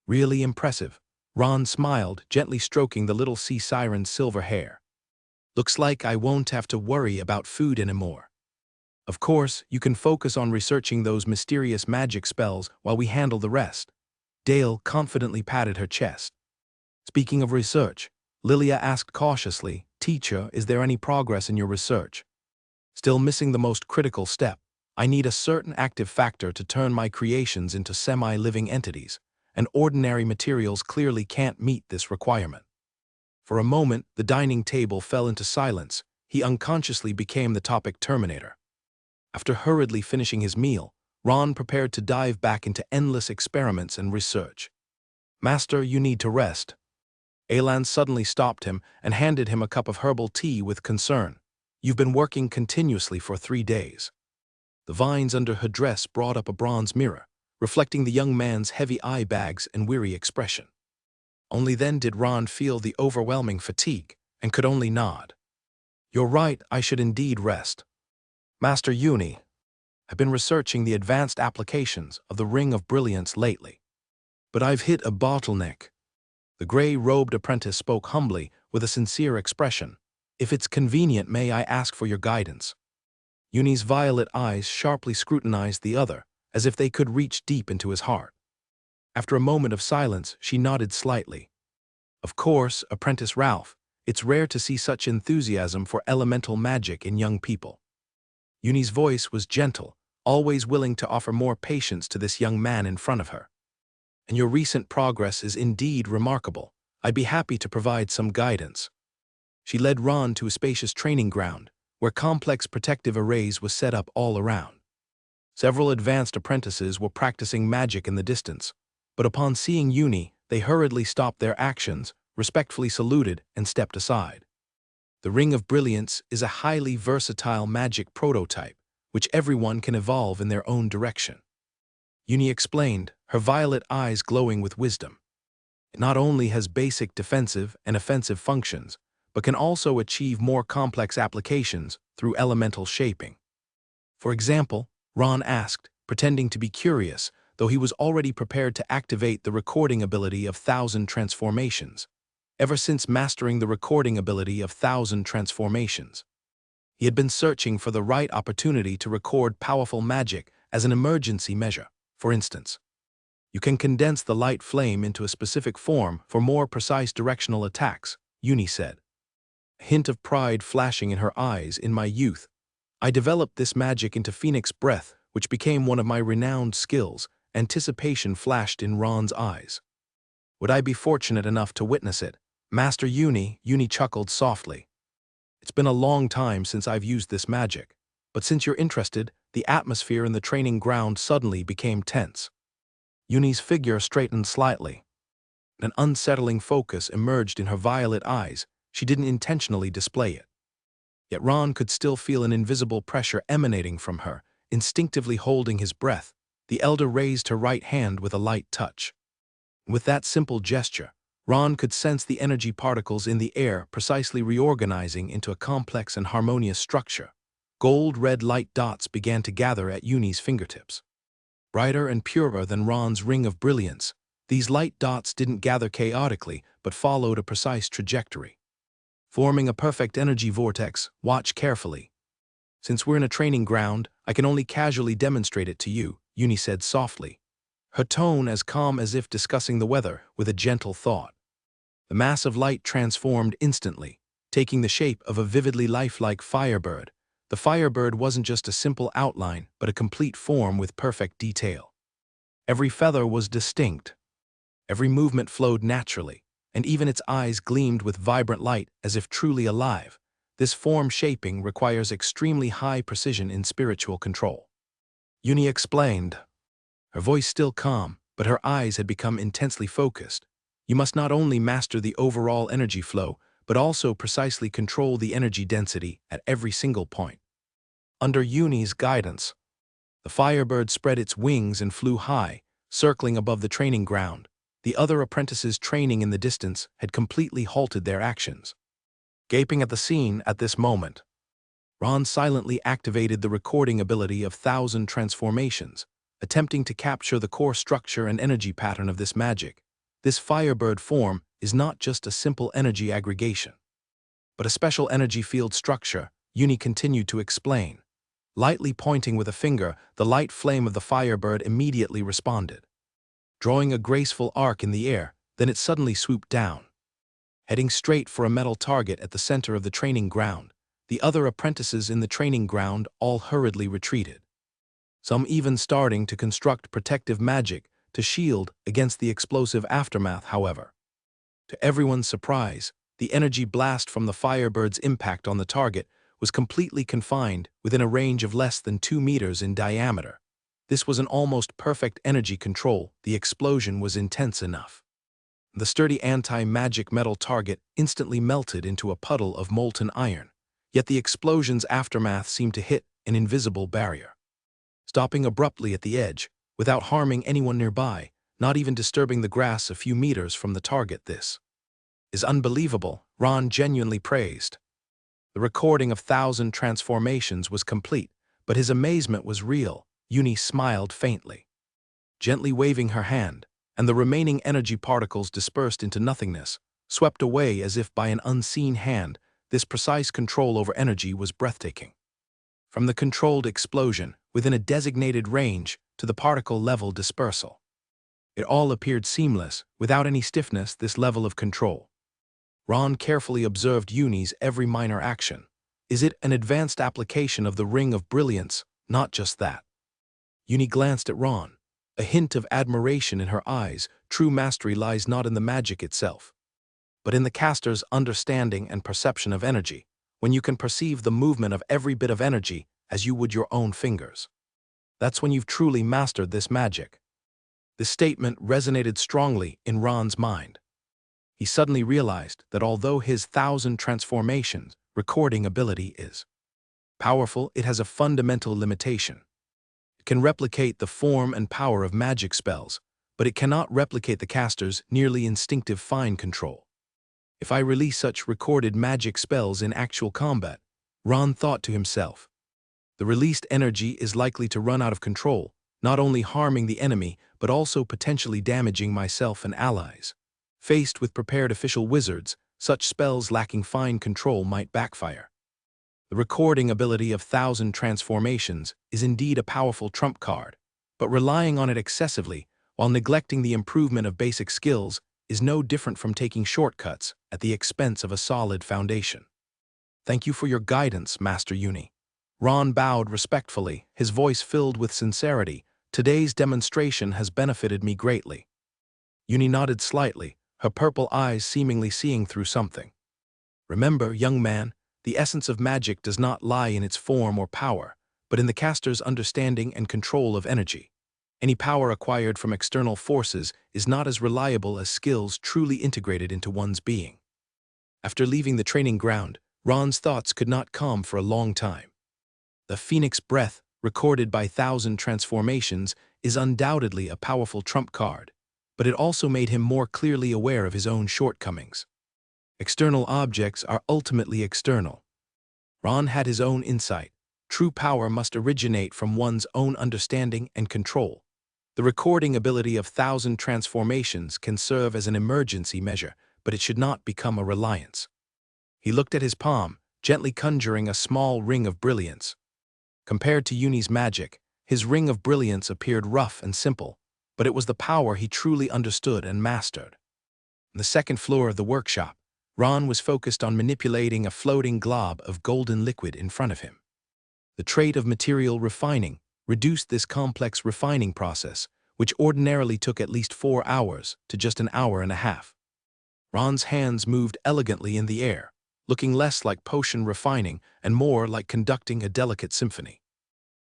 "Really impressive." Ron smiled, gently stroking the little sea siren's silver hair. "Looks like I won't have to worry about food anymore. Of course, you can focus on researching those mysterious magic spells while we handle the rest." Dale confidently patted her chest. "Speaking of research," Lilia asked cautiously, "Teacher, is there any progress in your research?" "Still missing the most critical step. I need a certain active factor to turn my creations into semi-living entities, and ordinary materials clearly can't meet this requirement." For a moment, the dining table fell into silence. He unconsciously became the topic terminator. After hurriedly finishing his meal, Ron prepared to dive back into endless experiments and research. "Master, you need to rest." Alan suddenly stopped him and handed him a cup of herbal tea with concern. "You've been working continuously for 3 days." The vines under her dress brought up a bronze mirror, reflecting the young man's heavy eye bags and weary expression. Only then did Ron feel the overwhelming fatigue, and could only nod. "You're right, I should indeed rest. Master Uni, I've been researching the advanced applications of the Ring of Brilliance lately. But I've hit a bottleneck." The gray-robed apprentice spoke humbly, with a sincere expression. "If it's convenient, may I ask for your guidance?" Uni's violet eyes sharply scrutinized the other, as if they could reach deep into his heart. After a moment of silence, she nodded slightly. "Of course, Apprentice Ralph, it's rare to see such enthusiasm for elemental magic in young people." Uni's voice was gentle, always willing to offer more patience to this young man in front of her. "And your recent progress is indeed remarkable. I'd be happy to provide some guidance." She led Ron to a spacious training ground, where complex protective arrays was set up all around. Several advanced apprentices were practicing magic in the distance, but upon seeing Uni, they hurriedly stopped their actions, respectfully saluted, and stepped aside. The Ring of Brilliance is a highly versatile magic prototype, which everyone can evolve in their own direction. Uni explained, her violet eyes glowing with wisdom. It not only has basic defensive and offensive functions, but can also achieve more complex applications through elemental shaping. "For example," Ron asked, pretending to be curious, though he was already prepared to activate the recording ability of 1,000 transformations. Ever since mastering the recording ability of 1,000 transformations, he had been searching for the right opportunity to record powerful magic as an emergency measure. For instance, you can condense the light flame into a specific form for more precise directional attacks, Uni said. A hint of pride flashing in her eyes. "In my youth, I developed this magic into Phoenix Breath, which became one of my renowned skills." Anticipation flashed in Ron's eyes. "Would I be fortunate enough to witness it?" "Master Uni," Uni chuckled softly. It's been a long time since I've used this magic, but since you're interested, the atmosphere in the training ground suddenly became tense. Yuni's figure straightened slightly. An unsettling focus emerged in her violet eyes. She didn't intentionally display it. Yet Ron could still feel an invisible pressure emanating from her. Instinctively holding his breath, the elder raised her right hand with a light touch. With that simple gesture, Ron could sense the energy particles in the air precisely reorganizing into a complex and harmonious structure. Gold-red light dots began to gather at Yuni's fingertips. Brighter and purer than Ron's ring of brilliance, these light dots didn't gather chaotically but followed a precise trajectory. Forming a perfect energy vortex, watch carefully. Since we're in a training ground, I can only casually demonstrate it to you, Yuni said softly, her tone as calm as if discussing the weather with a gentle thought. The mass of light transformed instantly, taking the shape of a vividly lifelike firebird. The firebird wasn't just a simple outline, but a complete form with perfect detail. Every feather was distinct. Every movement flowed naturally, and even its eyes gleamed with vibrant light as if truly alive. This form shaping requires extremely high precision in spiritual control. Yuni explained, her voice still calm, but her eyes had become intensely focused. You must not only master the overall energy flow, but also precisely control the energy density at every single point. Under Yuni's guidance, the firebird spread its wings and flew high, circling above the training ground. The other apprentices training in the distance had completely halted their actions. Gaping at the scene at this moment, Ron silently activated the recording ability of 1,000 transformations, attempting to capture the core structure and energy pattern of this magic. This firebird form is not just a simple energy aggregation, but a special energy field structure, Yuni continued to explain. Lightly pointing with a finger, the light flame of the firebird immediately responded, drawing a graceful arc in the air. Then it suddenly swooped down, heading straight for a metal target at the center of the training ground. The other apprentices in the training ground all hurriedly retreated, some even starting to construct protective magic to shield against the explosive aftermath. However, to everyone's surprise, the energy blast from the firebird's impact on the target was completely confined within a range of less than 2 meters in diameter. This was an almost perfect energy control. The explosion was intense enough. The sturdy anti-magic metal target instantly melted into a puddle of molten iron, yet the explosion's aftermath seemed to hit an invisible barrier, stopping abruptly at the edge, without harming anyone nearby, not even disturbing the grass a few meters from the target. This is unbelievable, Ron genuinely praised. The recording of 1,000 transformations was complete, but his amazement was real. Yuni smiled faintly, gently waving her hand, and the remaining energy particles dispersed into nothingness, swept away as if by an unseen hand. This precise control over energy was breathtaking. From the controlled explosion within a designated range to the particle-level dispersal, it all appeared seamless, without any stiffness. This level of control, Ron carefully observed Yuni's every minor action. Is it an advanced application of the Ring of Brilliance? Not just that. Yuni glanced at Ron, a hint of admiration in her eyes. True mastery lies not in the magic itself, but in the caster's understanding and perception of energy. When you can perceive the movement of every bit of energy as you would your own fingers, that's when you've truly mastered this magic. This statement resonated strongly in Ron's mind. He suddenly realized that although his 1,000 transformations recording ability is powerful, it has a fundamental limitation. It can replicate the form and power of magic spells, but it cannot replicate the caster's nearly instinctive fine control. If I release such recorded magic spells in actual combat, Ron thought to himself, the released energy is likely to run out of control, not only harming the enemy, but also potentially damaging myself and allies. Faced with prepared official wizards, such spells lacking fine control might backfire. The recording ability of 1,000 transformations is indeed a powerful trump card, but relying on it excessively while neglecting the improvement of basic skills is no different from taking shortcuts at the expense of a solid foundation. Thank you for your guidance, Master Yuni. Ron bowed respectfully, his voice filled with sincerity. Today's demonstration has benefited me greatly. Yuni nodded slightly, her purple eyes seemingly seeing through something. Remember, young man, The essence of magic does not lie in its form or power, but in the caster's understanding and control of energy. Any power acquired from external forces is not as reliable as skills truly integrated into one's being. After leaving the training ground, Ron's thoughts could not calm for a long time. The Phoenix Breath, recorded by 1,000 transformations, is undoubtedly a powerful trump card, but it also made him more clearly aware of his own shortcomings. External objects are ultimately external. Ron had his own insight. True power must originate from one's own understanding and control. The recording ability of 1,000 transformations can serve as an emergency measure, but it should not become a reliance. He looked at his palm, gently conjuring a small ring of brilliance. Compared to Uni's magic, his ring of brilliance appeared rough and simple, but it was the power he truly understood and mastered. On the second floor of the workshop, Ron was focused on manipulating a floating glob of golden liquid in front of him. The trait of material refining reduced this complex refining process, which ordinarily took at least 4 hours, to just an hour and a half. Ron's hands moved elegantly in the air, looking less like potion refining and more like conducting a delicate symphony.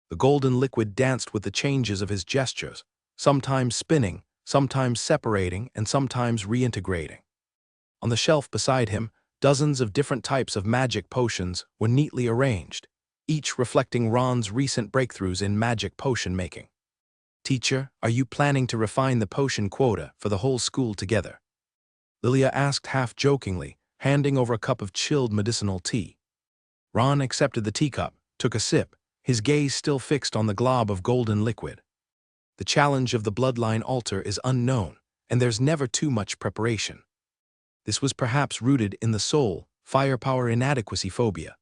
The golden liquid danced with the changes of his gestures, sometimes spinning, sometimes separating, and sometimes reintegrating. On the shelf beside him, dozens of different types of magic potions were neatly arranged, each reflecting Ron's recent breakthroughs in magic potion making. "Teacher, are you planning to refine the potion quota for the whole school together?" Lilia asked half-jokingly, handing over a cup of chilled medicinal tea. Ron accepted the teacup, took a sip, his gaze still fixed on the glob of golden liquid. The challenge of the bloodline altar is unknown, and there's never too much preparation. This was perhaps rooted in the soul, firepower inadequacy phobia.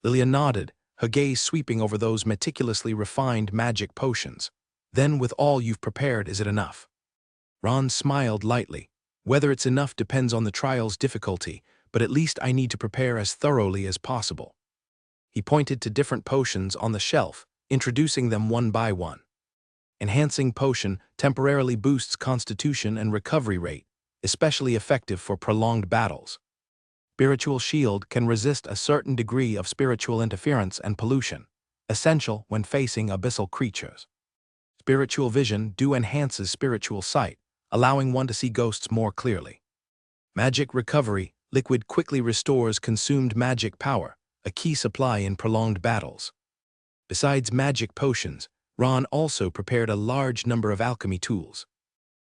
Lilia nodded, her gaze sweeping over those meticulously refined magic potions. "Then with all you've prepared, is it enough?" Ron smiled lightly. "Whether it's enough depends on the trial's difficulty, but at least I need to prepare as thoroughly as possible." He pointed to different potions on the shelf, introducing them one by one. Enhancing potion temporarily boosts constitution and recovery rate, especially effective for prolonged battles. Spiritual shield can resist a certain degree of spiritual interference and pollution, essential when facing abyssal creatures. Spiritual vision enhances spiritual sight, allowing one to see ghosts more clearly. Magic recovery liquid quickly restores consumed magic power, a key supply in prolonged battles. Besides magic potions, Ron also prepared a large number of alchemy tools.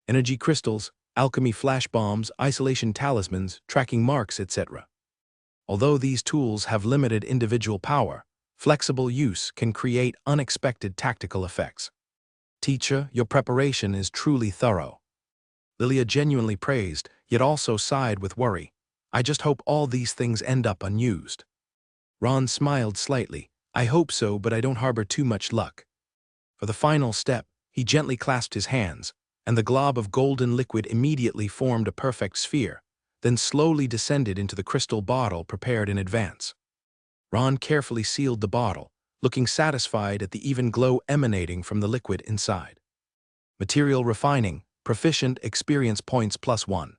Energy crystals, alchemy flash bombs, isolation talismans, tracking marks, etc. Although these tools have limited individual power, flexible use can create unexpected tactical effects. "Teacher, your preparation is truly thorough." Lilia genuinely praised, yet also sighed with worry. "I just hope all these things end up unused." Ron smiled slightly. "I hope so, but I don't harbor too much luck." For the final step, he gently clasped his hands, and the glob of golden liquid immediately formed a perfect sphere, then slowly descended into the crystal bottle prepared in advance. Ron carefully sealed the bottle, looking satisfied at the even glow emanating from the liquid inside. Material refining, proficient experience points +1.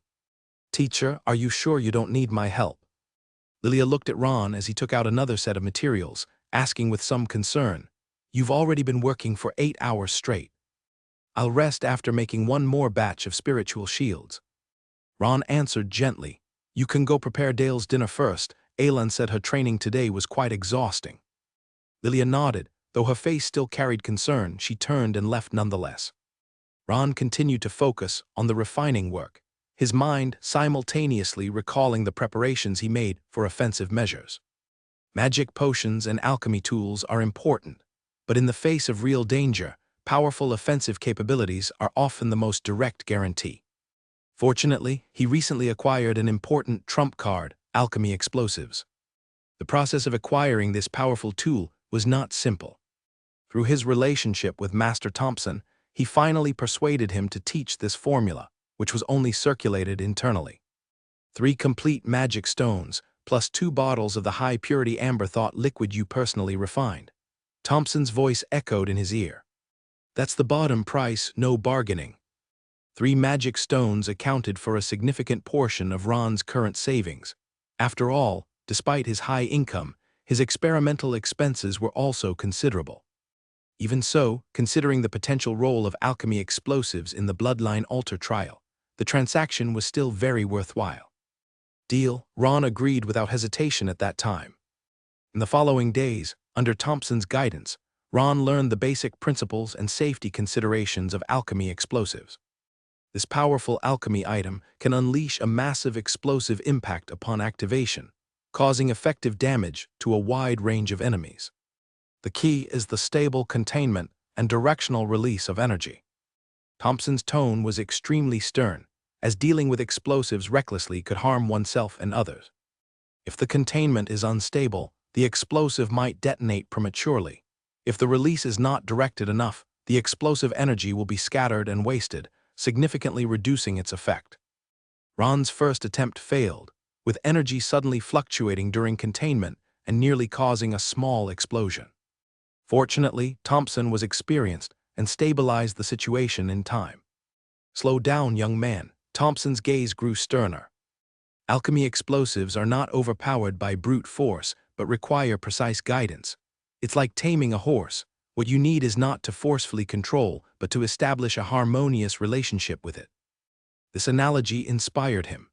"Teacher, are you sure you don't need my help?" Lilia looked at Ron as he took out another set of materials, asking with some concern, "You've already been working for 8 hours straight." "I'll rest after making one more batch of spiritual shields." Ron answered gently, "You can go prepare Dale's dinner first. Aelin said her training today was quite exhausting." Lilia nodded, though her face still carried concern. She turned and left nonetheless. Ron continued to focus on the refining work, his mind simultaneously recalling the preparations he made for offensive measures. Magic potions and alchemy tools are important, but in the face of real danger, powerful offensive capabilities are often the most direct guarantee. Fortunately, he recently acquired an important trump card, alchemy explosives. The process of acquiring this powerful tool was not simple. Through his relationship with Master Thompson, he finally persuaded him to teach this formula, which was only circulated internally. 3 complete magic stones, plus 2 bottles of the high-purity amber thought liquid you personally refined. Thompson's voice echoed in his ear. "That's the bottom price, no bargaining." 3 magic stones accounted for a significant portion of Ron's current savings. After all, Despite his high income, his experimental expenses were also considerable. Even so, considering the potential role of alchemy explosives in the bloodline altar trial, the transaction was still very worthwhile. Deal, Ron agreed without hesitation at that time. In the following days, under Thompson's guidance, Ron learned the basic principles and safety considerations of alchemy explosives. This powerful alchemy item can unleash a massive explosive impact upon activation, causing effective damage to a wide range of enemies. The key is the stable containment and directional release of energy. Thompson's tone was extremely stern, as dealing with explosives recklessly could harm oneself and others. If the containment is unstable, the explosive might detonate prematurely. If the release is not directed enough, the explosive energy will be scattered and wasted, significantly reducing its effect. Ron's first attempt failed, with energy suddenly fluctuating during containment and nearly causing a small explosion. Fortunately, Thompson was experienced and stabilized the situation in time. "Slow down, young man." Thompson's gaze grew sterner. Alchemy explosives are not overpowered by brute force, but require precise guidance. It's like taming a horse. What you need is not to forcefully control, but to establish a harmonious relationship with it. This analogy inspired him.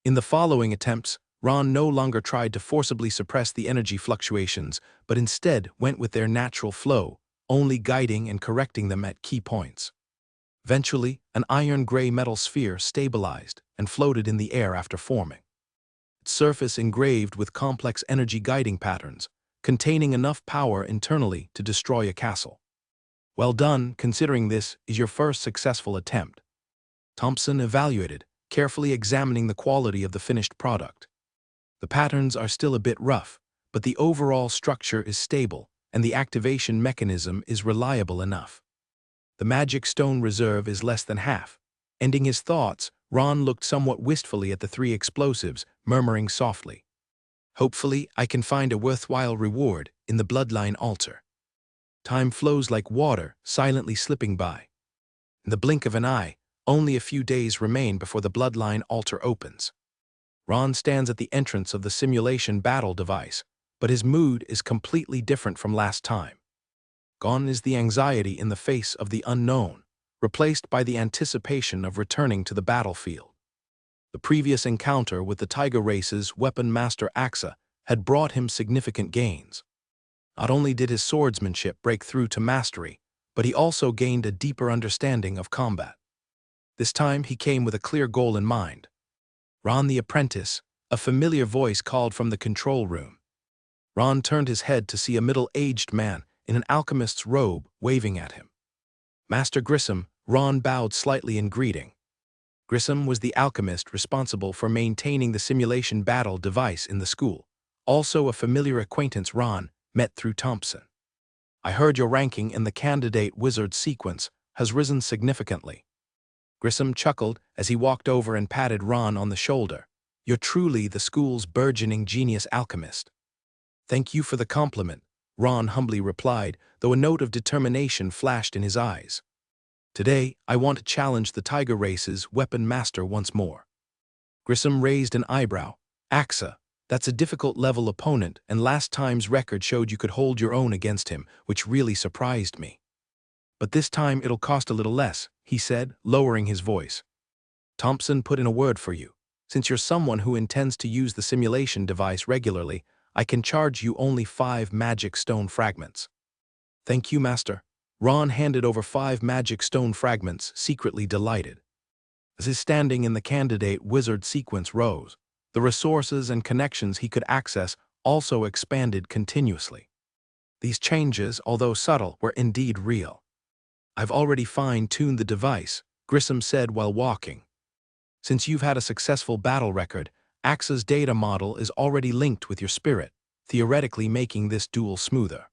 In the following attempts, Ron no longer tried to forcibly suppress the energy fluctuations, but instead went with their natural flow, only guiding and correcting them at key points. Eventually, an iron-gray metal sphere stabilized and floated in the air after forming. Its surface engraved with complex energy guiding patterns, containing enough power internally to destroy a castle. "Well done, considering this is your first successful attempt." Thompson evaluated, carefully examining the quality of the finished product. "The patterns are still a bit rough, but the overall structure is stable, and the activation mechanism is reliable enough. The magic stone reserve is less than half." Ending his thoughts, Ron looked somewhat wistfully at the three explosives, murmuring softly, "Hopefully, I can find a worthwhile reward in the bloodline altar." Time flows like water, silently slipping by. In the blink of an eye, only a few days remain before the bloodline altar opens. Ron stands at the entrance of the simulation battle device, but his mood is completely different from last time. Gone is the anxiety in the face of the unknown, replaced by the anticipation of returning to the battlefield. The previous encounter with the Tiger Race's weapon master Axa had brought him significant gains. Not only did his swordsmanship break through to mastery, but he also gained a deeper understanding of combat. This time he came with a clear goal in mind. "Ron the apprentice," a familiar voice called from the control room. Ron turned his head to see a middle-aged man in an alchemist's robe waving at him. "Master Grissom." Ron bowed slightly in greeting. Grissom was the alchemist responsible for maintaining the simulation battle device in the school, also a familiar acquaintance Ron met through Thompson. "I heard your ranking in the candidate wizard sequence has risen significantly." Grissom chuckled as he walked over and patted Ron on the shoulder. "You're truly the school's burgeoning genius alchemist." "Thank you for the compliment," Ron humbly replied, though a note of determination flashed in his eyes. "Today, I want to challenge the Tiger Race's weapon master once more." Grissom raised an eyebrow. "Axa, that's a difficult level opponent, and last time's record showed you could hold your own against him, which really surprised me." "But this time it'll cost a little less," he said, lowering his voice. "Thompson put in a word for you. Since you're someone who intends to use the simulation device regularly, I can charge you only 5 magic stone fragments." "Thank you, Master." Ron handed over 5 magic stone fragments, secretly delighted. As his standing in the candidate wizard sequence rose, the resources and connections he could access also expanded continuously. These changes, although subtle, were indeed real. "I've already fine-tuned the device," Grissom said while walking. "Since you've had a successful battle record, Axa's data model is already linked with your spirit, theoretically making this duel smoother."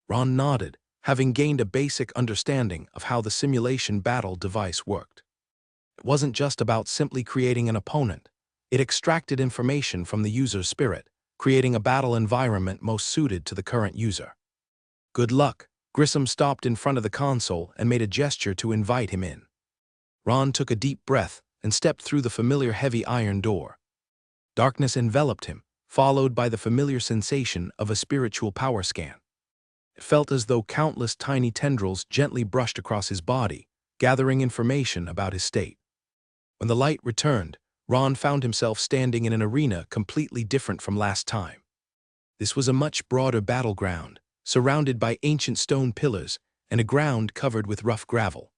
Ron nodded, having gained a basic understanding of how the simulation battle device worked. It wasn't just about simply creating an opponent. It extracted information from the user's spirit, creating a battle environment most suited to the current user. "Good luck." Grissom stopped in front of the console and made a gesture to invite him in. Ron took a deep breath and stepped through the familiar heavy iron door. Darkness enveloped him, followed by the familiar sensation of a spiritual power scan. It felt as though countless tiny tendrils gently brushed across his body, gathering information about his state. When the light returned, Ron found himself standing in an arena completely different from last time. This was a much broader battleground, surrounded by ancient stone pillars and a ground covered with rough gravel.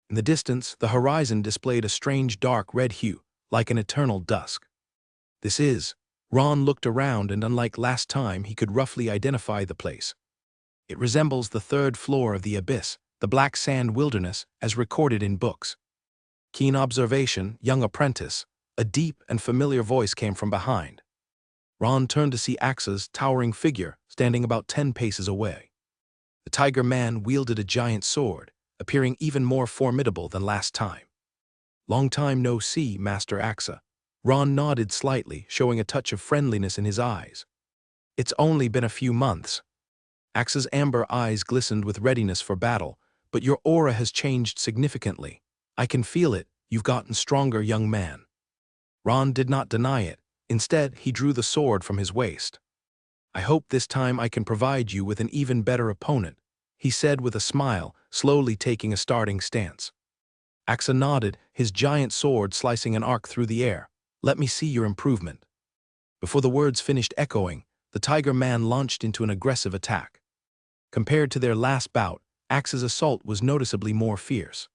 In the distance, the horizon displayed a strange dark red hue, like an eternal dusk. Ron looked around, and unlike last time, he could roughly identify the place. It resembles the third floor of the abyss, the black sand wilderness, as recorded in books. Keen observation, young apprentice. A deep and familiar voice came from behind. Ron turned to see Axa's towering figure standing about 10 paces away. The tiger man wielded a giant sword, appearing even more formidable than last time. "Long time no see, Master Axa." Ron nodded slightly, showing a touch of friendliness in his eyes. "It's only been a few months." Axa's amber eyes glistened with readiness for battle, "but your aura has changed significantly. I can feel it. You've gotten stronger, young man." Ron did not deny it. Instead, he drew the sword from his waist. "I hope this time I can provide you with an even better opponent," he said with a smile, slowly taking a starting stance. Axa nodded, his giant sword slicing an arc through the air. "Let me see your improvement." Before the words finished echoing, the tiger man launched into an aggressive attack. Compared to their last bout, Axa's assault was noticeably more fierce.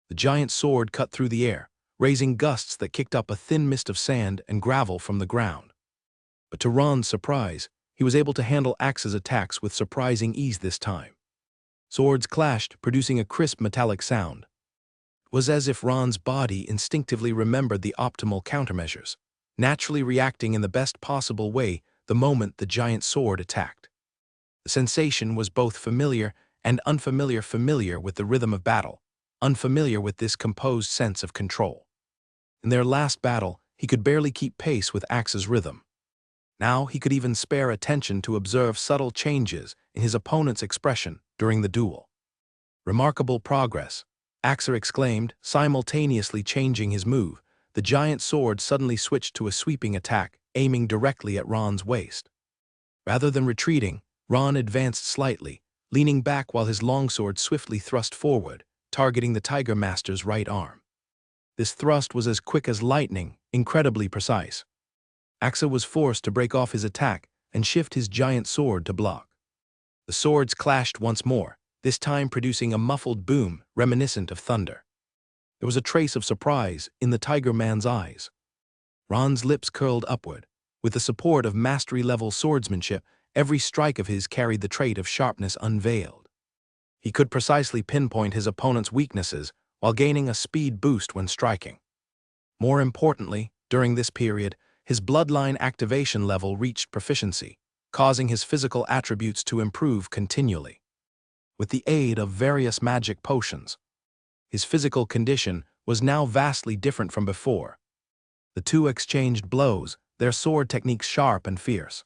The giant sword cut through the air, raising gusts that kicked up a thin mist of sand and gravel from the ground. But to Ron's surprise, he was able to handle Axa's attacks with surprising ease this time. Swords clashed, producing a crisp metallic sound. It was as if Ron's body instinctively remembered the optimal countermeasures, naturally reacting in the best possible way the moment the giant sword attacked. The sensation was both familiar and unfamiliar, familiar with the rhythm of battle, unfamiliar with this composed sense of control. In their last battle, he could barely keep pace with Axa's rhythm. Now he could even spare attention to observe subtle changes in his opponent's expression during the duel. "Remarkable progress," Axa exclaimed, simultaneously changing his move. The giant sword suddenly switched to a sweeping attack, aiming directly at Ron's waist. Rather than retreating, Ron advanced slightly, leaning back while his longsword swiftly thrust forward, targeting the Tiger Master's right arm. This thrust was as quick as lightning, incredibly precise. Axa was forced to break off his attack and shift his giant sword to block. The swords clashed once more, this time producing a muffled boom reminiscent of thunder. There was a trace of surprise in the Tiger Man's eyes. Ron's lips curled upward. With the support of mastery-level swordsmanship, every strike of his carried the trait of sharpness unveiled. He could precisely pinpoint his opponent's weaknesses while gaining a speed boost when striking. More importantly, during this period, his bloodline activation level reached proficiency, causing his physical attributes to improve continually. With the aid of various magic potions, his physical condition was now vastly different from before. The two exchanged blows, their sword techniques sharp and fierce.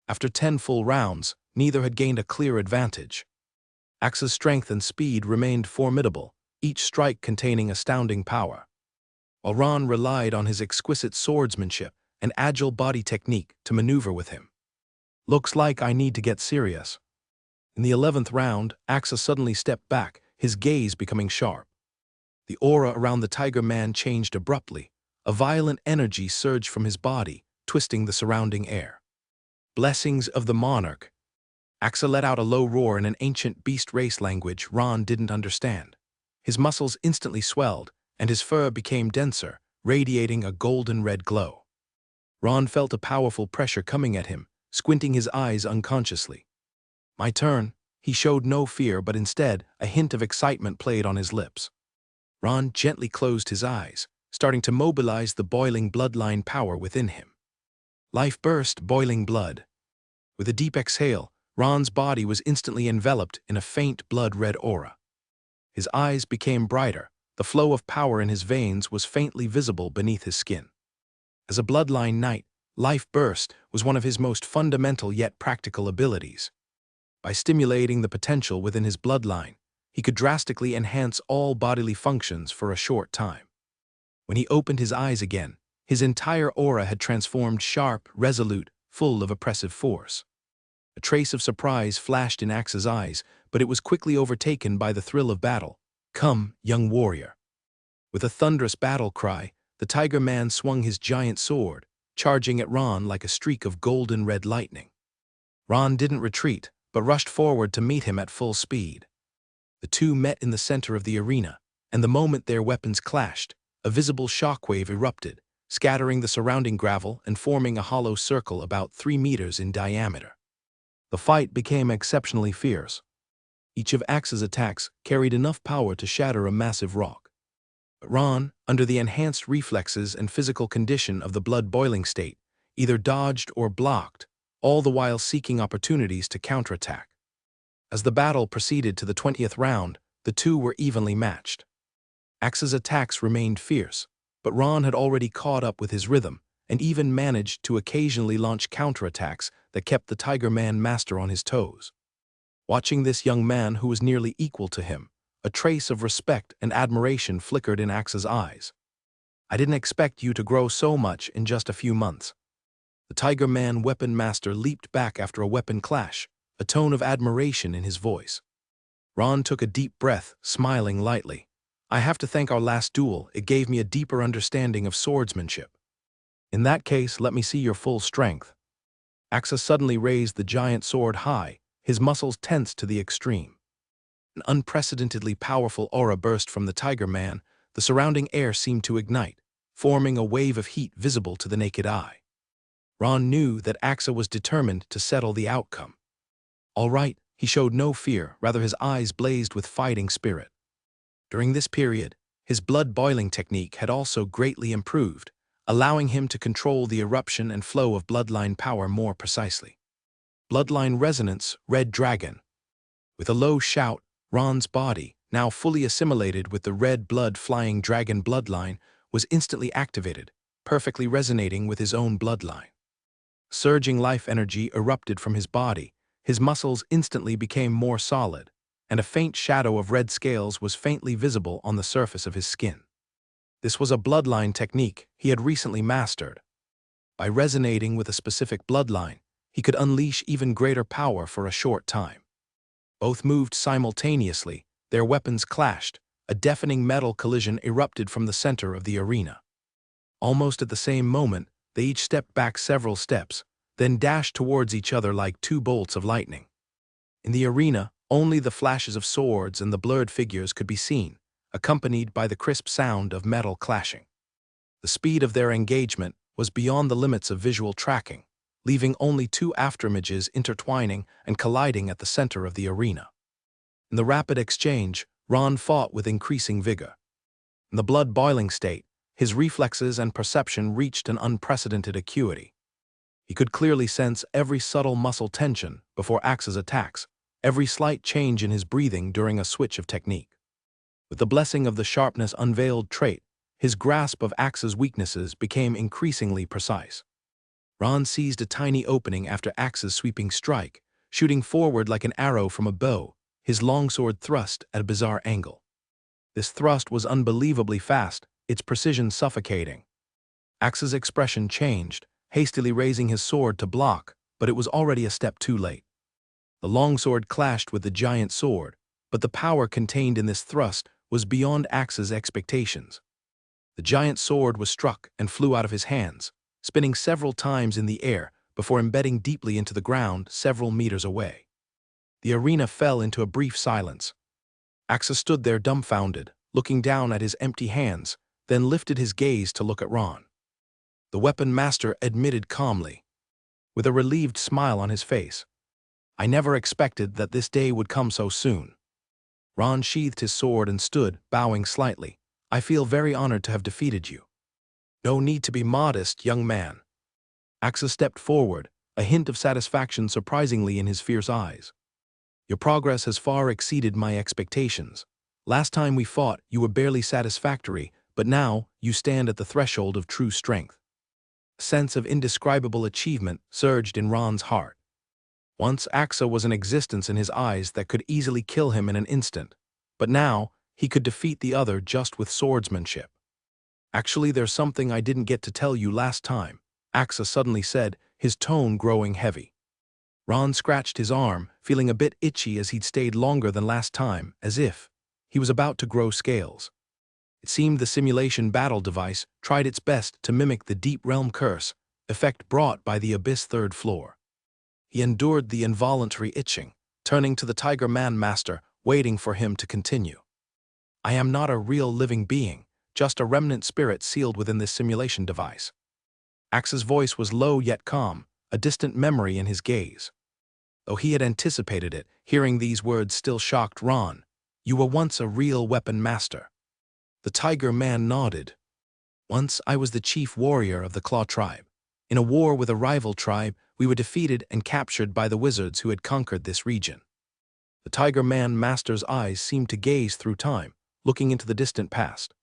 After 10 full rounds, neither had gained a clear advantage. Axa's strength and speed remained formidable, each strike containing astounding power, while Ron relied on his exquisite swordsmanship and agile body technique to maneuver with him. "Looks like I need to get serious." In the 11th round, Axa suddenly stepped back, his gaze becoming sharp. The aura around the Tiger Man changed abruptly. A violent energy surged from his body, twisting the surrounding air. "Blessings of the monarch." Axa let out a low roar in an ancient beast race language Ron didn't understand. His muscles instantly swelled, and his fur became denser, radiating a golden-red glow. Ron felt a powerful pressure coming at him, squinting his eyes unconsciously. "My turn." He showed no fear, but instead, a hint of excitement played on his lips. Ron gently closed his eyes, starting to mobilize the boiling bloodline power within him. Life burst, boiling blood. With a deep exhale, Ron's body was instantly enveloped in a faint blood-red aura. His eyes became brighter, the flow of power in his veins was faintly visible beneath his skin. As a bloodline knight, Life Burst was one of his most fundamental yet practical abilities. By stimulating the potential within his bloodline, he could drastically enhance all bodily functions for a short time. When he opened his eyes again, His entire aura had transformed sharp, resolute, full of oppressive force. A trace of surprise flashed in Axe's eyes, but it was quickly overtaken by the thrill of battle. "Come, young warrior." With a thunderous battle cry, the Tiger Man swung his giant sword, charging at Ron like a streak of golden red lightning. Ron didn't retreat, but rushed forward to meet him at full speed. The two met in the center of the arena, and the moment their weapons clashed, a visible shockwave erupted, scattering the surrounding gravel and forming a hollow circle about 3 meters in diameter. The fight became exceptionally fierce. Each of Axe's attacks carried enough power to shatter a massive rock. But Ron, under the enhanced reflexes and physical condition of the blood-boiling state, either dodged or blocked, all the while seeking opportunities to counterattack. As the battle proceeded to the 20th round, the two were evenly matched. Axe's attacks remained fierce, but Ron had already caught up with his rhythm and even managed to occasionally launch counterattacks that kept the Tiger Man master on his toes. Watching this young man who was nearly equal to him, a trace of respect and admiration flickered in Axe's eyes. "I didn't expect you to grow so much in just a few months." The Tiger Man weapon master leaped back after a weapon clash, a tone of admiration in his voice. Ron took a deep breath, smiling lightly. "I have to thank our last duel. It gave me a deeper understanding of swordsmanship." "In that case, let me see your full strength." Axe suddenly raised the giant sword high, his muscles tense to the extreme. An unprecedentedly powerful aura burst from the Tiger Man. The surrounding air seemed to ignite, forming a wave of heat visible to the naked eye. Ron knew that Axe was determined to settle the outcome. All right, he showed no fear, rather his eyes blazed with fighting spirit. During this period, his blood-boiling technique had also greatly improved, allowing him to control the eruption and flow of bloodline power more precisely. Bloodline resonance, Red Dragon. With a low shout, Ron's body, now fully assimilated with the red blood-flying dragon bloodline, was instantly activated, perfectly resonating with his own bloodline. Surging life energy erupted from his body, his muscles instantly became more solid, and a faint shadow of red scales was faintly visible on the surface of his skin. This was a bloodline technique he had recently mastered. By resonating with a specific bloodline, he could unleash even greater power for a short time. Both moved simultaneously, their weapons clashed, a deafening metal collision erupted from the center of the arena. Almost at the same moment, they each stepped back several steps, then dashed towards each other like two bolts of lightning. In the arena, only the flashes of swords and the blurred figures could be seen, accompanied by the crisp sound of metal clashing. The speed of their engagement was beyond the limits of visual tracking, leaving only two afterimages intertwining and colliding at the center of the arena. In the rapid exchange, Ron fought with increasing vigor. In the blood-boiling state, his reflexes and perception reached an unprecedented acuity. He could clearly sense every subtle muscle tension before Axe's attacks, every slight change in his breathing during a switch of technique. With the blessing of the sharpness unveiled trait, his grasp of Axe's weaknesses became increasingly precise. Ron seized a tiny opening after Axe's sweeping strike, shooting forward like an arrow from a bow, his longsword thrust at a bizarre angle. This thrust was unbelievably fast, its precision suffocating. Axe's expression changed, hastily raising his sword to block, but it was already a step too late. The longsword clashed with the giant sword, but the power contained in this thrust was beyond Axe's expectations. The giant sword was struck and flew out of his hands, spinning several times in the air before embedding deeply into the ground several meters away. The arena fell into a brief silence. Axe stood there dumbfounded, looking down at his empty hands, then lifted his gaze to look at Ron. The weapon master admitted calmly, with a relieved smile on his face, "I never expected that this day would come so soon." Ron sheathed his sword and stood, bowing slightly. "I feel very honored to have defeated you." "No need to be modest, young man." Axe stepped forward, a hint of satisfaction surprisingly in his fierce eyes. "Your progress has far exceeded my expectations. Last time we fought, you were barely satisfactory, but now you stand at the threshold of true strength." A sense of indescribable achievement surged in Ron's heart. Once Axe was an existence in his eyes that could easily kill him in an instant, but now he could defeat the other just with swordsmanship. Actually, there's something I didn't get to tell you last time, Axa suddenly said, his tone growing heavy. Ron scratched his arm, feeling a bit itchy as he'd stayed longer than last time, as if he was about to grow scales. It seemed the simulation battle device tried its best to mimic the Deep Realm curse, effect brought by the Abyss third floor. He endured the involuntary itching, turning to the Tiger Man Master, waiting for him to continue. I am not a real living being, just a remnant spirit sealed within this simulation device. Axe's voice was low yet calm, a distant memory in his gaze. Though he had anticipated it, hearing these words still shocked Ron. You were once a real weapon master. The Tiger Man nodded. Once I was the chief warrior of the Claw tribe. In a war with a rival tribe, we were defeated and captured by the wizards who had conquered this region. The Tiger Man Master's eyes seemed to gaze through time, looking into the distant past.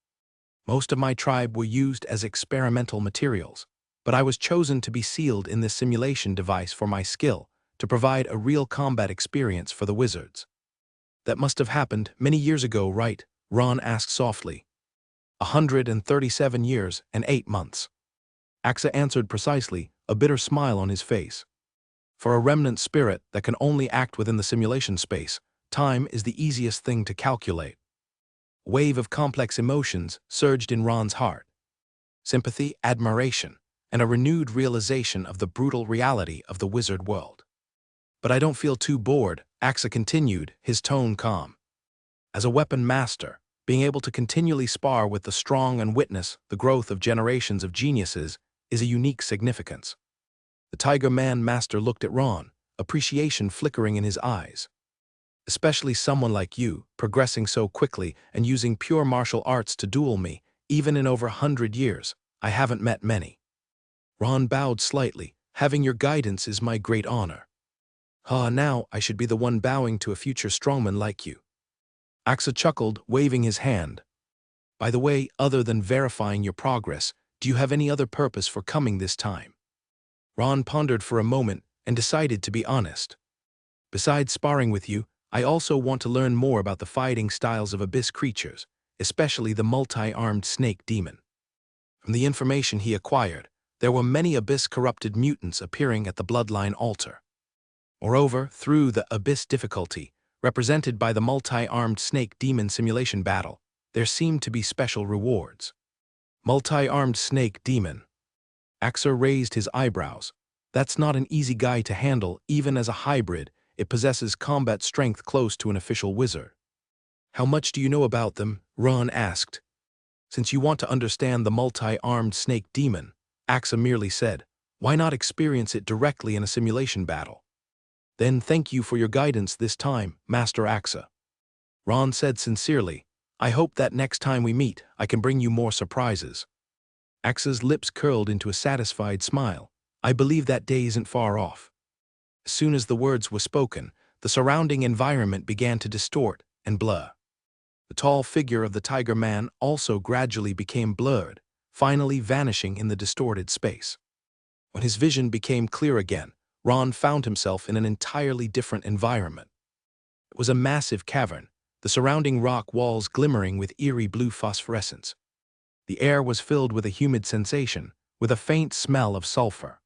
Most of my tribe were used as experimental materials, but I was chosen to be sealed in this simulation device for my skill, to provide a real combat experience for the wizards. That must have happened many years ago, right? Ron asked softly. 137 years and 8 months. Axa answered precisely, a bitter smile on his face. For a remnant spirit that can only act within the simulation space, time is the easiest thing to calculate. A wave of complex emotions surged in Ron's heart. Sympathy, admiration, and a renewed realization of the brutal reality of the wizard world. But I don't feel too bored, Axa continued, his tone calm. As a weapon master, being able to continually spar with the strong and witness the growth of generations of geniuses is a unique significance. The Tiger Man Master looked at Ron, appreciation flickering in his eyes. Especially someone like you, progressing so quickly and using pure martial arts to duel me, even in over 100 years, I haven't met many. Ron bowed slightly. Having your guidance is my great honor. Now I should be the one bowing to a future strongman like you. Axa chuckled, waving his hand. By the way, other than verifying your progress, do you have any other purpose for coming this time? Ron pondered for a moment and decided to be honest. Besides sparring with you, I also want to learn more about the fighting styles of abyss creatures, especially the multi-armed snake demon. From the information he acquired, there were many abyss-corrupted mutants appearing at the bloodline altar. Moreover, through the abyss difficulty, represented by the multi-armed snake demon simulation battle, there seemed to be special rewards. Multi-armed snake demon. Axa raised his eyebrows. That's not an easy guy to handle, even as a hybrid. It possesses combat strength close to an official wizard. How much do you know about them? Ron asked. Since you want to understand the multi-armed snake demon, Axa merely said, why not experience it directly in a simulation battle? Then thank you for your guidance this time, Master Axa. Ron said sincerely, I hope that next time we meet, I can bring you more surprises. Axa's lips curled into a satisfied smile. I believe that day isn't far off. As soon as the words were spoken, the surrounding environment began to distort and blur. The tall figure of the Tiger Man also gradually became blurred, finally vanishing in the distorted space. When his vision became clear again, Ron found himself in an entirely different environment. It was a massive cavern, the surrounding rock walls glimmering with eerie blue phosphorescence. The air was filled with a humid sensation, with a faint smell of sulfur.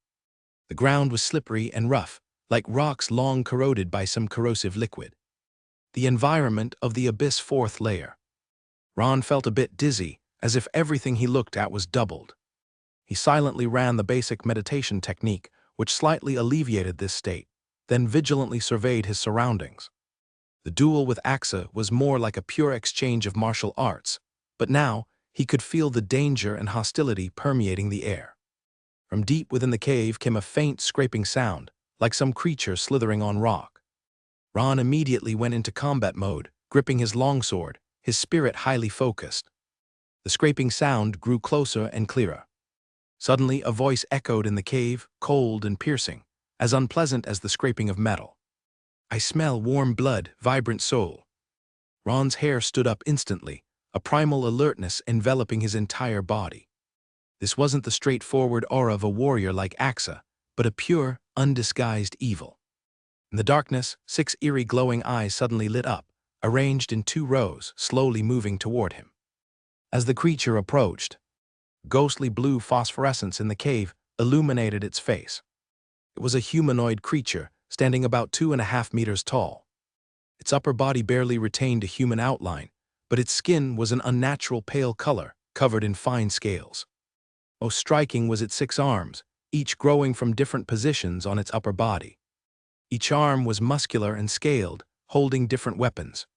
The ground was slippery and rough, like rocks long corroded by some corrosive liquid. The environment of the abyss fourth layer. Ron felt a bit dizzy, as if everything he looked at was doubled. He silently ran the basic meditation technique, which slightly alleviated this state, then vigilantly surveyed his surroundings. The duel with Axa was more like a pure exchange of martial arts, but now he could feel the danger and hostility permeating the air. From deep within the cave came a faint scraping sound, like some creature slithering on rock. Ron immediately went into combat mode, gripping his longsword, his spirit highly focused. The scraping sound grew closer and clearer. Suddenly, a voice echoed in the cave, cold and piercing, as unpleasant as the scraping of metal. I smell warm blood, vibrant soul. Ron's hair stood up instantly, a primal alertness enveloping his entire body. This wasn't the straightforward aura of a warrior like Axa, but a pure, undisguised evil. In the darkness, 6 eerie glowing eyes suddenly lit up, arranged in 2 rows, slowly moving toward him. As the creature approached, Ghostly blue phosphorescence in the cave illuminated its face. It was a humanoid creature, standing about 2.5 meters tall. Its upper body barely retained a human outline, but its skin was an unnatural pale color, covered in fine scales. Most striking was its 6 arms, each growing from different positions on its upper body. Each arm was muscular and scaled, holding different weapons.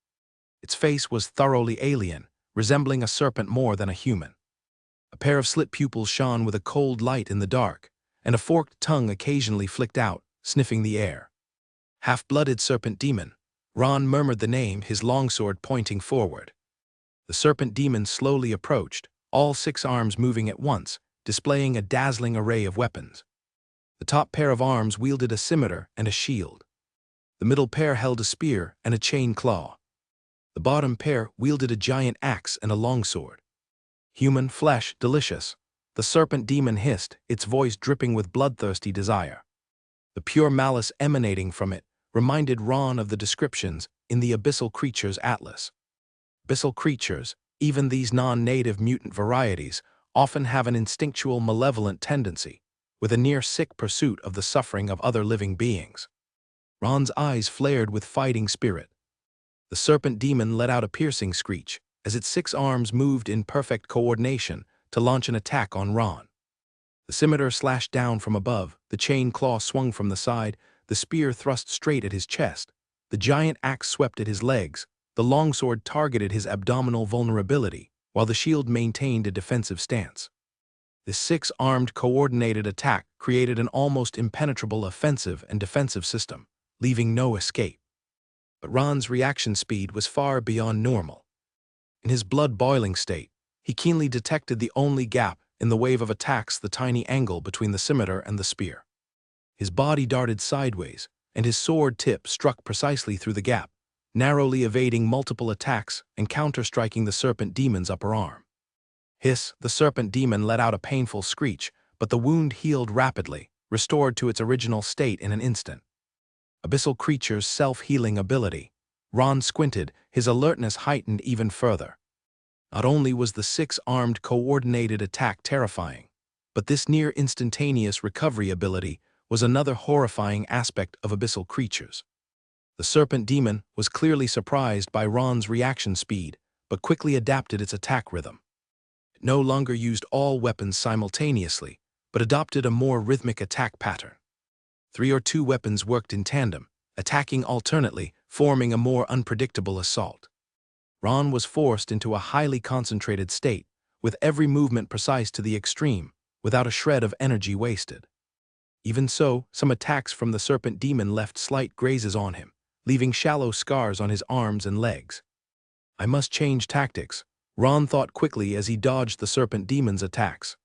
Its face was thoroughly alien, resembling a serpent more than a human. A pair of slit pupils shone with a cold light in the dark, and a forked tongue occasionally flicked out, sniffing the air. Half-blooded serpent demon. Ron murmured the name, his longsword pointing forward. The serpent demon slowly approached, all 6 arms moving at once, displaying a dazzling array of weapons. The top pair of arms wielded a scimitar and a shield. The middle pair held a spear and a chain claw. The bottom pair wielded a giant axe and a longsword. Human flesh, delicious, the serpent demon hissed, its voice dripping with bloodthirsty desire. The pure malice emanating from it reminded Ron of the descriptions in the Abyssal Creatures Atlas. Abyssal creatures, even these non-native mutant varieties, often have an instinctual malevolent tendency, with a near-sick pursuit of the suffering of other living beings. Ron's eyes flared with fighting spirit. The serpent demon let out a piercing screech as its 6 arms moved in perfect coordination to launch an attack on Ron. The scimitar slashed down from above, the chain claw swung from the side, the spear thrust straight at his chest, the giant axe swept at his legs, the longsword targeted his abdominal vulnerability, while the shield maintained a defensive stance. This 6-armed coordinated attack created an almost impenetrable offensive and defensive system, leaving no escape. But Ron's reaction speed was far beyond normal. In his blood-boiling state, he keenly detected the only gap in the wave of attacks, the tiny angle between the scimitar and the spear. His body darted sideways, and his sword tip struck precisely through the gap, narrowly evading multiple attacks and counter-striking the serpent demon's upper arm. Hiss, the serpent demon let out a painful screech, but the wound healed rapidly, restored to its original state in an instant. Abyssal creature's self-healing ability. Ron squinted, his alertness heightened even further. Not only was the 6-armed coordinated attack terrifying, but this near-instantaneous recovery ability was another horrifying aspect of abyssal creatures. The serpent demon was clearly surprised by Ron's reaction speed, but quickly adapted its attack rhythm. It no longer used all weapons simultaneously, but adopted a more rhythmic attack pattern. 3 or 2 weapons worked in tandem, attacking alternately, forming a more unpredictable assault. Ron was forced into a highly concentrated state, with every movement precise to the extreme, without a shred of energy wasted. Even so, some attacks from the serpent demon left slight grazes on him, leaving shallow scars on his arms and legs. I must change tactics, Ron thought quickly as he dodged the serpent demon's attacks.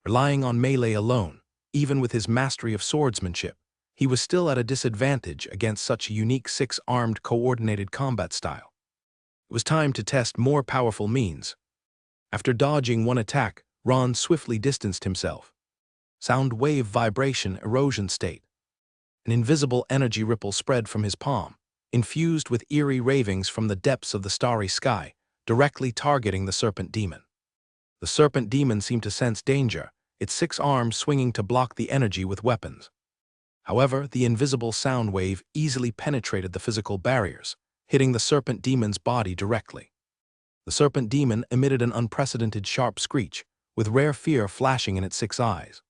Relying on melee alone, even with his mastery of swordsmanship, he was still at a disadvantage against such a unique 6-armed coordinated combat style. It was time to test more powerful means. After dodging one attack, Ron swiftly distanced himself. Sound wave vibration erosion state. An invisible energy ripple spread from his palm, infused with eerie ravings from the depths of the starry sky, directly targeting the serpent demon. The serpent demon seemed to sense danger, its 6 arms swinging to block the energy with weapons. However, the invisible sound wave easily penetrated the physical barriers, hitting the serpent demon's body directly. The serpent demon emitted an unprecedented sharp screech, with rare fear flashing in its 6 eyes.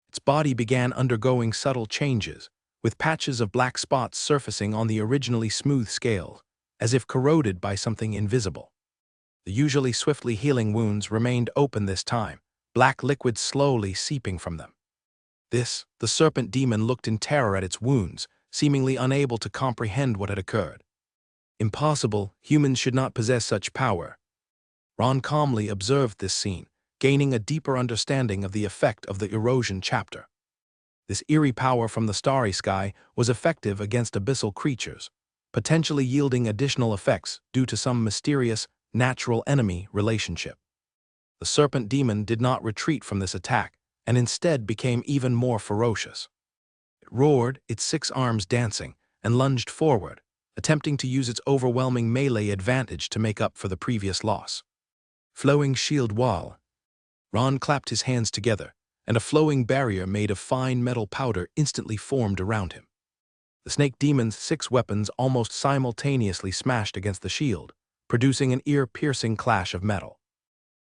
Its body began undergoing subtle changes, with patches of black spots surfacing on the originally smooth scales, as if corroded by something invisible. The usually swiftly healing wounds remained open this time, black liquid slowly seeping from them. The serpent demon looked in terror at its wounds, seemingly unable to comprehend what had occurred. Impossible, humans should not possess such power. Ron calmly observed this scene, gaining a deeper understanding of the effect of the erosion chapter. This eerie power from the starry sky was effective against abyssal creatures, potentially yielding additional effects due to some mysterious, natural enemy relationship. The serpent demon did not retreat from this attack, and instead became even more ferocious. It roared, its 6 arms dancing, and lunged forward, attempting to use its overwhelming melee advantage to make up for the previous loss. Flowing shield wall. Ron clapped his hands together, and a flowing barrier made of fine metal powder instantly formed around him. The snake demon's 6 weapons almost simultaneously smashed against the shield, producing an ear-piercing clash of metal.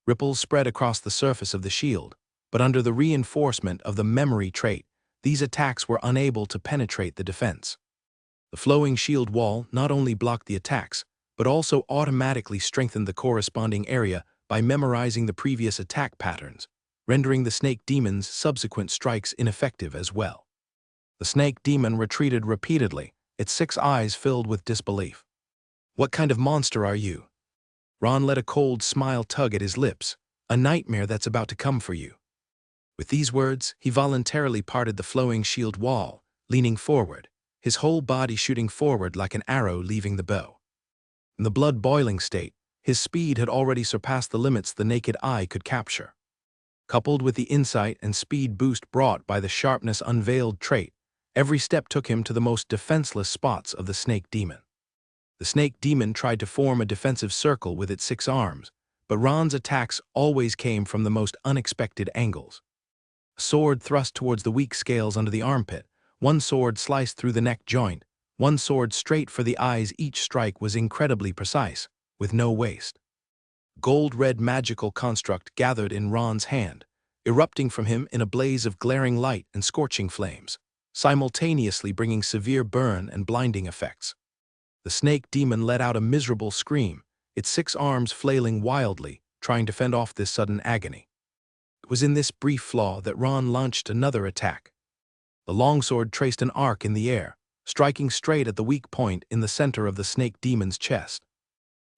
Ripples spread across the surface of the shield, but under the reinforcement of the memory trait, these attacks were unable to penetrate the defense. The flowing shield wall not only blocked the attacks, but also automatically strengthened the corresponding area by memorizing the previous attack patterns, rendering the snake demon's subsequent strikes ineffective as well. The snake demon retreated repeatedly, its 6 eyes filled with disbelief. "What kind of monster are you?" Ron let a cold smile tug at his lips, "A nightmare that's about to come for you." With these words, he voluntarily parted the flowing shield wall, leaning forward, his whole body shooting forward like an arrow leaving the bow. In the blood-boiling state, his speed had already surpassed the limits the naked eye could capture. Coupled with the insight and speed boost brought by the sharpness unveiled trait, every step took him to the most defenseless spots of the snake demon. The snake demon tried to form a defensive circle with its 6 arms, but Ron's attacks always came from the most unexpected angles. A sword thrust towards the weak scales under the armpit, one sword sliced through the neck joint, one sword straight for the eyes. Each strike was incredibly precise, with no waste. Gold-red magical construct gathered in Ron's hand, erupting from him in a blaze of glaring light and scorching flames, simultaneously bringing severe burn and blinding effects. The snake demon let out a miserable scream, its 6 arms flailing wildly, trying to fend off this sudden agony. It was in this brief flaw that Ron launched another attack. The longsword traced an arc in the air, striking straight at the weak point in the center of the snake demon's chest.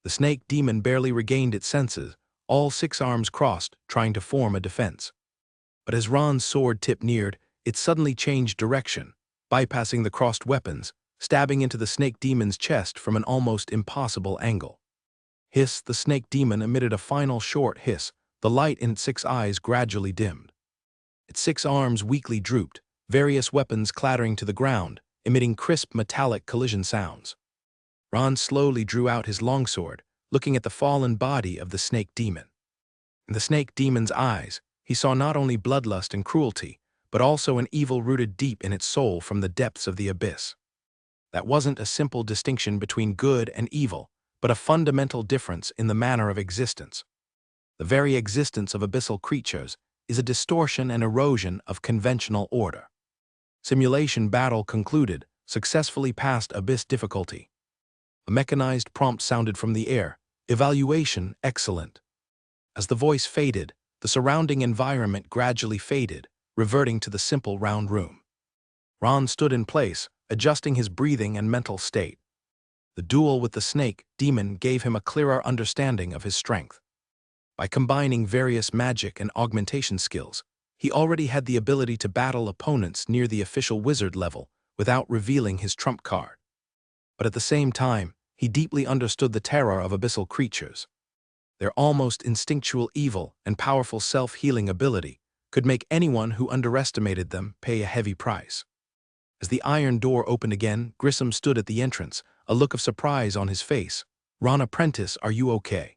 The snake demon barely regained its senses, all 6 arms crossed, trying to form a defense. But as Ron's sword tip neared, it suddenly changed direction, bypassing the crossed weapons, stabbing into the snake demon's chest from an almost impossible angle. Hiss, the snake demon emitted a final short hiss, the light in its 6 eyes gradually dimmed. Its 6 arms weakly drooped, various weapons clattering to the ground, emitting crisp metallic collision sounds. Ron slowly drew out his longsword, looking at the fallen body of the snake demon. In the snake demon's eyes, he saw not only bloodlust and cruelty, but also an evil rooted deep in its soul from the depths of the abyss. That wasn't a simple distinction between good and evil, but a fundamental difference in the manner of existence. The very existence of abyssal creatures is a distortion and erosion of conventional order. Simulation battle concluded, successfully past abyss difficulty. A mechanized prompt sounded from the air, "Evaluation excellent." As the voice faded, the surrounding environment gradually faded, reverting to the simple round room. Ron stood in place, adjusting his breathing and mental state. The duel with the snake demon gave him a clearer understanding of his strength. By combining various magic and augmentation skills, he already had the ability to battle opponents near the official wizard level without revealing his trump card. But at the same time, he deeply understood the terror of abyssal creatures. Their almost instinctual evil and powerful self-healing ability could make anyone who underestimated them pay a heavy price. As the iron door opened again, Grissom stood at the entrance, a look of surprise on his face. "Ron Apprentice, are you okay?"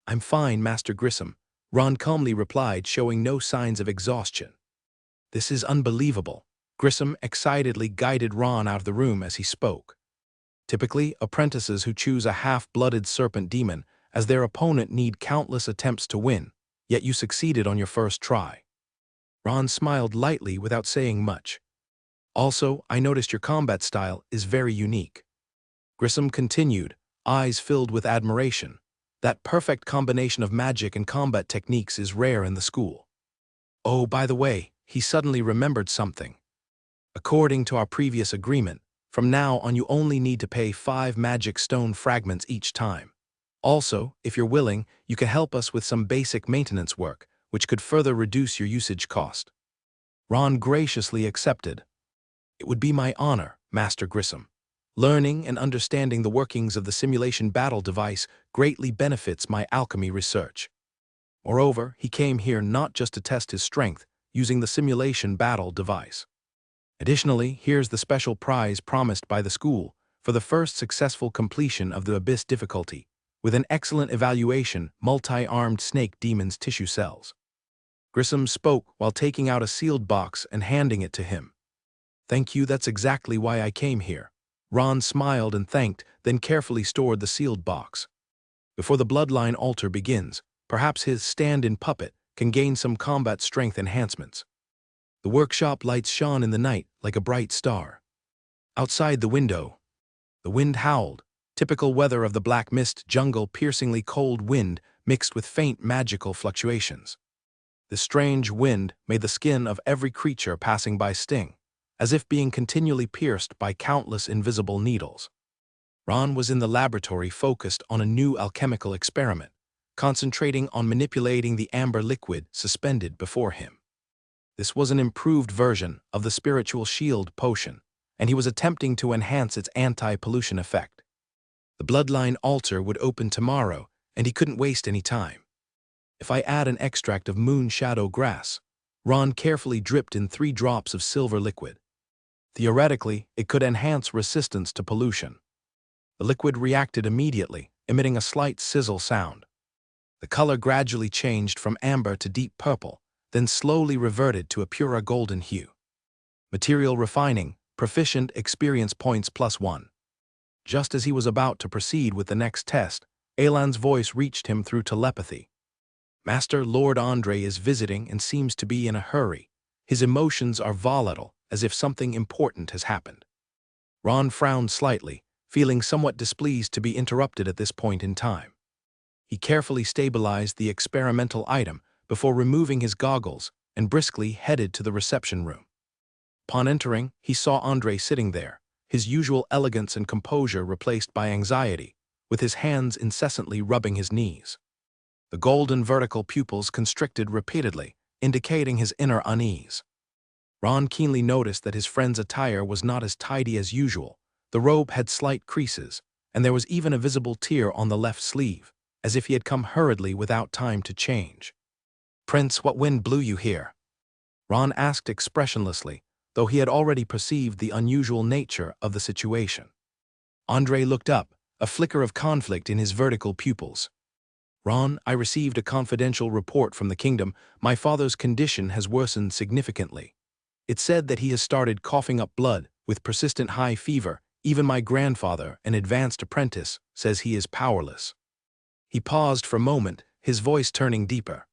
"I'm fine, Master Grissom," Ron calmly replied, showing no signs of exhaustion. "This is unbelievable." Grissom excitedly guided Ron out of the room as he spoke. Typically, apprentices who choose a half-blooded serpent demon as their opponent need countless attempts to win, yet you succeeded on your first try. Ron smiled lightly without saying much. "Also, I noticed your combat style is very unique." Grissom continued, eyes filled with admiration. "That perfect combination of magic and combat techniques is rare in the school." "Oh, by the way," he suddenly remembered something. "According to our previous agreement, from now on you only need to pay 5 magic stone fragments each time. Also, if you're willing, you can help us with some basic maintenance work, which could further reduce your usage cost." Ron graciously accepted. "It would be my honor, Master Grissom. Learning and understanding the workings of the simulation battle device greatly benefits my alchemy research." Moreover, he came here not just to test his strength using the simulation battle device. Additionally, here's the special prize promised by the school for the first successful completion of the abyss difficulty, with an excellent evaluation, multi-armed snake demon's tissue cells. Grissom spoke while taking out a sealed box and handing it to him. "Thank you, that's exactly why I came here." Ron smiled and thanked, then carefully stored the sealed box. Before the bloodline altar begins, perhaps his stand-in puppet can gain some combat strength enhancements. The workshop lights shone in the night like a bright star. Outside the window, the wind howled, typical weather of the black mist jungle, piercingly cold wind mixed with faint magical fluctuations. The strange wind made the skin of every creature passing by sting, as if being continually pierced by countless invisible needles. Ron was in the laboratory focused on a new alchemical experiment, concentrating on manipulating the amber liquid suspended before him. This was an improved version of the spiritual shield potion, and he was attempting to enhance its anti-pollution effect. The bloodline altar would open tomorrow, and he couldn't waste any time. If I add an extract of moon shadow grass, Ron carefully dripped in 3 drops of silver liquid. Theoretically, it could enhance resistance to pollution. The liquid reacted immediately, emitting a slight sizzle sound. The color gradually changed from amber to deep purple, then slowly reverted to a purer golden hue. Material refining, proficient experience points +1. Just as he was about to proceed with the next test, Alan's voice reached him through telepathy. "Master, Lord Andre is visiting and seems to be in a hurry. His emotions are volatile, as if something important has happened." Ron frowned slightly, feeling somewhat displeased to be interrupted at this point in time. He carefully stabilized the experimental item before removing his goggles and briskly headed to the reception room. Upon entering, he saw Andre sitting there, his usual elegance and composure replaced by anxiety, with his hands incessantly rubbing his knees. The golden vertical pupils constricted repeatedly, indicating his inner unease. Ron keenly noticed that his friend's attire was not as tidy as usual. The robe had slight creases, and there was even a visible tear on the left sleeve, as if he had come hurriedly without time to change. "Prince, what wind blew you here?" Ron asked expressionlessly, though he had already perceived the unusual nature of the situation. Andre looked up, a flicker of conflict in his vertical pupils. "Ron, I received a confidential report from the kingdom. My father's condition has worsened significantly. It said that he has started coughing up blood with persistent high fever. Even my grandfather, an advanced apprentice, says he is powerless." He paused for a moment, his voice turning deeper.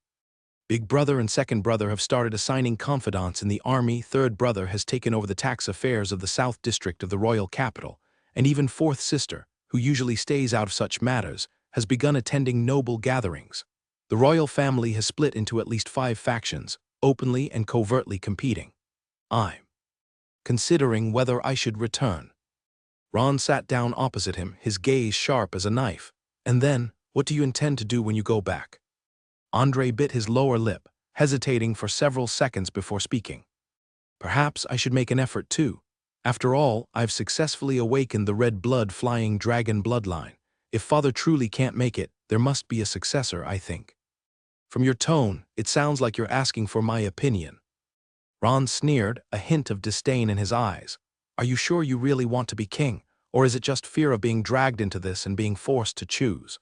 "Big brother and second brother have started assigning confidants in the army. Third brother has taken over the tax affairs of the South District of the royal capital, and even fourth sister, who usually stays out of such matters, has begun attending noble gatherings. The royal family has split into at least 5 factions, openly and covertly competing. I'm considering whether I should return." Ron sat down opposite him, his gaze sharp as a knife. "And then, what do you intend to do when you go back?" Andre bit his lower lip, hesitating for several seconds before speaking. "Perhaps I should make an effort too. After all, I've successfully awakened the red blood flying dragon bloodline. If father truly can't make it, there must be a successor, I think." "From your tone, it sounds like you're asking for my opinion." Ron sneered, a hint of disdain in his eyes. "Are you sure you really want to be king, or is it just fear of being dragged into this and being forced to choose?"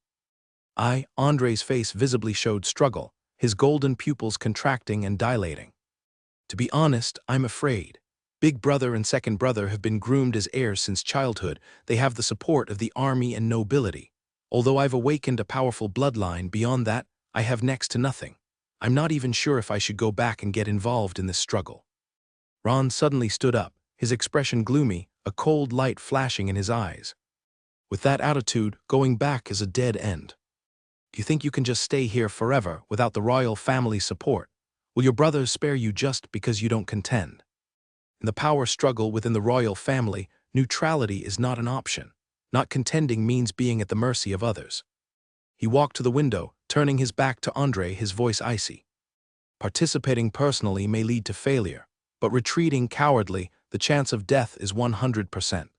Andre's face visibly showed struggle, his golden pupils contracting and dilating. "To be honest, I'm afraid. Big brother and second brother have been groomed as heirs since childhood. They have the support of the army and nobility. Although I've awakened a powerful bloodline, beyond that, I have next to nothing. I'm not even sure if I should go back and get involved in this struggle." Ron suddenly stood up, his expression gloomy, a cold light flashing in his eyes. "With that attitude, going back is a dead end. Do you think you can just stay here forever without the royal family's support? Will your brothers spare you just because you don't contend? In the power struggle within the royal family, neutrality is not an option. Not contending means being at the mercy of others." He walked to the window, turning his back to Andre, his voice icy. "Participating personally may lead to failure, but retreating cowardly, the chance of death is 100%.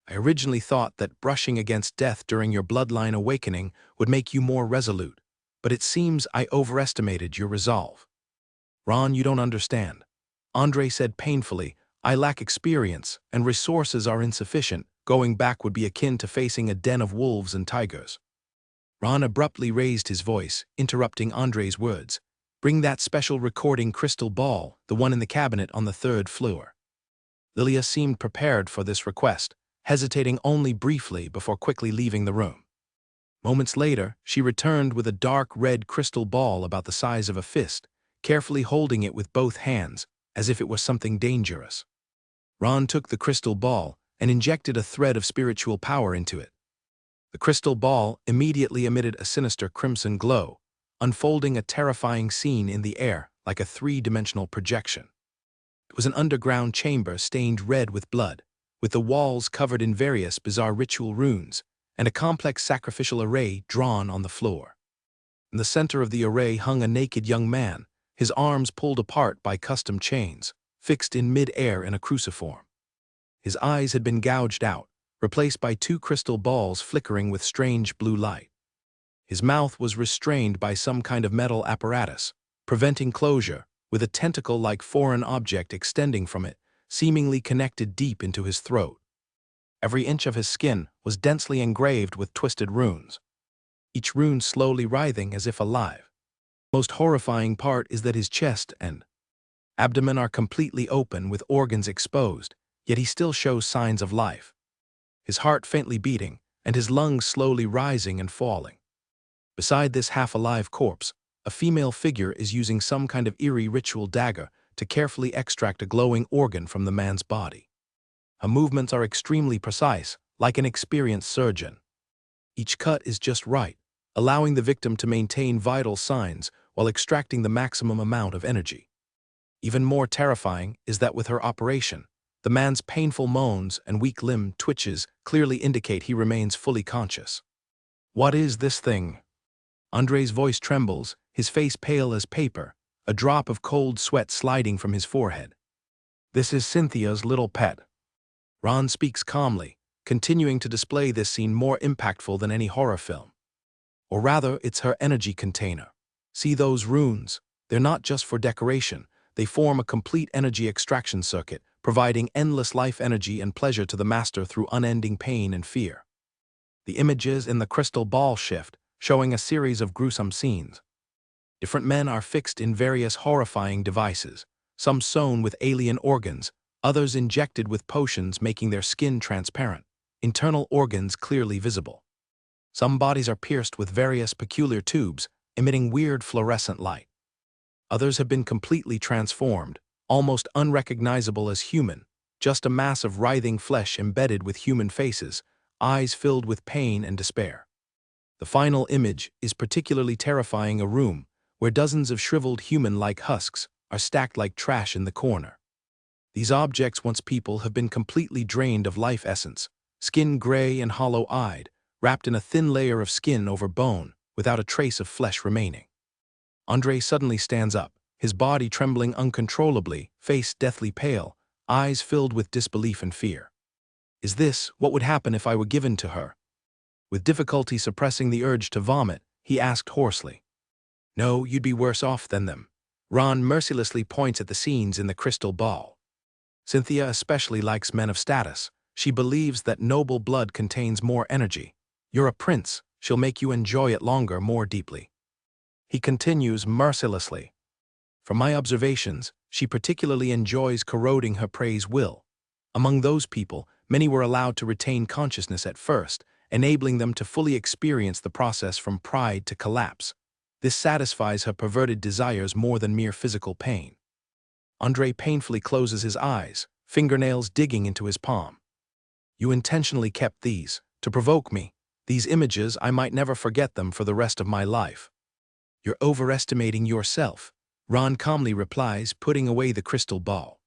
I originally thought that brushing against death during your bloodline awakening would make you more resolute, but it seems I overestimated your resolve." "Ron, you don't understand." Andre said painfully, "I lack experience, and resources are insufficient. Going back would be akin to facing a den of wolves and tigers." Ron abruptly raised his voice, interrupting Andre's words. Bring that special recording crystal ball, the one in the cabinet on the third floor. Lilia seemed prepared for this request, hesitating only briefly before quickly leaving the room. Moments later, she returned with a dark red crystal ball about the size of a fist, carefully holding it with both hands, as if it was something dangerous. Ron took the crystal ball and injected a thread of spiritual power into it. The crystal ball immediately emitted a sinister crimson glow, unfolding a terrifying scene in the air like a three-dimensional projection. It was an underground chamber stained red with blood, with the walls covered in various bizarre ritual runes, and a complex sacrificial array drawn on the floor. In the center of the array hung a naked young man, his arms pulled apart by custom chains, fixed in mid-air in a cruciform. His eyes had been gouged out, replaced by two crystal balls flickering with strange blue light. His mouth was restrained by some kind of metal apparatus, preventing closure, with a tentacle-like foreign object extending from it, seemingly connected deep into his throat. Every inch of his skin was densely engraved with twisted runes, each rune slowly writhing as if alive. The most horrifying part is that his chest and abdomen are completely open with organs exposed, yet he still shows signs of life. His heart faintly beating, and his lungs slowly rising and falling. Beside this half-alive corpse, a female figure is using some kind of eerie ritual dagger to carefully extract a glowing organ from the man's body. Her movements are extremely precise, like an experienced surgeon. Each cut is just right, allowing the victim to maintain vital signs while extracting the maximum amount of energy. Even more terrifying is that with her operation, the man's painful moans and weak limb twitches clearly indicate he remains fully conscious. "What is this thing?" Andre's voice trembles, his face pale as paper, a drop of cold sweat sliding from his forehead. "This is Cynthia's little pet." Ron speaks calmly, continuing to display this scene more impactful than any horror film. Or rather, it's her energy container. See those runes? They're not just for decoration, they form a complete energy extraction circuit, providing endless life energy and pleasure to the master through unending pain and fear. The images in the crystal ball shift, showing a series of gruesome scenes. Different men are fixed in various horrifying devices, some sewn with alien organs, others injected with potions making their skin transparent, internal organs clearly visible. Some bodies are pierced with various peculiar tubes, emitting weird fluorescent light. Others have been completely transformed, almost unrecognizable as human, just a mass of writhing flesh embedded with human faces, eyes filled with pain and despair. The final image is particularly terrifying, a room where dozens of shriveled human-like husks are stacked like trash in the corner. These objects, once people, have been completely drained of life essence, skin gray and hollow-eyed, wrapped in a thin layer of skin over bone, without a trace of flesh remaining. Andre suddenly stands up, his body trembling uncontrollably, face deathly pale, eyes filled with disbelief and fear. Is this what would happen if I were given to her? With difficulty suppressing the urge to vomit, he asked hoarsely. "No, you'd be worse off than them." Ron mercilessly points at the scenes in the crystal ball. "Cynthia especially likes men of status. She believes that noble blood contains more energy. You're a prince, she'll make you enjoy it longer, more deeply." He continues mercilessly. "From my observations, she particularly enjoys corroding her prey's will. Among those people, many were allowed to retain consciousness at first, enabling them to fully experience the process from pride to collapse. This satisfies her perverted desires more than mere physical pain." Andre painfully closes his eyes, fingernails digging into his palm. "You intentionally kept these, to provoke me. These images, I might never forget them for the rest of my life." "You're overestimating yourself," Ron calmly replies, putting away the crystal ball.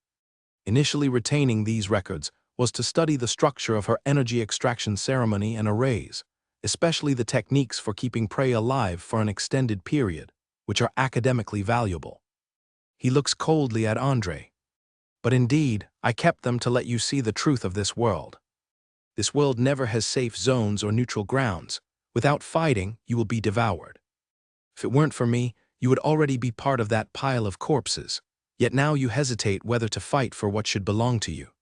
Initially retaining these records was to study the structure of her energy extraction ceremony and arrays, especially the techniques for keeping prey alive for an extended period, which are academically valuable. He looks coldly at Andre. "But indeed, I kept them to let you see the truth of this world. This world never has safe zones or neutral grounds. Without fighting, you will be devoured. If it weren't for me, you would already be part of that pile of corpses, yet now you hesitate whether to fight for what should belong to you."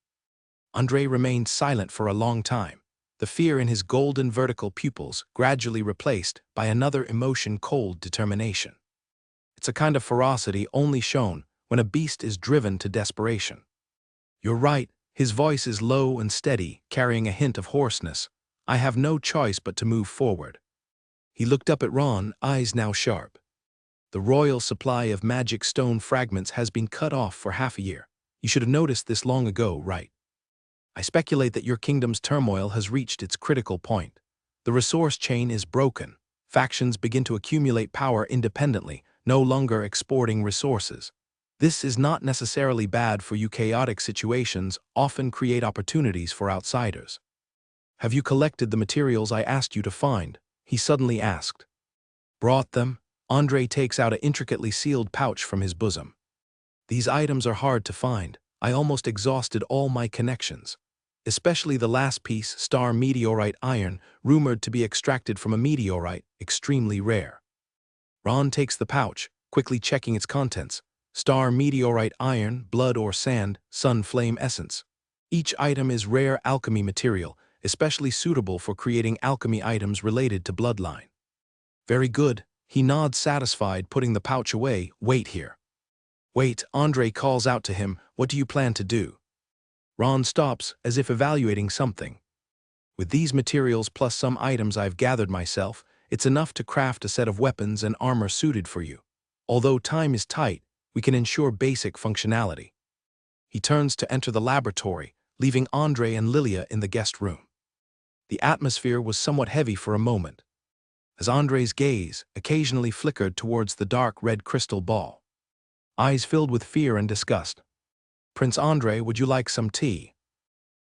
Andre remained silent for a long time, the fear in his golden vertical pupils gradually replaced by another emotion, cold determination. It's a kind of ferocity only shown when a beast is driven to desperation. You're right, his voice is low and steady, carrying a hint of hoarseness. I have no choice but to move forward. He looked up at Ron, eyes now sharp. The royal supply of magic stone fragments has been cut off for half a year. You should have noticed this long ago, right? I speculate that your kingdom's turmoil has reached its critical point. The resource chain is broken. Factions begin to accumulate power independently, no longer exporting resources. This is not necessarily bad for you. Chaotic situations often create opportunities for outsiders. Have you collected the materials I asked you to find? He suddenly asked. Brought them? Andre takes out an intricately sealed pouch from his bosom. These items are hard to find. I almost exhausted all my connections. Especially the last piece, star meteorite iron, rumored to be extracted from a meteorite, extremely rare. Ron takes the pouch, quickly checking its contents. Star meteorite iron, blood or sand, sun flame essence. Each item is rare alchemy material, especially suitable for creating alchemy items related to bloodline. Very good. He nods satisfied, putting the pouch away. Wait here. Wait, Andre calls out to him. What do you plan to do? Ron stops, as if evaluating something. With these materials plus some items I've gathered myself, it's enough to craft a set of weapons and armor suited for you. Although time is tight, we can ensure basic functionality. He turns to enter the laboratory, leaving Andre and Lilia in the guest room. The atmosphere was somewhat heavy for a moment, as Andre's gaze occasionally flickered towards the dark red crystal ball. Eyes filled with fear and disgust. Prince Andre, would you like some tea?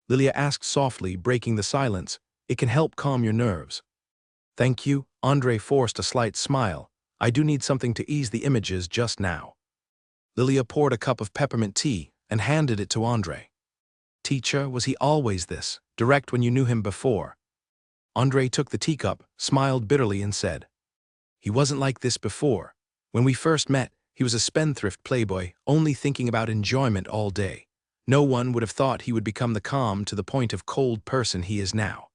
Lilia asked softly, breaking the silence. It can help calm your nerves. Thank you. Andre forced a slight smile. I do need something to ease the images just now. Lilia poured a cup of peppermint tea and handed it to Andre. Teacher, was he always this, direct when you knew him before? Andre took the teacup, smiled bitterly and said, he wasn't like this before. When we first met, he was a spendthrift playboy, only thinking about enjoyment all day. No one would have thought he would become the calm to the point of cold person he is now.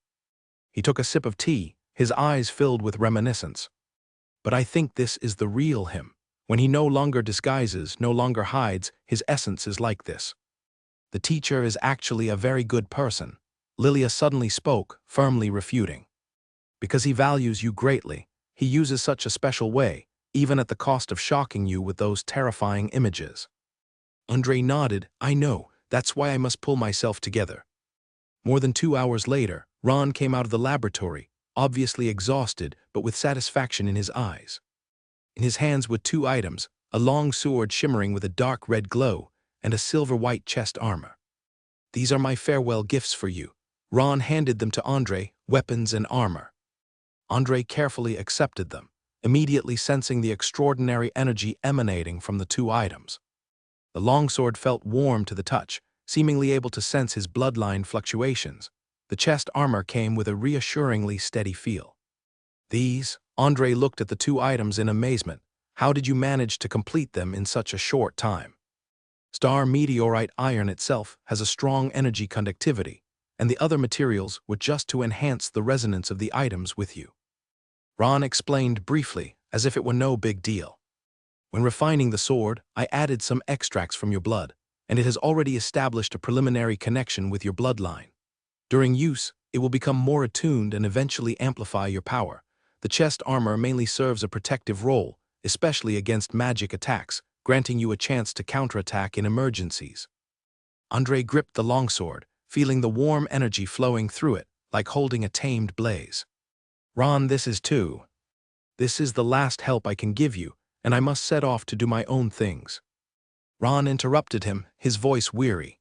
He took a sip of tea, his eyes filled with reminiscence. But I think this is the real him. When he no longer disguises, no longer hides, his essence is like this. The teacher is actually a very good person. Lilia suddenly spoke, firmly refuting. Because he values you greatly, he uses such a special way, even at the cost of shocking you with those terrifying images. Andre nodded. I know, that's why I must pull myself together. More than 2 hours later, Ron came out of the laboratory, obviously exhausted but with satisfaction in his eyes. In his hands were 2 items, a long sword shimmering with a dark red glow, and a silver-white chest armor. These are my farewell gifts for you. Ron handed them to Andre, weapons and armor. Andre carefully accepted them, immediately sensing the extraordinary energy emanating from the 2 items. The longsword felt warm to the touch, seemingly able to sense his bloodline fluctuations. The chest armor came with a reassuringly steady feel. These, Andre looked at the 2 items in amazement. How did you manage to complete them in such a short time? Star meteorite iron itself has a strong energy conductivity, and the other materials were just to enhance the resonance of the items with you. Ron explained briefly, as if it were no big deal. When refining the sword, I added some extracts from your blood, and it has already established a preliminary connection with your bloodline. During use, it will become more attuned and eventually amplify your power. The chest armor mainly serves a protective role, especially against magic attacks, granting you a chance to counterattack in emergencies. Andre gripped the longsword, feeling the warm energy flowing through it, like holding a tamed blaze. Ron, this is the last help I can give you, and I must set off to do my own things. Ron interrupted him, his voice weary.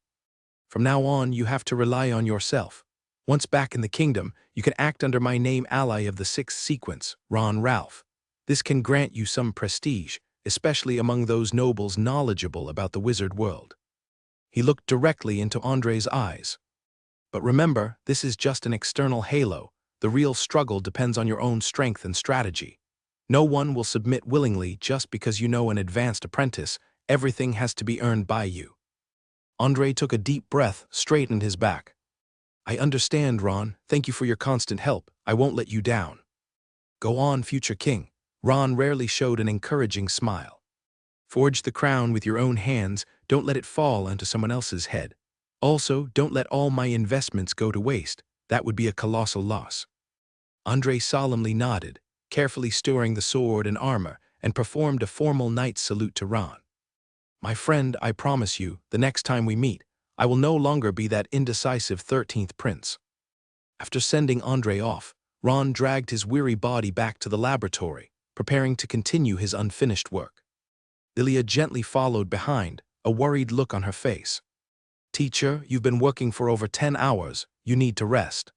From now on, you have to rely on yourself. Once back in the kingdom, you can act under my name, ally of the 6th sequence, Ron Ralph. This can grant you some prestige, especially among those nobles knowledgeable about the wizard world. He looked directly into Andre's eyes. But remember, this is just an external halo. The real struggle depends on your own strength and strategy. No one will submit willingly just because you know an advanced apprentice. Everything has to be earned by you. Andre took a deep breath, straightened his back. I understand, Ron. Thank you for your constant help. I won't let you down. Go on, future king. Ron rarely showed an encouraging smile. Forge the crown with your own hands, don't let it fall onto someone else's head. Also, don't let all my investments go to waste, that would be a colossal loss. Andre solemnly nodded, carefully storing the sword and armor, and performed a formal knight's salute to Ron. My friend, I promise you, the next time we meet, I will no longer be that indecisive 13th prince. After sending Andre off, Ron dragged his weary body back to the laboratory, preparing to continue his unfinished work. Lilia gently followed behind, a worried look on her face. Teacher, you've been working for over 10 hours, you need to rest.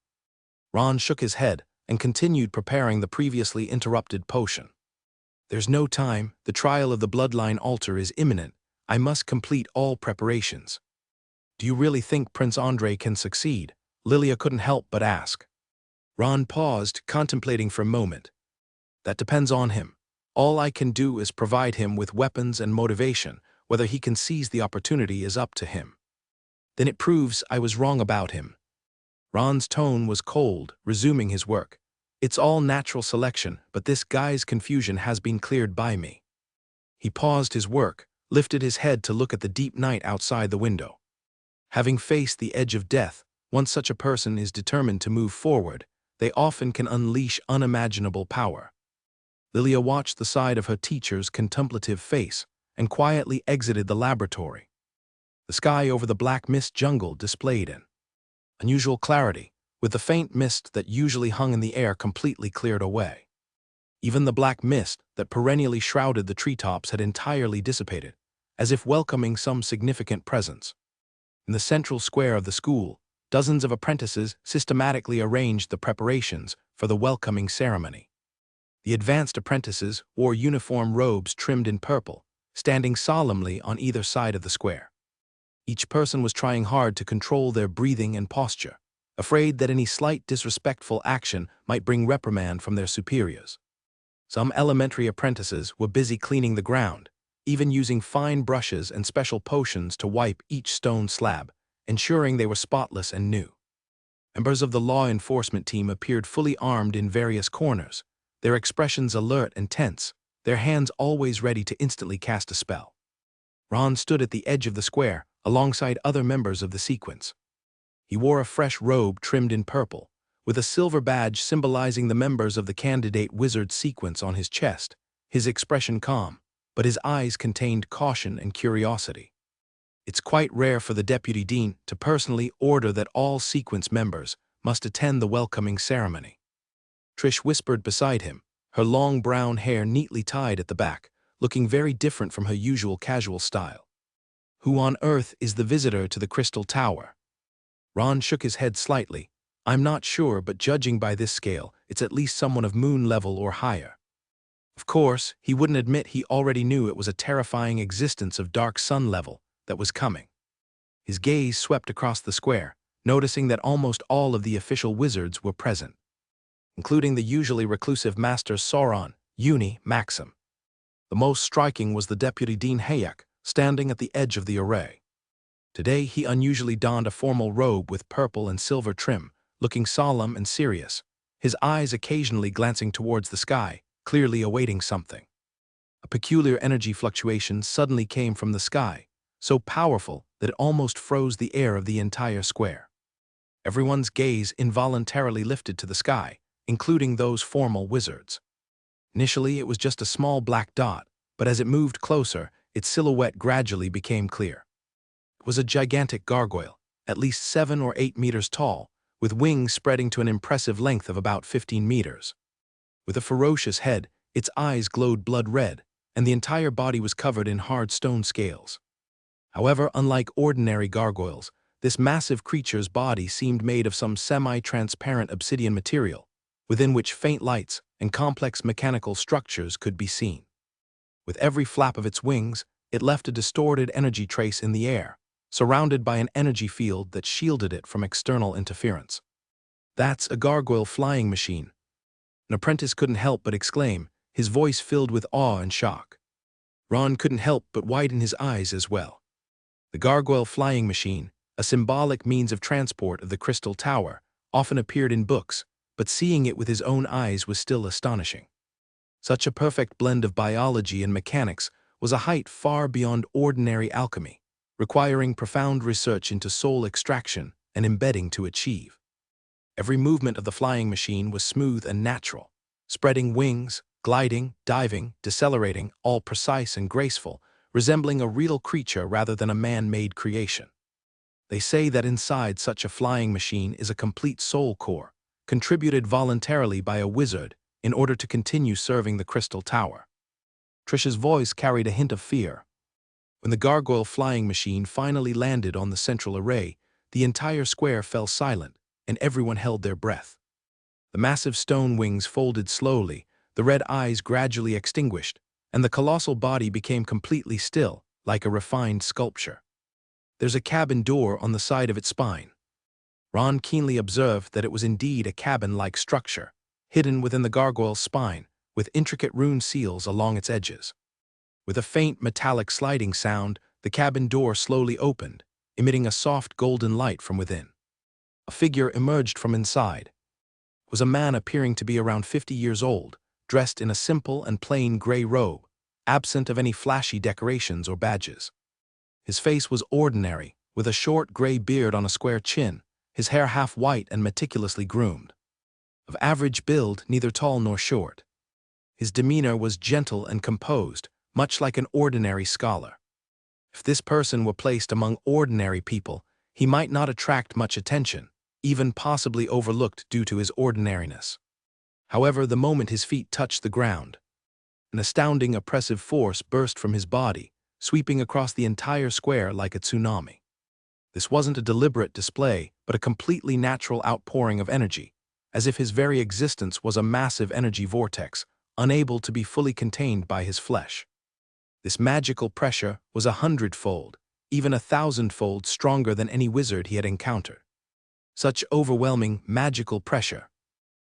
Ron shook his head and continued preparing the previously interrupted potion. There's no time, the trial of the bloodline altar is imminent, I must complete all preparations. Do you really think Prince Andre can succeed? Lilia couldn't help but ask. Ron paused, contemplating for a moment. That depends on him. All I can do is provide him with weapons and motivation. Whether he can seize the opportunity is up to him. Then it proves I was wrong about him. Ron's tone was cold, resuming his work. It's all natural selection, but this guy's confusion has been cleared by me. He paused his work, lifted his head to look at the deep night outside the window. Having faced the edge of death, once such a person is determined to move forward, they often can unleash unimaginable power. Lilia watched the side of her teacher's contemplative face and quietly exited the laboratory. The sky over the black mist jungle displayed an unusual clarity, with the faint mist that usually hung in the air completely cleared away. Even the black mist that perennially shrouded the treetops had entirely dissipated, as if welcoming some significant presence. In the central square of the school, dozens of apprentices systematically arranged the preparations for the welcoming ceremony. The advanced apprentices wore uniform robes trimmed in purple, standing solemnly on either side of the square. Each person was trying hard to control their breathing and posture, afraid that any slight disrespectful action might bring reprimand from their superiors. Some elementary apprentices were busy cleaning the ground, even using fine brushes and special potions to wipe each stone slab, ensuring they were spotless and new. Members of the law enforcement team appeared fully armed in various corners, their expressions alert and tense, their hands always ready to instantly cast a spell. Ron stood at the edge of the square, alongside other members of the sequence. He wore a fresh robe trimmed in purple, with a silver badge symbolizing the members of the candidate wizard sequence on his chest, his expression calm, but his eyes contained caution and curiosity. It's quite rare for the deputy dean to personally order that all sequence members must attend the welcoming ceremony. Trish whispered beside him, her long brown hair neatly tied at the back, looking very different from her usual casual style. Who on earth is the visitor to the Crystal Tower? Ron shook his head slightly. I'm not sure, but judging by this scale, it's at least someone of moon level or higher. Of course, he wouldn't admit he already knew it was a terrifying existence of dark sun level that was coming. His gaze swept across the square, noticing that almost all of the official wizards were present, including the usually reclusive masters Sauron, Uni, Maxim. The most striking was the deputy dean Hayek, standing at the edge of the array. Today he unusually donned a formal robe with purple and silver trim, looking solemn and serious, his eyes occasionally glancing towards the sky, clearly awaiting something. A peculiar energy fluctuation suddenly came from the sky, so powerful that it almost froze the air of the entire square. Everyone's gaze involuntarily lifted to the sky, including those formal wizards. Initially it was just a small black dot, but as it moved closer, its silhouette gradually became clear. It was a gigantic gargoyle, at least 7 or 8 meters tall, with wings spreading to an impressive length of about 15 meters. With a ferocious head, its eyes glowed blood red, and the entire body was covered in hard stone scales. However, unlike ordinary gargoyles, this massive creature's body seemed made of some semi-transparent obsidian material, within which faint lights and complex mechanical structures could be seen. With every flap of its wings, it left a distorted energy trace in the air, surrounded by an energy field that shielded it from external interference. That's a gargoyle flying machine. An apprentice couldn't help but exclaim, his voice filled with awe and shock. Ron couldn't help but widen his eyes as well. The gargoyle flying machine, a symbolic means of transport of the Crystal Tower, often appeared in books, but seeing it with his own eyes was still astonishing. Such a perfect blend of biology and mechanics was a height far beyond ordinary alchemy, requiring profound research into soul extraction and embedding to achieve. Every movement of the flying machine was smooth and natural, spreading wings, gliding, diving, decelerating, all precise and graceful, resembling a real creature rather than a man-made creation. They say that inside such a flying machine is a complete soul core, contributed voluntarily by a wizard in order to continue serving the Crystal Tower. Trish's voice carried a hint of fear. When the gargoyle flying machine finally landed on the central array, the entire square fell silent, and everyone held their breath. The massive stone wings folded slowly, the red eyes gradually extinguished, and the colossal body became completely still, like a refined sculpture. "There's a cabin door on the side of its spine." Ron keenly observed that it was indeed a cabin-like structure, hidden within the gargoyle's spine, with intricate rune seals along its edges. With a faint metallic sliding sound, the cabin door slowly opened, emitting a soft golden light from within. A figure emerged from inside. It was a man appearing to be around 50 years old, dressed in a simple and plain gray robe, absent of any flashy decorations or badges. His face was ordinary, with a short gray beard on a square chin, his hair half white and meticulously groomed. Of average build, neither tall nor short. His demeanor was gentle and composed, much like an ordinary scholar. If this person were placed among ordinary people, he might not attract much attention, even possibly overlooked due to his ordinariness. However, the moment his feet touched the ground, an astounding oppressive force burst from his body, sweeping across the entire square like a tsunami. This wasn't a deliberate display, but a completely natural outpouring of energy, as if his very existence was a massive energy vortex, unable to be fully contained by his flesh. This magical pressure was 100-fold, even 1,000-fold stronger than any wizard he had encountered. Such overwhelming, magical pressure.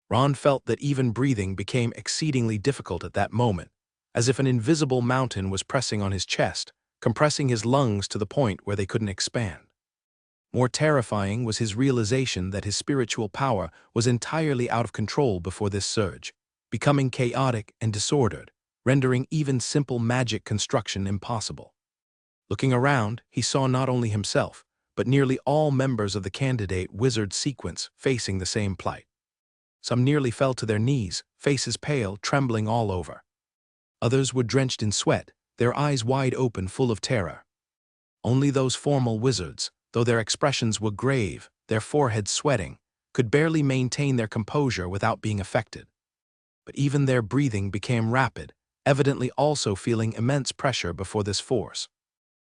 Ron felt that even breathing became exceedingly difficult at that moment, as if an invisible mountain was pressing on his chest, compressing his lungs to the point where they couldn't expand. More terrifying was his realization that his spiritual power was entirely out of control before this surge, becoming chaotic and disordered, rendering even simple magic construction impossible. Looking around, he saw not only himself, but nearly all members of the candidate wizard sequence facing the same plight. Some nearly fell to their knees, faces pale, trembling all over. Others were drenched in sweat, their eyes wide open, full of terror. Only those formal wizards, though their expressions were grave, their foreheads sweating, could barely maintain their composure without being affected. But even their breathing became rapid, evidently also feeling immense pressure before this force.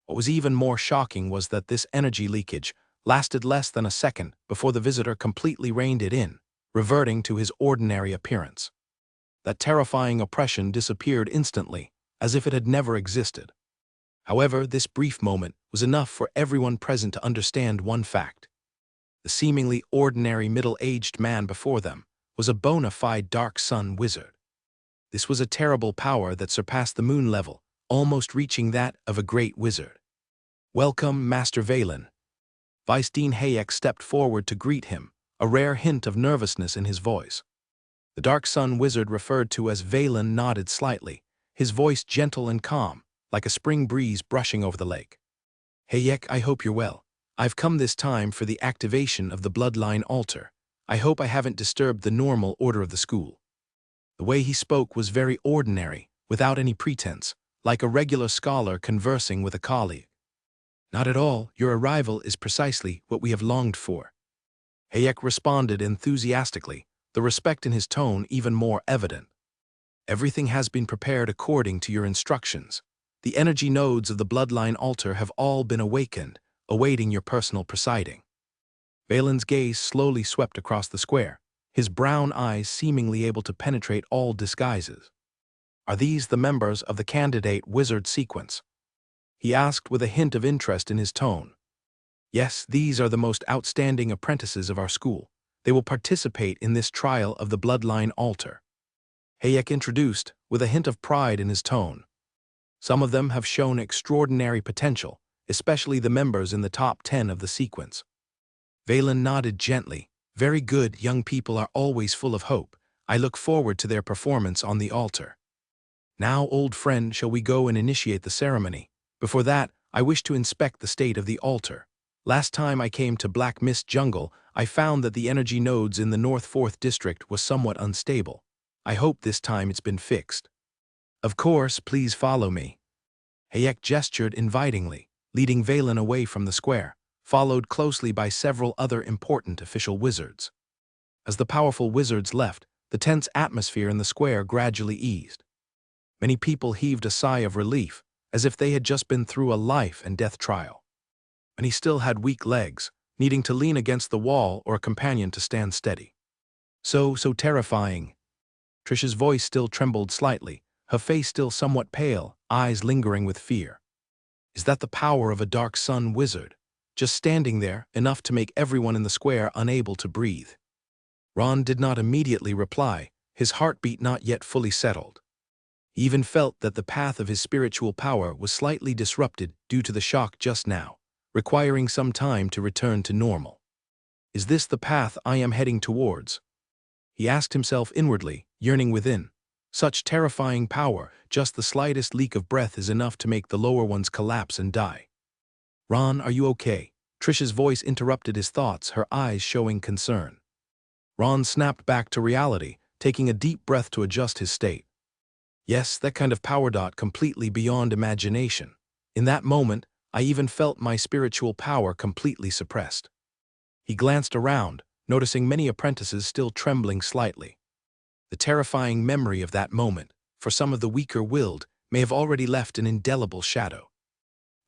What was even more shocking was that this energy leakage lasted less than a second before the visitor completely reined it in, reverting to his ordinary appearance. That terrifying oppression disappeared instantly, as if it had never existed. However, this brief moment was enough for everyone present to understand one fact. The seemingly ordinary middle-aged man before them was a bona fide Dark Sun wizard. This was a terrible power that surpassed the moon level, almost reaching that of a great wizard. "Welcome, Master Valen." Vice Dean Hayek stepped forward to greet him, a rare hint of nervousness in his voice. The Dark Sun wizard referred to as Valen nodded slightly, his voice gentle and calm, like a spring breeze brushing over the lake. "Hayek, I hope you're well. I've come this time for the activation of the bloodline altar. I hope I haven't disturbed the normal order of the school." The way he spoke was very ordinary, without any pretense, like a regular scholar conversing with a colleague. "Not at all, your arrival is precisely what we have longed for." Hayek responded enthusiastically, the respect in his tone even more evident. "Everything has been prepared according to your instructions. The energy nodes of the bloodline altar have all been awakened, awaiting your personal presiding." Valen's gaze slowly swept across the square, his brown eyes seemingly able to penetrate all disguises. "Are these the members of the candidate wizard sequence?" he asked with a hint of interest in his tone. "Yes, these are the most outstanding apprentices of our school. They will participate in this trial of the bloodline altar," Hayek introduced, with a hint of pride in his tone. "Some of them have shown extraordinary potential, especially the members in the top 10 of the sequence." Valen nodded gently. "Very good, young people are always full of hope. I look forward to their performance on the altar." Now, old friend, shall we go and initiate the ceremony? Before that, I wish to inspect the state of the altar. Last time I came to Black Mist Jungle, I found that the energy nodes in the North 4th District was somewhat unstable. I hope this time it's been fixed. Of course, please follow me. Hayek gestured invitingly, leading Valen away from the square, followed closely by several other important official wizards. As the powerful wizards left, the tense atmosphere in the square gradually eased. Many people heaved a sigh of relief, as if they had just been through a life and death trial. And he still had weak legs, needing to lean against the wall or a companion to stand steady. So terrifying. Trish's voice still trembled slightly, her face still somewhat pale, eyes lingering with fear. Is that the power of a dark sun wizard, just standing there, enough to make everyone in the square unable to breathe? Ron did not immediately reply, his heartbeat not yet fully settled. He even felt that the path of his spiritual power was slightly disrupted due to the shock just now, requiring some time to return to normal. Is this the path I am heading towards? He asked himself inwardly, yearning within. Such terrifying power, just the slightest leak of breath is enough to make the lower ones collapse and die. Ron, are you okay? Trish's voice interrupted his thoughts, her eyes showing concern. Ron snapped back to reality, taking a deep breath to adjust his state. Yes, that kind of power, completely beyond imagination. In that moment, I even felt my spiritual power completely suppressed. He glanced around, noticing many apprentices still trembling slightly. The terrifying memory of that moment, for some of the weaker-willed, may have already left an indelible shadow.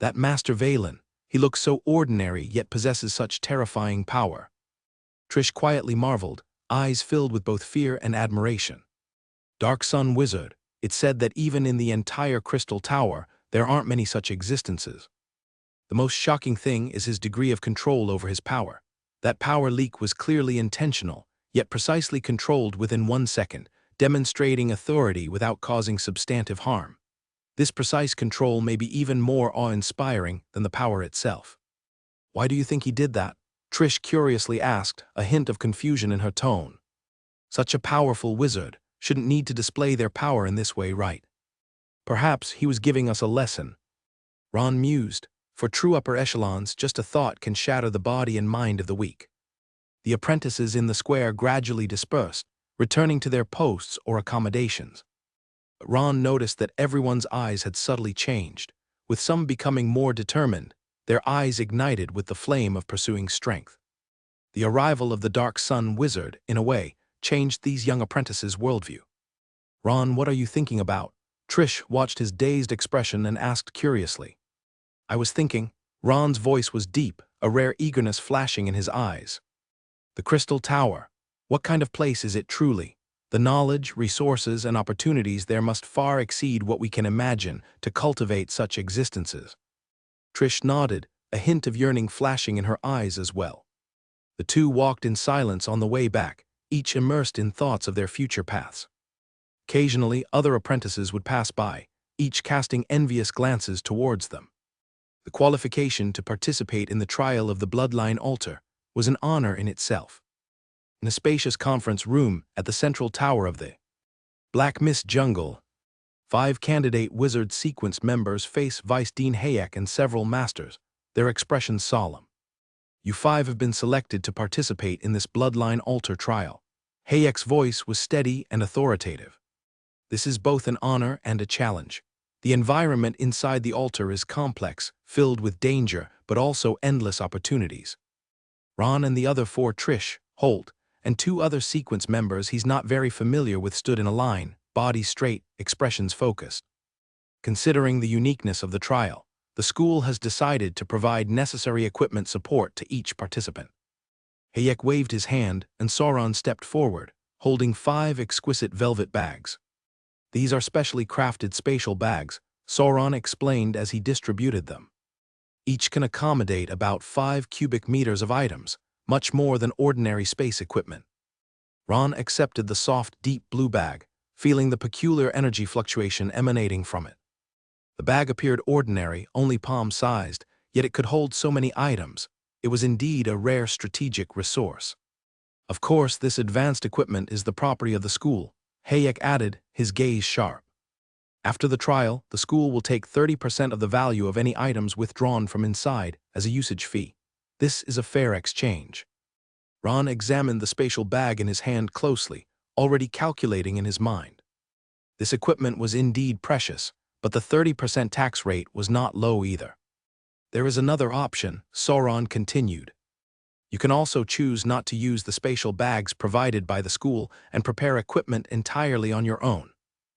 That Master Valen, he looks so ordinary yet possesses such terrifying power. Trish quietly marveled, eyes filled with both fear and admiration. Dark Sun Wizard, it's said that even in the entire Crystal Tower, there aren't many such existences. The most shocking thing is his degree of control over his power. That power leak was clearly intentional, yet precisely controlled within 1 second, demonstrating authority without causing substantive harm. This precise control may be even more awe-inspiring than the power itself. Why do you think he did that? Trish curiously asked, a hint of confusion in her tone. Such a powerful wizard shouldn't need to display their power in this way, right? Perhaps he was giving us a lesson. Ron mused. For true upper echelons, just a thought can shatter the body and mind of the weak. The apprentices in the square gradually dispersed, returning to their posts or accommodations. But Ron noticed that everyone's eyes had subtly changed, with some becoming more determined, their eyes ignited with the flame of pursuing strength. The arrival of the Dark Sun Wizard, in a way, changed these young apprentices' worldview. Ron, what are you thinking about? Trish watched his dazed expression and asked curiously. I was thinking. Ron's voice was deep, a rare eagerness flashing in his eyes. The Crystal Tower. What kind of place is it truly? The knowledge, resources, and opportunities there must far exceed what we can imagine to cultivate such existences. Trish nodded, a hint of yearning flashing in her eyes as well. The two walked in silence on the way back, each immersed in thoughts of their future paths. Occasionally, other apprentices would pass by, each casting envious glances towards them. The qualification to participate in the trial of the Bloodline Altar was an honor in itself. In a spacious conference room at the central tower of the Black Mist Jungle, 5 candidate wizard sequence members face Vice Dean Hayek and several masters, their expressions solemn. You 5 have been selected to participate in this Bloodline Altar trial. Hayek's voice was steady and authoritative. This is both an honor and a challenge. The environment inside the altar is complex, filled with danger, but also endless opportunities. Ron and the other 4 Trish, Holt, and 2 other sequence members he's not very familiar with stood in a line, bodies straight, expressions focused. Considering the uniqueness of the trial, the school has decided to provide necessary equipment support to each participant. Hayek waved his hand, and Sauron stepped forward, holding 5 exquisite velvet bags. These are specially crafted spatial bags, Sauron explained as he distributed them. Each can accommodate about 5 cubic meters of items, much more than ordinary space equipment. Ron accepted the soft, deep blue bag, feeling the peculiar energy fluctuation emanating from it. The bag appeared ordinary, only palm-sized, yet it could hold so many items. It was indeed a rare strategic resource. Of course, this advanced equipment is the property of the school, Hayek added, his gaze sharp. After the trial, the school will take 30% of the value of any items withdrawn from inside as a usage fee. This is a fair exchange. Ron examined the spatial bag in his hand closely, already calculating in his mind. This equipment was indeed precious, but the 30% tax rate was not low either. There is another option, Sauron continued. You can also choose not to use the spatial bags provided by the school and prepare equipment entirely on your own.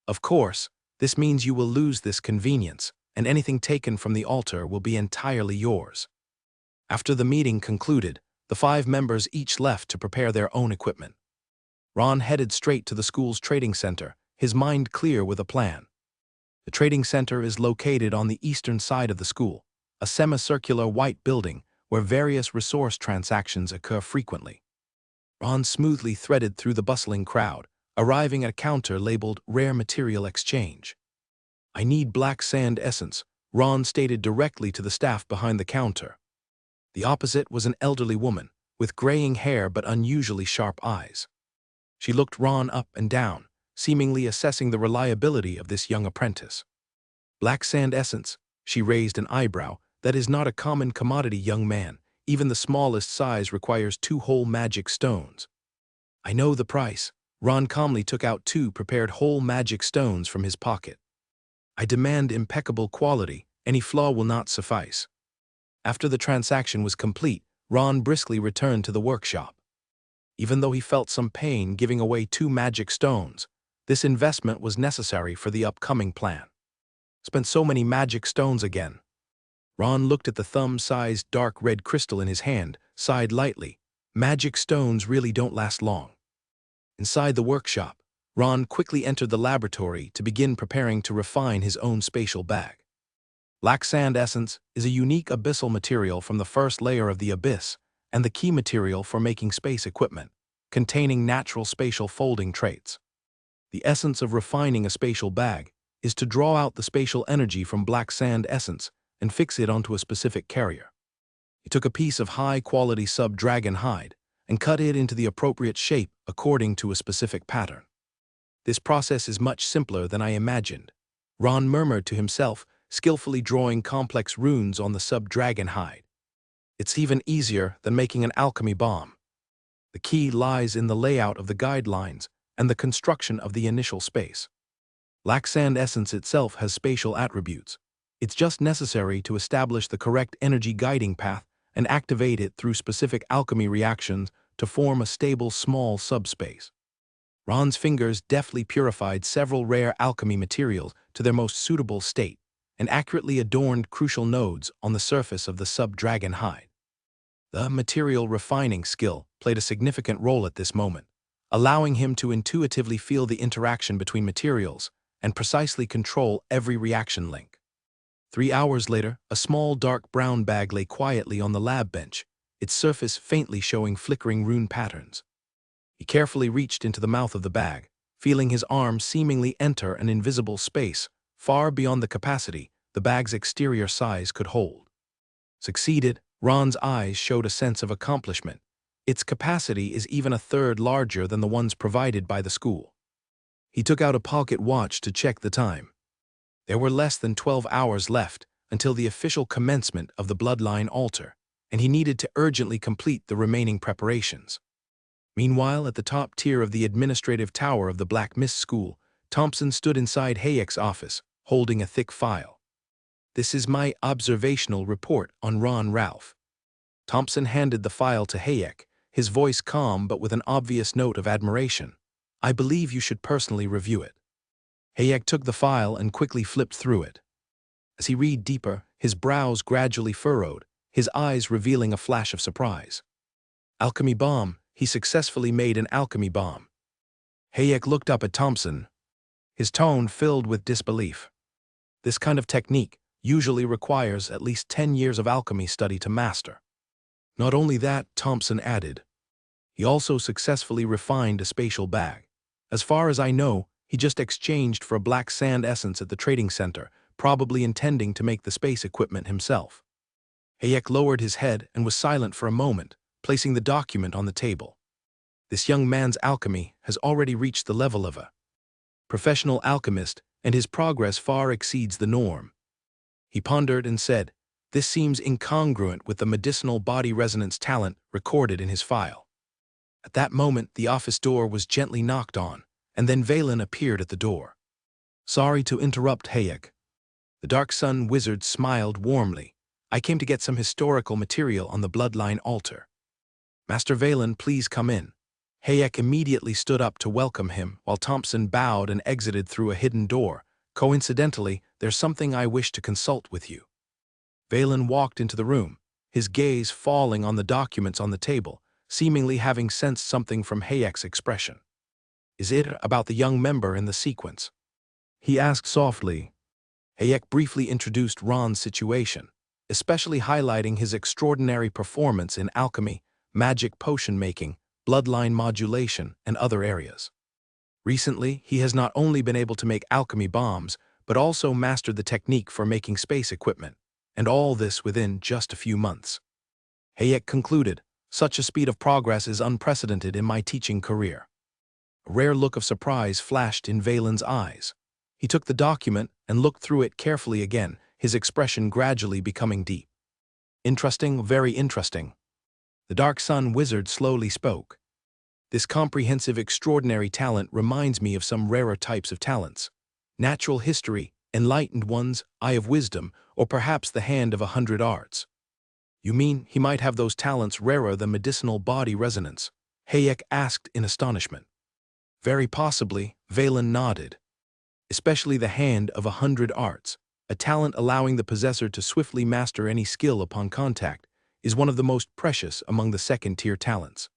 Of course, this means you will lose this convenience, and anything taken from the altar will be entirely yours. After the meeting concluded, the 5 members each left to prepare their own equipment. Ron headed straight to the school's trading center, his mind clear with a plan. The trading center is located on the eastern side of the school, a semicircular white building where various resource transactions occur frequently. Ron smoothly threaded through the bustling crowd, arriving at a counter labeled Rare Material Exchange. "I need black sand essence," Ron stated directly to the staff behind the counter. The opposite was an elderly woman, with graying hair but unusually sharp eyes. She looked Ron up and down, seemingly assessing the reliability of this young apprentice. "Black sand essence," she raised an eyebrow. "That is not a common commodity, young man. Even the smallest size requires 2 whole magic stones." "I know the price." Ron calmly took out 2 prepared whole magic stones from his pocket. "I demand impeccable quality. Any flaw will not suffice." After the transaction was complete, Ron briskly returned to the workshop. Even though he felt some pain giving away 2 magic stones, this investment was necessary for the upcoming plan. Spent so many magic stones again. Ron looked at the thumb-sized dark red crystal in his hand, sighed lightly. Magic stones really don't last long. Inside the workshop, Ron quickly entered the laboratory to begin preparing to refine his own spatial bag. Black sand essence is a unique abyssal material from the first layer of the abyss and the key material for making space equipment, containing natural spatial folding traits. The essence of refining a spatial bag is to draw out the spatial energy from black sand essence and fix it onto a specific carrier. He took a piece of high-quality sub-dragon hide and cut it into the appropriate shape according to a specific pattern. "This process is much simpler than I imagined," Ron murmured to himself, skillfully drawing complex runes on the sub-dragon hide. "It's even easier than making an alchemy bomb." The key lies in the layout of the guidelines and the construction of the initial space. Black sand essence itself has spatial attributes. It's just necessary to establish the correct energy guiding path and activate it through specific alchemy reactions to form a stable small subspace. Ron's fingers deftly purified several rare alchemy materials to their most suitable state and accurately adorned crucial nodes on the surface of the sub-dragon hide. The material refining skill played a significant role at this moment, allowing him to intuitively feel the interaction between materials and precisely control every reaction link. 3 hours later, a small dark brown bag lay quietly on the lab bench, its surface faintly showing flickering rune patterns. He carefully reached into the mouth of the bag, feeling his arm seemingly enter an invisible space, far beyond the capacity the bag's exterior size could hold. Succeeded, Ron's eyes showed a sense of accomplishment. Its capacity is even a third larger than the ones provided by the school. He took out a pocket watch to check the time. There were less than 12 hours left until the official commencement of the bloodline altar, and he needed to urgently complete the remaining preparations. Meanwhile, at the top tier of the administrative tower of the Black Mist School, Thompson stood inside Hayek's office, holding a thick file. "This is my observational report on Ron Ralph." Thompson handed the file to Hayek, his voice calm but with an obvious note of admiration. "I believe you should personally review it." Hayek took the file and quickly flipped through it. As he read deeper, his brows gradually furrowed, his eyes revealing a flash of surprise. "Alchemy bomb. He successfully made an alchemy bomb." Hayek looked up at Thompson, his tone filled with disbelief. "This kind of technique usually requires at least 10 years of alchemy study to master." "Not only that," Thompson added, "he also successfully refined a spatial bag. As far as I know, he just exchanged for a black sand essence at the trading center, probably intending to make the space equipment himself." Hayek lowered his head and was silent for a moment, placing the document on the table. This young man's alchemy has already reached the level of a professional alchemist, and his progress far exceeds the norm. He pondered and said, "This seems incongruent with the medicinal body resonance talent recorded in his file." At that moment, the office door was gently knocked on, and then Valen appeared at the door. "Sorry to interrupt, Hayek." The Dark Sun wizard smiled warmly. "I came to get some historical material on the bloodline altar." "Master Valen, please come in." Hayek immediately stood up to welcome him, while Thompson bowed and exited through a hidden door. "Coincidentally, there's something I wish to consult with you." Valen walked into the room, his gaze falling on the documents on the table, seemingly having sensed something from Hayek's expression. "Is it about the young member in the sequence?" he asked softly. Hayek briefly introduced Ron's situation, especially highlighting his extraordinary performance in alchemy, magic potion making, bloodline modulation, and other areas. Recently, he has not only been able to make alchemy bombs, but also mastered the technique for making space equipment, and all this within just a few months. Hayek concluded, "Such a speed of progress is unprecedented in my teaching career." A rare look of surprise flashed in Valen's eyes. He took the document and looked through it carefully again, his expression gradually becoming deep. "Interesting, very interesting." The Dark Sun wizard slowly spoke. "This comprehensive, extraordinary talent reminds me of some rarer types of talents. Natural history, enlightened ones, eye of wisdom, or perhaps the hand of 100 arts." "You mean he might have those talents rarer than medicinal body resonance?" Hayek asked in astonishment. "Very possibly," Valen nodded. "Especially the hand of 100 arts, a talent allowing the possessor to swiftly master any skill upon contact, is one of the most precious among the second-tier talents."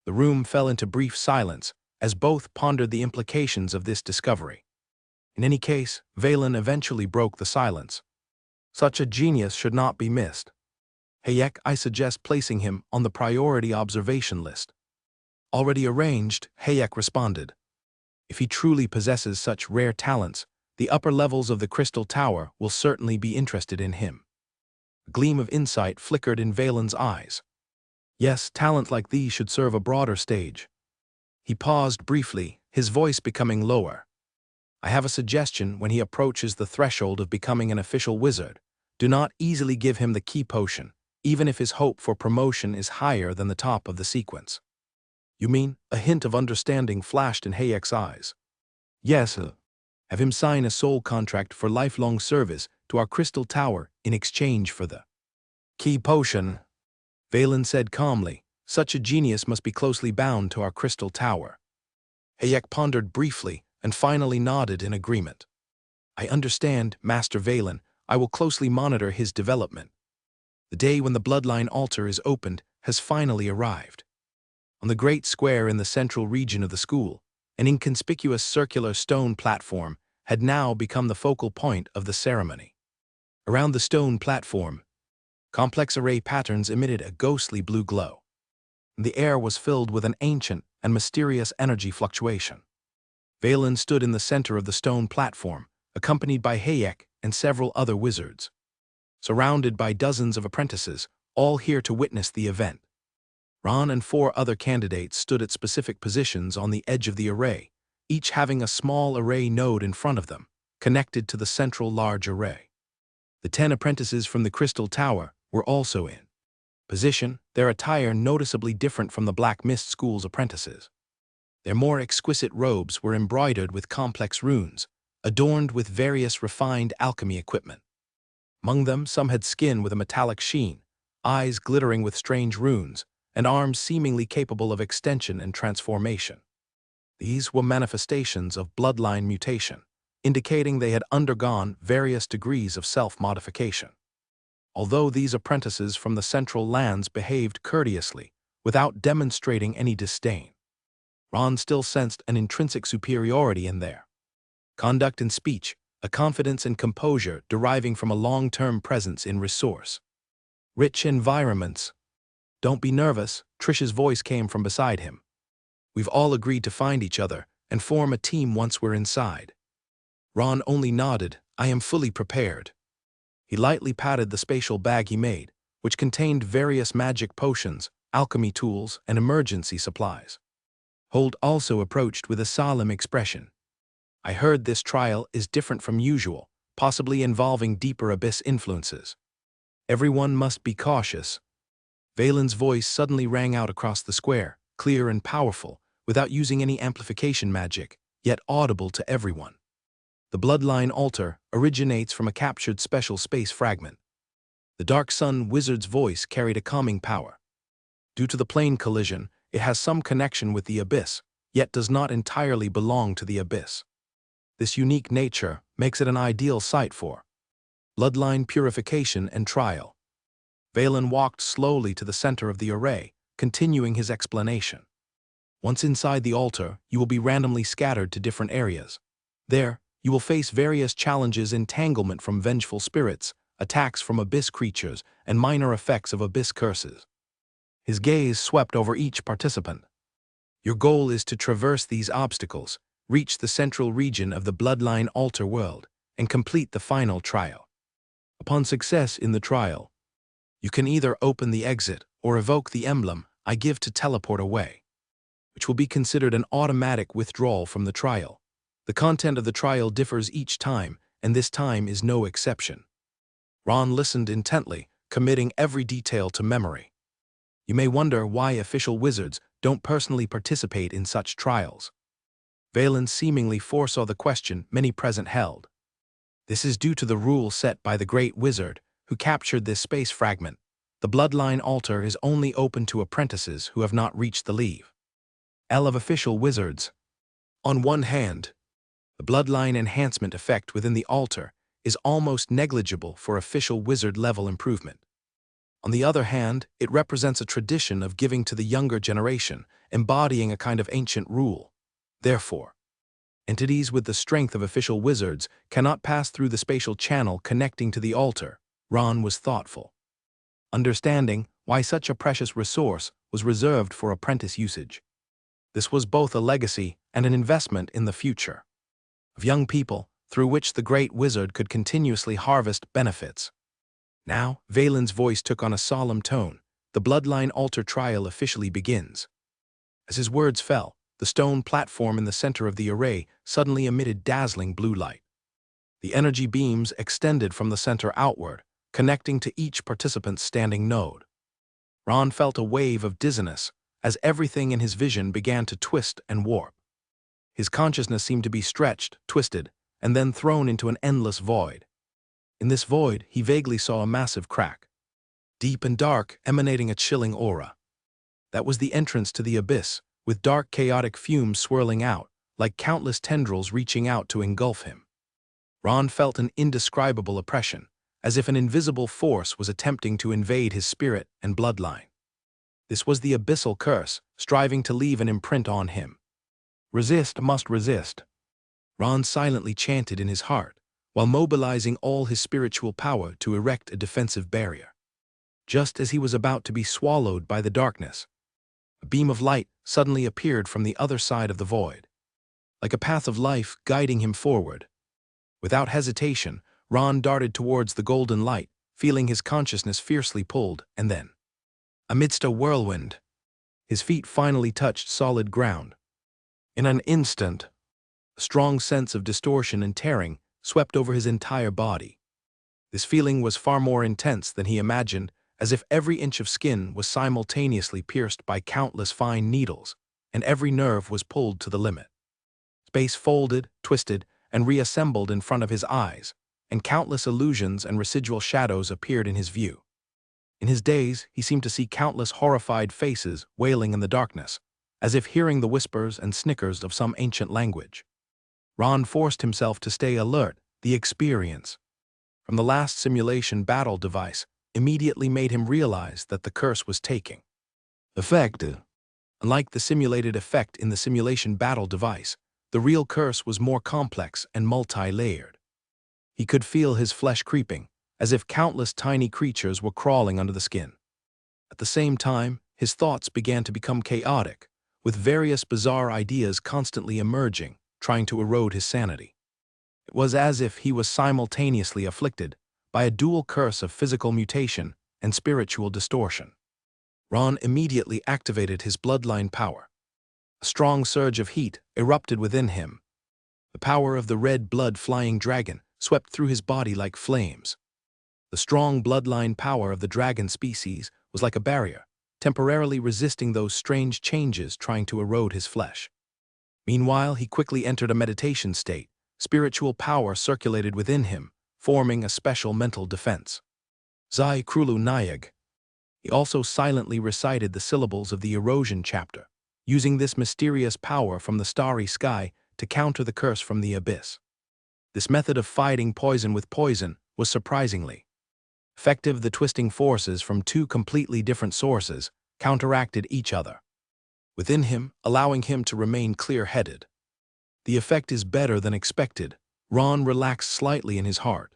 The room fell into brief silence as both pondered the implications of this discovery. In any case, Valen eventually broke the silence. "Such a genius should not be missed. Hayek, I suggest placing him on the priority observation list." "Already arranged," Hayek responded. "If he truly possesses such rare talents, the upper levels of the Crystal Tower will certainly be interested in him." A gleam of insight flickered in Valen's eyes. "Yes, talent like these should serve a broader stage." He paused briefly, his voice becoming lower. "I have a suggestion. When he approaches the threshold of becoming an official wizard, do not easily give him the key potion, even if his hope for promotion is higher than the top of the sequence." "You mean?" A hint of understanding flashed in Hayek's eyes. "Yes, have him sign a soul contract for lifelong service to our Crystal Tower in exchange for the key potion." Valen said calmly, "Such a genius must be closely bound to our Crystal Tower." Hayek pondered briefly and finally nodded in agreement. "I understand, Master Valen. I will closely monitor his development." The day when the bloodline altar is opened has finally arrived. On the great square in the central region of the school, an inconspicuous circular stone platform had now become the focal point of the ceremony. Around the stone platform, complex array patterns emitted a ghostly blue glow. The air was filled with an ancient and mysterious energy fluctuation. Valen stood in the center of the stone platform, accompanied by Hayek and several other wizards. Surrounded by dozens of apprentices, all here to witness the event. Ron and 4 other candidates stood at specific positions on the edge of the array, each having a small array node in front of them, connected to the central large array. The 10 apprentices from the Crystal Tower were also in position, their attire noticeably different from the Black Mist School's apprentices. Their more exquisite robes were embroidered with complex runes, adorned with various refined alchemy equipment. Among them, some had skin with a metallic sheen, eyes glittering with strange runes, and arms seemingly capable of extension and transformation. These were manifestations of bloodline mutation, indicating they had undergone various degrees of self-modification. Although these apprentices from the Central Lands behaved courteously, without demonstrating any disdain, Ron still sensed an intrinsic superiority in their conduct and speech, a confidence and composure deriving from a long-term presence in resource rich environments. "Don't be nervous," Trish's voice came from beside him. "We've all agreed to find each other and form a team once we're inside." Ron only nodded. "I am fully prepared." He lightly patted the spatial bag he made, which contained various magic potions, alchemy tools, and emergency supplies. Holt also approached with a solemn expression. I heard this trial is different from usual, possibly involving deeper abyss influences. Everyone must be cautious. Valen's voice suddenly rang out across the square, clear and powerful, without using any amplification magic, yet audible to everyone. The bloodline altar originates from a captured special space fragment. The Dark Sun Wizard's voice carried a calming power. Due to the plane collision, it has some connection with the abyss, yet does not entirely belong to the abyss. This unique nature makes it an ideal site for bloodline purification and trial. Valen walked slowly to the center of the array, continuing his explanation. Once inside the altar, you will be randomly scattered to different areas. There, you will face various challenges: entanglement from vengeful spirits, attacks from abyss creatures, and minor effects of abyss curses. His gaze swept over each participant. Your goal is to traverse these obstacles, reach the central region of the bloodline altar world, and complete the final trial. Upon success in the trial, you can either open the exit or evoke the emblem I give to teleport away, which will be considered an automatic withdrawal from the trial. The content of the trial differs each time, and this time is no exception. Ron listened intently, committing every detail to memory. You may wonder why official wizards don't personally participate in such trials. Valen seemingly foresaw the question many present held. This is due to the rule set by the Great Wizard, who captured this space fragment. The bloodline altar is only open to apprentices who have not reached the leave of official wizards. On one hand, the bloodline enhancement effect within the altar is almost negligible for official wizard level improvement. On the other hand, it represents a tradition of giving to the younger generation, embodying a kind of ancient rule. Therefore, entities with the strength of official wizards cannot pass through the spatial channel connecting to the altar. Ron was thoughtful, understanding why such a precious resource was reserved for apprentice usage. This was both a legacy and an investment in the future of young people, through which the Great Wizard could continuously harvest benefits. Now, Valen's voice took on a solemn tone. The bloodline altar trial officially begins. As his words fell, the stone platform in the center of the array suddenly emitted dazzling blue light. The energy beams extended from the center outward, connecting to each participant's standing node. Ron felt a wave of dizziness as everything in his vision began to twist and warp. His consciousness seemed to be stretched, twisted, and then thrown into an endless void. In this void, he vaguely saw a massive crack, deep and dark, emanating a chilling aura. That was the entrance to the abyss, with dark, chaotic fumes swirling out, like countless tendrils reaching out to engulf him. Ron felt an indescribable oppression, as if an invisible force was attempting to invade his spirit and bloodline. This was the abyssal curse, striving to leave an imprint on him. Resist must resist, Ron silently chanted in his heart, while mobilizing all his spiritual power to erect a defensive barrier. Just as he was about to be swallowed by the darkness, a beam of light suddenly appeared from the other side of the void, like a path of life guiding him forward. Without hesitation, Ron darted towards the golden light, feeling his consciousness fiercely pulled, and then, amidst a whirlwind, his feet finally touched solid ground. In an instant, a strong sense of distortion and tearing swept over his entire body. This feeling was far more intense than he imagined, as if every inch of skin was simultaneously pierced by countless fine needles, and every nerve was pulled to the limit. Space folded, twisted, and reassembled in front of his eyes, and countless illusions and residual shadows appeared in his view. In his daze, he seemed to see countless horrified faces wailing in the darkness, as if hearing the whispers and snickers of some ancient language. Ron forced himself to stay alert. The experience from the last simulation battle device immediately made him realize that the curse was taking effect. Unlike the simulated effect in the simulation battle device, the real curse was more complex and multi-layered. He could feel his flesh creeping, as if countless tiny creatures were crawling under the skin. At the same time, his thoughts began to become chaotic, with various bizarre ideas constantly emerging, trying to erode his sanity. It was as if he was simultaneously afflicted by a dual curse of physical mutation and spiritual distortion. Ron immediately activated his bloodline power. A strong surge of heat erupted within him. The power of the red blood-flying dragon swept through his body like flames. The strong bloodline power of the dragon species was like a barrier, temporarily resisting those strange changes trying to erode his flesh. Meanwhile, he quickly entered a meditation state. Spiritual power circulated within him, forming a special mental defense. Zai Krulu Nayag. He also silently recited the syllables of the erosion chapter, using this mysterious power from the starry sky to counter the curse from the abyss. This method of fighting poison with poison was surprisingly effective. The twisting forces from two completely different sources counteracted each other within him, allowing him to remain clear-headed. The effect is better than expected. Ron relaxed slightly in his heart.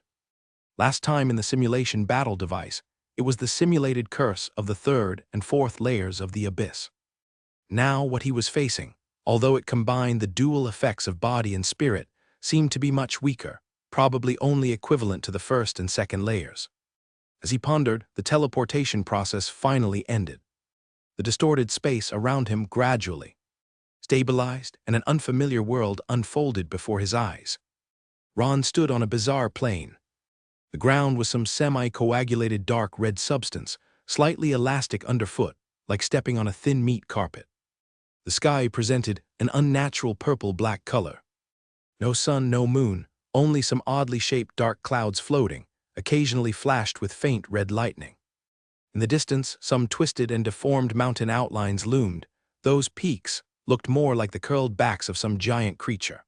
Last time in the simulation battle device, it was the simulated curse of the third and fourth layers of the abyss. Now what he was facing, although it combined the dual effects of body and spirit, seemed to be much weaker, probably only equivalent to the first and second layers. As he pondered, the teleportation process finally ended. The distorted space around him gradually stabilized, and an unfamiliar world unfolded before his eyes. Ron stood on a bizarre plain. The ground was some semi-coagulated dark red substance, slightly elastic underfoot, like stepping on a thin meat carpet. The sky presented an unnatural purple-black color. No sun, no moon, only some oddly shaped dark clouds floating, occasionally flashed with faint red lightning. In the distance, some twisted and deformed mountain outlines loomed. Those peaks looked more like the curled backs of some giant creature.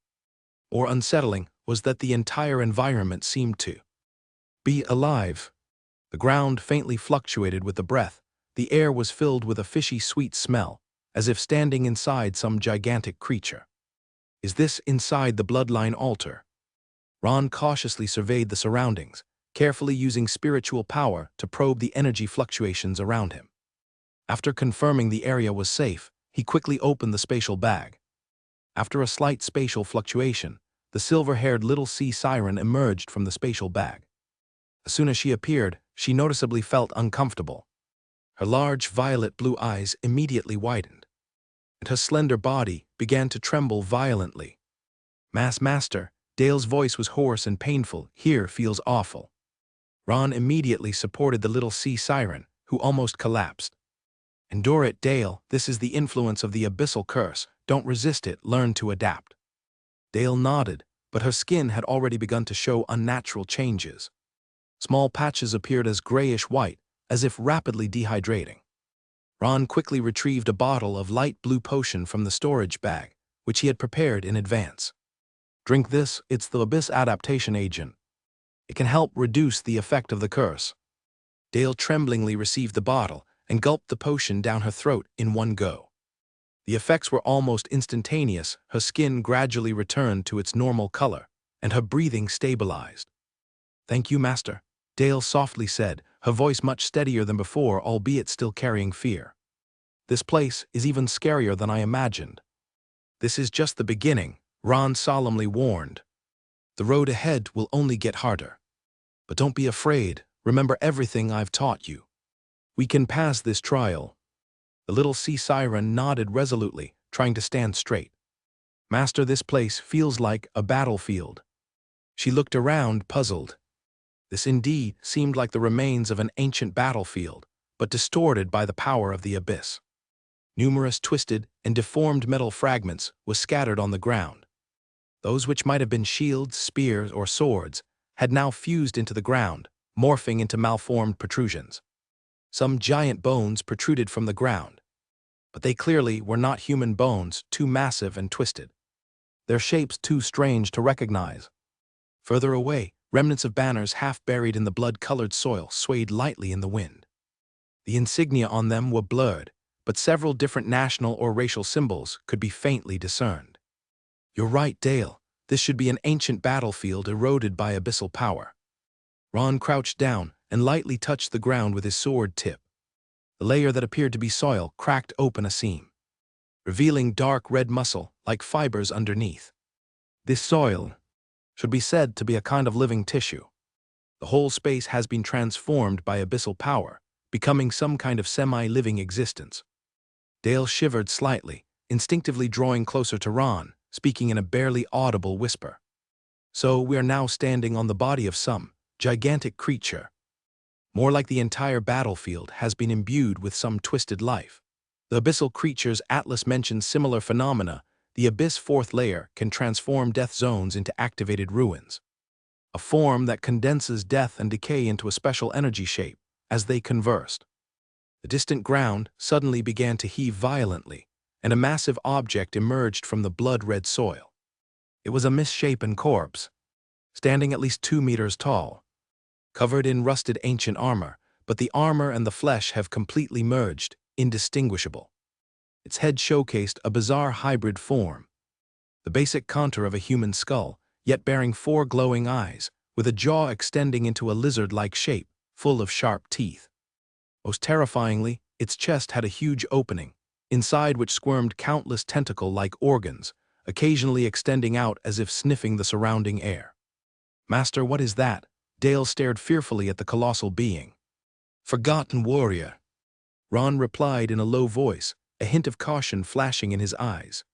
More unsettling was that the entire environment seemed to be alive. The ground faintly fluctuated with the breath. The air was filled with a fishy sweet smell, as if standing inside some gigantic creature. Is this inside the bloodline altar? Ron cautiously surveyed the surroundings, carefully using spiritual power to probe the energy fluctuations around him. After confirming the area was safe, he quickly opened the spatial bag. After a slight spatial fluctuation, the silver-haired little sea siren emerged from the spatial bag. As soon as she appeared, she noticeably felt uncomfortable. Her large violet-blue eyes immediately widened, and her slender body began to tremble violently. Master, Dale's voice was hoarse and painful. Here feels awful. Ron immediately supported the little sea siren, who almost collapsed. Endure it, Dale. This is the influence of the abyssal curse. Don't resist it, learn to adapt. Dale nodded, but her skin had already begun to show unnatural changes. Small patches appeared as grayish-white, as if rapidly dehydrating. Ron quickly retrieved a bottle of light blue potion from the storage bag, which he had prepared in advance. Drink this, it's the abyss adaptation agent. It can help reduce the effect of the curse. Dale tremblingly received the bottle and gulped the potion down her throat in one go. The effects were almost instantaneous. Her skin gradually returned to its normal color, and her breathing stabilized. Thank you, Master, Dale softly said, her voice much steadier than before, albeit still carrying fear. This place is even scarier than I imagined. This is just the beginning, Ron solemnly warned. The road ahead will only get harder. But don't be afraid, remember everything I've taught you. We can pass this trial. The little sea siren nodded resolutely, trying to stand straight. Master, this place feels like a battlefield. She looked around, puzzled. This indeed seemed like the remains of an ancient battlefield, but distorted by the power of the abyss. Numerous twisted and deformed metal fragments were scattered on the ground. Those which might have been shields, spears, or swords had now fused into the ground, morphing into malformed protrusions. Some giant bones protruded from the ground, but they clearly were not human bones, too massive and twisted. Their shapes too strange to recognize. Further away, remnants of banners half buried in the blood-colored soil swayed lightly in the wind. The insignia on them were blurred, but several different national or racial symbols could be faintly discerned. You're right, Dale. This should be an ancient battlefield eroded by abyssal power. Ron crouched down and lightly touched the ground with his sword tip. The layer that appeared to be soil cracked open a seam, revealing dark red muscle like fibers underneath. This soil should be said to be a kind of living tissue. The whole space has been transformed by abyssal power, becoming some kind of semi-living existence. Dale shivered slightly, instinctively drawing closer to Ron, speaking in a barely audible whisper. So we are now standing on the body of some gigantic creature. More like the entire battlefield has been imbued with some twisted life. The abyssal creature's atlas mentions similar phenomena. The abyss fourth layer can transform death zones into activated ruins, a form that condenses death and decay into a special energy shape. As they conversed, the distant ground suddenly began to heave violently, and a massive object emerged from the blood-red soil. It was a misshapen corpse, standing at least 2 meters tall, covered in rusted ancient armor, but the armor and the flesh have completely merged, indistinguishable. Its head showcased a bizarre hybrid form, the basic contour of a human skull, yet bearing 4 glowing eyes, with a jaw extending into a lizard-like shape, full of sharp teeth. Most terrifyingly, its chest had a huge opening, inside which squirmed countless tentacle-like organs, occasionally extending out as if sniffing the surrounding air. "Master, what is that?" Dale stared fearfully at the colossal being. "Forgotten warrior," Ron replied in a low voice, a hint of caution flashing in his eyes.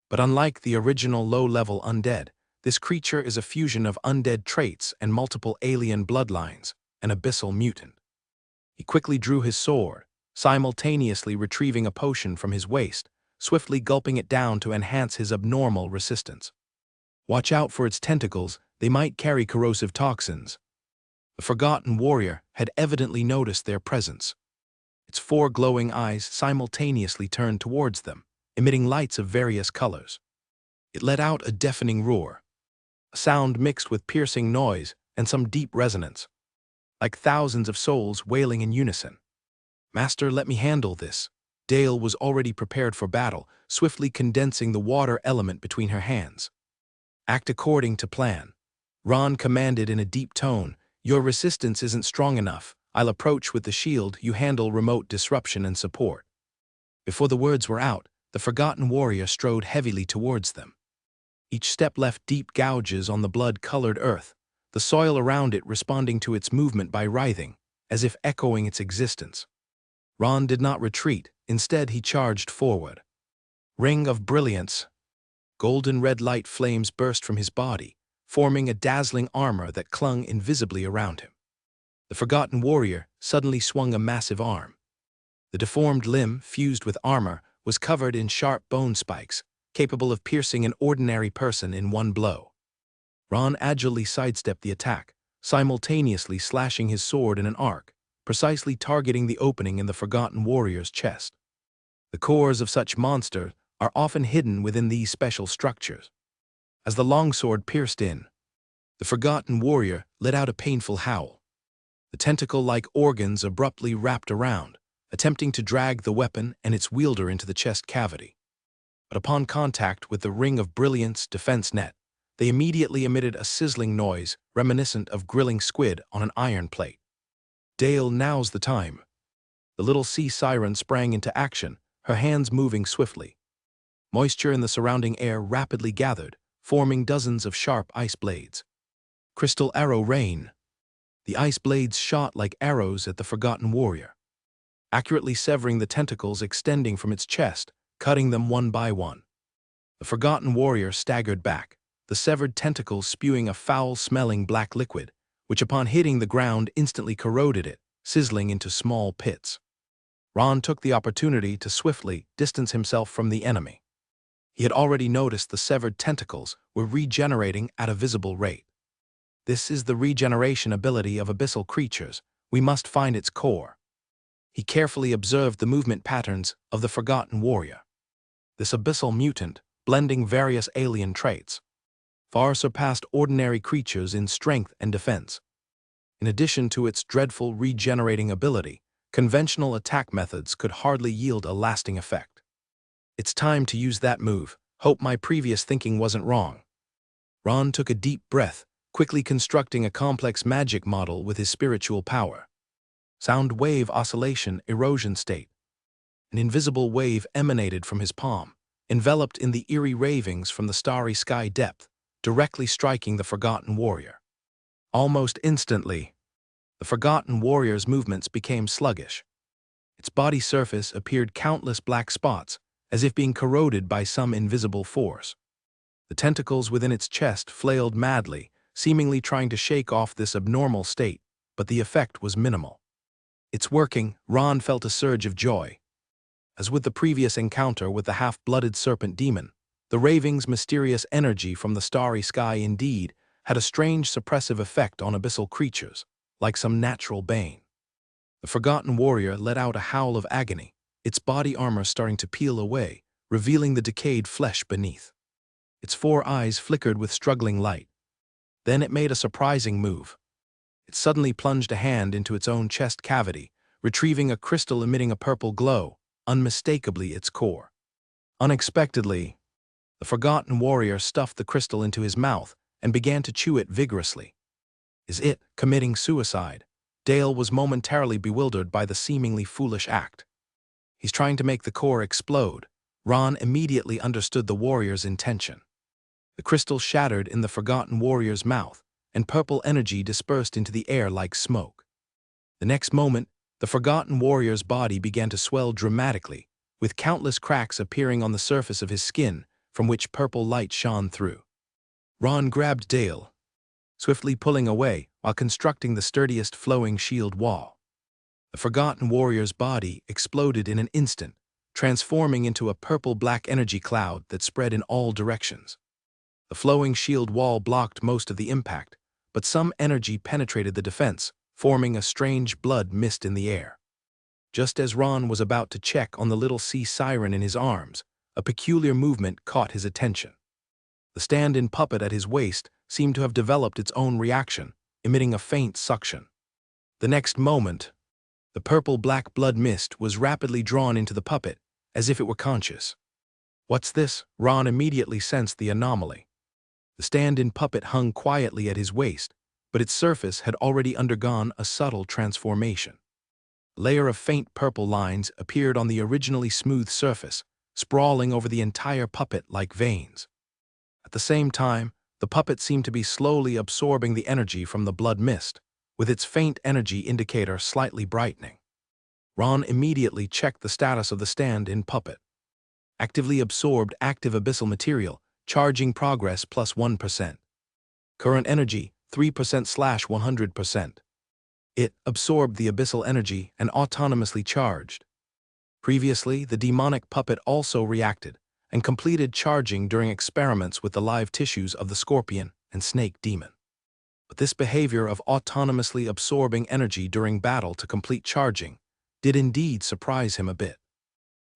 But unlike the original low-level undead, this creature is a fusion of undead traits and multiple alien bloodlines, an abyssal mutant. He quickly drew his sword, simultaneously retrieving a potion from his waist, swiftly gulping it down to enhance his abnormal resistance. "Watch out for its tentacles, they might carry corrosive toxins." The Forgotten Warrior had evidently noticed their presence. Its 4 glowing eyes simultaneously turned towards them, emitting lights of various colors. It let out a deafening roar, a sound mixed with piercing noise and some deep resonance, like thousands of souls wailing in unison. "Master, let me handle this." Dale was already prepared for battle, swiftly condensing the water element between her hands. "Act according to plan." Ron commanded in a deep tone. "Your resistance isn't strong enough. I'll approach with the shield, you handle remote disruption and support." Before the words were out, the Forgotten Warrior strode heavily towards them. Each step left deep gouges on the blood-colored earth, the soil around it responding to its movement by writhing, as if echoing its existence. Ron did not retreat, instead he charged forward. Ring of brilliance. Golden red light flames burst from his body, forming a dazzling armor that clung invisibly around him. The Forgotten Warrior suddenly swung a massive arm. The deformed limb, fused with armor, was covered in sharp bone spikes, capable of piercing an ordinary person in one blow. Ron agilely sidestepped the attack, simultaneously slashing his sword in an arc, precisely targeting the opening in the Forgotten Warrior's chest. The cores of such monsters are often hidden within these special structures. As the longsword pierced in, the Forgotten Warrior let out a painful howl. The tentacle-like organs abruptly wrapped around, attempting to drag the weapon and its wielder into the chest cavity. But upon contact with the Ring of Brilliance defense net, they immediately emitted a sizzling noise reminiscent of grilling squid on an iron plate. "Dale, now's the time." The little sea siren sprang into action, her hands moving swiftly. Moisture in the surrounding air rapidly gathered, forming dozens of sharp ice blades. "Crystal arrow rain." The ice blades shot like arrows at the Forgotten Warrior, accurately severing the tentacles extending from its chest, cutting them one by one. The Forgotten Warrior staggered back, the severed tentacles spewing a foul-smelling black liquid, which upon hitting the ground instantly corroded it, sizzling into small pits. Ron took the opportunity to swiftly distance himself from the enemy. He had already noticed the severed tentacles were regenerating at a visible rate. This is the regeneration ability of abyssal creatures. We must find its core. He carefully observed the movement patterns of the Forgotten Warrior. This abyssal mutant, blending various alien traits, far surpassed ordinary creatures in strength and defense. In addition to its dreadful regenerating ability, conventional attack methods could hardly yield a lasting effect. "It's time to use that move. Hope my previous thinking wasn't wrong." Ron took a deep breath, quickly constructing a complex magic model with his spiritual power. Sound wave oscillation erosion state. An invisible wave emanated from his palm, enveloped in the eerie ravings from the starry sky depth, directly striking the Forgotten Warrior. Almost instantly, the Forgotten Warrior's movements became sluggish. Its body surface appeared countless black spots, as if being corroded by some invisible force. The tentacles within its chest flailed madly, seemingly trying to shake off this abnormal state, but the effect was minimal. "It's working," Ron felt a surge of joy. As with the previous encounter with the half-blooded serpent demon, the raving's mysterious energy from the starry sky indeed had a strange suppressive effect on abyssal creatures, like some natural bane. The forgotten warrior let out a howl of agony, its body armor starting to peel away, revealing the decayed flesh beneath. Its 4 eyes flickered with struggling light. Then it made a surprising move. It suddenly plunged a hand into its own chest cavity, retrieving a crystal emitting a purple glow, unmistakably its core. Unexpectedly, the forgotten warrior stuffed the crystal into his mouth and began to chew it vigorously. Is it committing suicide? Dale was momentarily bewildered by the seemingly foolish act. He's trying to make the core explode. Ron immediately understood the warrior's intention. The crystal shattered in the forgotten warrior's mouth, and purple energy dispersed into the air like smoke. The next moment, the forgotten warrior's body began to swell dramatically, with countless cracks appearing on the surface of his skin, from which purple light shone through. Ron grabbed Dale, swiftly pulling away while constructing the sturdiest flowing shield wall. The forgotten warrior's body exploded in an instant, transforming into a purple-black energy cloud that spread in all directions. The flowing shield wall blocked most of the impact, but some energy penetrated the defense, forming a strange blood mist in the air. Just as Ron was about to check on the little sea siren in his arms, a peculiar movement caught his attention. The stand-in puppet at his waist seemed to have developed its own reaction, emitting a faint suction. The next moment, the purple-black blood mist was rapidly drawn into the puppet, as if it were conscious. "What's this?" Ron immediately sensed the anomaly. The stand-in puppet hung quietly at his waist, but its surface had already undergone a subtle transformation. A layer of faint purple lines appeared on the originally smooth surface, sprawling over the entire puppet like veins. At the same time, the puppet seemed to be slowly absorbing the energy from the blood mist, with its faint energy indicator slightly brightening. Ron immediately checked the status of the stand-in puppet. Actively absorbed active abyssal material, charging progress plus 1%. Current energy 3%/100%. It absorbed the abyssal energy and autonomously charged. Previously, the demonic puppet also reacted and completed charging during experiments with the live tissues of the scorpion and snake demon. But this behavior of autonomously absorbing energy during battle to complete charging did indeed surprise him a bit.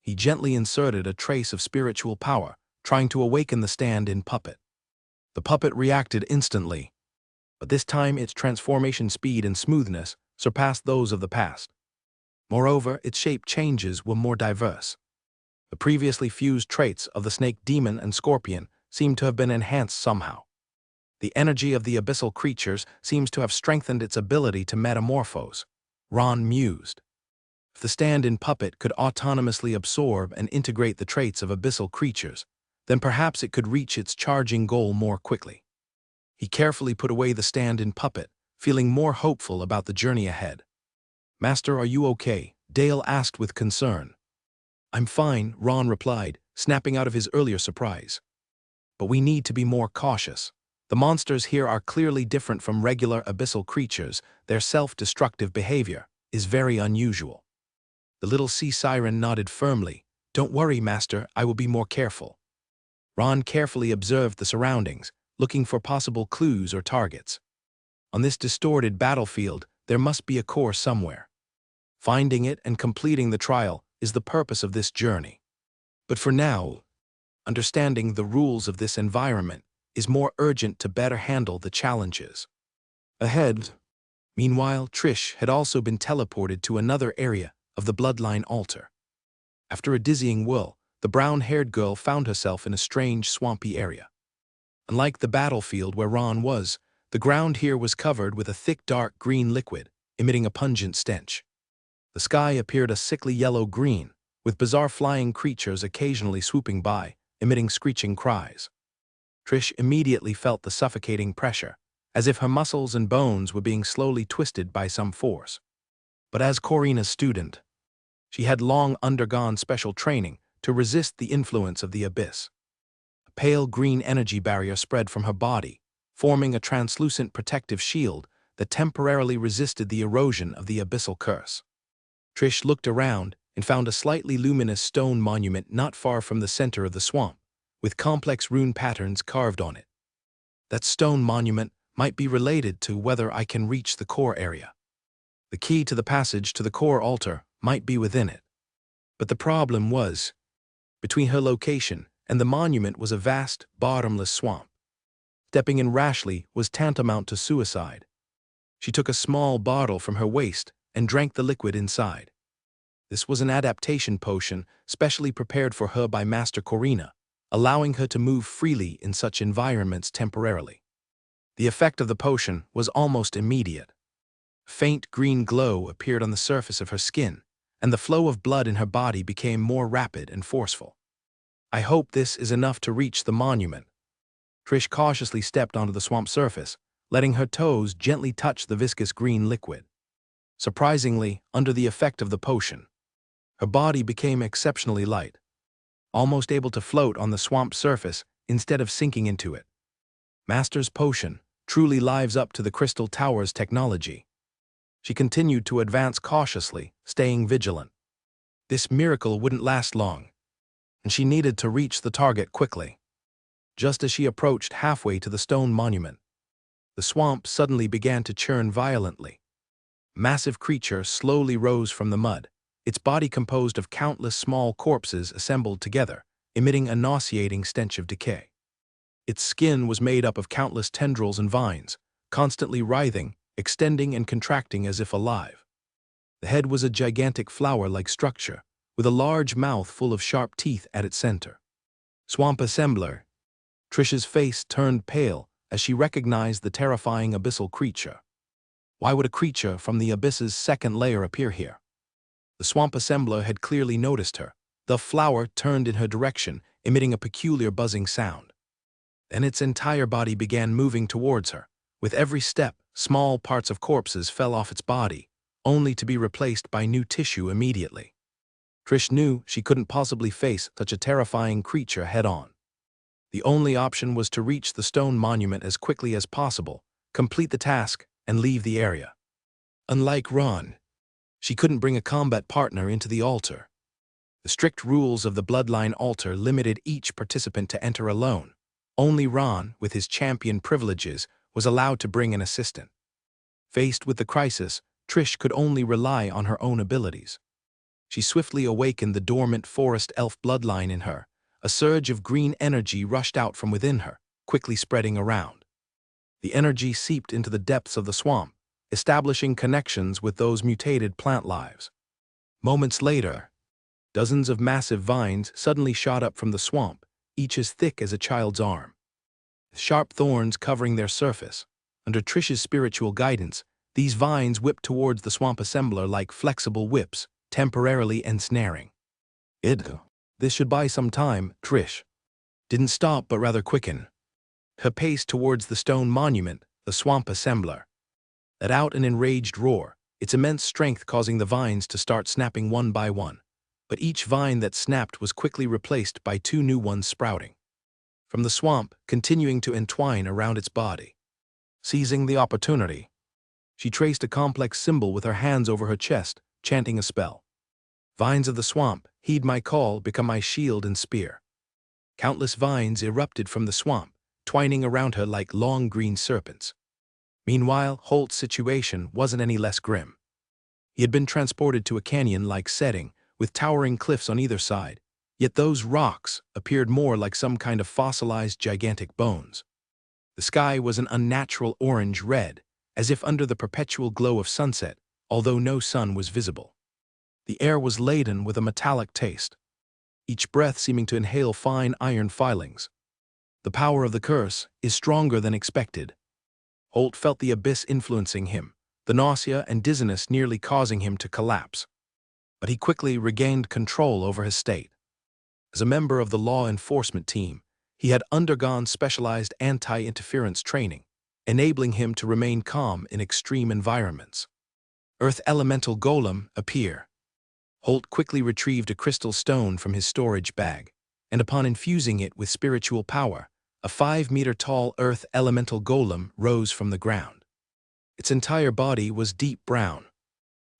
He gently inserted a trace of spiritual power, trying to awaken the stand-in puppet. The puppet reacted instantly, but this time its transformation speed and smoothness surpassed those of the past. Moreover, its shape changes were more diverse. The previously fused traits of the snake demon and scorpion seemed to have been enhanced somehow. The energy of the abyssal creatures seems to have strengthened its ability to metamorphose. Ron mused. If the stand-in puppet could autonomously absorb and integrate the traits of abyssal creatures, then perhaps it could reach its charging goal more quickly. He carefully put away the stand-in puppet, feeling more hopeful about the journey ahead. "Master, are you okay?" Dale asked with concern. "I'm fine," Ron replied, snapping out of his earlier surprise. "But we need to be more cautious. The monsters here are clearly different from regular abyssal creatures. Their self-destructive behavior is very unusual." The little sea siren nodded firmly. "Don't worry, Master, I will be more careful." Ron carefully observed the surroundings, looking for possible clues or targets. On this distorted battlefield, there must be a core somewhere. Finding it and completing the trial is the purpose of this journey. But for now, understanding the rules of this environment is more urgent to better handle the challenges ahead. Meanwhile, Trish had also been teleported to another area of the bloodline altar. After a dizzying whirl, the brown-haired girl found herself in a strange, swampy area. Unlike the battlefield where Ron was, the ground here was covered with a thick, dark green liquid, emitting a pungent stench. The sky appeared a sickly yellow-green, with bizarre flying creatures occasionally swooping by, emitting screeching cries. Trish immediately felt the suffocating pressure, as if her muscles and bones were being slowly twisted by some force. But as Corina's student, she had long undergone special training to resist the influence of the abyss. A pale green energy barrier spread from her body, forming a translucent protective shield that temporarily resisted the erosion of the abyssal curse. Trish looked around and found a slightly luminous stone monument not far from the center of the swamp, with complex rune patterns carved on it. That stone monument might be related to whether I can reach the core area. The key to the passage to the core altar might be within it. But the problem was, between her location and the monument was a vast, bottomless swamp. Stepping in rashly was tantamount to suicide. She took a small bottle from her waist and drank the liquid inside. This was an adaptation potion specially prepared for her by Master Corina, allowing her to move freely in such environments temporarily. The effect of the potion was almost immediate. Faint green glow appeared on the surface of her skin, and the flow of blood in her body became more rapid and forceful. I hope this is enough to reach the monument. Trish cautiously stepped onto the swamp surface, letting her toes gently touch the viscous green liquid. Surprisingly, under the effect of the potion, her body became exceptionally light, almost able to float on the swamp surface instead of sinking into it. Master's potion truly lives up to the Crystal Tower's technology. She continued to advance cautiously, staying vigilant. This miracle wouldn't last long, and she needed to reach the target quickly. Just as she approached halfway to the stone monument, the swamp suddenly began to churn violently. A massive creature slowly rose from the mud, its body composed of countless small corpses assembled together, emitting a nauseating stench of decay. Its skin was made up of countless tendrils and vines, constantly writhing, extending and contracting as if alive. The head was a gigantic flower-like structure, with a large mouth full of sharp teeth at its center. Swamp Assembler. Trish's face turned pale as she recognized the terrifying abyssal creature. Why would a creature from the abyss's second layer appear here? The Swamp Assembler had clearly noticed her. The flower turned in her direction, emitting a peculiar buzzing sound. Then its entire body began moving towards her. With every step, small parts of corpses fell off its body, only to be replaced by new tissue immediately. Trish knew she couldn't possibly face such a terrifying creature head-on. The only option was to reach the stone monument as quickly as possible, complete the task, and leave the area. Unlike Ron, she couldn't bring a combat partner into the altar. The strict rules of the Bloodline altar limited each participant to enter alone. Only Ron, with his champion privileges, was allowed to bring an assistant. Faced with the crisis, Trish could only rely on her own abilities. She swiftly awakened the dormant forest elf bloodline in her. A surge of green energy rushed out from within her, quickly spreading around. The energy seeped into the depths of the swamp, establishing connections with those mutated plant lives. Moments later, dozens of massive vines suddenly shot up from the swamp, each as thick as a child's arm. With sharp thorns covering their surface, under Trish's spiritual guidance, these vines whipped towards the Swamp Assembler like flexible whips, temporarily ensnaring. This should buy some time. Trish didn't stop but rather quicken her pace towards the stone monument, the Swamp Assembler. Let out an enraged roar, its immense strength causing the vines to start snapping one by one. But each vine that snapped was quickly replaced by two new ones sprouting from the swamp, continuing to entwine around its body. Seizing the opportunity, she traced a complex symbol with her hands over her chest, chanting a spell. Vines of the swamp, heed my call, become my shield and spear. Countless vines erupted from the swamp, twining around her like long green serpents. Meanwhile, Holt's situation wasn't any less grim. He had been transported to a canyon-like setting, with towering cliffs on either side, yet those rocks appeared more like some kind of fossilized gigantic bones. The sky was an unnatural orange-red, as if under the perpetual glow of sunset, although no sun was visible. The air was laden with a metallic taste, each breath seeming to inhale fine iron filings. The power of the curse is stronger than expected. Holt felt the abyss influencing him, the nausea and dizziness nearly causing him to collapse. But he quickly regained control over his state. As a member of the law enforcement team, he had undergone specialized anti-interference training, enabling him to remain calm in extreme environments. Earth Elemental Golem appear. Holt quickly retrieved a crystal stone from his storage bag and upon infusing it with spiritual power, a 5-meter-tall earth elemental golem rose from the ground. Its entire body was deep brown,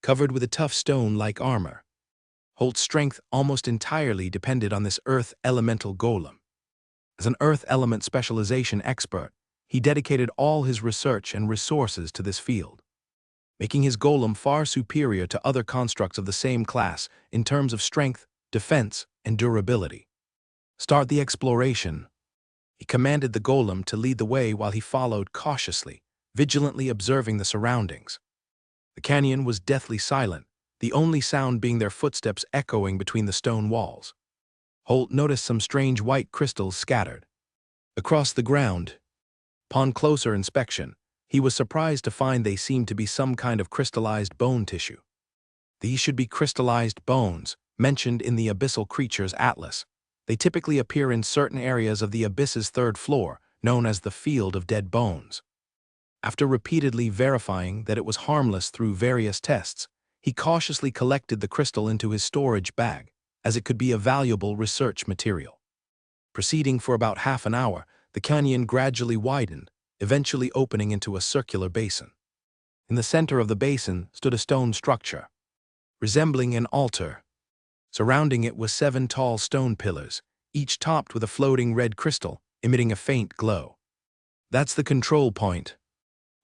covered with a tough stone-like armor. Holt's strength almost entirely depended on this earth elemental golem. As an earth element specialization expert, he dedicated all his research and resources to this field, making his golem far superior to other constructs of the same class in terms of strength, defense, and durability. Start the exploration. He commanded the golem to lead the way while he followed cautiously, vigilantly observing the surroundings. The canyon was deathly silent, the only sound being their footsteps echoing between the stone walls. Holt noticed some strange white crystals scattered across the ground. Upon closer inspection, he was surprised to find they seemed to be some kind of crystallized bone tissue. These should be crystallized bones, mentioned in the Abyssal Creatures Atlas. They typically appear in certain areas of the Abyss's third floor, known as the Field of Dead Bones. After repeatedly verifying that it was harmless through various tests, he cautiously collected the crystal into his storage bag, as it could be a valuable research material. Proceeding for about half an hour, the canyon gradually widened, eventually opening into a circular basin. In the center of the basin stood a stone structure, resembling an altar. Surrounding it was 7 tall stone pillars, each topped with a floating red crystal, emitting a faint glow. That's the control point.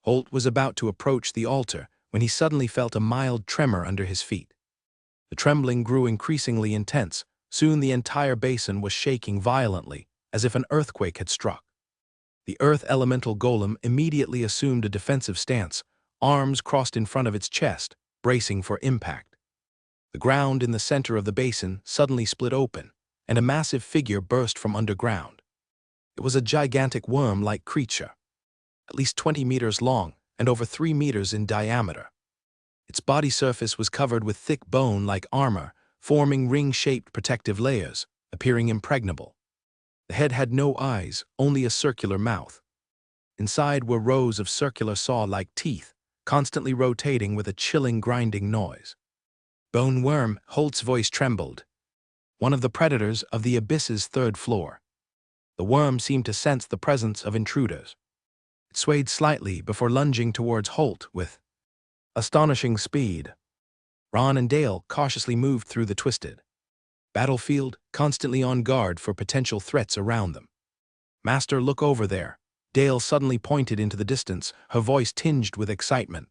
Holt was about to approach the altar when he suddenly felt a mild tremor under his feet. The trembling grew increasingly intense. Soon the entire basin was shaking violently, as if an earthquake had struck. The earth elemental golem immediately assumed a defensive stance, arms crossed in front of its chest, bracing for impact. The ground in the center of the basin suddenly split open, and a massive figure burst from underground. It was a gigantic worm-like creature, at least 20 meters long and over 3 meters in diameter. Its body surface was covered with thick bone-like armor, forming ring-shaped protective layers, appearing impregnable. The head had no eyes, only a circular mouth. Inside were rows of circular saw-like teeth, constantly rotating with a chilling grinding noise. Bone worm, Holt's voice trembled. One of the predators of the Abyss's third floor. The worm seemed to sense the presence of intruders. It swayed slightly before lunging towards Holt with astonishing speed. Ron and Dale cautiously moved through the twisted battlefield, constantly on guard for potential threats around them. "Master, look over there." Dale suddenly pointed into the distance, her voice tinged with excitement.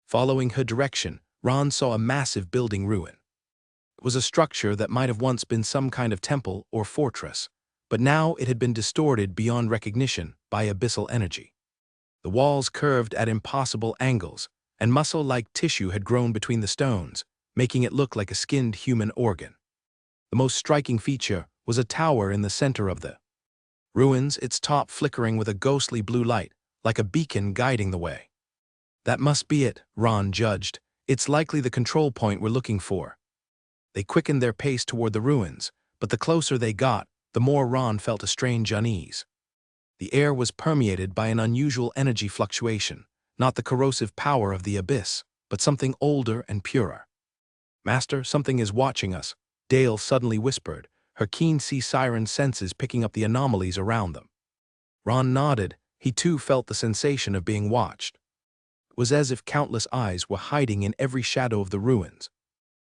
Following her direction, Ron saw a massive building ruin. It was a structure that might have once been some kind of temple or fortress, but now it had been distorted beyond recognition by abyssal energy. The walls curved at impossible angles, and muscle-like tissue had grown between the stones, making it look like a skinned human organ. The most striking feature was a tower in the center of the ruins, its top flickering with a ghostly blue light, like a beacon guiding the way. "That must be it," Ron judged. "It's likely the control point we're looking for." They quickened their pace toward the ruins, but the closer they got, the more Ron felt a strange unease. The air was permeated by an unusual energy fluctuation, not the corrosive power of the abyss, but something older and purer. "Master, something is watching us," Dale suddenly whispered, her keen sea siren senses picking up the anomalies around them. Ron nodded. He too felt the sensation of being watched. It was as if countless eyes were hiding in every shadow of the ruins,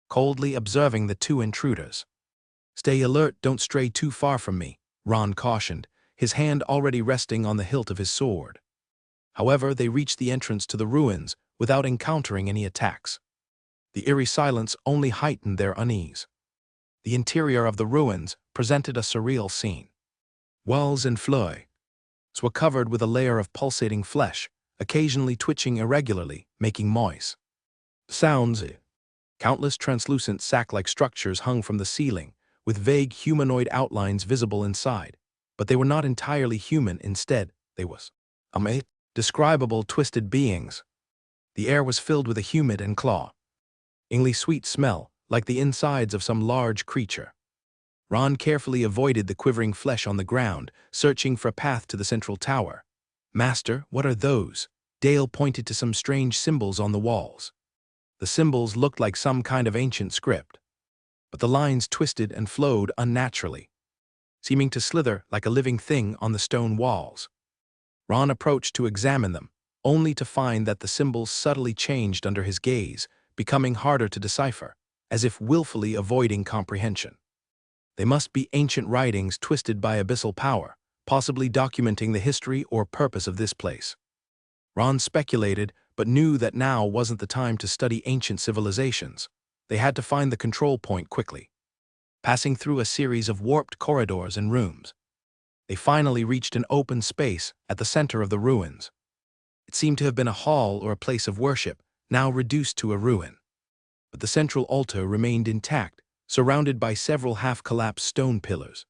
coldly observing the two intruders. "Stay alert, don't stray too far from me," Ron cautioned, his hand already resting on the hilt of his sword. However, they reached the entrance to the ruins without encountering any attacks. The eerie silence only heightened their unease. The interior of the ruins presented a surreal scene. Walls and floors were covered with a layer of pulsating flesh, occasionally twitching irregularly, making noise. Sounds. Countless translucent sack-like structures hung from the ceiling, with vague humanoid outlines visible inside, but they were not entirely human. Instead, they was indescribable twisted beings. The air was filled with a humid and clawingly sweet smell, like the insides of some large creature. Ron carefully avoided the quivering flesh on the ground, searching for a path to the central tower. "Master, what are those?" Dale pointed to some strange symbols on the walls. The symbols looked like some kind of ancient script, but the lines twisted and flowed unnaturally. seeming to slither like a living thing on the stone walls. Ron approached to examine them, only to find that the symbols subtly changed under his gaze, becoming harder to decipher, as if willfully avoiding comprehension. They must be ancient writings twisted by abyssal power, possibly documenting the history or purpose of this place. Ron speculated, but knew that now wasn't the time to study ancient civilizations. They had to find the control point quickly. Passing through a series of warped corridors and rooms, they finally reached an open space at the center of the ruins. It seemed to have been a hall or a place of worship, now reduced to a ruin. But the central altar remained intact, surrounded by several half-collapsed stone pillars.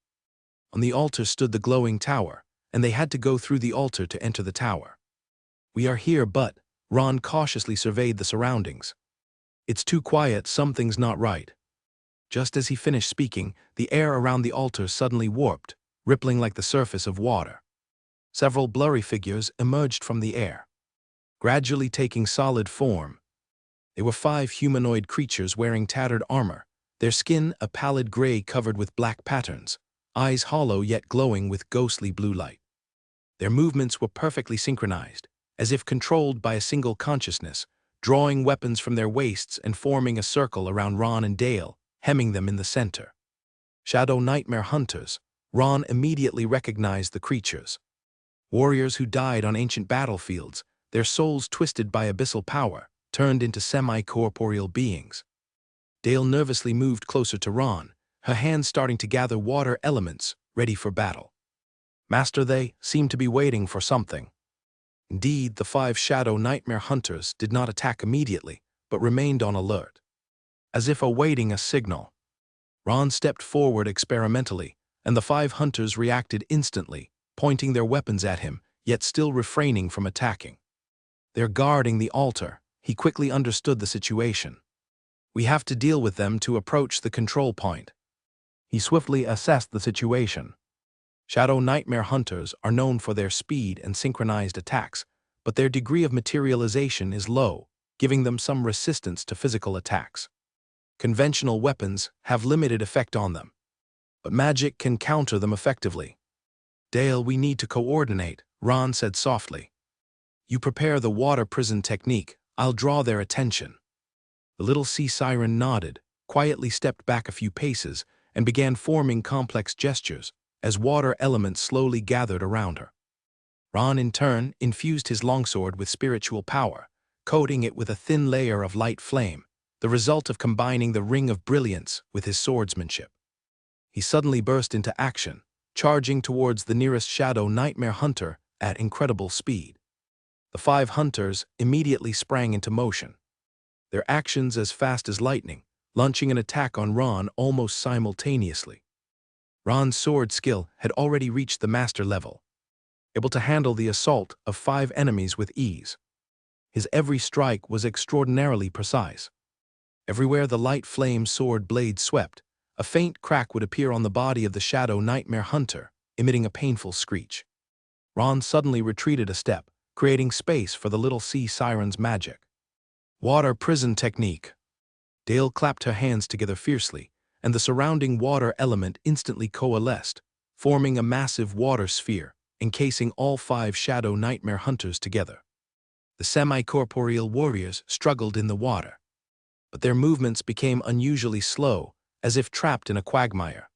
On the altar stood the glowing tower, and they had to go through the altar to enter the tower. "We are here, but," Ron cautiously surveyed the surroundings. "It's too quiet, something's not right." Just as he finished speaking, the air around the altar suddenly warped, rippling like the surface of water. Several blurry figures emerged from the air, gradually taking solid form. They were 5 humanoid creatures wearing tattered armor, their skin a pallid gray covered with black patterns, eyes hollow yet glowing with ghostly blue light. Their movements were perfectly synchronized, as if controlled by a single consciousness, drawing weapons from their waists and forming a circle around Ron and Dale, hemming them in the center. Shadow Nightmare Hunters. Ron immediately recognized the creatures. Warriors who died on ancient battlefields, their souls twisted by abyssal power, turned into semi-corporeal beings. Dale nervously moved closer to Ron, her hands starting to gather water elements, ready for battle. "Master," they seemed to be waiting for something. Indeed, the 5 Shadow Nightmare Hunters did not attack immediately, but remained on alert, as if awaiting a signal. Ron stepped forward experimentally, and the 5 hunters reacted instantly, pointing their weapons at him, yet still refraining from attacking. "They're guarding the altar." He quickly understood the situation. "We have to deal with them to approach the control point." He swiftly assessed the situation. Shadow Nightmare Hunters are known for their speed and synchronized attacks, but their degree of materialization is low, giving them some resistance to physical attacks. Conventional weapons have limited effect on them, but magic can counter them effectively. "Dale, we need to coordinate," Ron said softly. "You prepare the water prison technique, I'll draw their attention." The little sea siren nodded, quietly stepped back a few paces, and began forming complex gestures, as water elements slowly gathered around her. Ron, in turn, infused his longsword with spiritual power, coating it with a thin layer of light flame, the result of combining the ring of brilliance with his swordsmanship. He suddenly burst into action, charging towards the nearest Shadow Nightmare Hunter at incredible speed. The 5 hunters immediately sprang into motion, their actions as fast as lightning, launching an attack on Ron almost simultaneously. Ron's sword skill had already reached the master level, able to handle the assault of 5 enemies with ease. His every strike was extraordinarily precise. Everywhere the light flame sword blade swept, a faint crack would appear on the body of the Shadow Nightmare Hunter, emitting a painful screech. Ron suddenly retreated a step, creating space for the little sea siren's magic. "Water prison technique." Dale clapped her hands together fiercely, and the surrounding water element instantly coalesced, forming a massive water sphere, encasing all 5 Shadow Nightmare Hunters together. The semi-corporeal warriors struggled in the water, but their movements became unusually slow, as if trapped in a quagmire.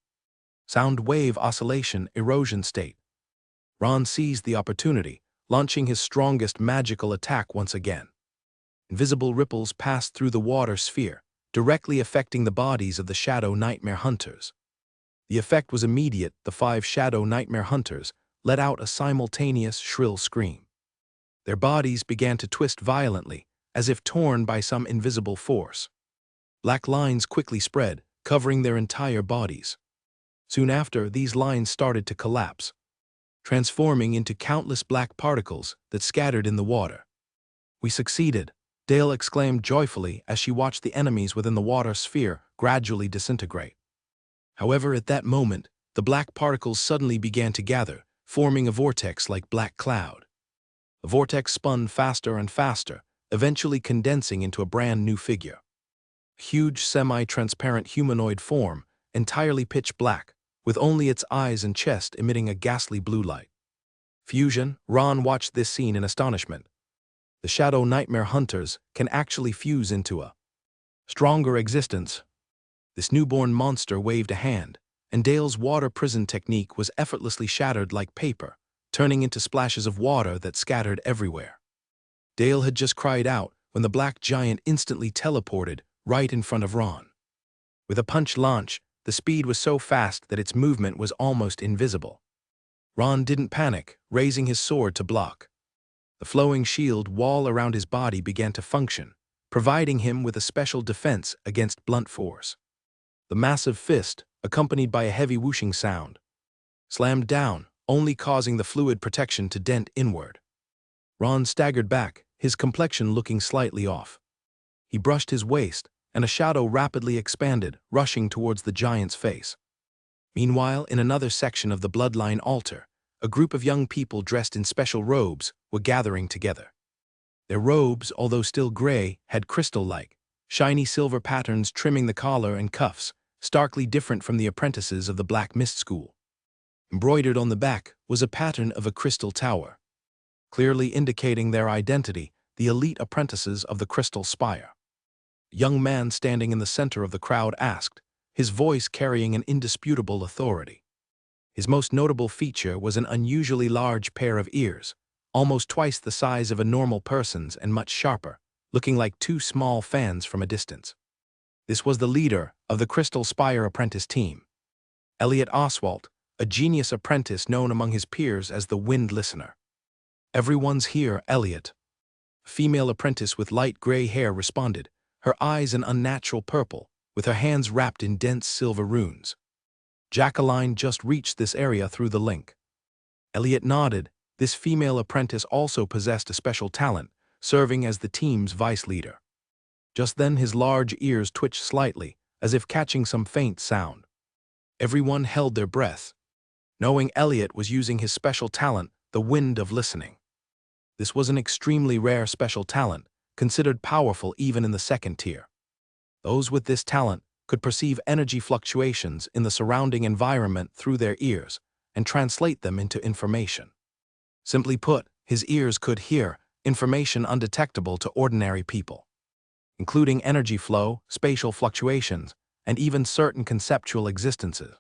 Sound wave oscillation erosion state. Ron seized the opportunity, launching his strongest magical attack once again. Invisible ripples passed through the water sphere, directly affecting the bodies of the Shadow Nightmare Hunters. The effect was immediate. The 5 Shadow Nightmare Hunters let out a simultaneous shrill scream. Their bodies began to twist violently, as if torn by some invisible force. Black lines quickly spread, covering their entire bodies. Soon after, these lines started to collapse, transforming into countless black particles that scattered in the water. "We succeeded," Dale exclaimed joyfully as she watched the enemies within the water sphere gradually disintegrate. However, at that moment, the black particles suddenly began to gather, forming a vortex like black cloud. The vortex spun faster and faster, eventually condensing into a brand new figure. A huge semi-transparent humanoid form, entirely pitch black, with only its eyes and chest emitting a ghastly blue light. Fusion, Ron watched this scene in astonishment. The Shadow Nightmare Hunters can actually fuse into a stronger existence. This newborn monster waved a hand, and Dale's water prison technique was effortlessly shattered like paper, turning into splashes of water that scattered everywhere. Dale had just cried out when the black giant instantly teleported right in front of Ron. With a punch launch, the speed was so fast that its movement was almost invisible. Ron didn't panic, raising his sword to block. The flowing shield wall around his body began to function, providing him with a special defense against blunt force. The massive fist, accompanied by a heavy whooshing sound, slammed down, only causing the fluid protection to dent inward. Ron staggered back, his complexion looking slightly off. He brushed his waist, and a shadow rapidly expanded, rushing towards the giant's face. Meanwhile, in another section of the Bloodline altar, a group of young people dressed in special robes were gathering together. Their robes, although still gray, had crystal-like, shiny silver patterns trimming the collar and cuffs, starkly different from the apprentices of the Black Mist School. Embroidered on the back was a pattern of a crystal tower, clearly indicating their identity, the elite apprentices of the Crystal Spire. A young man standing in the center of the crowd asked, his voice carrying an indisputable authority. His most notable feature was an unusually large pair of ears, almost twice the size of a normal person's and much sharper, looking like two small fans from a distance. This was the leader of the Crystal Spire apprentice team, Elliot Oswalt, a genius apprentice known among his peers as the Wind Listener. "Everyone's here, Elliot," a female apprentice with light gray hair responded, her eyes an unnatural purple, with her hands wrapped in dense silver runes. "Jacqueline just reached this area through the link." Elliot nodded. This female apprentice also possessed a special talent, serving as the team's vice leader. Just then his large ears twitched slightly, as if catching some faint sound. Everyone held their breath, knowing Elliot was using his special talent, the Wind of Listening. This was an extremely rare special talent, considered powerful even in the second tier. Those with this talent could perceive energy fluctuations in the surrounding environment through their ears and translate them into information. Simply put, his ears could hear information undetectable to ordinary people, including energy flow, spatial fluctuations, and even certain conceptual existences.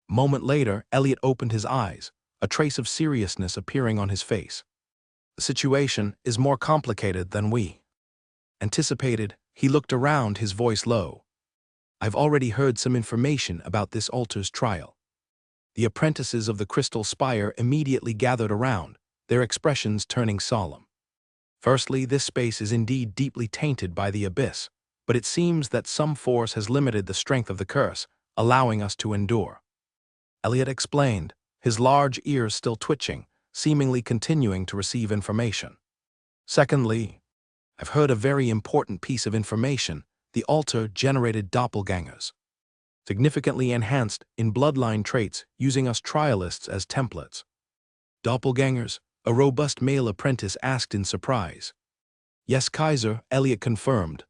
A moment later, Elliot opened his eyes, a trace of seriousness appearing on his face. "The situation is more complicated than we anticipated." He looked around, his voice low. "I've already heard some information about this altar's trial." The apprentices of the Crystal Spire immediately gathered around, their expressions turning solemn. "Firstly, this space is indeed deeply tainted by the abyss, but it seems that some force has limited the strength of the curse, allowing us to endure," Elliot explained, his large ears still twitching, seemingly continuing to receive information. "Secondly, I've heard a very important piece of information. The altar generated doppelgangers, significantly enhanced in bloodline traits, using us trialists as templates." "Doppelgangers?" a robust male apprentice asked in surprise. "Yes, Kaiser," Elliot confirmed.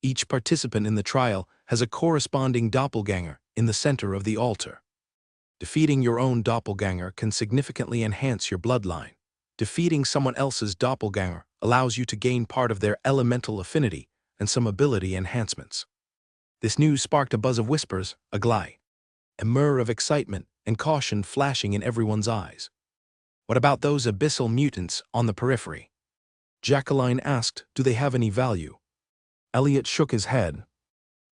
"Each participant in the trial has a corresponding doppelganger in the center of the altar. Defeating your own doppelganger can significantly enhance your bloodline. Defeating someone else's doppelganger allows you to gain part of their elemental affinity and some ability enhancements." This news sparked a buzz of whispers, a gly, a murmur of excitement and caution flashing in everyone's eyes. "What about those abyssal mutants on the periphery?" Jacqueline asked, "Do they have any value?" Elliot shook his head.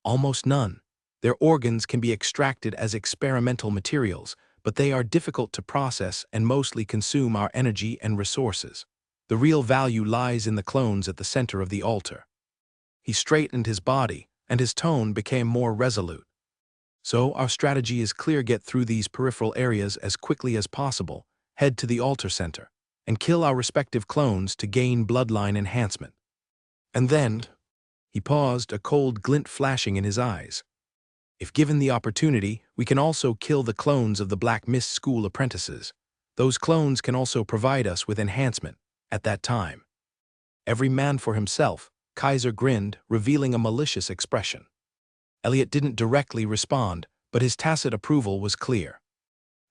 "Almost none. Their organs can be extracted as experimental materials, but they are difficult to process and mostly consume our energy and resources. The real value lies in the clones at the center of the altar." He straightened his body, and his tone became more resolute. "So our strategy is clear: get through these peripheral areas as quickly as possible, head to the altar center, and kill our respective clones to gain bloodline enhancement. And then," he paused, a cold glint flashing in his eyes, "if given the opportunity, we can also kill the clones of the Black Mist School apprentices. Those clones can also provide us with enhancement at that time." "Every man for himself," Kaiser grinned, revealing a malicious expression. Elliot didn't directly respond, but his tacit approval was clear.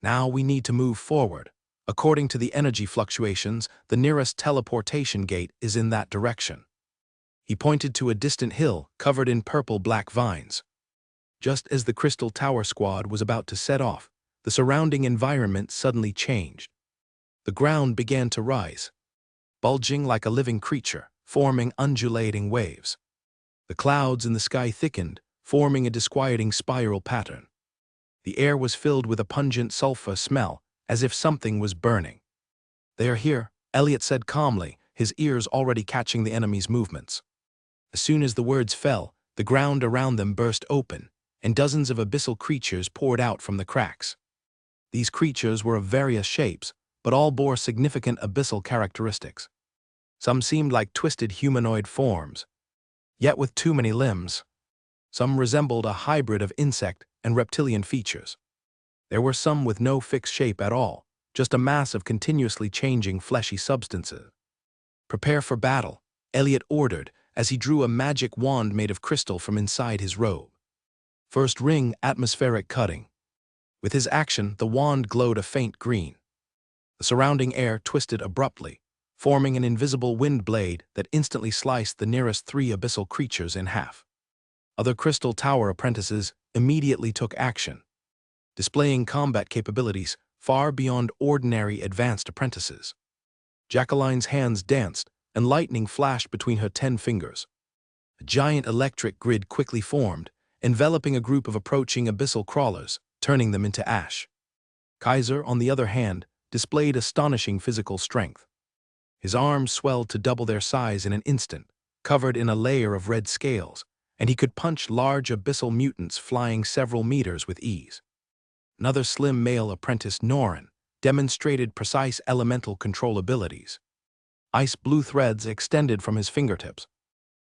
Now we need to move forward. According to the energy fluctuations, the nearest teleportation gate is in that direction. He pointed to a distant hill covered in purple-black vines. Just as the Crystal Tower squad was about to set off, the surrounding environment suddenly changed. The ground began to rise, bulging like a living creature, forming undulating waves. The clouds in the sky thickened, forming a disquieting spiral pattern. The air was filled with a pungent sulfur smell, as if something was burning. "They are here," Elliot said calmly, his ears already catching the enemy's movements. As soon as the words fell, the ground around them burst open, and dozens of abyssal creatures poured out from the cracks. These creatures were of various shapes, but all bore significant abyssal characteristics. Some seemed like twisted humanoid forms, yet with too many limbs. Some resembled a hybrid of insect and reptilian features. There were some with no fixed shape at all, just a mass of continuously changing fleshy substances. "Prepare for battle," Elliot ordered as he drew a magic wand made of crystal from inside his robe. "First ring, atmospheric cutting." With his action, the wand glowed a faint green. The surrounding air twisted abruptly, forming an invisible wind blade that instantly sliced the nearest 3 abyssal creatures in half. Other Crystal Tower apprentices immediately took action, displaying combat capabilities far beyond ordinary advanced apprentices. Jacqueline's hands danced, and lightning flashed between her 10 fingers. A giant electric grid quickly formed, enveloping a group of approaching abyssal crawlers, turning them into ash. Kaiser, on the other hand, displayed astonishing physical strength. His arms swelled to double their size in an instant, covered in a layer of red scales, and he could punch large abyssal mutants flying several meters with ease. Another slim male apprentice, Norin, demonstrated precise elemental control abilities. Ice-blue threads extended from his fingertips,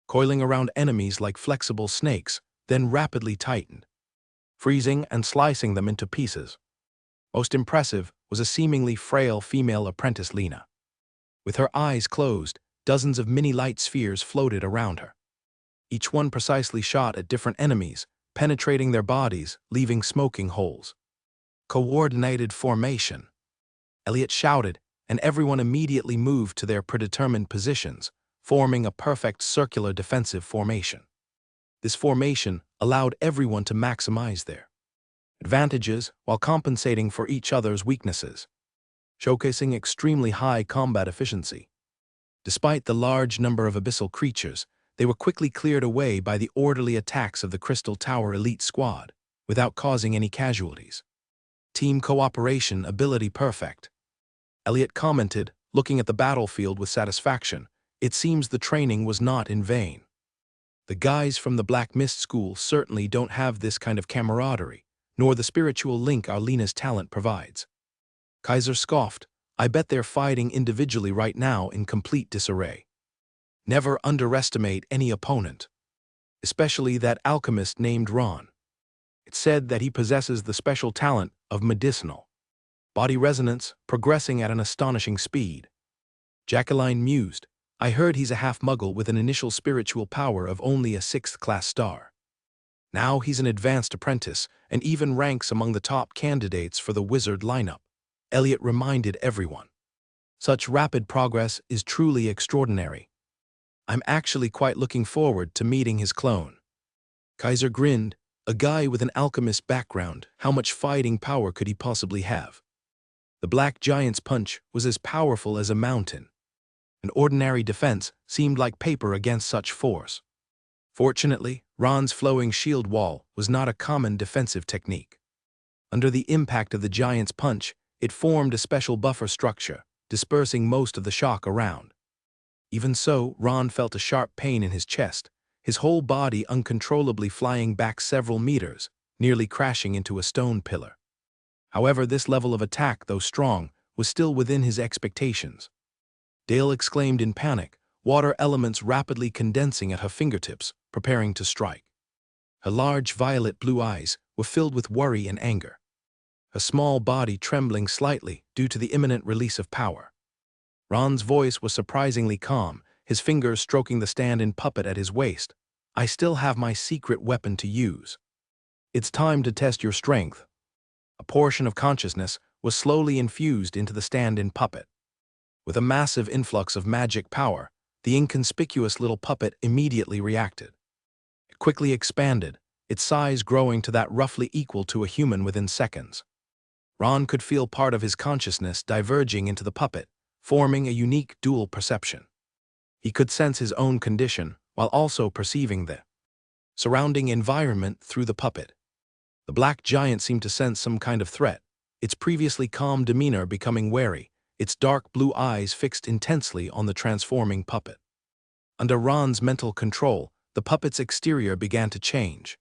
coiling around enemies like flexible snakes, then rapidly tightened, freezing and slicing them into pieces. Most impressive was a seemingly frail female apprentice, Lena. With her eyes closed, dozens of mini light spheres floated around her. Each one precisely shot at different enemies, penetrating their bodies, leaving smoking holes. "Coordinated formation," Elliot shouted, and everyone immediately moved to their predetermined positions, forming a perfect circular defensive formation. This formation allowed everyone to maximize their advantages while compensating for each other's weaknesses, showcasing extremely high combat efficiency. Despite the large number of abyssal creatures, they were quickly cleared away by the orderly attacks of the Crystal Tower elite squad, without causing any casualties. "Team cooperation ability perfect," Elliot commented, looking at the battlefield with satisfaction. "It seems the training was not in vain. The guys from the Black Mist School certainly don't have this kind of camaraderie, nor the spiritual link our Lena's talent provides." Kaiser scoffed. "I bet they're fighting individually right now in complete disarray. Never underestimate any opponent, especially that alchemist named Ron. It's said that he possesses the special talent of medicinal body resonance, progressing at an astonishing speed." Jacqueline mused. "I heard he's a half-muggle with an initial spiritual power of only a 6th-class star. Now he's an advanced apprentice and even ranks among the top candidates for the wizard lineup," Elliot reminded everyone. "Such rapid progress is truly extraordinary. I'm actually quite looking forward to meeting his clone." Kaiser grinned. A guy with an alchemist background, how much fighting power could he possibly have? The Black Giant's punch was as powerful as a mountain. An ordinary defense seemed like paper against such force. Fortunately, Ron's flowing shield wall was not a common defensive technique. Under the impact of the giant's punch, it formed a special buffer structure, dispersing most of the shock around. Even so, Ron felt a sharp pain in his chest, his whole body uncontrollably flying back several meters, nearly crashing into a stone pillar. However, this level of attack, though strong, was still within his expectations. Dale exclaimed in panic, water elements rapidly condensing at her fingertips, preparing to strike. Her large violet blue eyes were filled with worry and anger, her small body trembling slightly due to the imminent release of power. Ron's voice was surprisingly calm, his fingers stroking the stand-in puppet at his waist. "I still have my secret weapon to use." It's time to test your strength. A portion of consciousness was slowly infused into the stand-in puppet. With a massive influx of magic power, the inconspicuous little puppet immediately reacted. It quickly expanded, its size growing to that roughly equal to a human within seconds. Ron could feel part of his consciousness diverging into the puppet, forming a unique dual perception. He could sense his own condition while also perceiving the surrounding environment through the puppet. The black giant seemed to sense some kind of threat, its previously calm demeanor becoming wary, its dark blue eyes fixed intensely on the transforming puppet. Under Ron's mental control, the puppet's exterior began to change.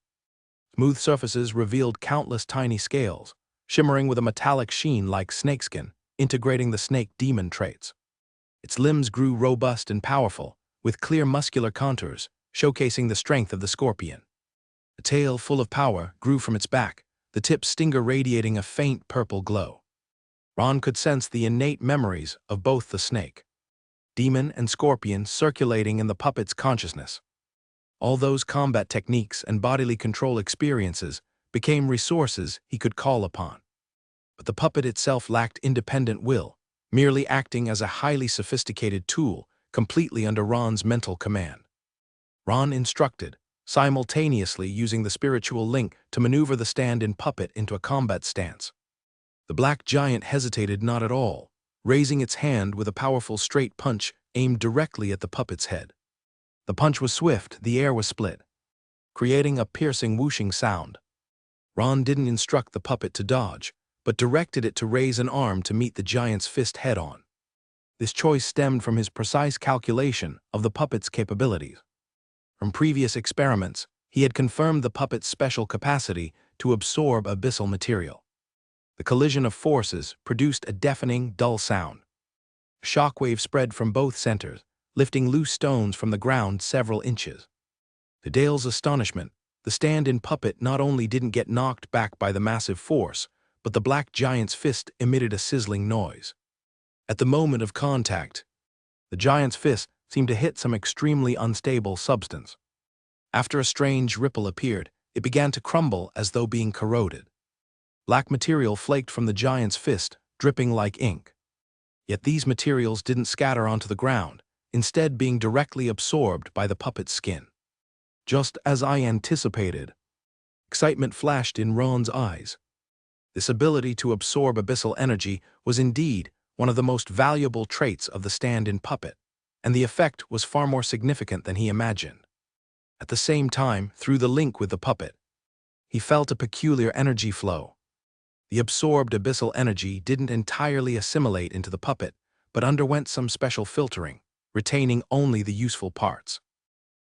Smooth surfaces revealed countless tiny scales, shimmering with a metallic sheen like snakeskin, integrating the snake demon traits. Its limbs grew robust and powerful, with clear muscular contours, showcasing the strength of the scorpion. A tail full of power grew from its back, the tip stinger radiating a faint purple glow. Ron could sense the innate memories of both the snake, demon, and scorpion circulating in the puppet's consciousness. All those combat techniques and bodily control experiences became resources he could call upon. But the puppet itself lacked independent will, merely acting as a highly sophisticated tool, completely under Ron's mental command. Ron instructed, simultaneously using the spiritual link to maneuver the stand-in puppet into a combat stance. The black giant hesitated not at all, raising its hand with a powerful straight punch aimed directly at the puppet's head. The punch was swift, the air was split, creating a piercing whooshing sound. Ron didn't instruct the puppet to dodge, but directed it to raise an arm to meet the giant's fist head-on. This choice stemmed from his precise calculation of the puppet's capabilities. From previous experiments, he had confirmed the puppet's special capacity to absorb abyssal material. The collision of forces produced a deafening, dull sound. A shockwave spread from both centers, lifting loose stones from the ground several inches. To Dale's astonishment, the stand-in puppet not only didn't get knocked back by the massive force, but the black giant's fist emitted a sizzling noise. At the moment of contact, the giant's fist seemed to hit some extremely unstable substance. After a strange ripple appeared, it began to crumble as though being corroded. Black material flaked from the giant's fist, dripping like ink. Yet these materials didn't scatter onto the ground, instead being directly absorbed by the puppet's skin. Just as I anticipated. Excitement flashed in Ron's eyes. This ability to absorb abyssal energy was indeed one of the most valuable traits of the stand-in puppet, and the effect was far more significant than he imagined. At the same time, through the link with the puppet, he felt a peculiar energy flow. The absorbed abyssal energy didn't entirely assimilate into the puppet, but underwent some special filtering, retaining only the useful parts.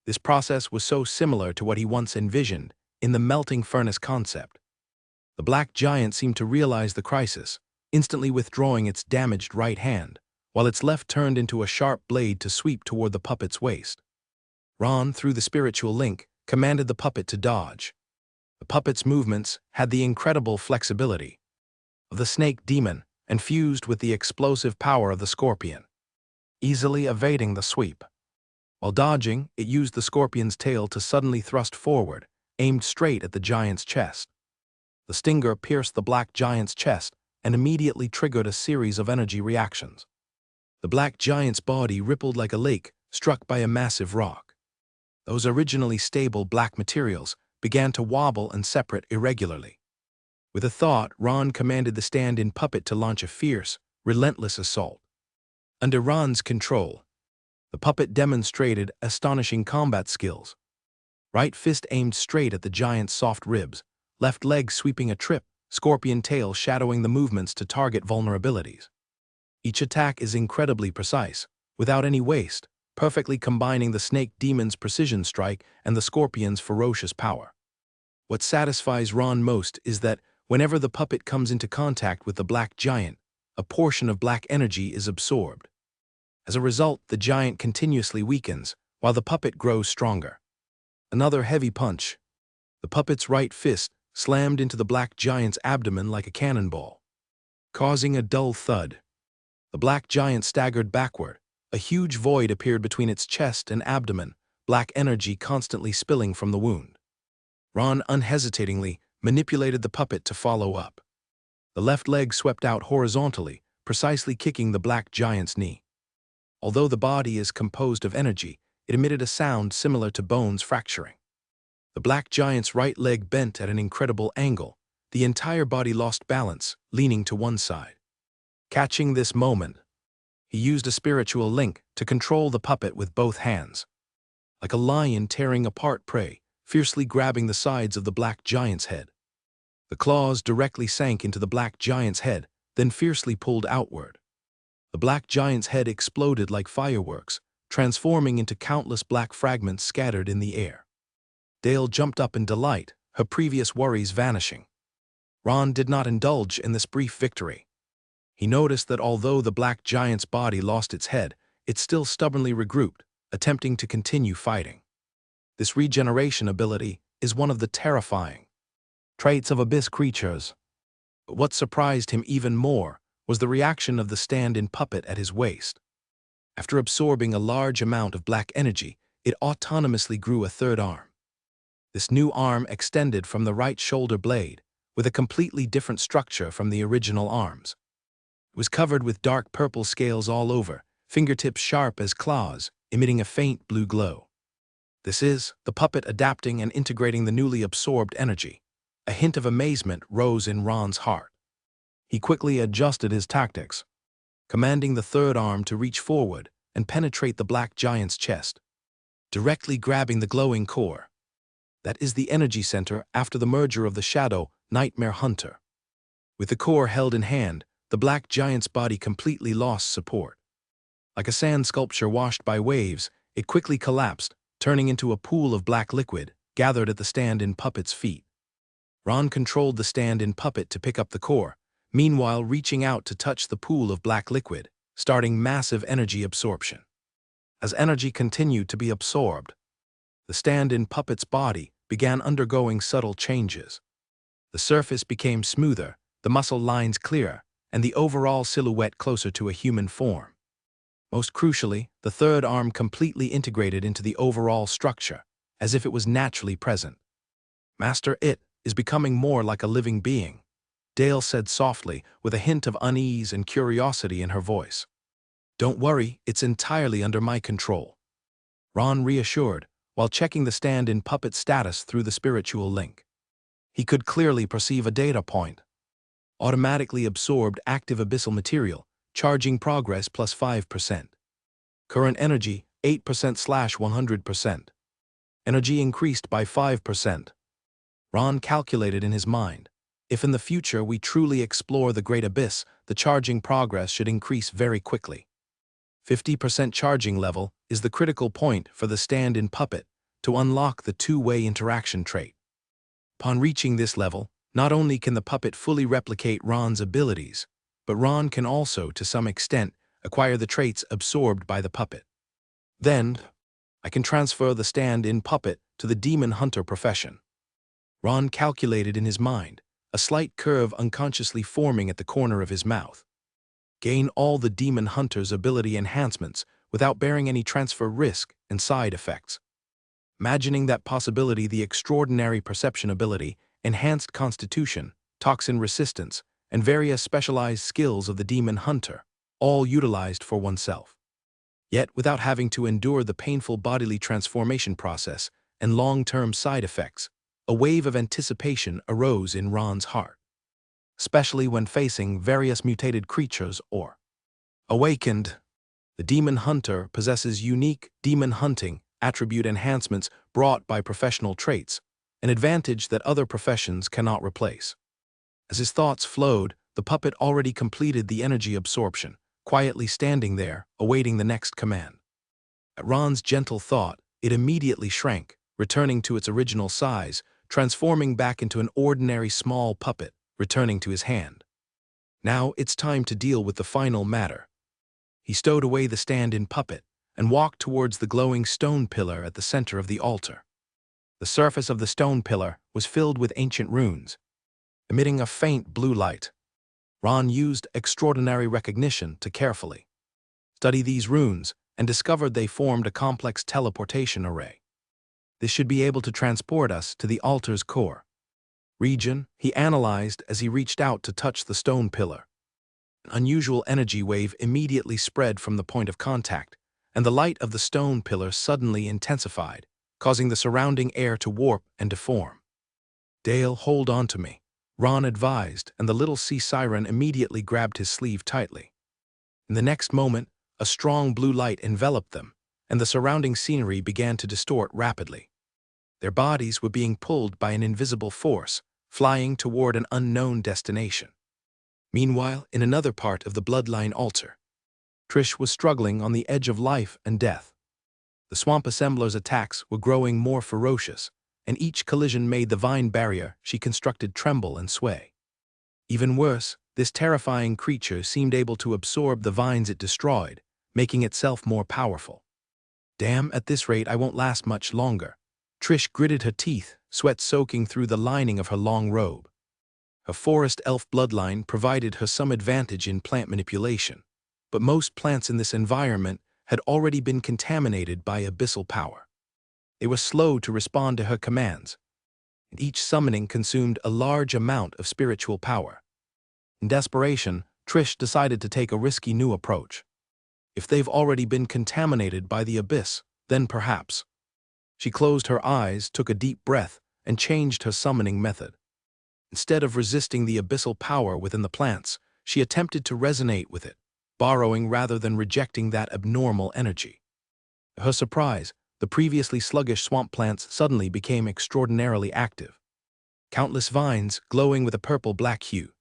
This process was so similar to what he once envisioned in the melting furnace concept. The black giant seemed to realize the crisis, instantly withdrawing its damaged right hand, while its left turned into a sharp blade to sweep toward the puppet's waist. Ron, through the spiritual link, commanded the puppet to dodge. The puppet's movements had the incredible flexibility of the snake demon and fused with the explosive power of the scorpion, easily evading the sweep. While dodging, it used the scorpion's tail to suddenly thrust forward, aimed straight at the giant's chest. The stinger pierced the black giant's chest and immediately triggered a series of energy reactions. The black giant's body rippled like a lake struck by a massive rock. Those originally stable black materials began to wobble and separate irregularly. With a thought, Ron commanded the stand-in puppet to launch a fierce, relentless assault. Under Ron's control, the puppet demonstrated astonishing combat skills. Right fist aimed straight at the giant's soft ribs, left leg sweeping a trip, scorpion tail shadowing the movements to target vulnerabilities. Each attack is incredibly precise, without any waste, perfectly combining the snake demon's precision strike and the scorpion's ferocious power. What satisfies Ron most is that whenever the puppet comes into contact with the black giant, a portion of black energy is absorbed. As a result, the giant continuously weakens, while the puppet grows stronger. Another heavy punch. The puppet's right fist slammed into the black giant's abdomen like a cannonball, causing a dull thud. The black giant staggered backward. A huge void appeared between its chest and abdomen, black energy constantly spilling from the wound. Ron unhesitatingly manipulated the puppet to follow up. The left leg swept out horizontally, precisely kicking the black giant's knee. Although the body is composed of energy, it emitted a sound similar to bones fracturing. The black giant's right leg bent at an incredible angle. The entire body lost balance, leaning to one side. Catching this moment, he used a spiritual link to control the puppet with both hands. Like a lion tearing apart prey, fiercely grabbing the sides of the black giant's head. The claws directly sank into the black giant's head, then fiercely pulled outward. The black giant's head exploded like fireworks, transforming into countless black fragments scattered in the air. Dale jumped up in delight, her previous worries vanishing. Ron did not indulge in this brief victory. He noticed that although the black giant's body lost its head, it still stubbornly regrouped, attempting to continue fighting. This regeneration ability is one of the terrifying traits of abyss creatures. But what surprised him even more was the reaction of the stand-in puppet at his waist. After absorbing a large amount of black energy, it autonomously grew a third arm. This new arm extended from the right shoulder blade, with a completely different structure from the original arms. It was covered with dark purple scales all over, fingertips sharp as claws, emitting a faint blue glow. This is the puppet adapting and integrating the newly absorbed energy. A hint of amazement rose in Ron's heart. He quickly adjusted his tactics, commanding the third arm to reach forward and penetrate the black giant's chest, directly grabbing the glowing core. That is the energy center after the merger of the shadow Nightmare Hunter. With the core held in hand, the black giant's body completely lost support. Like a sand sculpture washed by waves, it quickly collapsed, turning into a pool of black liquid gathered at the stand-in puppet's feet. Ron controlled the stand-in puppet to pick up the core, meanwhile reaching out to touch the pool of black liquid, starting massive energy absorption. As energy continued to be absorbed, the stand-in puppet's body began undergoing subtle changes. The surface became smoother, the muscle lines clearer, and the overall silhouette closer to a human form. Most crucially, the third arm completely integrated into the overall structure, as if it was naturally present. Master, it is becoming more like a living being, Dale said softly, with a hint of unease and curiosity in her voice. Don't worry, it's entirely under my control, Ron reassured, while checking the stand-in puppet's status through the spiritual link. He could clearly perceive a data point. Automatically absorbed active abyssal material, charging progress plus 5%. Current energy, 8%/100%. Energy increased by 5%. Ron calculated in his mind. If in the future we truly explore the Great Abyss, the charging progress should increase very quickly. 50% charging level is the critical point for the stand-in puppet to unlock the two-way interaction trait. Upon reaching this level, not only can the puppet fully replicate Ron's abilities, but Ron can also, to some extent, acquire the traits absorbed by the puppet. Then, I can transfer the stand-in puppet to the demon hunter profession. Ron calculated in his mind, a slight curve unconsciously forming at the corner of his mouth. Gain all the demon hunter's ability enhancements without bearing any transfer risk and side effects. Imagining that possibility, the extraordinary perception ability, enhanced constitution, toxin resistance, and various specialized skills of the demon hunter, all utilized for oneself. Yet without having to endure the painful bodily transformation process and long-term side effects, a wave of anticipation arose in Ron's heart, especially when facing various mutated creatures or awakened. The demon hunter possesses unique demon hunting attribute enhancements brought by professional traits, an advantage that other professions cannot replace. As his thoughts flowed, the puppet already completed the energy absorption, quietly standing there, awaiting the next command. At Ron's gentle thought, it immediately shrank, returning to its original size, transforming back into an ordinary small puppet, returning to his hand. Now it's time to deal with the final matter. He stowed away the stand-in puppet and walked towards the glowing stone pillar at the center of the altar. The surface of the stone pillar was filled with ancient runes, emitting a faint blue light. Ron used extraordinary recognition to carefully study these runes and discovered they formed a complex teleportation array. This should be able to transport us to the altar's core. region, he analyzed as he reached out to touch the stone pillar. An unusual energy wave immediately spread from the point of contact, and the light of the stone pillar suddenly intensified, causing the surrounding air to warp and deform. "Dale, hold on to me," Ron advised, and the little sea siren immediately grabbed his sleeve tightly. In the next moment, a strong blue light enveloped them, and the surrounding scenery began to distort rapidly. Their bodies were being pulled by an invisible force, flying toward an unknown destination. Meanwhile, in another part of the bloodline altar, Trish was struggling on the edge of life and death. The swamp assembler's attacks were growing more ferocious, and each collision made the vine barrier she constructed tremble and sway. Even worse, this terrifying creature seemed able to absorb the vines it destroyed, making itself more powerful. "Damn, at this rate I won't last much longer." Trish gritted her teeth, sweat soaking through the lining of her long robe. Her forest elf bloodline provided her some advantage in plant manipulation, but most plants in this environment had already been contaminated by abyssal power. They were slow to respond to her commands, and each summoning consumed a large amount of spiritual power. In desperation, Trish decided to take a risky new approach. If they've already been contaminated by the abyss, then perhaps. She closed her eyes, took a deep breath, and changed her summoning method. Instead of resisting the abyssal power within the plants, she attempted to resonate with it, borrowing rather than rejecting that abnormal energy. To her surprise, the previously sluggish swamp plants suddenly became extraordinarily active. Countless vines, glowing with a purple-black hue,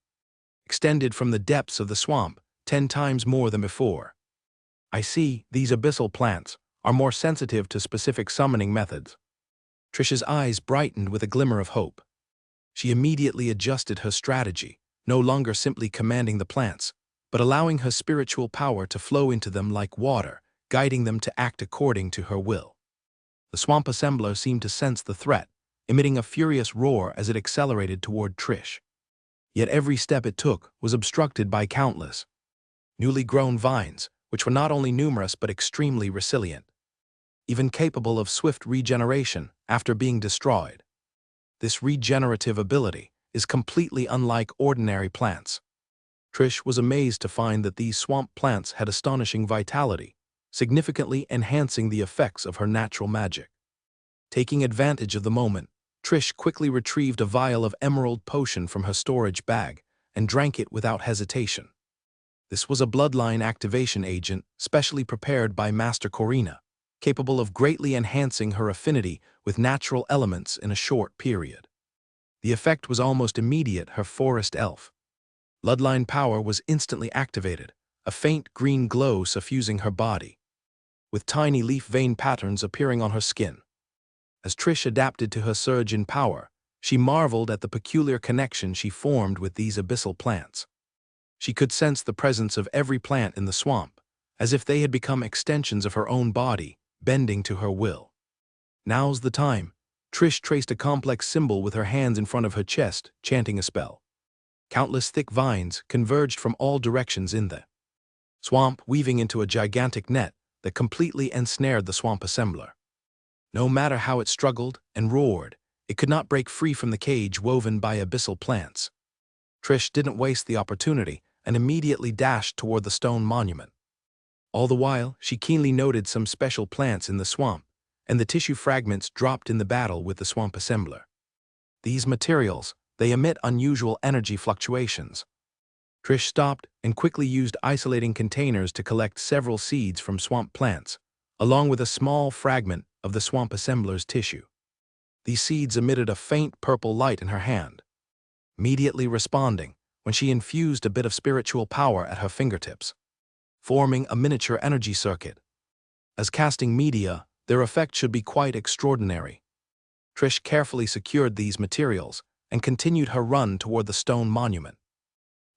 extended from the depths of the swamp 10 times more than before. "I see, these abyssal plants are more sensitive to specific summoning methods." Trish's eyes brightened with a glimmer of hope. She immediately adjusted her strategy, no longer simply commanding the plants, but allowing her spiritual power to flow into them like water, guiding them to act according to her will. The swamp assembler seemed to sense the threat, emitting a furious roar as it accelerated toward Trish. Yet every step it took was obstructed by countless, newly grown vines, which were not only numerous but extremely resilient, even capable of swift regeneration after being destroyed. This regenerative ability is completely unlike ordinary plants. Trish was amazed to find that these swamp plants had astonishing vitality, significantly enhancing the effects of her natural magic. Taking advantage of the moment, Trish quickly retrieved a vial of emerald potion from her storage bag and drank it without hesitation. This was a bloodline activation agent specially prepared by Master Corina, capable of greatly enhancing her affinity with natural elements in a short period. The effect was almost immediate. Her forest elf bloodline power was instantly activated, a faint green glow suffusing her body, with tiny leaf vein patterns appearing on her skin. As Trish adapted to her surge in power, she marveled at the peculiar connection she formed with these abyssal plants. She could sense the presence of every plant in the swamp, as if they had become extensions of her own body, bending to her will. "Now's the time." Trish traced a complex symbol with her hands in front of her chest, chanting a spell. Countless thick vines converged from all directions in the swamp, weaving into a gigantic net that completely ensnared the swamp assembler. No matter how it struggled and roared, it could not break free from the cage woven by abyssal plants. Trish didn't waste the opportunity and immediately dashed toward the stone monument. All the while, she keenly noted some special plants in the swamp, and the tissue fragments dropped in the battle with the swamp assembler. These materials, they emit unusual energy fluctuations. Trish stopped and quickly used isolating containers to collect several seeds from swamp plants, along with a small fragment of the swamp assembler's tissue. These seeds emitted a faint purple light in her hand, immediately responding when she infused a bit of spiritual power at her fingertips, forming a miniature energy circuit. As casting media, their effect should be quite extraordinary. Trish carefully secured these materials and continued her run toward the stone monument.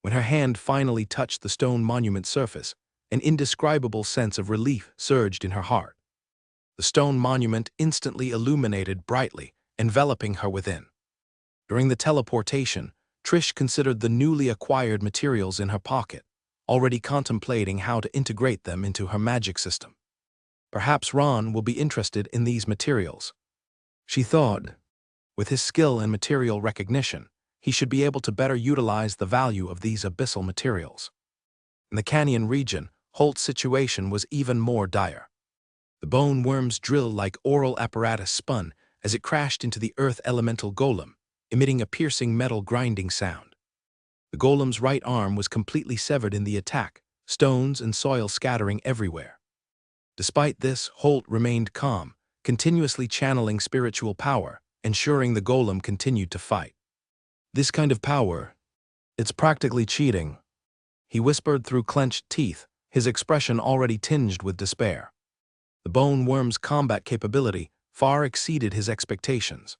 When her hand finally touched the stone monument surface, an indescribable sense of relief surged in her heart. The stone monument instantly illuminated brightly, enveloping her within. During the teleportation, Trish considered the newly acquired materials in her pocket, already contemplating how to integrate them into her magic system. Perhaps Ron will be interested in these materials, she thought. With his skill and material recognition, he should be able to better utilize the value of these abyssal materials. In the canyon region, Holt's situation was even more dire. The bone worm's drill-like oral apparatus spun as it crashed into the earth elemental golem, emitting a piercing metal grinding sound. The golem's right arm was completely severed in the attack, stones and soil scattering everywhere. Despite this, Holt remained calm, continuously channeling spiritual power, ensuring the golem continued to fight. "This kind of power, it's practically cheating," he whispered through clenched teeth, his expression already tinged with despair. The bone worm's combat capability far exceeded his expectations.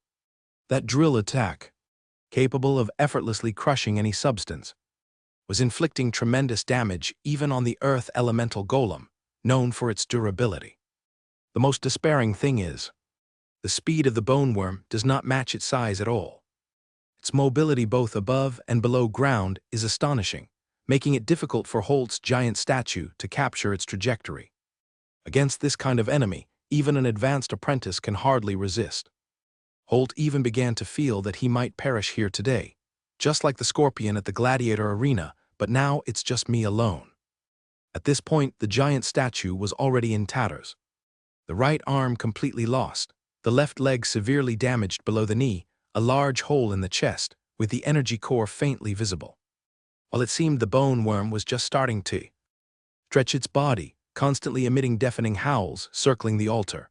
That drill attack, capable of effortlessly crushing any substance, was inflicting tremendous damage even on the earth elemental golem, known for its durability. The most despairing thing is, the speed of the bone worm does not match its size at all. Its mobility both above and below ground is astonishing, making it difficult for Holt's giant statue to capture its trajectory. Against this kind of enemy, even an advanced apprentice can hardly resist. Holt even began to feel that he might perish here today, just like the scorpion at the gladiator arena, but now it's just me alone. At this point, the giant statue was already in tatters. The right arm completely lost, the left leg severely damaged below the knee, a large hole in the chest, with the energy core faintly visible. While it seemed the bone worm was just starting to stretch its body, constantly emitting deafening howls circling the altar,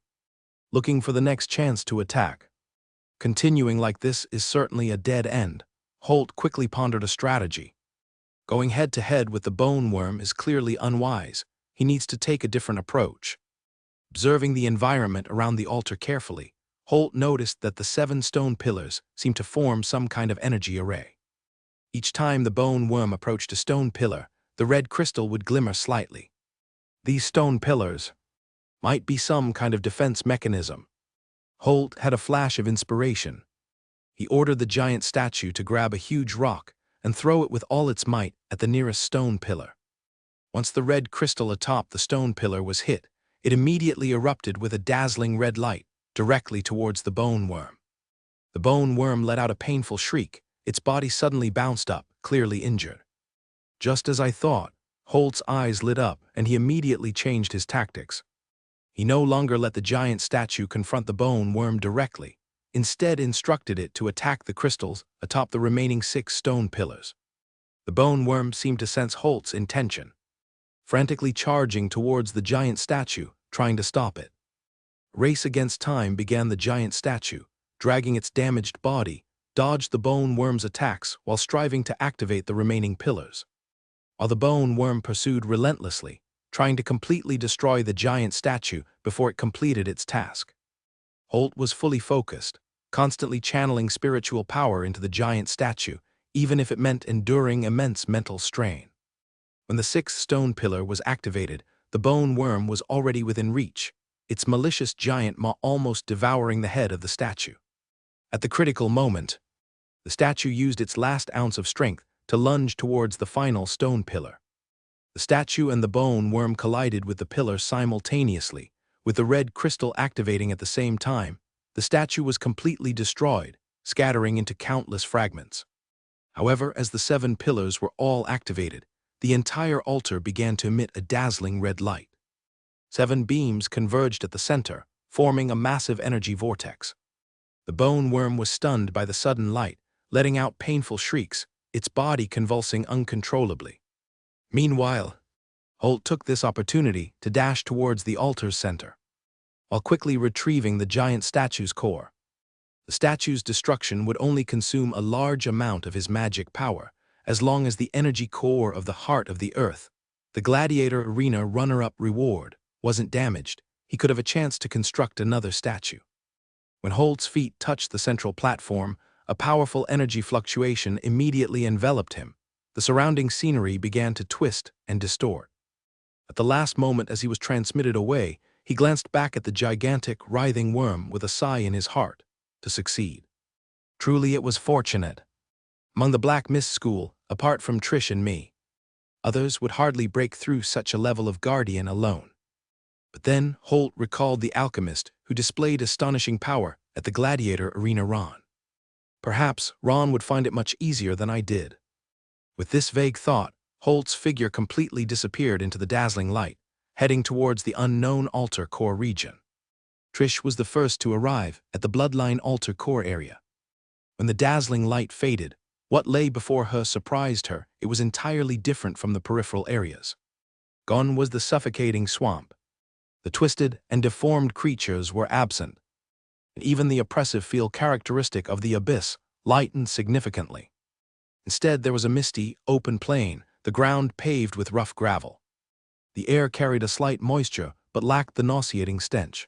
looking for the next chance to attack. Continuing like this is certainly a dead end. Holt quickly pondered a strategy. Going head-to-head with the bone worm is clearly unwise. He needs to take a different approach. Observing the environment around the altar carefully, Holt noticed that the 7 stone pillars seemed to form some kind of energy array. Each time the bone worm approached a stone pillar, the red crystal would glimmer slightly. These stone pillars might be some kind of defense mechanism. Holt had a flash of inspiration. He ordered the giant statue to grab a huge rock and throw it with all its might at the nearest stone pillar. Once the red crystal atop the stone pillar was hit, it immediately erupted with a dazzling red light directly towards the bone worm. The bone worm let out a painful shriek, its body suddenly bounced up, clearly injured. Just as I thought, Holt's eyes lit up and he immediately changed his tactics. He no longer let the giant statue confront the bone worm directly, instead instructed it to attack the crystals atop the remaining 6 stone pillars. The bone worm seemed to sense Holt's intention, frantically charging towards the giant statue, trying to stop it. Race against time began. The giant statue, dragging its damaged body, dodged the bone worm's attacks while striving to activate the remaining pillars. While the bone worm pursued relentlessly, trying to completely destroy the giant statue before it completed its task. Holt was fully focused, constantly channeling spiritual power into the giant statue, even if it meant enduring immense mental strain. When the 6th stone pillar was activated, the bone worm was already within reach, its malicious giant maw almost devouring the head of the statue. At the critical moment, the statue used its last ounce of strength to lunge towards the final stone pillar. The statue and the bone worm collided with the pillar simultaneously, with the red crystal activating at the same time. The statue was completely destroyed, scattering into countless fragments. However, as the 7 pillars were all activated, the entire altar began to emit a dazzling red light. 7 beams converged at the center, forming a massive energy vortex. The bone worm was stunned by the sudden light, letting out painful shrieks, its body convulsing uncontrollably. Meanwhile, Holt took this opportunity to dash towards the altar's center, while quickly retrieving the giant statue's core. The statue's destruction would only consume a large amount of his magic power, as long as the energy core of the heart of the earth, the gladiator arena runner-up reward, wasn't damaged. He could have a chance to construct another statue. When Holt's feet touched the central platform, a powerful energy fluctuation immediately enveloped him. The surrounding scenery began to twist and distort. At the last moment, as he was transmitted away, he glanced back at the gigantic, writhing worm with a sigh in his heart. To succeed. Truly it was fortunate. Among the Black Mist School, apart from Trish and me, others would hardly break through such a level of guardian alone. But then Holt recalled the alchemist who displayed astonishing power at the gladiator arena run. Perhaps Ron would find it much easier than I did. With this vague thought, Holt's figure completely disappeared into the dazzling light, heading towards the unknown altar core region. Trish was the first to arrive at the bloodline altar core area. When the dazzling light faded, what lay before her surprised her. It was entirely different from the peripheral areas. Gone was the suffocating swamp. The twisted and deformed creatures were absent, and even the oppressive feel characteristic of the abyss lightened significantly. Instead, there was a misty, open plain, the ground paved with rough gravel. The air carried a slight moisture, but lacked the nauseating stench.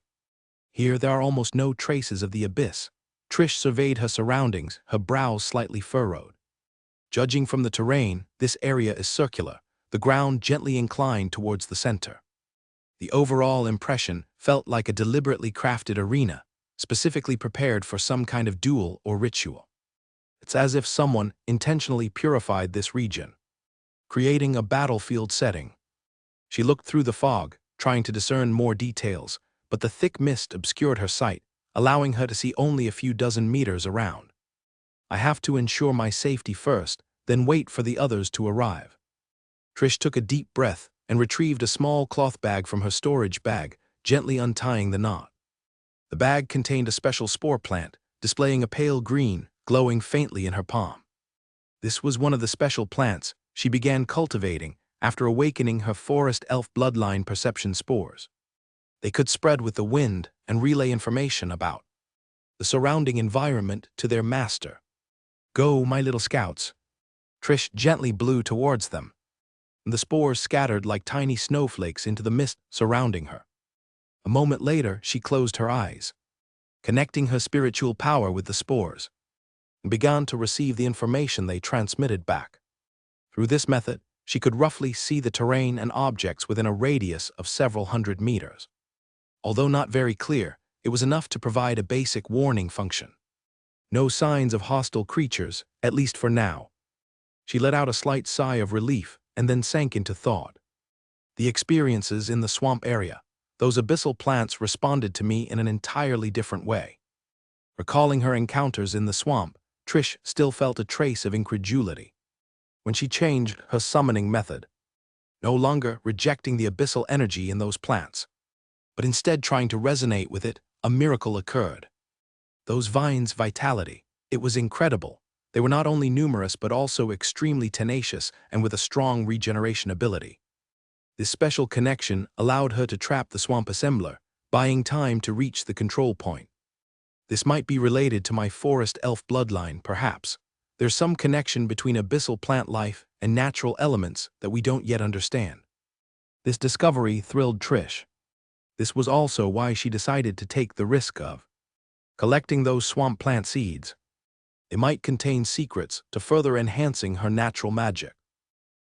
Here there are almost no traces of the abyss. Trish surveyed her surroundings, her brows slightly furrowed. Judging from the terrain, this area is circular, the ground gently inclined towards the center. The overall impression felt like a deliberately crafted arena, specifically prepared for some kind of duel or ritual. It's as if someone intentionally purified this region, creating a battlefield setting. She looked through the fog, trying to discern more details, but the thick mist obscured her sight, allowing her to see only a few dozen meters around. I have to ensure my safety first, then wait for the others to arrive. Trish took a deep breath and retrieved a small cloth bag from her storage bag, gently untying the knot. The bag contained a special spore plant, displaying a pale green, glowing faintly in her palm. This was one of the special plants she began cultivating after awakening her forest elf bloodline perception spores. They could spread with the wind and relay information about the surrounding environment to their master. "Go, my little scouts." Trish gently blew towards them, and the spores scattered like tiny snowflakes into the mist surrounding her. A moment later, she closed her eyes, connecting her spiritual power with the spores, and began to receive the information they transmitted back. Through this method, she could roughly see the terrain and objects within a radius of several hundred meters. Although not very clear, it was enough to provide a basic warning function. No signs of hostile creatures, at least for now. She let out a slight sigh of relief and then sank into thought. The experiences in the swamp area, those abyssal plants responded to me in an entirely different way. Recalling her encounters in the swamp, Trish still felt a trace of incredulity. When she changed her summoning method, no longer rejecting the abyssal energy in those plants, but instead trying to resonate with it, a miracle occurred. Those vines' vitality, it was incredible. They were not only numerous but also extremely tenacious and with a strong regeneration ability. This special connection allowed her to trap the swamp assembler, buying time to reach the control point. This might be related to my forest elf bloodline, perhaps. There's some connection between abyssal plant life and natural elements that we don't yet understand. This discovery thrilled Trish. This was also why she decided to take the risk of collecting those swamp plant seeds. They might contain secrets to further enhancing her natural magic.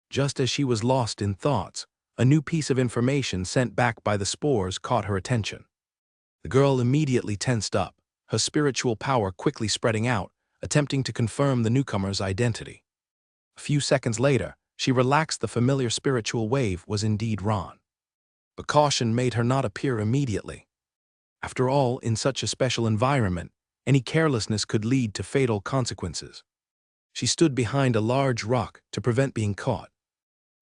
Just as she was lost in thoughts, a new piece of information sent back by the spores caught her attention. The girl immediately tensed up, her spiritual power quickly spreading out, attempting to confirm the newcomer's identity. A few seconds later, she relaxed. The familiar spiritual wave was indeed Ron. But caution made her not appear immediately. After all, in such a special environment, any carelessness could lead to fatal consequences. She stood behind a large rock to prevent being caught,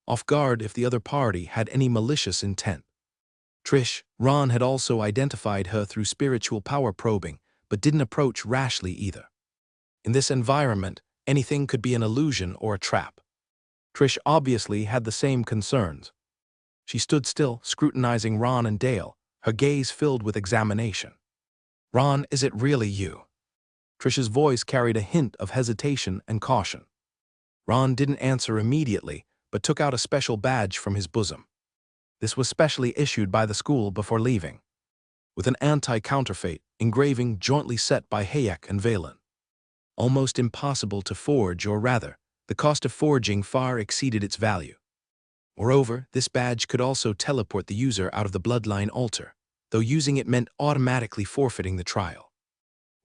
off guard if the other party had any malicious intent. Ron had also identified her through spiritual power probing, but didn't approach rashly either. In this environment, anything could be an illusion or a trap. Trish obviously had the same concerns. She stood still, scrutinizing Ron and Dale, her gaze filled with examination. "Ron, is it really you?" Trish's voice carried a hint of hesitation and caution. Ron didn't answer immediately, but took out a special badge from his bosom. This was specially issued by the school before leaving, with an anti-counterfeit engraving jointly set by Hayek and Valen. Almost impossible to forge, or rather, the cost of forging far exceeded its value. Moreover, this badge could also teleport the user out of the bloodline altar, though using it meant automatically forfeiting the trial.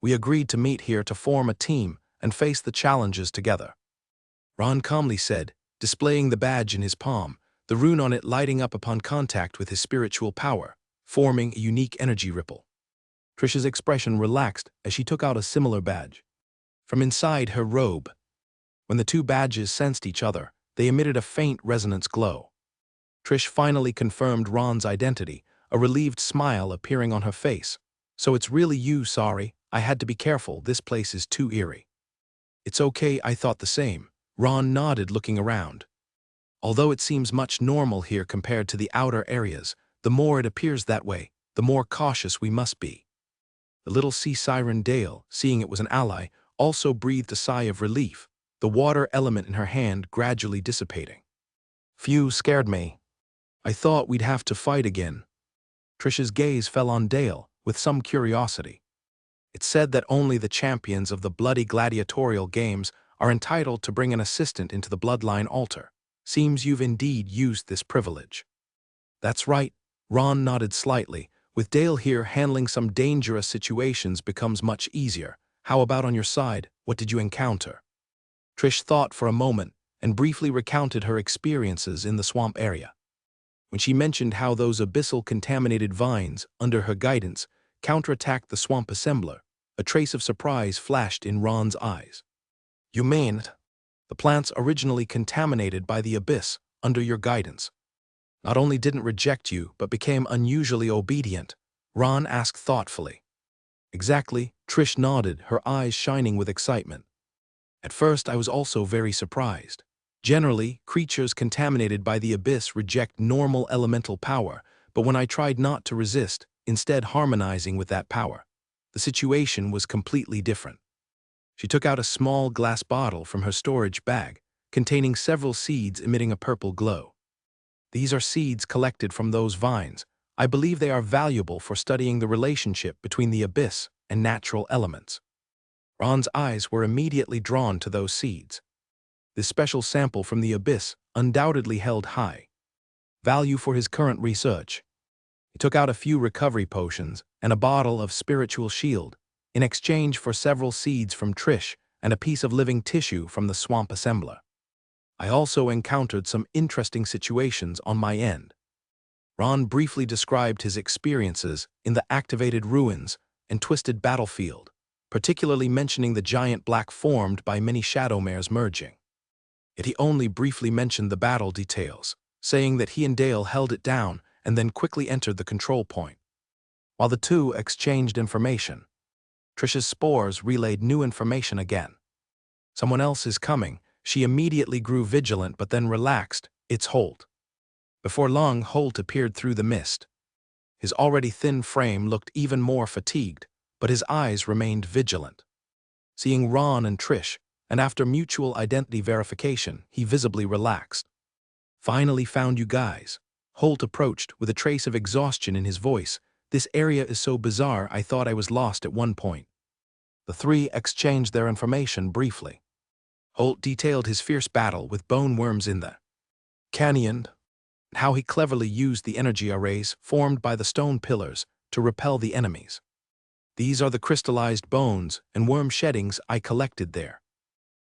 "We agreed to meet here to form a team and face the challenges together," Ron calmly said, displaying the badge in his palm, the rune on it lighting up upon contact with his spiritual power, forming a unique energy ripple. Trish's expression relaxed as she took out a similar badge. from inside her robe. When the two badges sensed each other, they emitted a faint resonance glow. Trish finally confirmed Ron's identity, a relieved smile appearing on her face. "So it's really you, sorry. I had to be careful, this place is too eerie." "It's okay, I thought the same." Ron nodded, looking around. "Although it seems much normal here compared to the outer areas, the more it appears that way, the more cautious we must be." The little sea siren Dale, seeing it was an ally, also breathed a sigh of relief, the water element in her hand gradually dissipating. "Phew, scared me. I thought we'd have to fight again." Trish's gaze fell on Dale, with some curiosity. "It's said that only the champions of the bloody gladiatorial games are entitled to bring an assistant into the bloodline altar. Seems you've indeed used this privilege." "That's right." Ron nodded slightly. "With Dale here, handling some dangerous situations becomes much easier. How about on your side? What did you encounter?" Trish thought for a moment and briefly recounted her experiences in the swamp area. When she mentioned how those abyssal contaminated vines, under her guidance, counterattacked the swamp assembler, a trace of surprise flashed in Ron's eyes. "You mean the plants originally contaminated by the abyss, under your guidance, not only didn't reject you but became unusually obedient?" Ron asked thoughtfully. "Exactly," Trish nodded, her eyes shining with excitement. "At first I was also very surprised. Generally, creatures contaminated by the abyss reject normal elemental power, but when I tried not to resist, instead harmonizing with that power, the situation was completely different." She took out a small glass bottle from her storage bag, containing several seeds emitting a purple glow. "These are seeds collected from those vines. I believe they are valuable for studying the relationship between the abyss and natural elements." Ron's eyes were immediately drawn to those seeds. This special sample from the abyss undoubtedly held high value for his current research. He took out a few recovery potions and a bottle of spiritual shield, in exchange for several seeds from Trish and a piece of living tissue from the swamp assembler. "I also encountered some interesting situations on my end." Ron briefly described his experiences in the activated ruins and twisted battlefield, particularly mentioning the giant black formed by many shadow mares merging. Yet he only briefly mentioned the battle details, saying that he and Dale held it down and then quickly entered the control point. While the two exchanged information, Trish's spores relayed new information again. "Someone else is coming." She immediately grew vigilant but then relaxed. "It's Holt." Before long, Holt appeared through the mist. His already thin frame looked even more fatigued, but his eyes remained vigilant. Seeing Ron and Trish, and after mutual identity verification, he visibly relaxed. "Finally found you guys." Holt approached with a trace of exhaustion in his voice. "This area is so bizarre, I thought I was lost at one point." The three exchanged their information briefly. Holt detailed his fierce battle with bone worms in the canyon, and how he cleverly used the energy arrays formed by the stone pillars to repel the enemies. "These are the crystallized bones and worm sheddings I collected there."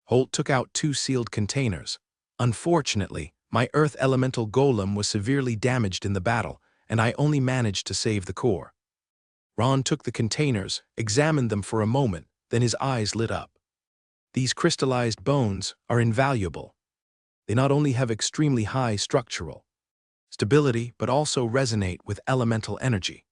Holt took out 2 sealed containers. "Unfortunately, my earth elemental golem was severely damaged in the battle, and I only managed to save the core." Ron took the containers, examined them for a moment, then his eyes lit up. "These crystallized bones are invaluable. They not only have extremely high structural stability, but also resonate with elemental energy."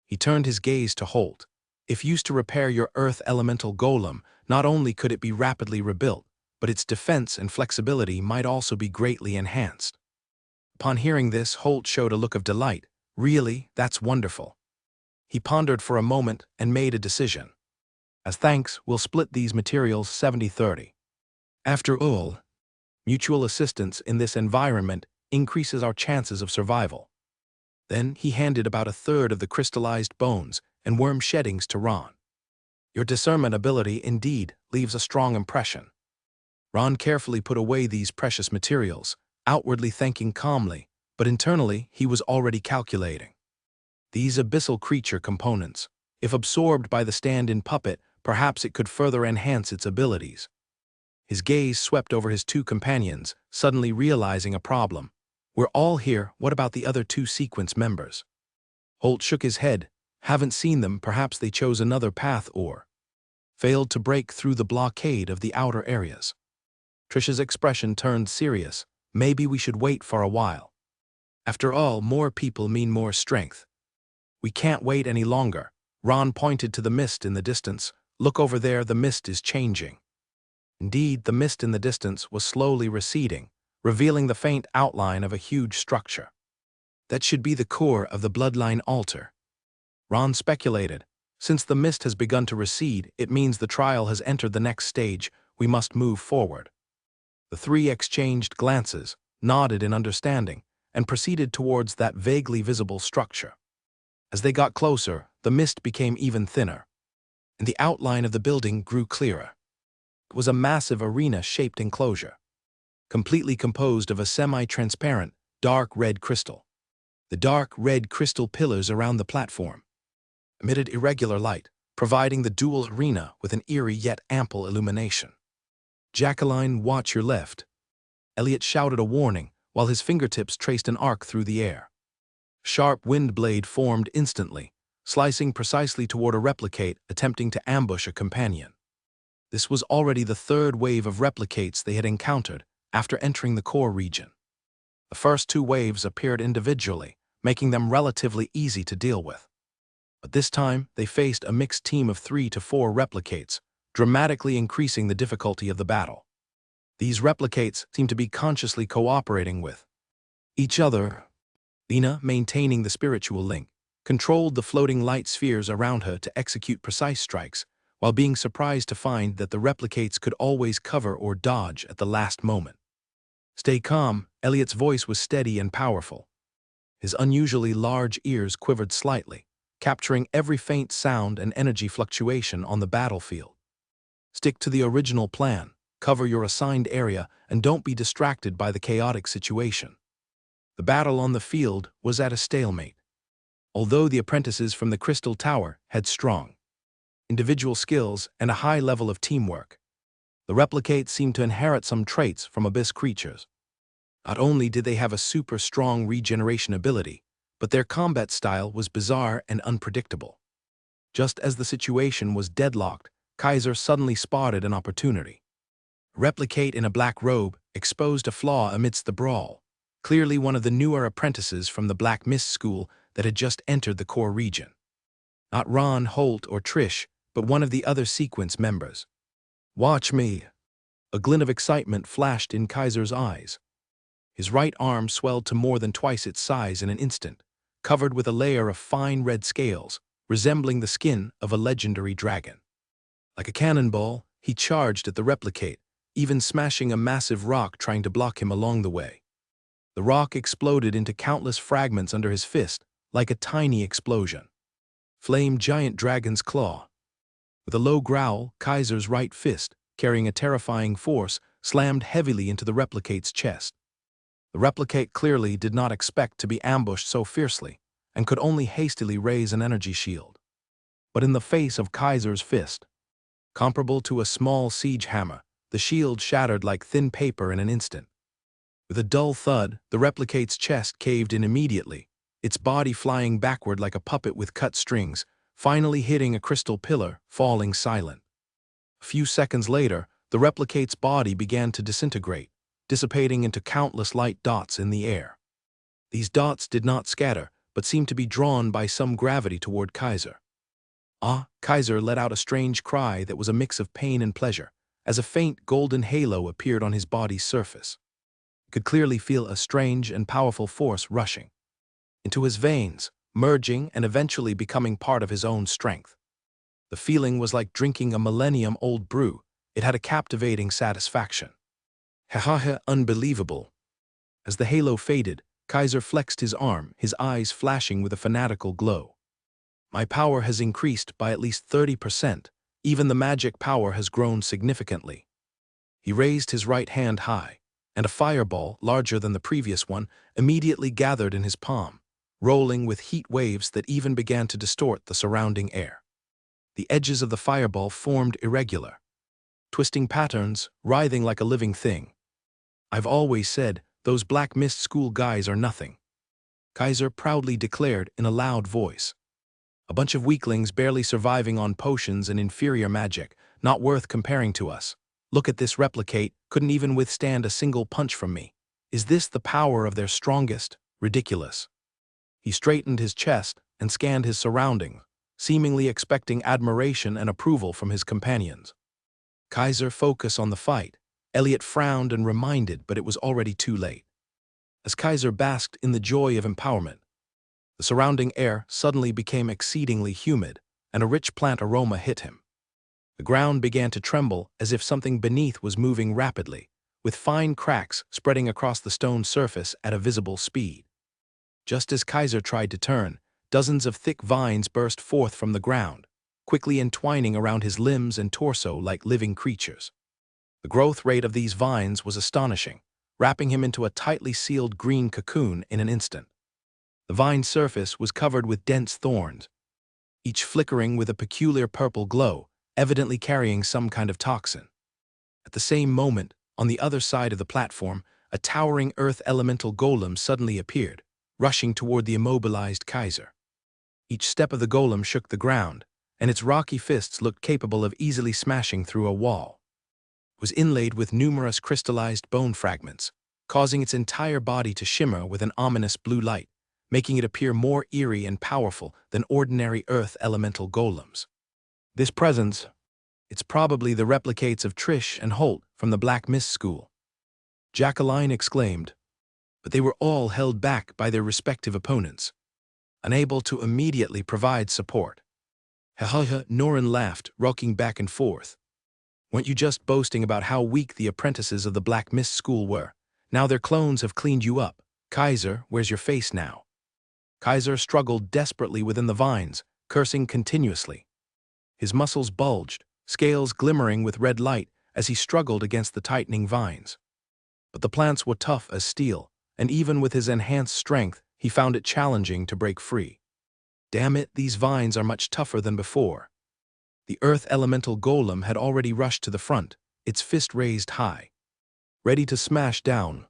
He turned his gaze to Holt. "If used to repair your earth elemental golem, not only could it be rapidly rebuilt, but its defense and flexibility might also be greatly enhanced." Upon hearing this, Holt showed a look of delight. "Really, that's wonderful." He pondered for a moment and made a decision. "As thanks, we'll split these materials 70-30. After all, mutual assistance in this environment increases our chances of survival." Then he handed about a third of the crystallized bones and worm sheddings to Ron. "Your discernment ability indeed leaves a strong impression." Ron carefully put away these precious materials, outwardly thanking calmly, but internally he was already calculating. These abyssal creature components, if absorbed by the stand-in puppet, perhaps it could further enhance its abilities. His gaze swept over his 2 companions, suddenly realizing a problem. "We're all here, what about the other 2 sequence members?" Holt shook his head. "Haven't seen them, perhaps they chose another path or..." failed to break through the blockade of the outer areas. Trish's expression turned serious. Maybe we should wait for a while. After all, more people mean more strength. We can't wait any longer. Ron pointed to the mist in the distance. Look over there, the mist is changing. Indeed, the mist in the distance was slowly receding, revealing the faint outline of a huge structure. That should be the core of the bloodline altar. Ron speculated. Since the mist has begun to recede, it means the trial has entered the next stage. We must move forward. The three exchanged glances, nodded in understanding, and proceeded towards that vaguely visible structure. As they got closer, the mist became even thinner, and the outline of the building grew clearer. It was a massive arena-shaped enclosure, completely composed of a semi-transparent, dark red crystal. The dark red crystal pillars around the platform emitted irregular light, providing the dual arena with an eerie yet ample illumination. "Jacqueline, watch your left." Elliot shouted a warning, while his fingertips traced an arc through the air. Sharp wind blade formed instantly, slicing precisely toward a replicate attempting to ambush a companion. This was already the third wave of replicates they had encountered after entering the core region. The first two waves appeared individually, making them relatively easy to deal with. But this time, they faced a mixed team of 3 to 4 replicates, dramatically increasing the difficulty of the battle. These replicates seemed to be consciously cooperating with each other. Lena, maintaining the spiritual link, controlled the floating light spheres around her to execute precise strikes, while being surprised to find that the replicates could always cover or dodge at the last moment. "Stay calm." Elliot's voice was steady and powerful. His unusually large ears quivered slightly, capturing every faint sound and energy fluctuation on the battlefield. "Stick to the original plan, cover your assigned area, and don't be distracted by the chaotic situation." The battle on the field was at a stalemate. Although the apprentices from the Crystal Tower had strong individual skills and a high level of teamwork, the replicates seemed to inherit some traits from abyss creatures. Not only did they have a super strong regeneration ability, but their combat style was bizarre and unpredictable. Just as the situation was deadlocked, Kaiser suddenly spotted an opportunity. A replicate in a black robe exposed a flaw amidst the brawl, clearly one of the newer apprentices from the Black Mist School that had just entered the core region. Not Ron, Holt, or Trish, but one of the other sequence members. "Watch me." A glint of excitement flashed in Kaiser's eyes. His right arm swelled to more than twice its size in an instant, covered with a layer of fine red scales, resembling the skin of a legendary dragon. Like a cannonball, he charged at the replicate, even smashing a massive rock trying to block him along the way. The rock exploded into countless fragments under his fist, like a tiny explosion. Flame giant dragon's claw. With a low growl, Kaiser's right fist, carrying a terrifying force, slammed heavily into the replicate's chest. The replicate clearly did not expect to be ambushed so fiercely, and could only hastily raise an energy shield. But in the face of Kaiser's fist, comparable to a small siege hammer, the shield shattered like thin paper in an instant. With a dull thud, the replicate's chest caved in immediately, its body flying backward like a puppet with cut strings, finally hitting a crystal pillar, falling silent. A few seconds later, the replicate's body began to disintegrate, dissipating into countless light dots in the air. These dots did not scatter, but seemed to be drawn by some gravity toward Kaiser. "Ah!" Kaiser let out a strange cry that was a mix of pain and pleasure, as a faint golden halo appeared on his body's surface. He could clearly feel a strange and powerful force rushing into his veins, merging and eventually becoming part of his own strength. The feeling was like drinking a millennium-old brew. It had a captivating satisfaction. Ha, unbelievable. As the halo faded, Kaiser flexed his arm, his eyes flashing with a fanatical glow. "My power has increased by at least 30%. Even the magic power has grown significantly." He raised his right hand high, and a fireball, larger than the previous one, immediately gathered in his palm, rolling with heat waves that even began to distort the surrounding air. The edges of the fireball formed irregular, twisting patterns, writhing like a living thing. "I've always said, those Black Mist School guys are nothing," Kaiser proudly declared in a loud voice. "A bunch of weaklings barely surviving on potions and inferior magic, not worth comparing to us. Look at this replicate, couldn't even withstand a single punch from me. Is this the power of their strongest? Ridiculous. He straightened his chest and scanned his surroundings, seemingly expecting admiration and approval from his companions. Kaiser focused on the fight. Elliot frowned and reminded, but it was already too late. As Kaiser basked in the joy of empowerment, the surrounding air suddenly became exceedingly humid, and a rich plant aroma hit him. The ground began to tremble as if something beneath was moving rapidly, with fine cracks spreading across the stone surface at a visible speed. Just as Kaiser tried to turn, dozens of thick vines burst forth from the ground, quickly entwining around his limbs and torso like living creatures. The growth rate of these vines was astonishing, wrapping him into a tightly sealed green cocoon in an instant. The vine surface was covered with dense thorns, each flickering with a peculiar purple glow, evidently carrying some kind of toxin. At the same moment, on the other side of the platform, a towering earth elemental golem suddenly appeared, rushing toward the immobilized Kaiser. Each step of the golem shook the ground, and its rocky fists looked capable of easily smashing through a wall. It was inlaid with numerous crystallized bone fragments, causing its entire body to shimmer with an ominous blue light, making it appear more eerie and powerful than ordinary earth elemental golems. This presence, it's probably the replicates of Trish and Holt from the Black Mist School, Jacqueline exclaimed, but they were all held back by their respective opponents, unable to immediately provide support. Norin laughed, rocking back and forth. Weren't you just boasting about how weak the apprentices of the Black Mist School were? Now their clones have cleaned you up. Kaiser, where's your face now? Kaiser struggled desperately within the vines, cursing continuously. His muscles bulged, scales glimmering with red light as he struggled against the tightening vines. But the plants were tough as steel, and even with his enhanced strength, he found it challenging to break free. Damn it, these vines are much tougher than before. The earth elemental golem had already rushed to the front, its fist raised high, ready to smash down.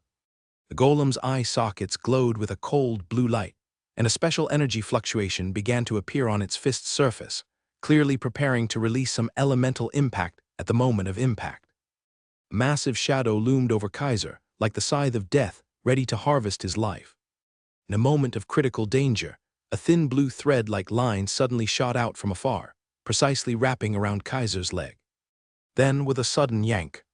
The golem's eye sockets glowed with a cold blue light, and a special energy fluctuation began to appear on its fist's surface, clearly preparing to release some elemental impact at the moment of impact. A massive shadow loomed over Kaiser, like the scythe of death, ready to harvest his life. In a moment of critical danger, a thin blue thread-like line suddenly shot out from afar, precisely wrapping around Kaiser's leg. Then, with a sudden yank,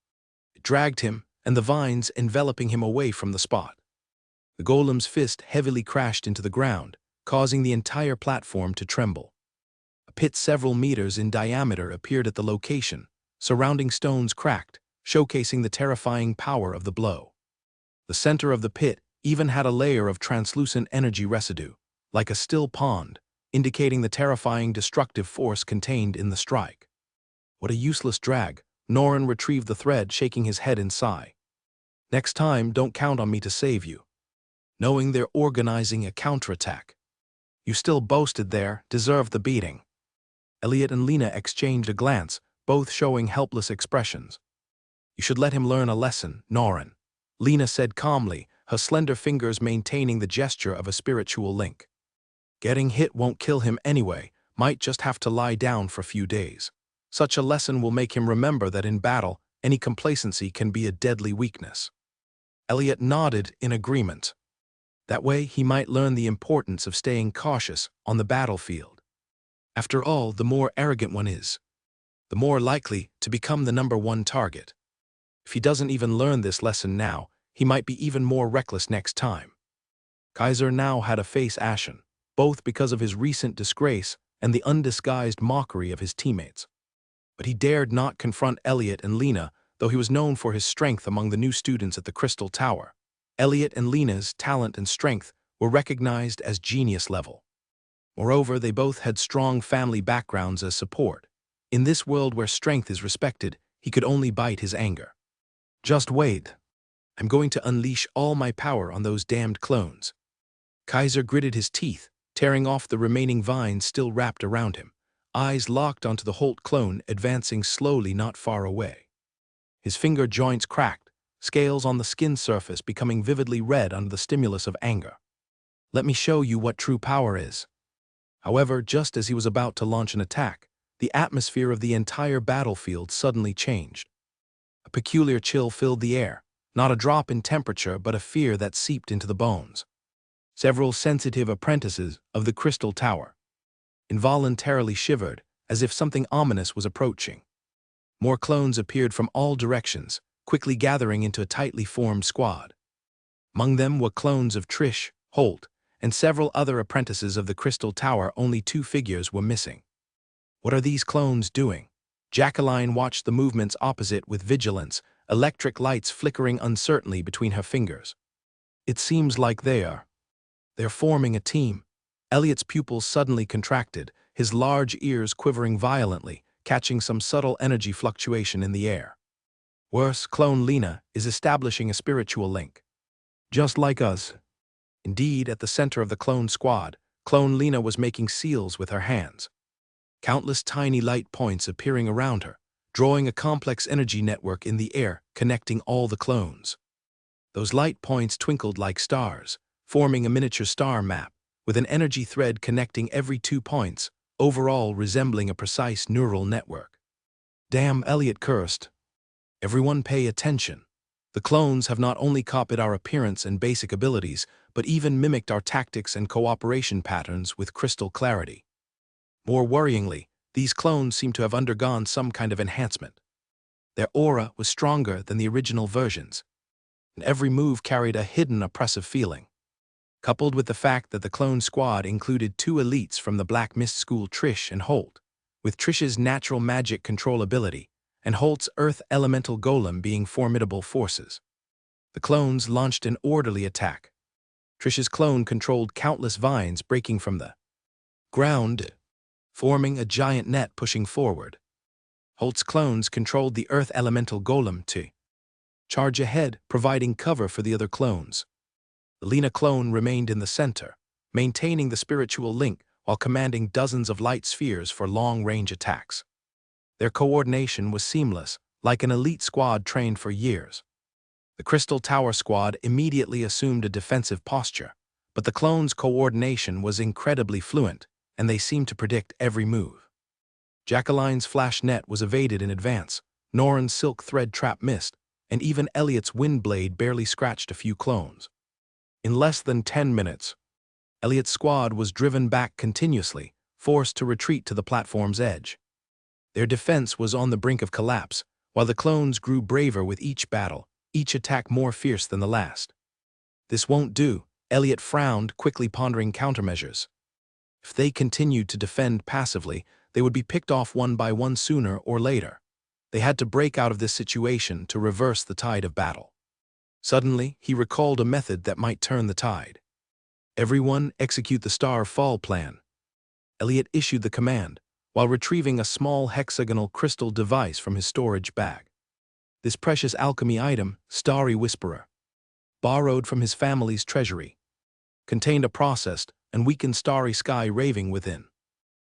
it dragged him, and the vines enveloping him away from the spot. The golem's fist heavily crashed into the ground, causing the entire platform to tremble. A pit several meters in diameter appeared at the location, surrounding stones cracked, showcasing the terrifying power of the blow. The center of the pit even had a layer of translucent energy residue, like a still pond, indicating the terrifying destructive force contained in the strike. What a useless drag. Norin retrieved the thread, shaking his head in sigh. Next time, don't count on me to save you. Knowing they're organizing a counterattack. You still boasted there, deserved the beating. Elliot and Lena exchanged a glance, both showing helpless expressions. You should let him learn a lesson, Norin, Lena said calmly, her slender fingers maintaining the gesture of a spiritual link. Getting hit won't kill him anyway, might just have to lie down for a few days. Such a lesson will make him remember that in battle, any complacency can be a deadly weakness. Elliot nodded in agreement. That way he might learn the importance of staying cautious on the battlefield. After all, the more arrogant one is, the more likely to become the #1 target. If he doesn't even learn this lesson now, he might be even more reckless next time. Kaiser now had a face ashen, both because of his recent disgrace and the undisguised mockery of his teammates. But he dared not confront Elliot and Lena, though he was known for his strength among the new students at the Crystal Tower. Elliot and Lena's talent and strength were recognized as genius level. Moreover, they both had strong family backgrounds as support. In this world where strength is respected, he could only bite his anger. Just wait. I'm going to unleash all my power on those damned clones. Kaiser gritted his teeth, tearing off the remaining vines still wrapped around him, eyes locked onto the Holt clone advancing slowly not far away. His finger joints cracked, scales on the skin surface becoming vividly red under the stimulus of anger. Let me show you what true power is. However, just as he was about to launch an attack, the atmosphere of the entire battlefield suddenly changed. A peculiar chill filled the air, not a drop in temperature but a fear that seeped into the bones. Several sensitive apprentices of the Crystal Tower involuntarily shivered, as if something ominous was approaching. More clones appeared from all directions, quickly gathering into a tightly formed squad. Among them were clones of Trish, Holt, and several other apprentices of the Crystal Tower. Only 2 figures were missing. What are these clones doing? Jacqueline watched the movements opposite with vigilance, electric lights flickering uncertainly between her fingers. It seems like they're forming a team. Elliot's pupils suddenly contracted, his large ears quivering violently, catching some subtle energy fluctuation in the air. Worse, clone Lena is establishing a spiritual link. Just like us. Indeed, at the center of the clone squad, clone Lena was making seals with her hands. Countless tiny light points appearing around her, drawing a complex energy network in the air, connecting all the clones. Those light points twinkled like stars, forming a miniature star map, with an energy thread connecting every 2 points, overall resembling a precise neural network. Damn, Elliot cursed. Everyone pay attention. The clones have not only copied our appearance and basic abilities, but even mimicked our tactics and cooperation patterns with crystal clarity. More worryingly, these clones seem to have undergone some kind of enhancement. Their aura was stronger than the original versions, and every move carried a hidden oppressive feeling. Coupled with the fact that the clone squad included 2 elites from the Black Mist School, Trish and Holt, with Trish's natural magic control ability, and Holt's earth elemental golem being formidable forces. The clones launched an orderly attack. Trish's clone controlled countless vines breaking from the ground, forming a giant net pushing forward. Holt's clones controlled the earth elemental golem to charge ahead, providing cover for the other clones. The Lena clone remained in the center, maintaining the spiritual link while commanding dozens of light spheres for long-range attacks. Their coordination was seamless, like an elite squad trained for years. The Crystal Tower squad immediately assumed a defensive posture, but the clones' coordination was incredibly fluent, and they seemed to predict every move. Jacqueline's flash net was evaded in advance, Noran's silk thread trap missed, and even Elliot's wind blade barely scratched a few clones. In less than 10 minutes, Elliot's squad was driven back continuously, forced to retreat to the platform's edge. Their defense was on the brink of collapse, while the clones grew braver with each battle, each attack more fierce than the last. This won't do, Elliot frowned, quickly pondering countermeasures. If they continued to defend passively, they would be picked off one by one sooner or later. They had to break out of this situation to reverse the tide of battle. Suddenly, he recalled a method that might turn the tide. Everyone execute the Star Fall plan. Elliot issued the command, while retrieving a small hexagonal crystal device from his storage bag. This precious alchemy item, Starry Whisperer, borrowed from his family's treasury, contained a processed and weakened starry sky raving within.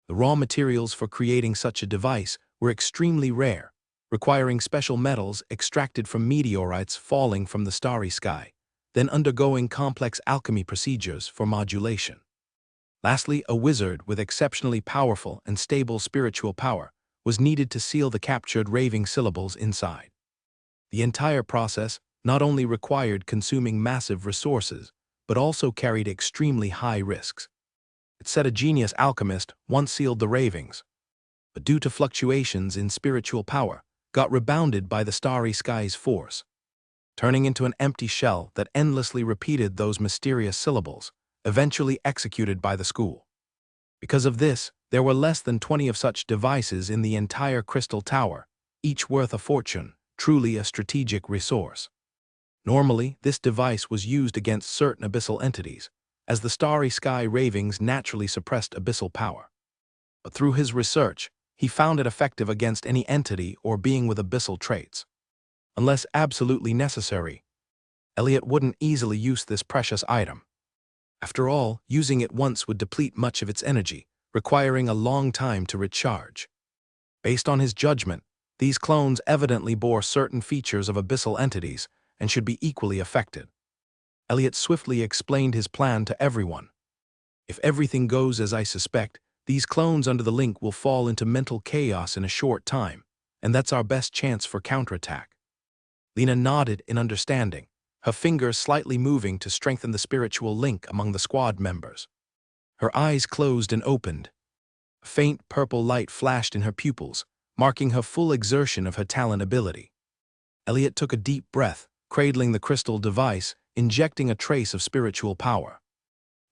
The raw materials for creating such a device were extremely rare, requiring special metals extracted from meteorites falling from the starry sky, then undergoing complex alchemy procedures for modulation. Lastly, a wizard with exceptionally powerful and stable spiritual power was needed to seal the captured raving syllables inside. The entire process not only required consuming massive resources, but also carried extremely high risks. It said a genius alchemist once sealed the ravings, but due to fluctuations in spiritual power, got rebounded by the starry sky's force, turning into an empty shell that endlessly repeated those mysterious syllables, eventually executed by the school. Because of this, there were less than 20 of such devices in the entire Crystal Tower, each worth a fortune, truly a strategic resource. Normally, this device was used against certain abyssal entities, as the starry sky ravings naturally suppressed abyssal power. But through his research, he found it effective against any entity or being with abyssal traits. Unless absolutely necessary, Elliot wouldn't easily use this precious item. After all, using it once would deplete much of its energy, requiring a long time to recharge. Based on his judgment, these clones evidently bore certain features of abyssal entities and should be equally affected. Elliot swiftly explained his plan to everyone. If everything goes as I suspect, These clones under the link will fall into mental chaos in a short time, and that's our best chance for counterattack. Lena nodded in understanding, her fingers slightly moving to strengthen the spiritual link among the squad members. Her eyes closed and opened. A faint purple light flashed in her pupils, marking her full exertion of her talent ability. Elliot took a deep breath, cradling the crystal device, injecting a trace of spiritual power.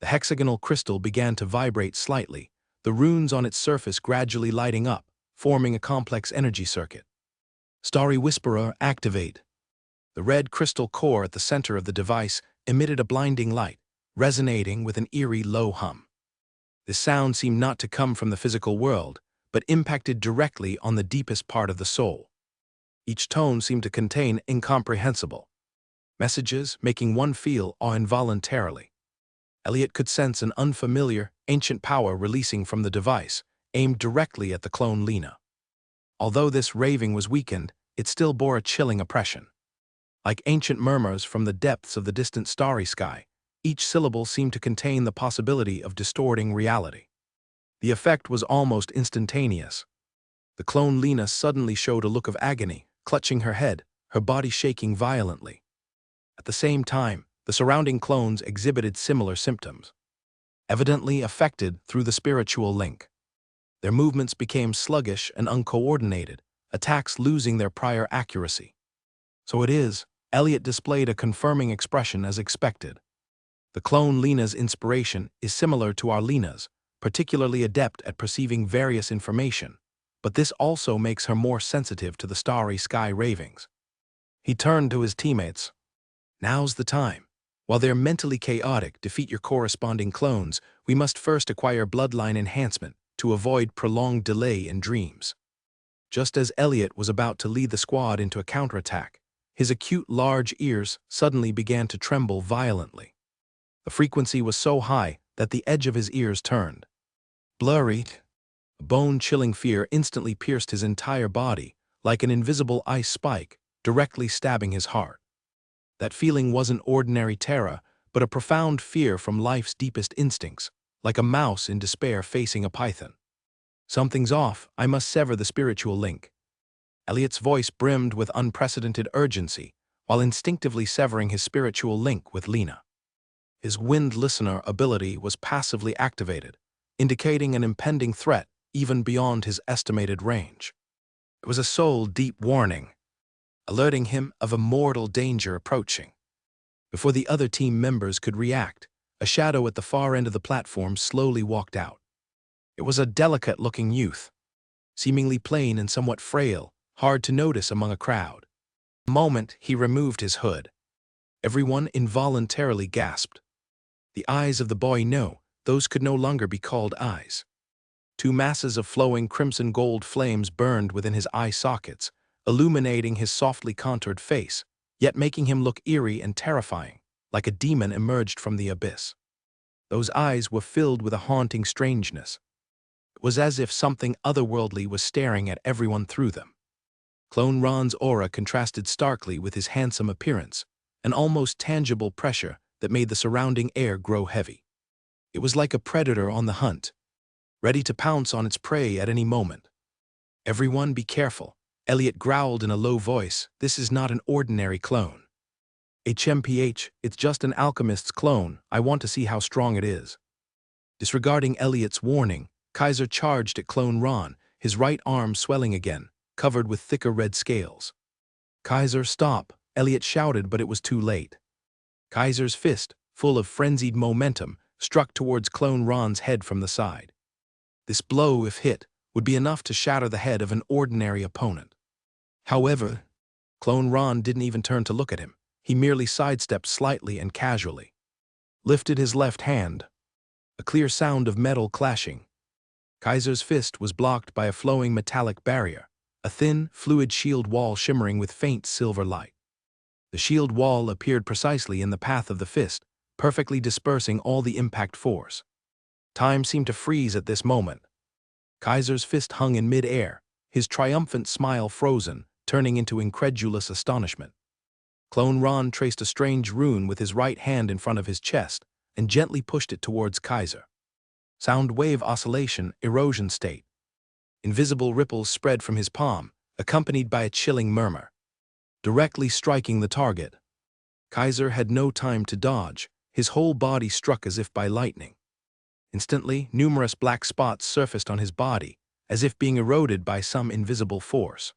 The hexagonal crystal began to vibrate slightly, the runes on its surface gradually lighting up, forming a complex energy circuit. Starry Whisperer, activate. The red crystal core at the center of the device emitted a blinding light, resonating with an eerie low hum. This sound seemed not to come from the physical world, but impacted directly on the deepest part of the soul. Each tone seemed to contain incomprehensible messages, making one feel awe involuntarily. Elliot could sense an unfamiliar, ancient power releasing from the device, aimed directly at the clone Lena. Although this raving was weakened, it still bore a chilling oppression. Like ancient murmurs from the depths of the distant starry sky, each syllable seemed to contain the possibility of distorting reality. The effect was almost instantaneous. The clone Lena suddenly showed a look of agony, clutching her head, her body shaking violently. At the same time, the surrounding clones exhibited similar symptoms, evidently affected through the spiritual link. Their movements became sluggish and uncoordinated, attacks losing their prior accuracy. So it is, Elliot displayed a confirming expression as expected. The clone Lena's inspiration is similar to our Lena's, particularly adept at perceiving various information, but this also makes her more sensitive to the starry sky ravings. He turned to his teammates. Now's the time. While they're mentally chaotic, defeat your corresponding clones, we must first acquire bloodline enhancement to avoid prolonged delay in dreams. Just as Elliot was about to lead the squad into a counterattack, his acute large ears suddenly began to tremble violently. The frequency was so high that the edge of his ears turned blurry. A bone-chilling fear instantly pierced his entire body, like an invisible ice spike, directly stabbing his heart. That feeling wasn't ordinary terror, but a profound fear from life's deepest instincts, like a mouse in despair facing a python. Something's off, I must sever the spiritual link. Elliot's voice brimmed with unprecedented urgency, while instinctively severing his spiritual link with Lena. His wind listener ability was passively activated, indicating an impending threat even beyond his estimated range. It was a soul-deep warning, alerting him of a mortal danger approaching. Before the other team members could react, a shadow at the far end of the platform slowly walked out. It was a delicate-looking youth, seemingly plain and somewhat frail, hard to notice among a crowd. For a moment, he removed his hood. Everyone involuntarily gasped. The eyes of the boy, no, those could no longer be called eyes. Two masses of flowing crimson gold flames burned within his eye sockets, illuminating his softly contoured face, yet making him look eerie and terrifying, like a demon emerged from the abyss. Those eyes were filled with a haunting strangeness. It was as if something otherworldly was staring at everyone through them. Clone Ron's aura contrasted starkly with his handsome appearance, an almost tangible pressure that made the surrounding air grow heavy. It was like a predator on the hunt, ready to pounce on its prey at any moment. Everyone be careful, Elliot growled in a low voice. This is not an ordinary clone. HMPH, it's just an alchemist's clone. I want to see how strong it is. Disregarding Elliot's warning, Kaiser charged at Clone Ron, his right arm swelling again, covered with thicker red scales. Kaiser, stop, Elliot shouted, but it was too late. Kaiser's fist, full of frenzied momentum, struck towards Clone Ron's head from the side. This blow, if hit, would be enough to shatter the head of an ordinary opponent. However, Clone Ron didn't even turn to look at him. He merely sidestepped slightly and casually. Lifted his left hand. A clear sound of metal clashing. Kaiser's fist was blocked by a flowing metallic barrier, a thin, fluid shield wall shimmering with faint silver light. The shield wall appeared precisely in the path of the fist, perfectly dispersing all the impact force. Time seemed to freeze at this moment. Kaiser's fist hung in mid-air, his triumphant smile frozen, turning into incredulous astonishment. Clone Ron traced a strange rune with his right hand in front of his chest and gently pushed it towards Kaiser. Sound wave oscillation, erosion state. Invisible ripples spread from his palm, accompanied by a chilling murmur, directly striking the target. Kaiser had no time to dodge. His whole body struck as if by lightning. Instantly, numerous black spots surfaced on his body, as if being eroded by some invisible force.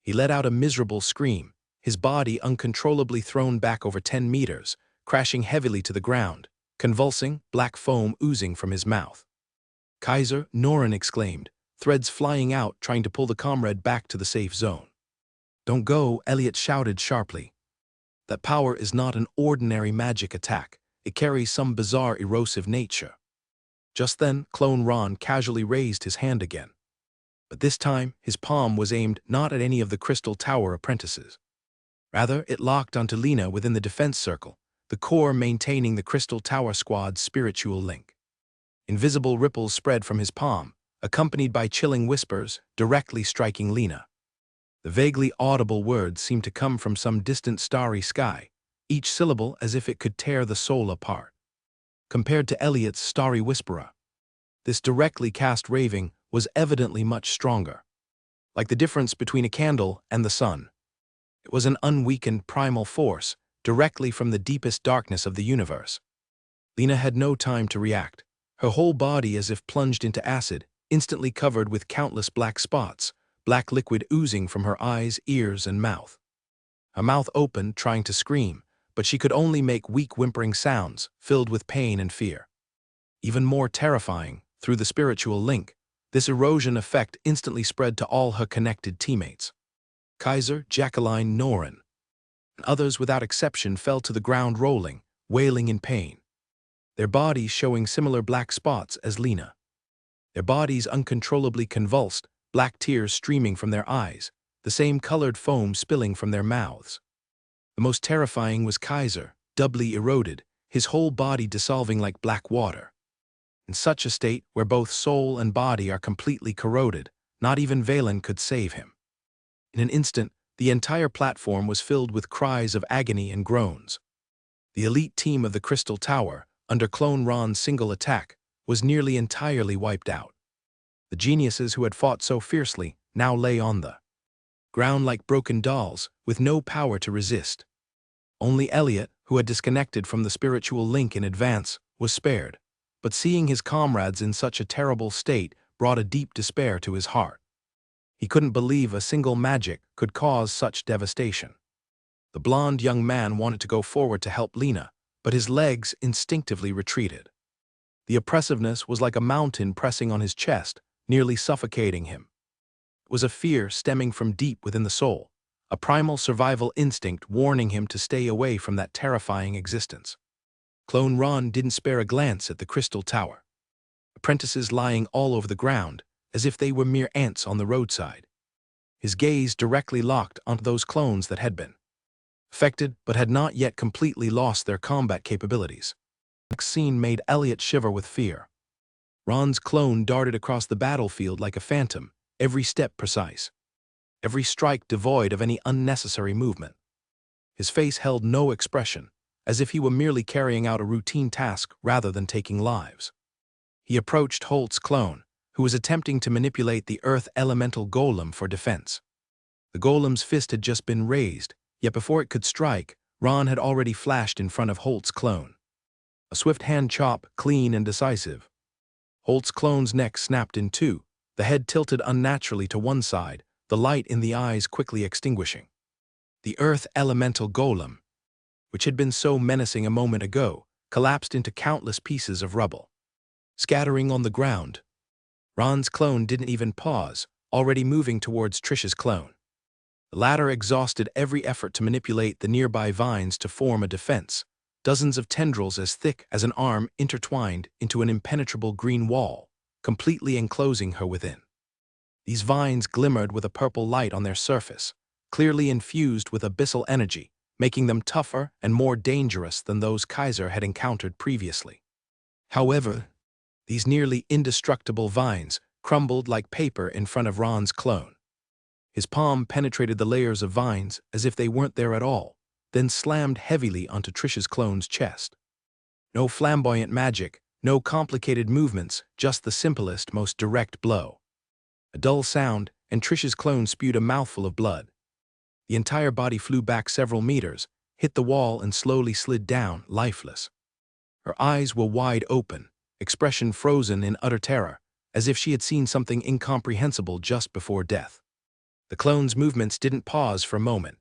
He let out a miserable scream, his body uncontrollably thrown back over 10 meters, crashing heavily to the ground, convulsing, black foam oozing from his mouth. Kaiser, Norin exclaimed, threads flying out trying to pull the comrade back to the safe zone. Don't go, Elliot shouted sharply. That power is not an ordinary magic attack. It carries some bizarre erosive nature. Just then, Clone Ron casually raised his hand again. But this time, his palm was aimed not at any of the Crystal Tower apprentices. Rather, it locked onto Lena within the defense circle, the core maintaining the Crystal Tower squad's spiritual link. Invisible ripples spread from his palm, accompanied by chilling whispers, directly striking Lena. The vaguely audible words seemed to come from some distant starry sky, each syllable as if it could tear the soul apart. Compared to Elliot's starry whisperer, this directly cast raving was evidently much stronger. Like the difference between a candle and the sun. It was an unweakened primal force, directly from the deepest darkness of the universe. Lena had no time to react, her whole body as if plunged into acid, instantly covered with countless black spots, black liquid oozing from her eyes, ears, and mouth. Her mouth opened, trying to scream, but she could only make weak whimpering sounds, filled with pain and fear. Even more terrifying, through the spiritual link, this erosion effect instantly spread to all her connected teammates. Kaiser, Jacqueline, Norin, and others without exception fell to the ground rolling, wailing in pain. Their bodies showing similar black spots as Lena. Their bodies uncontrollably convulsed, black tears streaming from their eyes, the same colored foam spilling from their mouths. The most terrifying was Kaiser, doubly eroded, his whole body dissolving like black water. In such a state where both soul and body are completely corroded, not even Valen could save him. In an instant, the entire platform was filled with cries of agony and groans. The elite team of the Crystal Tower, under Clone Ron's single attack, was nearly entirely wiped out. The geniuses who had fought so fiercely now lay on the ground like broken dolls, with no power to resist. Only Elliot, who had disconnected from the spiritual link in advance, was spared, but seeing his comrades in such a terrible state brought a deep despair to his heart. He couldn't believe a single magic could cause such devastation. The blond young man wanted to go forward to help Lena, but his legs instinctively retreated. The oppressiveness was like a mountain pressing on his chest, nearly suffocating him. It was a fear stemming from deep within the soul, a primal survival instinct warning him to stay away from that terrifying existence. Clone Ron didn't spare a glance at the Crystal Tower. Apprentices lying all over the ground, as if they were mere ants on the roadside. His gaze directly locked onto those clones that had been affected but had not yet completely lost their combat capabilities. The next scene made Elliot shiver with fear. Ron's clone darted across the battlefield like a phantom, every step precise, every strike devoid of any unnecessary movement. His face held no expression, as if he were merely carrying out a routine task rather than taking lives. He approached Holt's clone, who was attempting to manipulate the Earth Elemental Golem for defense. The Golem's fist had just been raised, yet before it could strike, Ron had already flashed in front of Holt's clone. A swift hand chop, clean and decisive. Holt's clone's neck snapped in two, the head tilted unnaturally to one side, the light in the eyes quickly extinguishing. The Earth Elemental Golem, which had been so menacing a moment ago, collapsed into countless pieces of rubble. Scattering on the ground, Ron's clone didn't even pause, already moving towards Trish's clone. The latter exhausted every effort to manipulate the nearby vines to form a defense, dozens of tendrils as thick as an arm intertwined into an impenetrable green wall, completely enclosing her within. These vines glimmered with a purple light on their surface, clearly infused with abyssal energy, making them tougher and more dangerous than those Kaiser had encountered previously. However, these nearly indestructible vines crumbled like paper in front of Ron's clone. His palm penetrated the layers of vines as if they weren't there at all, then slammed heavily onto Trish's clone's chest. No flamboyant magic, No complicated movements, just the simplest, most direct blow. A dull sound, and Trish's clone spewed a mouthful of blood. The entire body flew back several meters, hit the wall and slowly slid down, lifeless. Her eyes were wide open, expression frozen in utter terror, as if she had seen something incomprehensible just before death. The clone's movements didn't pause for a moment,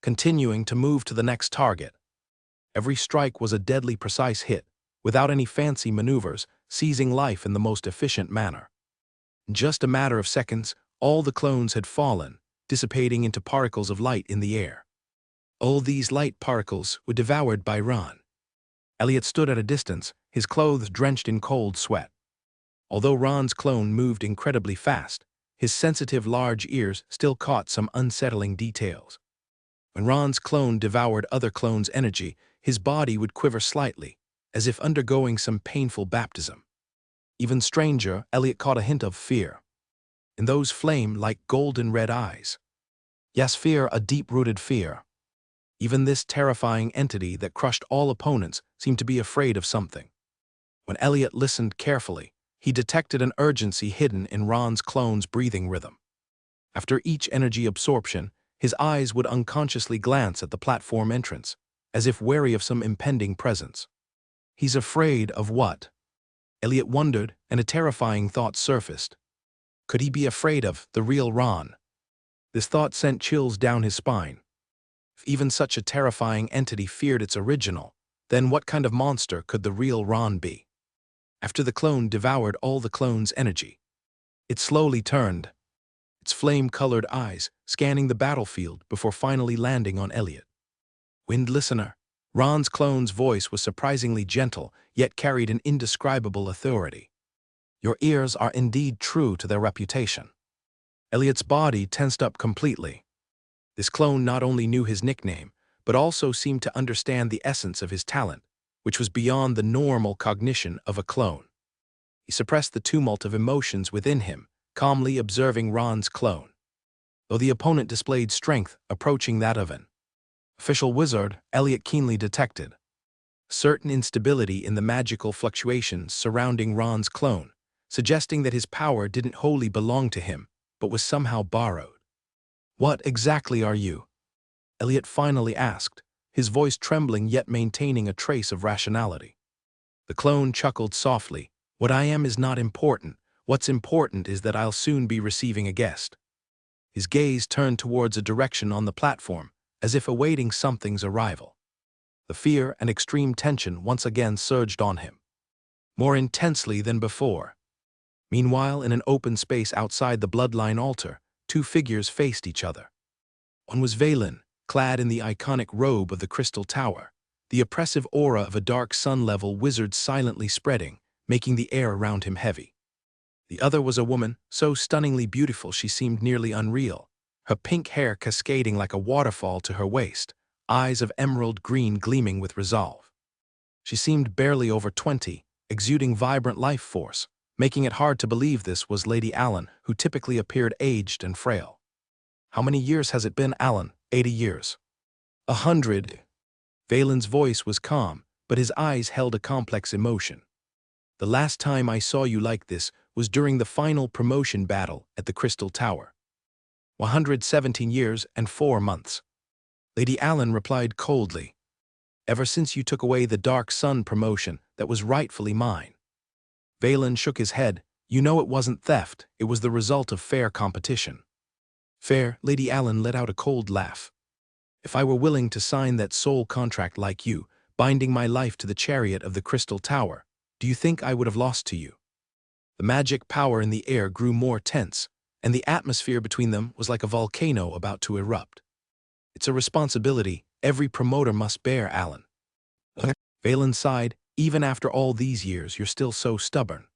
continuing to move to the next target. Every strike was a deadly precise hit, without any fancy maneuvers, seizing life in the most efficient manner. In just a matter of seconds, all the clones had fallen, dissipating into particles of light in the air. All these light particles were devoured by Ron. Elliot stood at a distance, his clothes drenched in cold sweat. Although Ron's clone moved incredibly fast, his sensitive large ears still caught some unsettling details. When Ron's clone devoured other clones' energy, his body would quiver slightly, as if undergoing some painful baptism. Even stranger, Elliot caught a hint of fear. In those flame-like golden red eyes. Yes, fear, a deep-rooted fear. Even this terrifying entity that crushed all opponents seemed to be afraid of something. When Elliot listened carefully, he detected an urgency hidden in Ron's clone's breathing rhythm. After each energy absorption, his eyes would unconsciously glance at the platform entrance, as if wary of some impending presence. He's afraid of what? Elliot wondered, and a terrifying thought surfaced. Could he be afraid of the real Ron? This thought sent chills down his spine. If even such a terrifying entity feared its original, then what kind of monster could the real Ron be? After the clone devoured all the clone's energy, it slowly turned, its flame-colored eyes scanning the battlefield before finally landing on Elliot. Wind listener. Ron's clone's voice was surprisingly gentle, yet carried an indescribable authority. Your ears are indeed true to their reputation. Elliot's body tensed up completely. This clone not only knew his nickname, but also seemed to understand the essence of his talent, which was beyond the normal cognition of a clone. He suppressed the tumult of emotions within him, calmly observing Ron's clone. Though the opponent displayed strength approaching that of an official wizard, Elliot keenly detected a certain instability in the magical fluctuations surrounding Ron's clone, suggesting that his power didn't wholly belong to him, but was somehow borrowed. What exactly are you? Elliot finally asked, his voice trembling yet maintaining a trace of rationality. The clone chuckled softly. What I am is not important. What's important is that I'll soon be receiving a guest. His gaze turned towards a direction on the platform, as if awaiting something's arrival. The fear and extreme tension once again surged on him, more intensely than before. Meanwhile, in an open space outside the bloodline altar, two figures faced each other. One was Valen, clad in the iconic robe of the Crystal Tower, the oppressive aura of a dark sun-level wizard silently spreading, making the air around him heavy. The other was a woman, so stunningly beautiful she seemed nearly unreal, her pink hair cascading like a waterfall to her waist, eyes of emerald green gleaming with resolve. She seemed barely over 20, exuding vibrant life force, making it hard to believe this was Lady Allen, who typically appeared aged and frail. How many years has it been, Allen? 80 years. 100. Valen's voice was calm, but his eyes held a complex emotion. The last time I saw you like this was during the final promotion battle at the Crystal Tower. 117 years and 4 months. Lady Allen replied coldly. Ever since you took away the Dark Sun promotion that was rightfully mine. Valen shook his head. You know it wasn't theft, it was the result of fair competition. Fair? Lady Allen let out a cold laugh. If I were willing to sign that soul contract like you, binding my life to the chariot of the Crystal Tower, do you think I would have lost to you? The magic power in the air grew more tense, and the atmosphere between them was like a volcano about to erupt. It's a responsibility every promoter must bear, Allen. Valen sighed. Even after all these years, you're still so stubborn.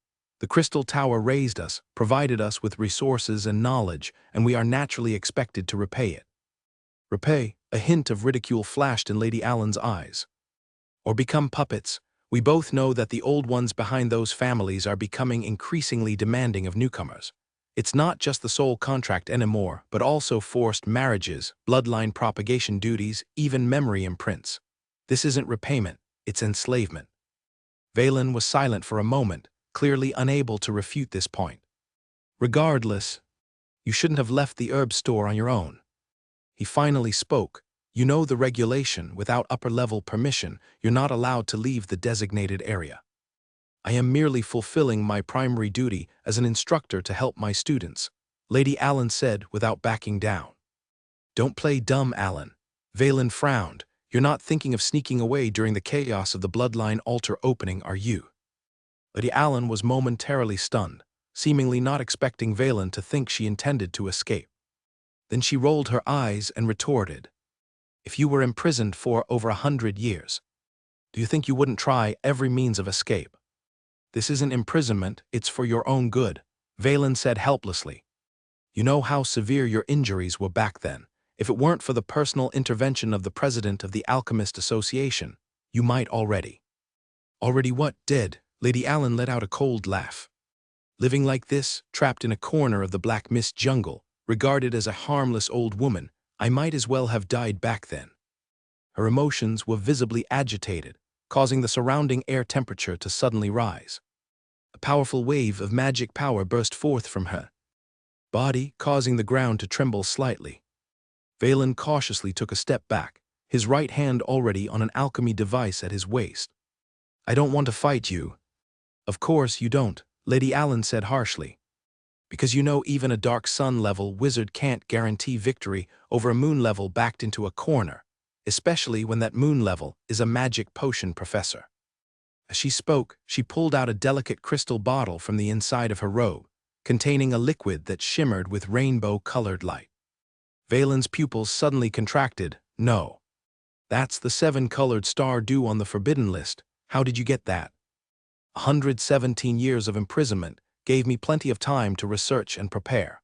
The Crystal Tower raised us, provided us with resources and knowledge, and we are naturally expected to repay it. Repay? A hint of ridicule flashed in Lady Allen's eyes. Or become puppets? We both know that the old ones behind those families are becoming increasingly demanding of newcomers. It's not just the soul contract anymore, but also forced marriages, bloodline propagation duties, even memory imprints. This isn't repayment, it's enslavement. Valen was silent for a moment, clearly unable to refute this point. Regardless, you shouldn't have left the herb store on your own. He finally spoke. You know the regulation, without upper-level permission, you're not allowed to leave the designated area. I am merely fulfilling my primary duty as an instructor to help my students, Lady Allen said without backing down. Don't play dumb, Allen. Valen frowned. You're not thinking of sneaking away during the chaos of the bloodline altar opening, are you? Lady Allen was momentarily stunned, seemingly not expecting Valen to think she intended to escape. Then she rolled her eyes and retorted. If you were imprisoned for over 100 years, do you think you wouldn't try every means of escape? This isn't imprisonment, it's for your own good, Valen said helplessly. You know how severe your injuries were back then. If it weren't for the personal intervention of the president of the Alchemist Association, you might already. Already what, dead? Lady Allen let out a cold laugh. Living like this, trapped in a corner of the Black Mist jungle, regarded as a harmless old woman, I might as well have died back then. Her emotions were visibly agitated, causing the surrounding air temperature to suddenly rise. A powerful wave of magic power burst forth from her body, causing the ground to tremble slightly. Valen cautiously took a step back, his right hand already on an alchemy device at his waist. I don't want to fight you. Of course you don't, Lady Allen said harshly. Because you know even a Dark Sun-level wizard can't guarantee victory over a Moon level backed into a corner, especially when that Moon level is a magic potion professor. As she spoke, she pulled out a delicate crystal bottle from the inside of her robe, containing a liquid that shimmered with rainbow-colored light. Valen's pupils suddenly contracted. No. That's the 7-colored star due on the forbidden list. How did you get that? 117 years of imprisonment gave me plenty of time to research and prepare.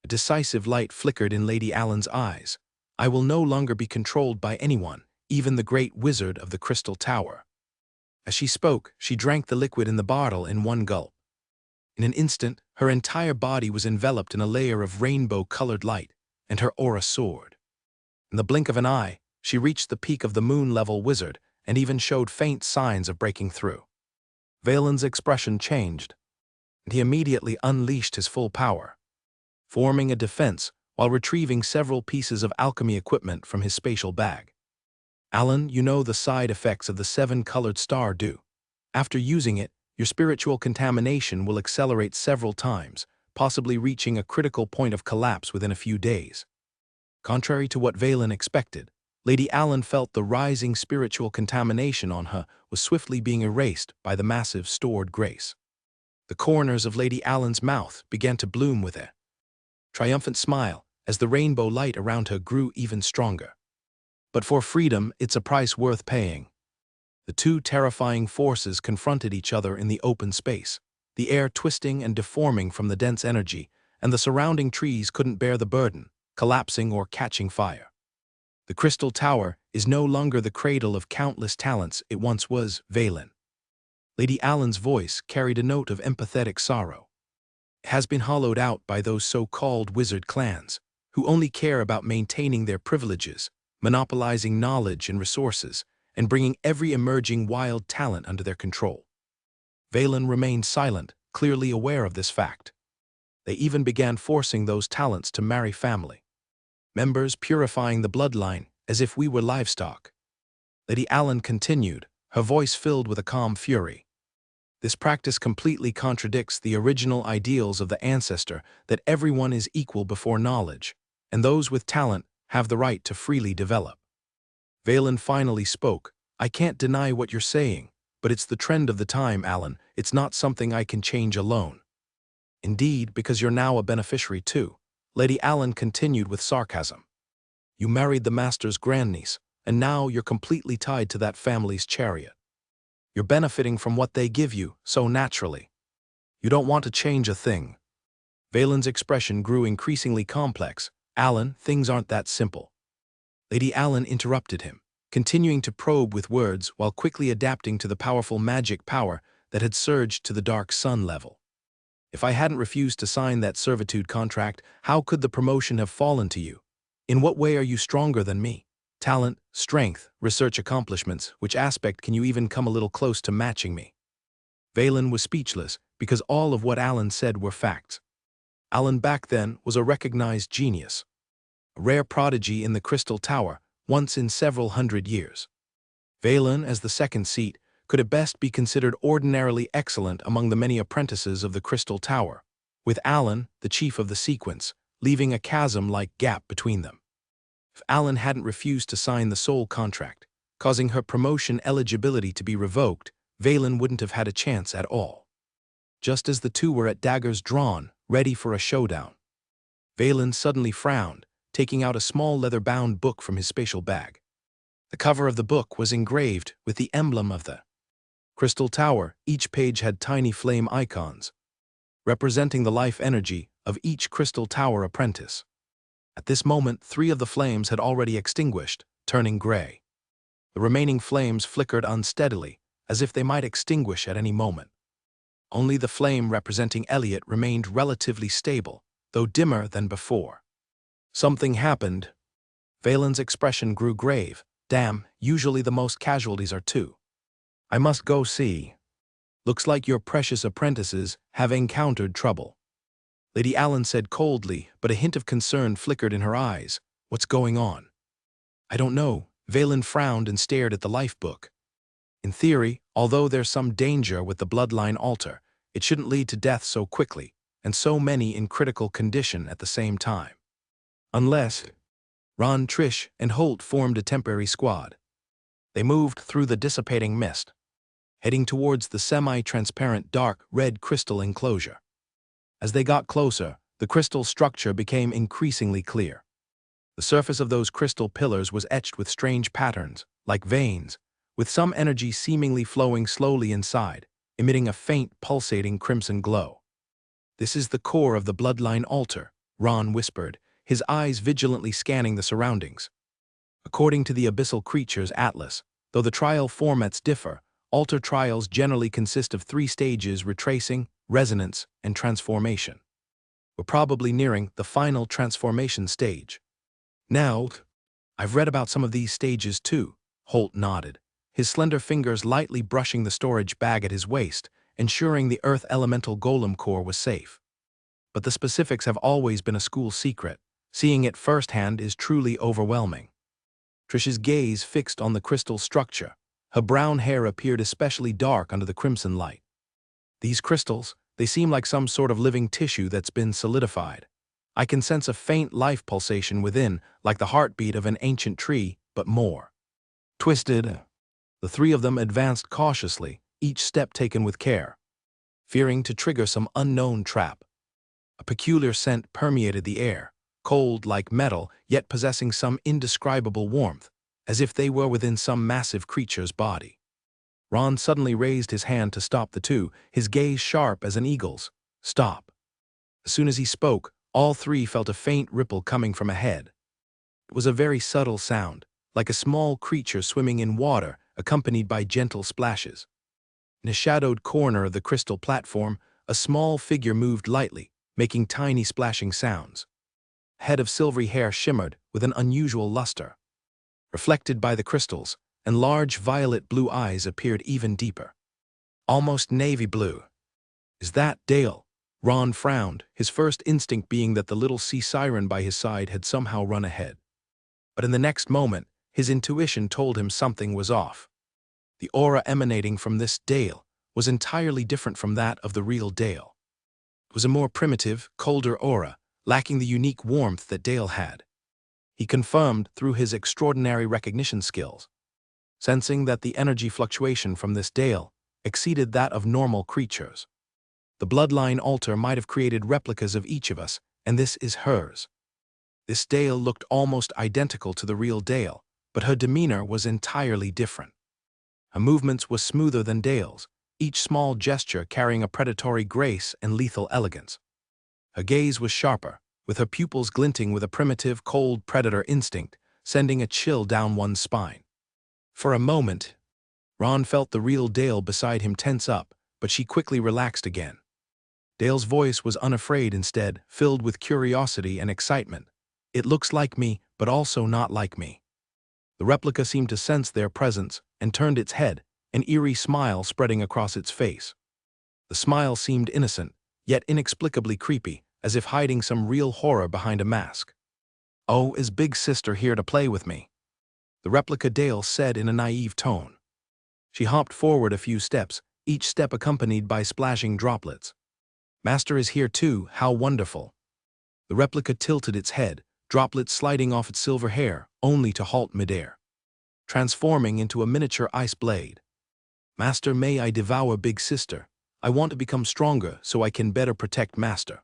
A decisive light flickered in Lady Allen's eyes. I will no longer be controlled by anyone, even the great wizard of the Crystal Tower. As she spoke, she drank the liquid in the bottle in one gulp. In an instant, her entire body was enveloped in a layer of rainbow-colored light, and her aura soared. In the blink of an eye, she reached the peak of the Moon-level wizard and even showed faint signs of breaking through. Valen's expression changed, and he immediately unleashed his full power, forming a defense while retrieving several pieces of alchemy equipment from his spatial bag. Allen, you know the side effects of the 7-colored star do. After using it, your spiritual contamination will accelerate several times, possibly reaching a critical point of collapse within a few days. Contrary to what Valen expected, Lady Allen felt the rising spiritual contamination on her was swiftly being erased by the massive stored grace. The corners of Lady Allen's mouth began to bloom with a triumphant smile as the rainbow light around her grew even stronger. But for freedom, it's a price worth paying. The two terrifying forces confronted each other in the open space, the air twisting and deforming from the dense energy, and the surrounding trees couldn't bear the burden, collapsing or catching fire. The Crystal Tower is no longer the cradle of countless talents it once was, Valen. Lady Allen's voice carried a note of empathetic sorrow. It has been hollowed out by those so-called wizard clans, who only care about maintaining their privileges, monopolizing knowledge and resources, and bringing every emerging wild talent under their control. Valen remained silent, clearly aware of this fact. They even began forcing those talents to marry family members, purifying the bloodline as if we were livestock. Lady Allen continued, her voice filled with a calm fury. This practice completely contradicts the original ideals of the ancestor that everyone is equal before knowledge, and those with talent have the right to freely develop. Valen finally spoke. I can't deny what you're saying, but it's the trend of the time, Allen. It's not something I can change alone. Indeed, because you're now a beneficiary too, Lady Allen continued with sarcasm. You married the master's grandniece, and now you're completely tied to that family's chariot. You're benefiting from what they give you, so naturally. You don't want to change a thing. Valen's expression grew increasingly complex. Allen, things aren't that simple. Lady Allen interrupted him, continuing to probe with words while quickly adapting to the powerful magic power that had surged to the Dark Sun level. If I hadn't refused to sign that servitude contract, how could the promotion have fallen to you? In what way are you stronger than me? Talent, strength, research accomplishments, which aspect can you even come a little close to matching me? Valen was speechless because all of what Alan said were facts. Alan back then was a recognized genius, a rare prodigy in the Crystal Tower, once in several hundred years. Valen, as the second seat, could at best be considered ordinarily excellent among the many apprentices of the Crystal Tower, with Alan, the chief of the sequence, leaving a chasm-like gap between them. If Alan hadn't refused to sign the soul contract, causing her promotion eligibility to be revoked, Valen wouldn't have had a chance at all. Just as the two were at daggers drawn, ready for a showdown, Valen suddenly frowned, taking out a small leather-bound book from his spatial bag. The cover of the book was engraved with the emblem of the Crystal Tower. Each page had tiny flame icons, representing the life energy of each Crystal Tower apprentice. At this moment, 3 of the flames had already extinguished, turning gray. The remaining flames flickered unsteadily, as if they might extinguish at any moment. Only the flame representing Elliot remained relatively stable, though dimmer than before. Something happened. Valen's expression grew grave. Damn, usually the most casualties are 2. I must go see. Looks like your precious apprentices have encountered trouble. Lady Allen said coldly, but a hint of concern flickered in her eyes. What's going on? I don't know. Valen frowned and stared at the life book. In theory, although there's some danger with the bloodline altar, it shouldn't lead to death so quickly, and so many in critical condition at the same time. Unless Ron, Trish, and Holt formed a temporary squad. They moved through the dissipating mist, heading towards the semi-transparent dark red crystal enclosure. As they got closer, the crystal structure became increasingly clear. The surface of those crystal pillars was etched with strange patterns, like veins, with some energy seemingly flowing slowly inside, emitting a faint, pulsating crimson glow. This is the core of the bloodline altar, Ron whispered, his eyes vigilantly scanning the surroundings. According to the Abyssal Creatures Atlas, though the trial formats differ, altar trials generally consist of 3 stages: retracing, resonance, and transformation. We're probably nearing the final transformation stage. Now, I've read about some of these stages too, Holt nodded, his slender fingers lightly brushing the storage bag at his waist, ensuring the Earth Elemental Golem core was safe. But the specifics have always been a school secret. Seeing it firsthand is truly overwhelming. Trish's gaze fixed on the crystal structure. Her brown hair appeared especially dark under the crimson light. These crystals, they seem like some sort of living tissue that's been solidified. I can sense a faint life pulsation within, like the heartbeat of an ancient tree, but more twisted. The 3 of them advanced cautiously, each step taken with care, fearing to trigger some unknown trap. A peculiar scent permeated the air, cold like metal, yet possessing some indescribable warmth, as if they were within some massive creature's body. Ron suddenly raised his hand to stop the 2, his gaze sharp as an eagle's. Stop. As soon as he spoke, all 3 felt a faint ripple coming from ahead. It was a very subtle sound, like a small creature swimming in water, accompanied by gentle splashes. In a shadowed corner of the crystal platform, a small figure moved lightly, making tiny splashing sounds. A head of silvery hair shimmered with an unusual luster. Reflected by the crystals, and large violet blue eyes appeared even deeper, almost navy blue. Is that Dale? Ron frowned, his first instinct being that the little sea siren by his side had somehow run ahead. But in the next moment, his intuition told him something was off. The aura emanating from this Dale was entirely different from that of the real Dale. It was a more primitive, colder aura, lacking the unique warmth that Dale had. He confirmed through his extraordinary recognition skills, sensing that the energy fluctuation from this Dale exceeded that of normal creatures. The bloodline altar might have created replicas of each of us, and this is hers. This Dale looked almost identical to the real Dale, but her demeanor was entirely different. Her movements were smoother than Dale's, each small gesture carrying a predatory grace and lethal elegance. Her gaze was sharper, with her pupils glinting with a primitive, cold predator instinct, sending a chill down one's spine. For a moment, Ron felt the real Dale beside him tense up, but she quickly relaxed again. Dale's voice was unafraid instead, filled with curiosity and excitement. It looks like me, but also not like me. The replica seemed to sense their presence and turned its head, an eerie smile spreading across its face. The smile seemed innocent, yet inexplicably creepy, as if hiding some real horror behind a mask. "Oh, is Big Sister here to play with me?" the replica Dale said in a naive tone. She hopped forward a few steps, each step accompanied by splashing droplets. "Master is here too, how wonderful." The replica tilted its head, droplets sliding off its silver hair, only to halt midair, transforming into a miniature ice blade. "Master, may I devour Big Sister? I want to become stronger so I can better protect Master."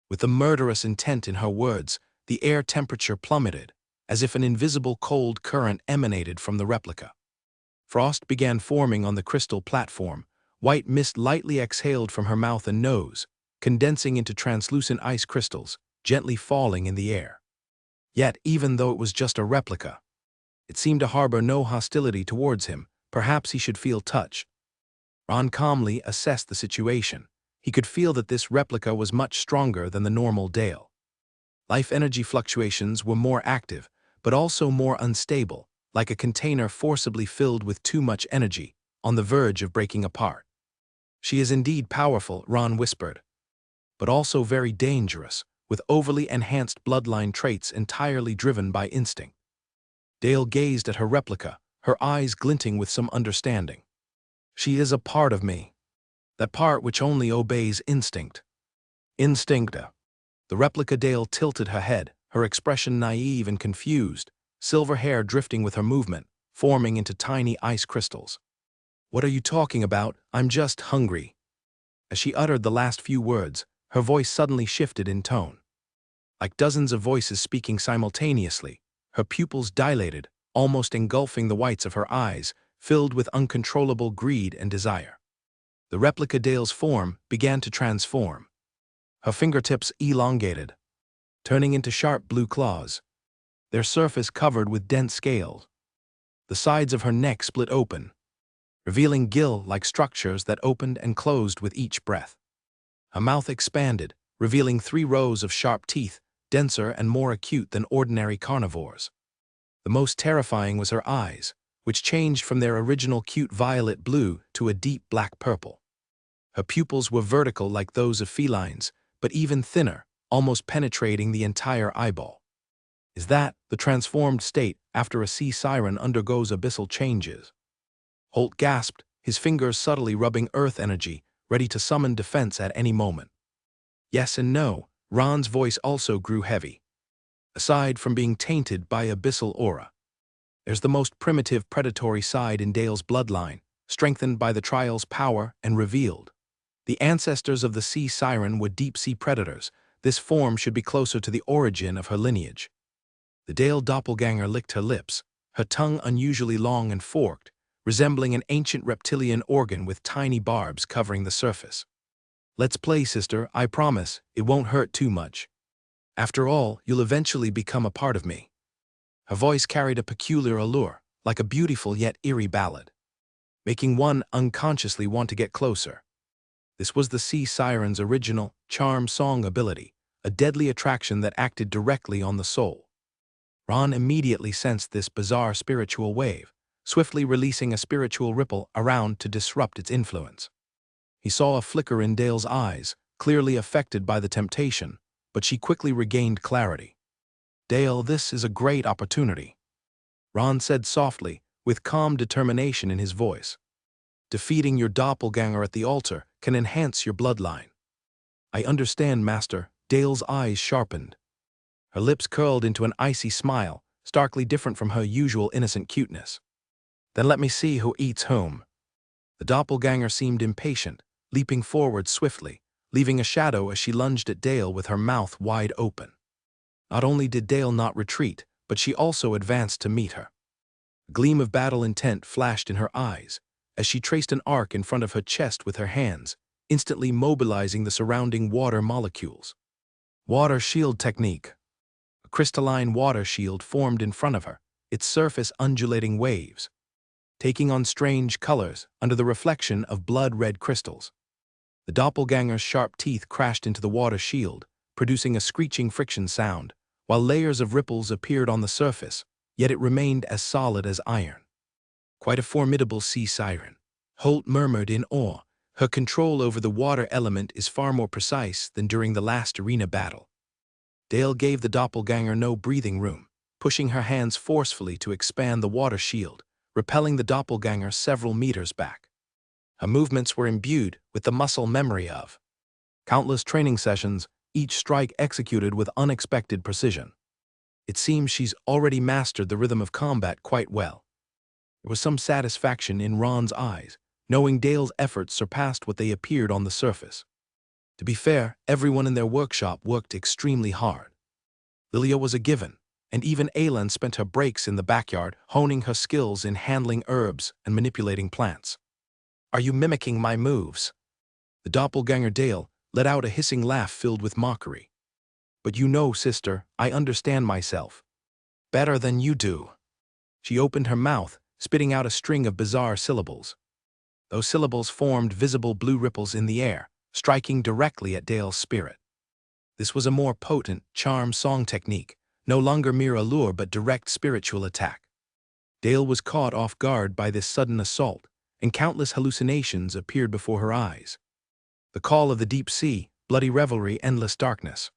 With the murderous intent in her words, the air temperature plummeted, as if an invisible cold current emanated from the replica. Frost began forming on the crystal platform. White mist lightly exhaled from her mouth and nose, condensing into translucent ice crystals, gently falling in the air. Yet, even though it was just a replica, it seemed to harbor no hostility towards him. Perhaps he should feel touch. Ron calmly assessed the situation. He could feel that this replica was much stronger than the normal Dale. Life energy fluctuations were more active, but also more unstable, like a container forcibly filled with too much energy, on the verge of breaking apart. "She is indeed powerful," Ron whispered, "but also very dangerous, with overly enhanced bloodline traits entirely driven by instinct." Dale gazed at her replica, her eyes glinting with some understanding. "She is a part of me. That part which only obeys instinct." "Instinct." The replica Dale tilted her head, her expression naive and confused, silver hair drifting with her movement, forming into tiny ice crystals. "What are you talking about? I'm just hungry." As she uttered the last few words, her voice suddenly shifted in tone. Like dozens of voices speaking simultaneously, her pupils dilated, almost engulfing the whites of her eyes, filled with uncontrollable greed and desire. The replica Dale's form began to transform. Her fingertips elongated, turning into sharp blue claws, their surface covered with dense scales. The sides of her neck split open, revealing gill-like structures that opened and closed with each breath. Her mouth expanded, revealing 3 rows of sharp teeth, denser and more acute than ordinary carnivores. The most terrifying was her eyes, which changed from their original cute violet blue to a deep black purple. Her pupils were vertical like those of felines, but even thinner, almost penetrating the entire eyeball. "Is that the transformed state after a sea siren undergoes abyssal changes?" Holt gasped, his fingers subtly rubbing earth energy, ready to summon defense at any moment. "Yes and no." Ron's voice also grew heavy. "Aside from being tainted by abyssal aura, there's the most primitive predatory side in Dale's bloodline, strengthened by the trial's power and revealed. The ancestors of the sea siren were deep-sea predators. This form should be closer to the origin of her lineage." The Dale doppelganger licked her lips, her tongue unusually long and forked, resembling an ancient reptilian organ with tiny barbs covering the surface. "Let's play, sister, I promise, it won't hurt too much. After all, you'll eventually become a part of me." Her voice carried a peculiar allure, like a beautiful yet eerie ballad, making one unconsciously want to get closer. This was the sea siren's original charm song ability, a deadly attraction that acted directly on the soul. Ron immediately sensed this bizarre spiritual wave, swiftly releasing a spiritual ripple around to disrupt its influence. He saw a flicker in Dale's eyes, clearly affected by the temptation, but she quickly regained clarity. "Dale, this is a great opportunity," Ron said softly, with calm determination in his voice. "Defeating your doppelganger at the altar can enhance your bloodline." "I understand, Master." Dale's eyes sharpened. Her lips curled into an icy smile, starkly different from her usual innocent cuteness. "Then let me see who eats whom." The doppelganger seemed impatient, leaping forward swiftly, leaving a shadow as she lunged at Dale with her mouth wide open. Not only did Dale not retreat, but she also advanced to meet her. A gleam of battle intent flashed in her eyes, as she traced an arc in front of her chest with her hands, instantly mobilizing the surrounding water molecules. Water shield technique. A crystalline water shield formed in front of her, its surface undulating waves, taking on strange colors under the reflection of blood-red crystals. The doppelganger's sharp teeth crashed into the water shield, producing a screeching friction sound, while layers of ripples appeared on the surface, yet it remained as solid as iron. Quite a formidable sea siren. Holt murmured in awe. Her control over the water element is far more precise than during the last arena battle. Dale gave the doppelganger no breathing room, pushing her hands forcefully to expand the water shield, repelling the doppelganger several meters back. Her movements were imbued with the muscle memory of countless training sessions, each strike executed with unexpected precision. It seems she's already mastered the rhythm of combat quite well. There was some satisfaction in Ron's eyes, knowing Dale's efforts surpassed what they appeared on the surface. To be fair, everyone in their workshop worked extremely hard. Lilia was a given, and even Aelin spent her breaks in the backyard honing her skills in handling herbs and manipulating plants. "Are you mimicking my moves?" The doppelganger Dale let out a hissing laugh filled with mockery. "But you know, sister, I understand myself better than you do." She opened her mouth, spitting out a string of bizarre syllables. Those syllables formed visible blue ripples in the air, striking directly at Dale's spirit. This was a more potent charm song technique, no longer mere allure but direct spiritual attack. Dale was caught off guard by this sudden assault, and countless hallucinations appeared before her eyes. The call of the deep sea, bloody revelry, endless darkness.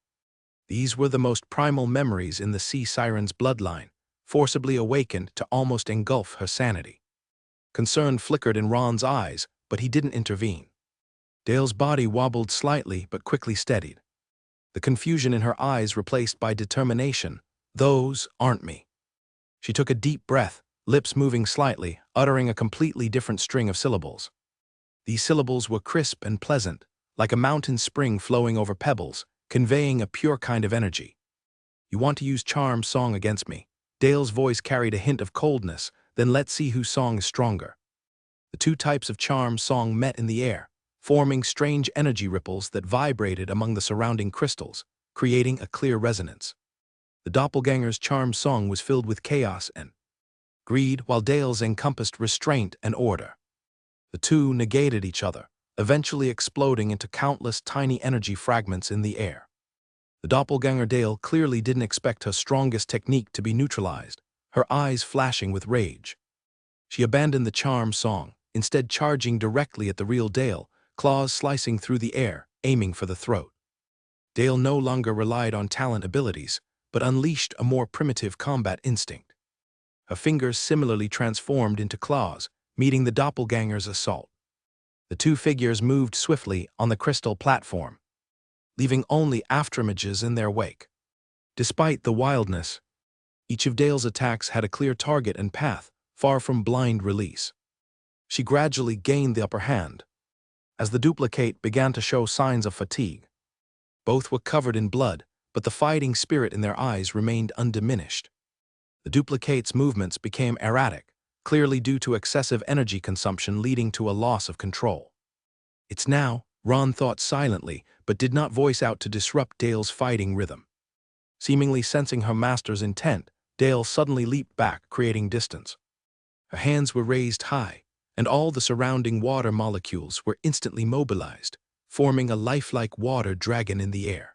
These were the most primal memories in the sea siren's bloodline, forcibly awakened to almost engulf her sanity. Concern flickered in Ron's eyes, but he didn't intervene. Dale's body wobbled slightly but quickly steadied. The confusion in her eyes replaced by determination. "Those aren't me." She took a deep breath, lips moving slightly, uttering a completely different string of syllables. These syllables were crisp and pleasant, like a mountain spring flowing over pebbles, conveying a pure kind of energy. "You want to use charm song against me?" Dale's voice carried a hint of coldness. "Then let's see whose song is stronger." The two types of charm song met in the air, forming strange energy ripples that vibrated among the surrounding crystals, creating a clear resonance. The doppelganger's charm song was filled with chaos and greed, while Dale's encompassed restraint and order. The two negated each other, eventually exploding into countless tiny energy fragments in the air. The doppelganger Dale clearly didn't expect her strongest technique to be neutralized, her eyes flashing with rage. She abandoned the charm song, instead charging directly at the real Dale, claws slicing through the air, aiming for the throat. Dale no longer relied on talent abilities, but unleashed a more primitive combat instinct. Her fingers similarly transformed into claws, meeting the doppelganger's assault. The two figures moved swiftly on the crystal platform, leaving only afterimages in their wake. Despite the wildness, each of Dale's attacks had a clear target and path, far from blind release. She gradually gained the upper hand, as the duplicate began to show signs of fatigue. Both were covered in blood, but the fighting spirit in their eyes remained undiminished. The duplicate's movements became erratic, clearly due to excessive energy consumption leading to a loss of control. "It's now," Ron thought silently, but did not voice out to disrupt Dale's fighting rhythm. Seemingly sensing her master's intent, Dale suddenly leaped back, creating distance. Her hands were raised high, and all the surrounding water molecules were instantly mobilized, forming a lifelike water dragon in the air.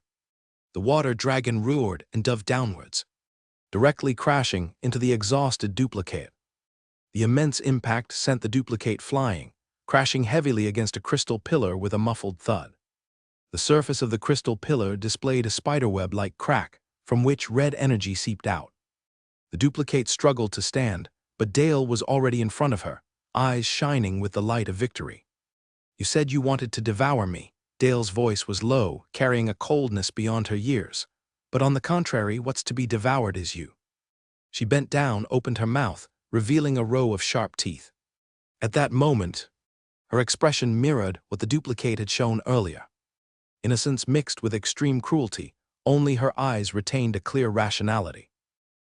The water dragon roared and dove downwards, directly crashing into the exhausted duplicate. The immense impact sent the duplicate flying, crashing heavily against a crystal pillar with a muffled thud. The surface of the crystal pillar displayed a spiderweb-like crack, from which red energy seeped out. The duplicate struggled to stand, but Dale was already in front of her, eyes shining with the light of victory. "You said you wanted to devour me." Dale's voice was low, carrying a coldness beyond her years. "But on the contrary, what's to be devoured is you." She bent down, opened her mouth, revealing a row of sharp teeth. At that moment, her expression mirrored what the duplicate had shown earlier. Innocence mixed with extreme cruelty, only her eyes retained a clear rationality.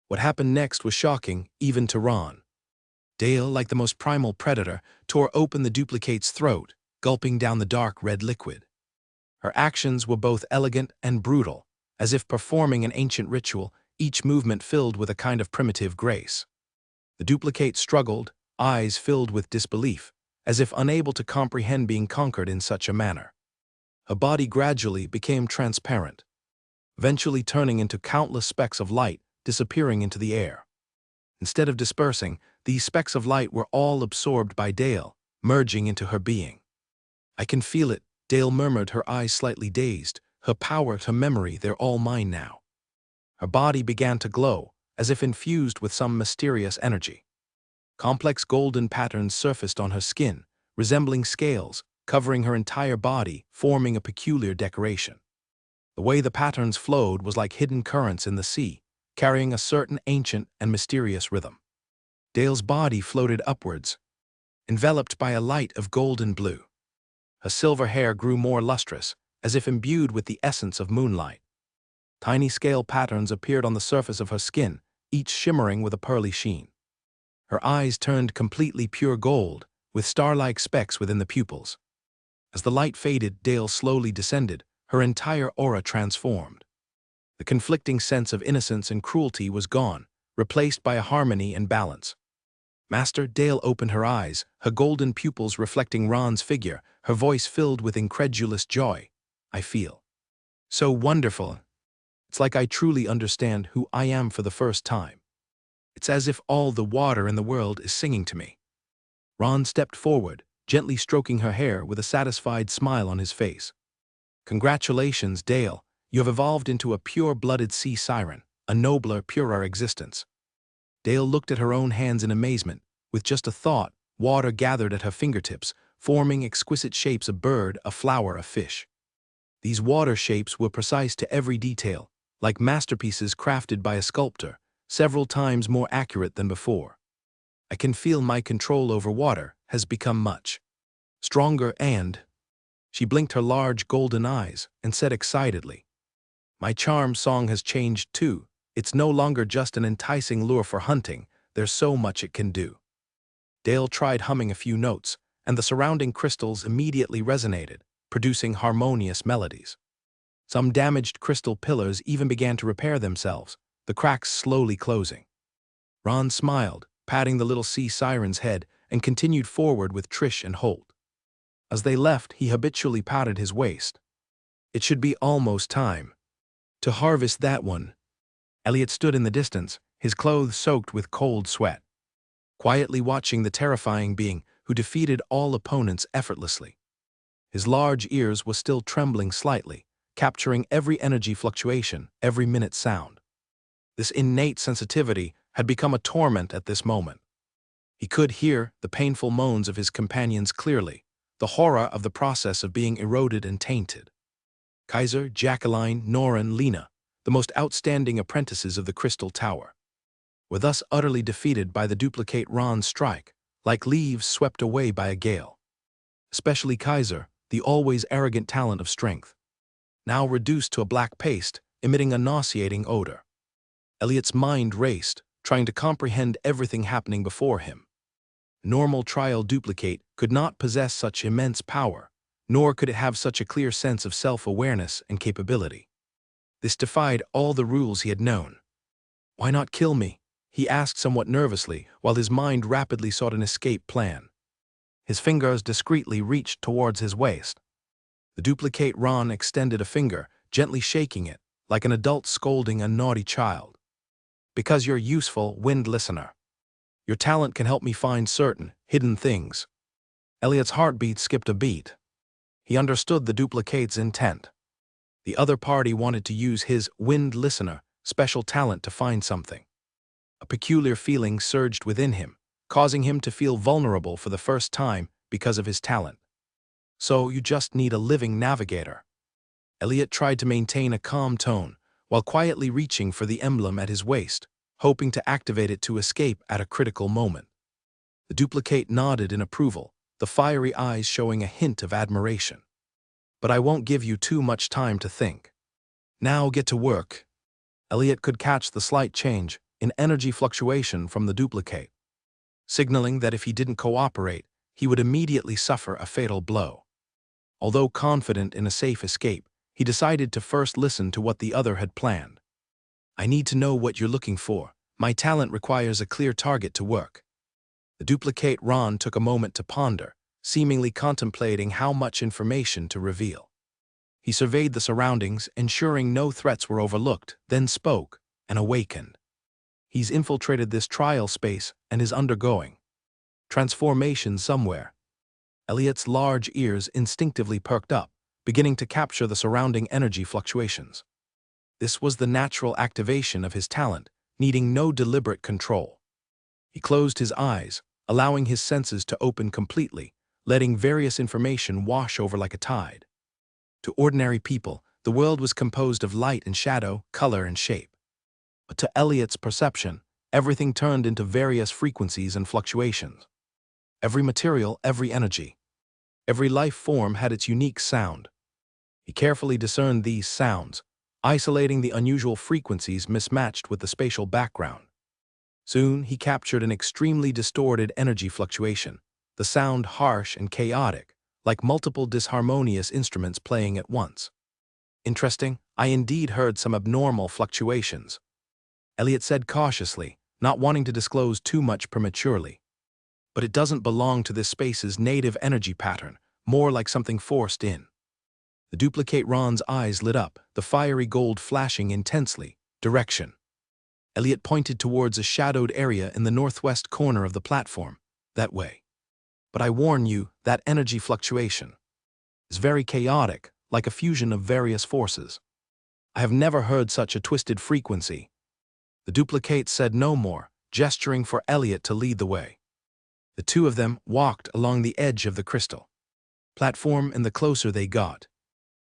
What happened next was shocking, even to Ron. Dale, like the most primal predator, tore open the duplicate's throat, gulping down the dark red liquid. Her actions were both elegant and brutal, as if performing an ancient ritual, each movement filled with a kind of primitive grace. The duplicate struggled, eyes filled with disbelief, as if unable to comprehend being conquered in such a manner. Her body gradually became transparent, eventually turning into countless specks of light, disappearing into the air. Instead of dispersing, these specks of light were all absorbed by Dale, merging into her being. "I can feel it," Dale murmured, her eyes slightly dazed. "Her power, her memory, they're all mine now." Her body began to glow, as if infused with some mysterious energy. Complex golden patterns surfaced on her skin, resembling scales, covering her entire body, forming a peculiar decoration. The way the patterns flowed was like hidden currents in the sea, carrying a certain ancient and mysterious rhythm. Dale's body floated upwards, enveloped by a light of golden blue. Her silver hair grew more lustrous, as if imbued with the essence of moonlight. Tiny scale patterns appeared on the surface of her skin, each shimmering with a pearly sheen. Her eyes turned completely pure gold, with star-like specks within the pupils. As the light faded, Dale slowly descended, her entire aura transformed. The conflicting sense of innocence and cruelty was gone, replaced by a harmony and balance. "Master," Dale opened her eyes, her golden pupils reflecting Ron's figure, her voice filled with incredulous joy. "I feel so wonderful. It's like I truly understand who I am for the first time. It's as if all the water in the world is singing to me." Ron stepped forward, gently stroking her hair with a satisfied smile on his face. "Congratulations, Dale. You have evolved into a pure-blooded sea siren, a nobler, purer existence." Dale looked at her own hands in amazement. With just a thought, water gathered at her fingertips, forming exquisite shapes: a bird, a flower, a fish. These water shapes were precise to every detail, like masterpieces crafted by a sculptor, several times more accurate than before. "I can feel my control over water has become much stronger and—" She blinked her large golden eyes and said excitedly, "My charm song has changed too. It's no longer just an enticing lure for hunting, there's so much it can do." Dale tried humming a few notes, and the surrounding crystals immediately resonated, producing harmonious melodies. Some damaged crystal pillars even began to repair themselves, the cracks slowly closing. Ron smiled, patting the little sea siren's head, and continued forward with Trish and Holt. As they left, he habitually patted his waist. "It should be almost time to harvest that one." Elliot stood in the distance, his clothes soaked with cold sweat, quietly watching the terrifying being who defeated all opponents effortlessly. His large ears were still trembling slightly, capturing every energy fluctuation, every minute sound. This innate sensitivity had become a torment at this moment. He could hear the painful moans of his companions clearly, the horror of the process of being eroded and tainted. Kaiser, Jacqueline, Norin, Lena, the most outstanding apprentices of the Crystal Tower, were thus utterly defeated by the duplicate Ron's strike, like leaves swept away by a gale. Especially Kaiser, the always arrogant talent of strength, now reduced to a black paste, emitting a nauseating odor. Elliot's mind raced, trying to comprehend everything happening before him. Normal trial duplicate could not possess such immense power, nor could it have such a clear sense of self-awareness and capability. This defied all the rules he had known. "Why not kill me?" he asked somewhat nervously, while his mind rapidly sought an escape plan. His fingers discreetly reached towards his waist. The duplicate Ron extended a finger, gently shaking it, like an adult scolding a naughty child. "Because you're useful, wind listener. Your talent can help me find certain, hidden things." Elliot's heartbeat skipped a beat. He understood the duplicate's intent. The other party wanted to use his wind listener special talent to find something. A peculiar feeling surged within him, causing him to feel vulnerable for the first time because of his talent. "So you just need a living navigator." Elliot tried to maintain a calm tone, while quietly reaching for the emblem at his waist, hoping to activate it to escape at a critical moment. The duplicate nodded in approval, the fiery eyes showing a hint of admiration. "But I won't give you too much time to think. Now get to work." Elliot could catch the slight change in energy fluctuation from the duplicate, signaling that if he didn't cooperate, he would immediately suffer a fatal blow. Although confident in a safe escape, he decided to first listen to what the other had planned. "I need to know what you're looking for. My talent requires a clear target to work." The duplicate Ron took a moment to ponder, seemingly contemplating how much information to reveal. He surveyed the surroundings, ensuring no threats were overlooked, then spoke and awakened. He's infiltrated this trial space and is undergoing transformation somewhere. Elliot's large ears instinctively perked up, beginning to capture the surrounding energy fluctuations. This was the natural activation of his talent, needing no deliberate control. He closed his eyes, allowing his senses to open completely, letting various information wash over like a tide. To ordinary people, the world was composed of light and shadow, color and shape. But to Elliot's perception, everything turned into various frequencies and fluctuations. Every material, every energy, every life form had its unique sound. He carefully discerned these sounds, isolating the unusual frequencies mismatched with the spatial background. Soon, he captured an extremely distorted energy fluctuation, the sound harsh and chaotic, like multiple disharmonious instruments playing at once. Interesting, I indeed heard some abnormal fluctuations, Elliot said cautiously, not wanting to disclose too much prematurely. But it doesn't belong to this space's native energy pattern, more like something forced in. The duplicate Ron's eyes lit up, the fiery gold flashing intensely. Direction. Elliot pointed towards a shadowed area in the northwest corner of the platform. That way. But I warn you, that energy fluctuation is very chaotic, like a fusion of various forces. I have never heard such a twisted frequency. The duplicate said no more, gesturing for Elliot to lead the way. The two of them walked along the edge of the crystal platform, and the closer they got,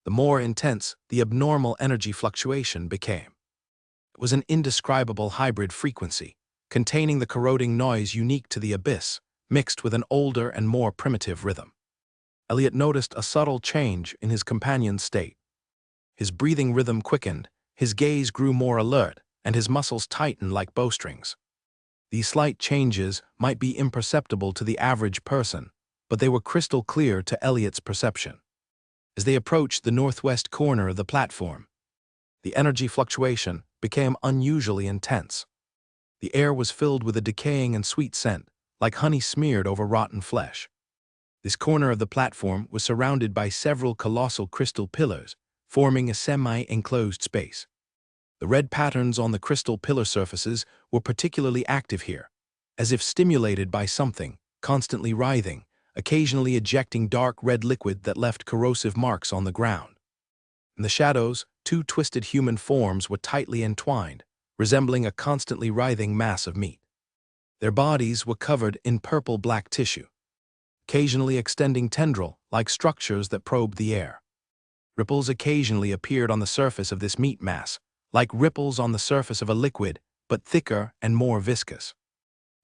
the more intense the abnormal energy fluctuation became. It was an indescribable hybrid frequency, containing the corroding noise unique to the abyss, mixed with an older and more primitive rhythm. Elliot noticed a subtle change in his companion's state. His breathing rhythm quickened, his gaze grew more alert, and his muscles tightened like bowstrings. These slight changes might be imperceptible to the average person, but they were crystal clear to Elliot's perception. As they approached the northwest corner of the platform, the energy fluctuation became unusually intense. The air was filled with a decaying and sweet scent, like honey smeared over rotten flesh. This corner of the platform was surrounded by several colossal crystal pillars, forming a semi-enclosed space. The red patterns on the crystal pillar surfaces were particularly active here, as if stimulated by something, constantly writhing, occasionally ejecting dark red liquid that left corrosive marks on the ground. In the shadows, two twisted human forms were tightly entwined, resembling a constantly writhing mass of meat. Their bodies were covered in purple-black tissue, occasionally extending tendril-like structures that probed the air. Ripples occasionally appeared on the surface of this meat mass, like ripples on the surface of a liquid, but thicker and more viscous.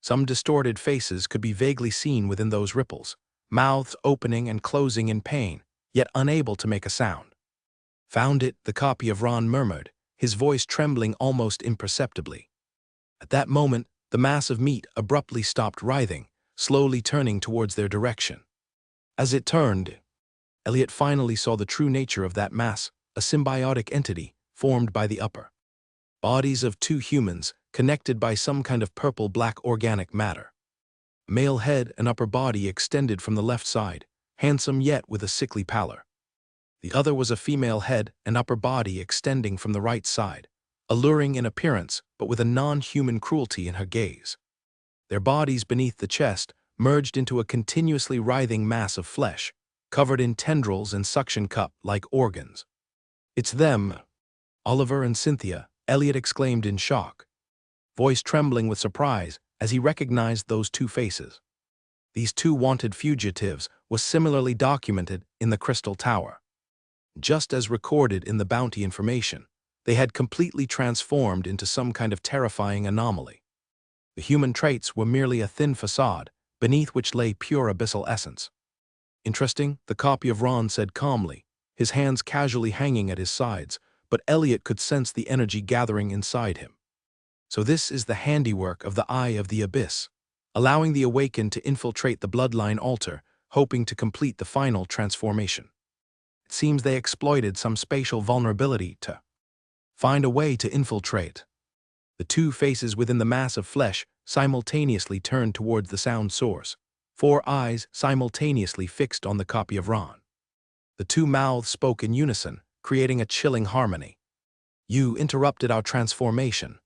Some distorted faces could be vaguely seen within those ripples, mouths opening and closing in pain, yet unable to make a sound. "Found it," the copy of Ron murmured, his voice trembling almost imperceptibly. At that moment, the mass of meat abruptly stopped writhing, slowly turning towards their direction. As it turned, Elliot finally saw the true nature of that mass, a symbiotic entity formed by the upper bodies of two humans connected by some kind of purple-black organic matter. A male head and upper body extended from the left side, handsome yet with a sickly pallor. The other was a female head and upper body extending from the right side, alluring in appearance but with a non-human cruelty in her gaze. Their bodies beneath the chest merged into a continuously writhing mass of flesh, covered in tendrils and suction cup-like organs. "It's them, Oliver and Cynthia," Elliot exclaimed in shock, voice trembling with surprise as he recognized those two faces. These two wanted fugitives was similarly documented in the Crystal Tower. Just as recorded in the bounty information, they had completely transformed into some kind of terrifying anomaly. The human traits were merely a thin facade, beneath which lay pure abyssal essence. "Interesting," the copy of Ron said calmly, his hands casually hanging at his sides, but Elliot could sense the energy gathering inside him. "So this is the handiwork of the Eye of the Abyss, allowing the Awaken to infiltrate the bloodline altar, hoping to complete the final transformation. It seems they exploited some spatial vulnerability to find a way to infiltrate." The two faces within the mass of flesh simultaneously turned towards the sound source, 4 eyes simultaneously fixed on the copy of Ron. The two mouths spoke in unison, creating a chilling harmony. "You interrupted our transformation."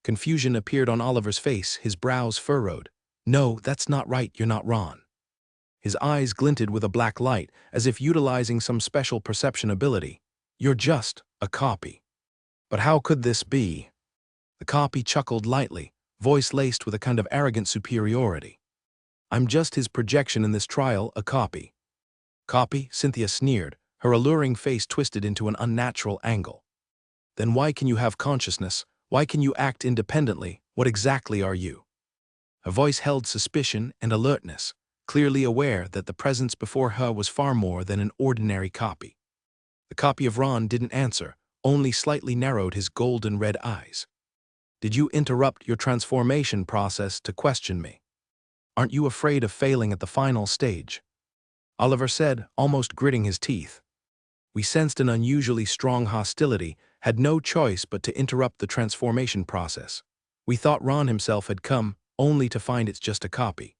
Confusion appeared on Oliver's face, his brows furrowed. "No, that's not right, you're not Ron." His eyes glinted with a black light, as if utilizing some special perception ability. "You're just a copy." "But how could this be?" The copy chuckled lightly, voice laced with a kind of arrogant superiority. "I'm just his projection in this trial, a copy." "Copy?" Cynthia sneered, her alluring face twisted into an unnatural angle. "Then why can you have consciousness? Why can you act independently? What exactly are you?" Her voice held suspicion and alertness, clearly aware that the presence before her was far more than an ordinary copy. The copy of Ron didn't answer, only slightly narrowed his golden red eyes. "Did you interrupt your transformation process to question me? Aren't you afraid of failing at the final stage?" Oliver said, almost gritting his teeth. We sensed an unusually strong hostility, had no choice but to interrupt the transformation process. We thought Ron himself had come, only to find it's just a copy.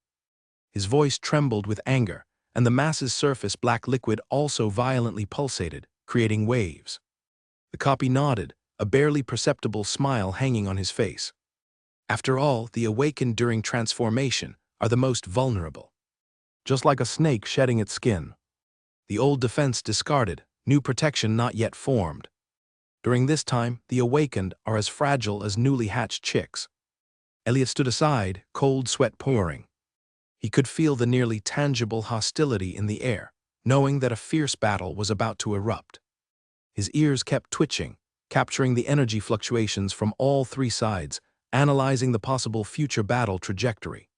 His voice trembled with anger, and the mass's surface black liquid also violently pulsated, creating waves. The copy nodded, a barely perceptible smile hanging on his face. After all, the awakened during transformation are the most vulnerable. Just like a snake shedding its skin. The old defense discarded, new protection not yet formed. During this time, the awakened are as fragile as newly hatched chicks. Elliot stood aside, cold sweat pouring. He could feel the nearly tangible hostility in the air, knowing that a fierce battle was about to erupt. His ears kept twitching, capturing the energy fluctuations from all three sides, analyzing the possible future battle trajectory.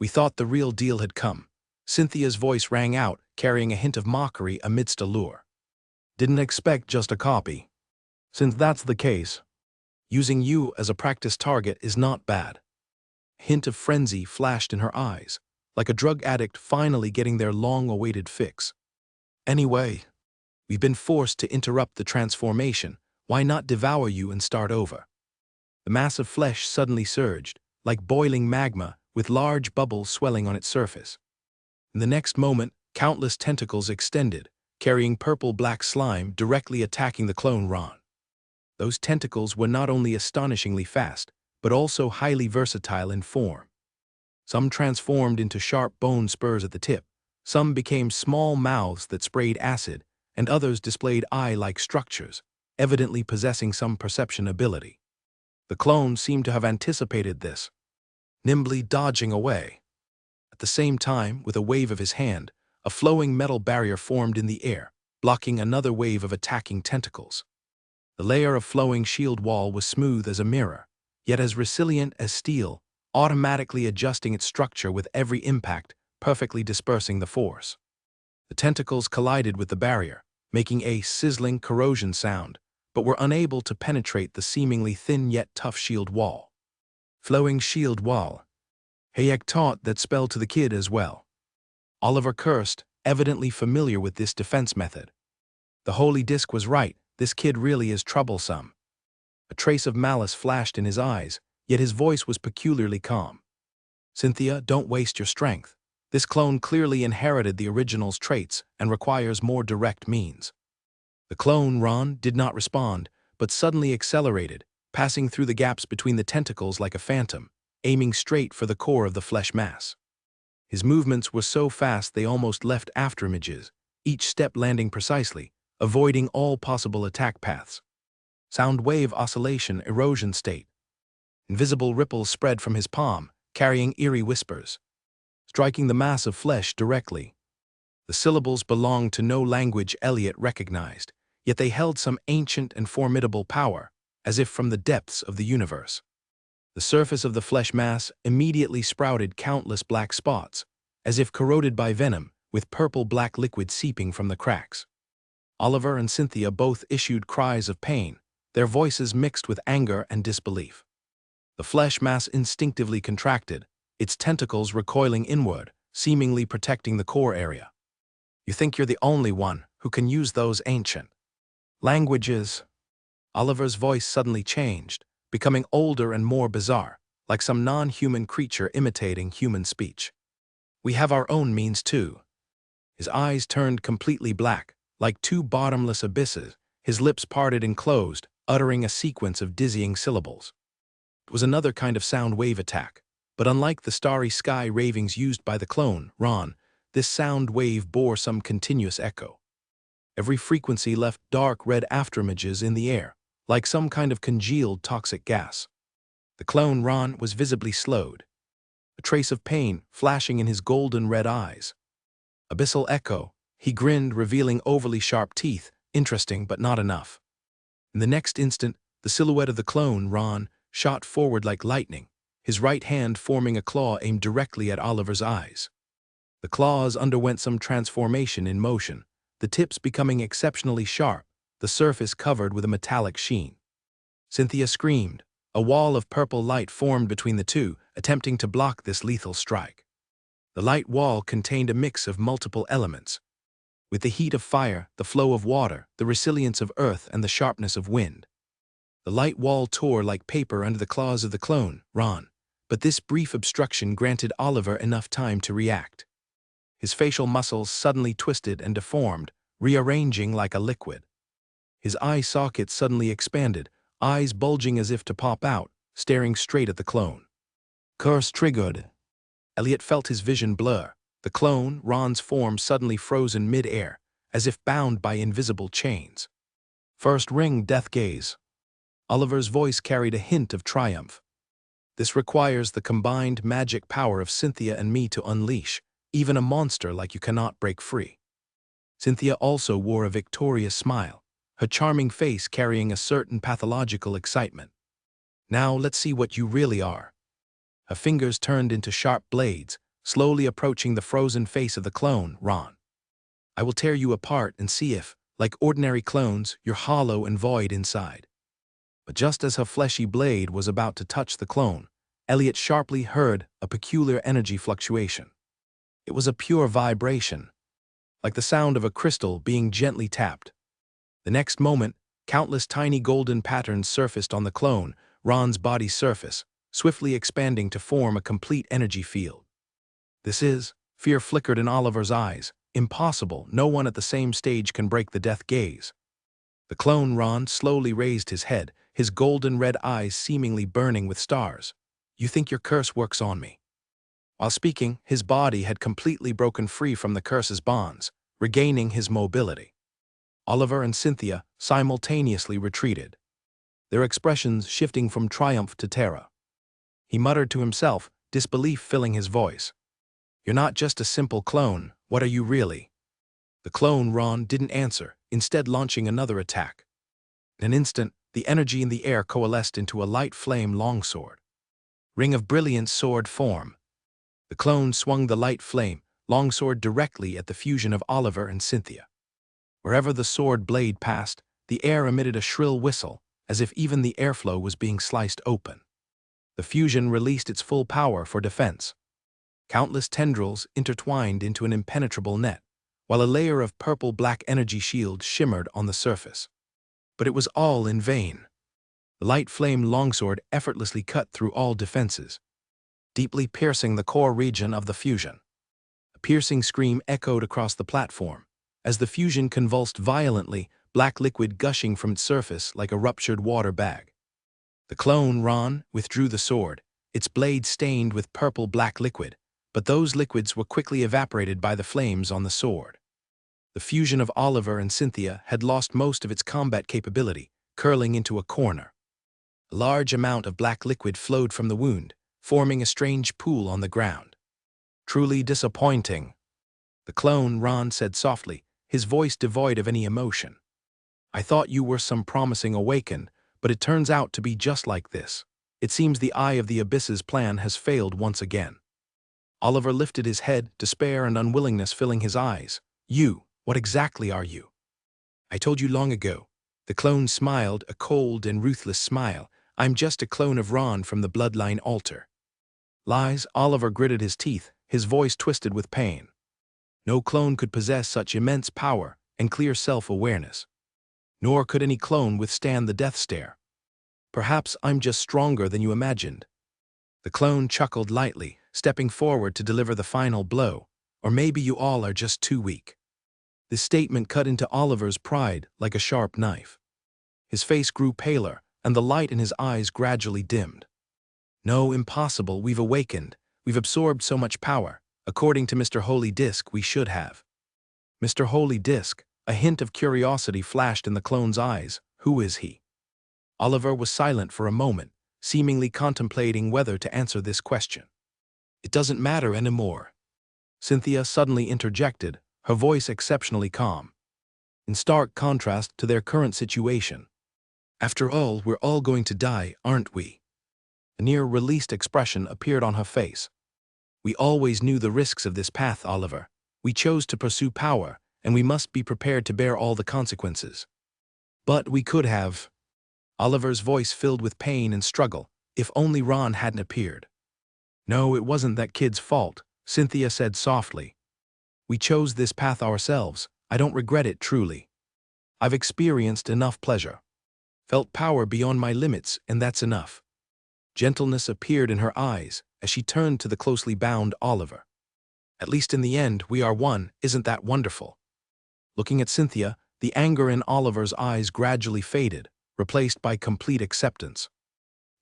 We thought the real deal had come. Cynthia's voice rang out, carrying a hint of mockery amidst allure. "Didn't expect just a copy. Since that's the case, using you as a practice target is not bad." A hint of frenzy flashed in her eyes, like a drug addict finally getting their long-awaited fix. "Anyway, we've been forced to interrupt the transformation. Why not devour you and start over?" The mass of flesh suddenly surged, like boiling magma, with large bubbles swelling on its surface. In the next moment, countless tentacles extended, carrying purple-black slime directly attacking the clone Ron. Those tentacles were not only astonishingly fast, but also highly versatile in form. Some transformed into sharp bone spurs at the tip, some became small mouths that sprayed acid, and others displayed eye-like structures, evidently possessing some perception ability. The clone seemed to have anticipated this, nimbly dodging away. At the same time, with a wave of his hand, a flowing metal barrier formed in the air, blocking another wave of attacking tentacles. The layer of flowing shield wall was smooth as a mirror, yet as resilient as steel, automatically adjusting its structure with every impact, perfectly dispersing the force. The tentacles collided with the barrier, making a sizzling corrosion sound, but were unable to penetrate the seemingly thin yet tough shield wall. Flowing shield wall. Hayek taught that spell to the kid as well. Oliver cursed, evidently familiar with this defense method. The holy disk was right, this kid really is troublesome. A trace of malice flashed in his eyes, yet his voice was peculiarly calm. "Cynthia, don't waste your strength. This clone clearly inherited the original's traits and requires more direct means." The clone, Ron, did not respond, but suddenly accelerated, passing through the gaps between the tentacles like a phantom, aiming straight for the core of the flesh mass. His movements were so fast they almost left afterimages, each step landing precisely, avoiding all possible attack paths. Sound wave oscillation erosion state. Invisible ripples spread from his palm, carrying eerie whispers, striking the mass of flesh directly. The syllables belonged to no language Elliot recognized, yet they held some ancient and formidable power, as if from the depths of the universe. The surface of the flesh mass immediately sprouted countless black spots, as if corroded by venom, with purple-black liquid seeping from the cracks. Oliver and Cynthia both issued cries of pain, their voices mixed with anger and disbelief. The flesh mass instinctively contracted, its tentacles recoiling inward, seemingly protecting the core area. "You think you're the only one who can use those ancient languages?" Oliver's voice suddenly changed, becoming older and more bizarre, like some non-human creature imitating human speech. "We have our own means too." His eyes turned completely black, like two bottomless abysses, his lips parted and closed, uttering a sequence of dizzying syllables. It was another kind of sound wave attack, but unlike the starry sky ravings used by the clone, Ron, this sound wave bore some continuous echo. Every frequency left dark red afterimages in the air, like some kind of congealed toxic gas. The clone, Ron, was visibly slowed, a trace of pain flashing in his golden red eyes. Abyssal echo, he grinned, revealing overly sharp teeth, interesting but not enough. In the next instant, the silhouette of the clone, Ron, shot forward like lightning, his right hand forming a claw aimed directly at Oliver's eyes. The claws underwent some transformation in motion, the tips becoming exceptionally sharp, the surface covered with a metallic sheen. Cynthia screamed. A wall of purple light formed between the two, attempting to block this lethal strike. The light wall contained a mix of multiple elements, with the heat of fire, the flow of water, the resilience of earth, and the sharpness of wind. The light wall tore like paper under the claws of the clone, Ron, but this brief obstruction granted Oliver enough time to react. His facial muscles suddenly twisted and deformed, rearranging like a liquid. His eye sockets suddenly expanded, eyes bulging as if to pop out, staring straight at the clone. Curse triggered. Elliot felt his vision blur. The clone, Ron's form suddenly frozen mid-air, as if bound by invisible chains. First ring, death gaze. Oliver's voice carried a hint of triumph. This requires the combined magic power of Cynthia and me to unleash, even a monster like you cannot break free. Cynthia also wore a victorious smile, her charming face carrying a certain pathological excitement. Now let's see what you really are. Her fingers turned into sharp blades, slowly approaching the frozen face of the clone, Ron. I will tear you apart and see if, like ordinary clones, you're hollow and void inside. But just as her fleshy blade was about to touch the clone, Elliot sharply heard a peculiar energy fluctuation. It was a pure vibration, like the sound of a crystal being gently tapped. The next moment, countless tiny golden patterns surfaced on the clone, Ron's body surface, swiftly expanding to form a complete energy field. Fear flickered in Oliver's eyes. Impossible, no one at the same stage can break the death gaze. The clone, Ron, slowly raised his head, his golden red eyes seemingly burning with stars. You think your curse works on me? While speaking, his body had completely broken free from the curse's bonds, regaining his mobility. Oliver and Cynthia simultaneously retreated, their expressions shifting from triumph to terror. He muttered to himself, disbelief filling his voice. You're not just a simple clone, what are you really? The clone, Ron, didn't answer, instead launching another attack. In an instant, the energy in the air coalesced into a light flame longsword. Ring of brilliant sword form. The clone swung the light flame, longsword directly at the fusion of Oliver and Cynthia. Wherever the sword blade passed, the air emitted a shrill whistle, as if even the airflow was being sliced open. The fusion released its full power for defense. Countless tendrils intertwined into an impenetrable net, while a layer of purple-black energy shield shimmered on the surface. But it was all in vain. The light flame longsword effortlessly cut through all defenses, deeply piercing the core region of the fusion. A piercing scream echoed across the platform, as the fusion convulsed violently, black liquid gushing from its surface like a ruptured water bag. The clone, Ron, withdrew the sword, its blade stained with purple-black liquid, but those liquids were quickly evaporated by the flames on the sword. The fusion of Oliver and Cynthia had lost most of its combat capability, curling into a corner. A large amount of black liquid flowed from the wound, forming a strange pool on the ground. Truly disappointing. The clone, Ron, said softly, his voice devoid of any emotion. I thought you were some promising awaken, but it turns out to be just like this. It seems the Eye of the Abyss's plan has failed once again. Oliver lifted his head, despair and unwillingness filling his eyes. You, what exactly are you? I told you long ago. The clone smiled, a cold and ruthless smile. I'm just a clone of Ron from the bloodline altar. Lies, Oliver gritted his teeth, his voice twisted with pain. No clone could possess such immense power and clear self-awareness. Nor could any clone withstand the death stare. Perhaps I'm just stronger than you imagined. The clone chuckled lightly, stepping forward to deliver the final blow. Or maybe you all are just too weak. This statement cut into Oliver's pride like a sharp knife. His face grew paler, and the light in his eyes gradually dimmed. No, impossible, we've awakened. We've absorbed so much power. According to Mr. Holy Disk, we should have. Mr. Holy Disk, a hint of curiosity flashed in the clone's eyes. Who is he? Oliver was silent for a moment, seemingly contemplating whether to answer this question. It doesn't matter anymore. Cynthia suddenly interjected, her voice exceptionally calm, in stark contrast to their current situation. After all, we're all going to die, aren't we? A near-released expression appeared on her face. We always knew the risks of this path, Oliver. We chose to pursue power, and we must be prepared to bear all the consequences. But we could have. Oliver's voice filled with pain and struggle, if only Ron hadn't appeared. No, it wasn't that kid's fault, Cynthia said softly. We chose this path ourselves. I don't regret it truly. I've experienced enough pleasure. Felt power beyond my limits, and that's enough. Gentleness appeared in her eyes as she turned to the closely bound Oliver. At least in the end, we are one, isn't that wonderful? Looking at Cynthia, the anger in Oliver's eyes gradually faded, replaced by complete acceptance.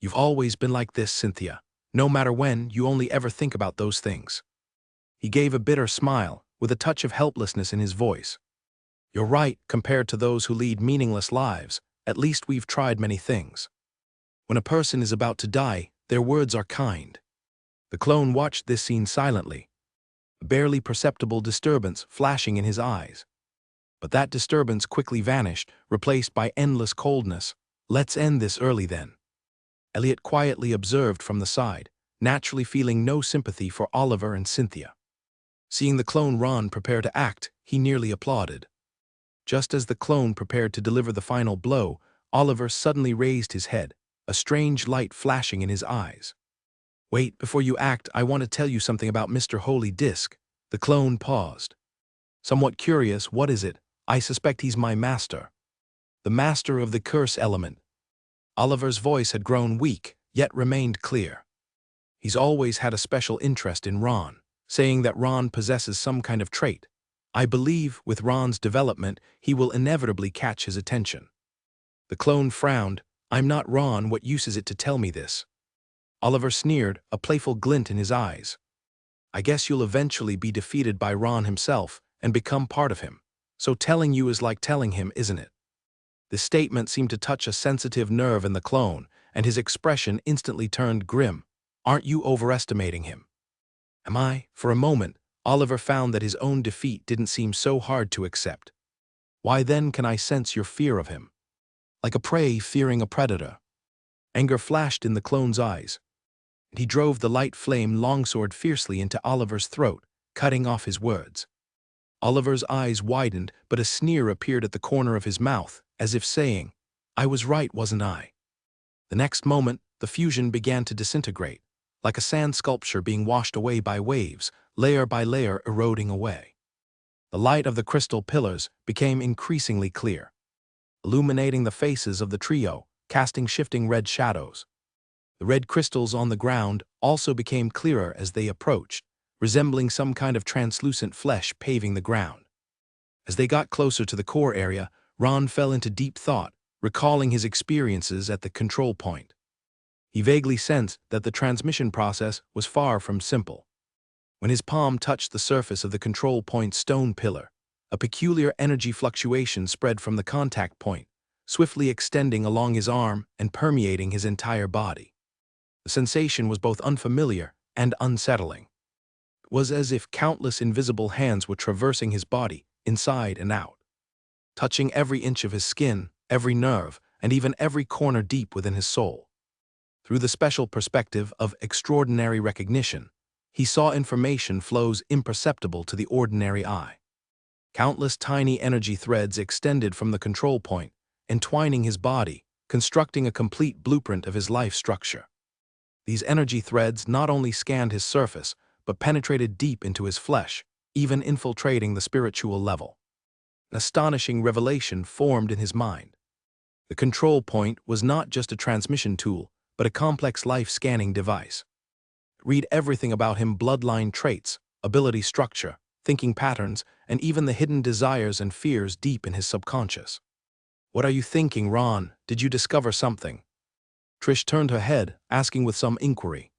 You've always been like this, Cynthia. No matter when, you only ever think about those things. He gave a bitter smile, with a touch of helplessness in his voice. You're right, compared to those who lead meaningless lives, at least we've tried many things. When a person is about to die, their words are kind. The clone watched this scene silently, a barely perceptible disturbance flashing in his eyes. But that disturbance quickly vanished, replaced by endless coldness. Let's end this early then. Elliot quietly observed from the side, naturally feeling no sympathy for Oliver and Cynthia. Seeing the clone Ron prepare to act, he nearly applauded. Just as the clone prepared to deliver the final blow, Oliver suddenly raised his head, a strange light flashing in his eyes. Wait, before you act, I want to tell you something about Mr. Holy Disk. The clone paused. Somewhat curious, what is it? I suspect he's my master. The master of the curse element. Oliver's voice had grown weak, yet remained clear. He's always had a special interest in Ron, saying that Ron possesses some kind of trait. I believe, with Ron's development, he will inevitably catch his attention. The clone frowned. I'm not Ron, what use is it to tell me this? Oliver sneered, a playful glint in his eyes. I guess you'll eventually be defeated by Ron himself and become part of him. So telling you is like telling him, isn't it? This statement seemed to touch a sensitive nerve in the clone, and his expression instantly turned grim. Aren't you overestimating him? Am I? For a moment, Oliver found that his own defeat didn't seem so hard to accept. Why then can I sense your fear of him? Like a prey fearing a predator. Anger flashed in the clone's eyes, and he drove the light flame longsword fiercely into Oliver's throat, cutting off his words. Oliver's eyes widened, but a sneer appeared at the corner of his mouth, as if saying, I was right, wasn't I? The next moment, the fusion began to disintegrate, like a sand sculpture being washed away by waves, layer by layer eroding away. The light of the crystal pillars became increasingly clear, illuminating the faces of the trio, casting shifting red shadows. The red crystals on the ground also became clearer as they approached, resembling some kind of translucent flesh paving the ground. As they got closer to the core area, Ron fell into deep thought, recalling his experiences at the control point. He vaguely sensed that the transmission process was far from simple. When his palm touched the surface of the control point's stone pillar, a peculiar energy fluctuation spread from the contact point, swiftly extending along his arm and permeating his entire body. The sensation was both unfamiliar and unsettling. It was as if countless invisible hands were traversing his body, inside and out, touching every inch of his skin, every nerve, and even every corner deep within his soul. Through the special perspective of extraordinary recognition, he saw information flows imperceptible to the ordinary eye. Countless tiny energy threads extended from the control point, entwining his body, constructing a complete blueprint of his life structure. These energy threads not only scanned his surface, but penetrated deep into his flesh, even infiltrating the spiritual level. An astonishing revelation formed in his mind. The control point was not just a transmission tool, but a complex life-scanning device. Read everything about him: bloodline traits, ability structure, thinking patterns, and even the hidden desires and fears deep in his subconscious. What are you thinking, Ron? Did you discover something? Trish turned her head, asking with some inquiry.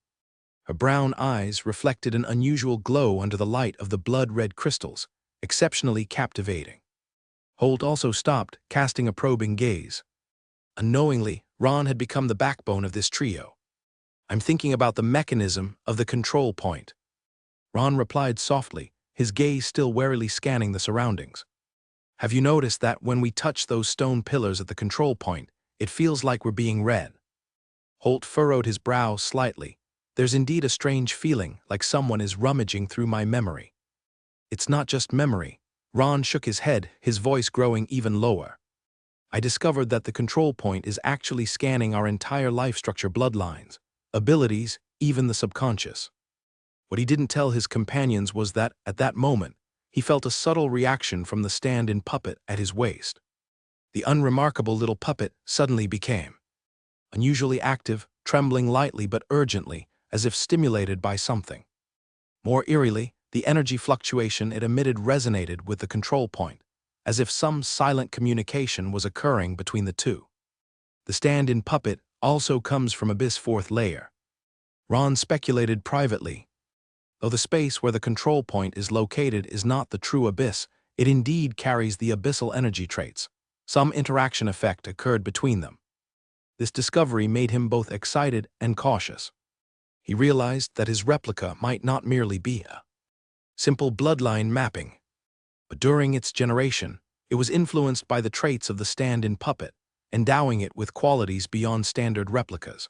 Her brown eyes reflected an unusual glow under the light of the blood-red crystals, exceptionally captivating. Holt also stopped, casting a probing gaze. Unknowingly, Ron had become the backbone of this trio. "I'm thinking about the mechanism of the control point." Ron replied softly, his gaze still warily scanning the surroundings. "Have you noticed that when we touch those stone pillars at the control point, it feels like we're being read?" Holt furrowed his brow slightly. "There's indeed a strange feeling, like someone is rummaging through my memory." "It's not just memory." Ron shook his head, his voice growing even lower. "I discovered that the control point is actually scanning our entire life structure, bloodlines, abilities, even the subconscious." What he didn't tell his companions was that, at that moment, he felt a subtle reaction from the stand-in puppet at his waist. The unremarkable little puppet suddenly became unusually active, trembling lightly but urgently, as if stimulated by something. More eerily, the energy fluctuation it emitted resonated with the control point, as if some silent communication was occurring between the two. The stand-in puppet also comes from Abyss' fourth layer. Ron speculated privately. Though the space where the control point is located is not the true Abyss, it indeed carries the abyssal energy traits. Some interaction effect occurred between them. This discovery made him both excited and cautious. He realized that his replica might not merely be a simple bloodline mapping, but during its generation, it was influenced by the traits of the stand-in puppet, endowing it with qualities beyond standard replicas.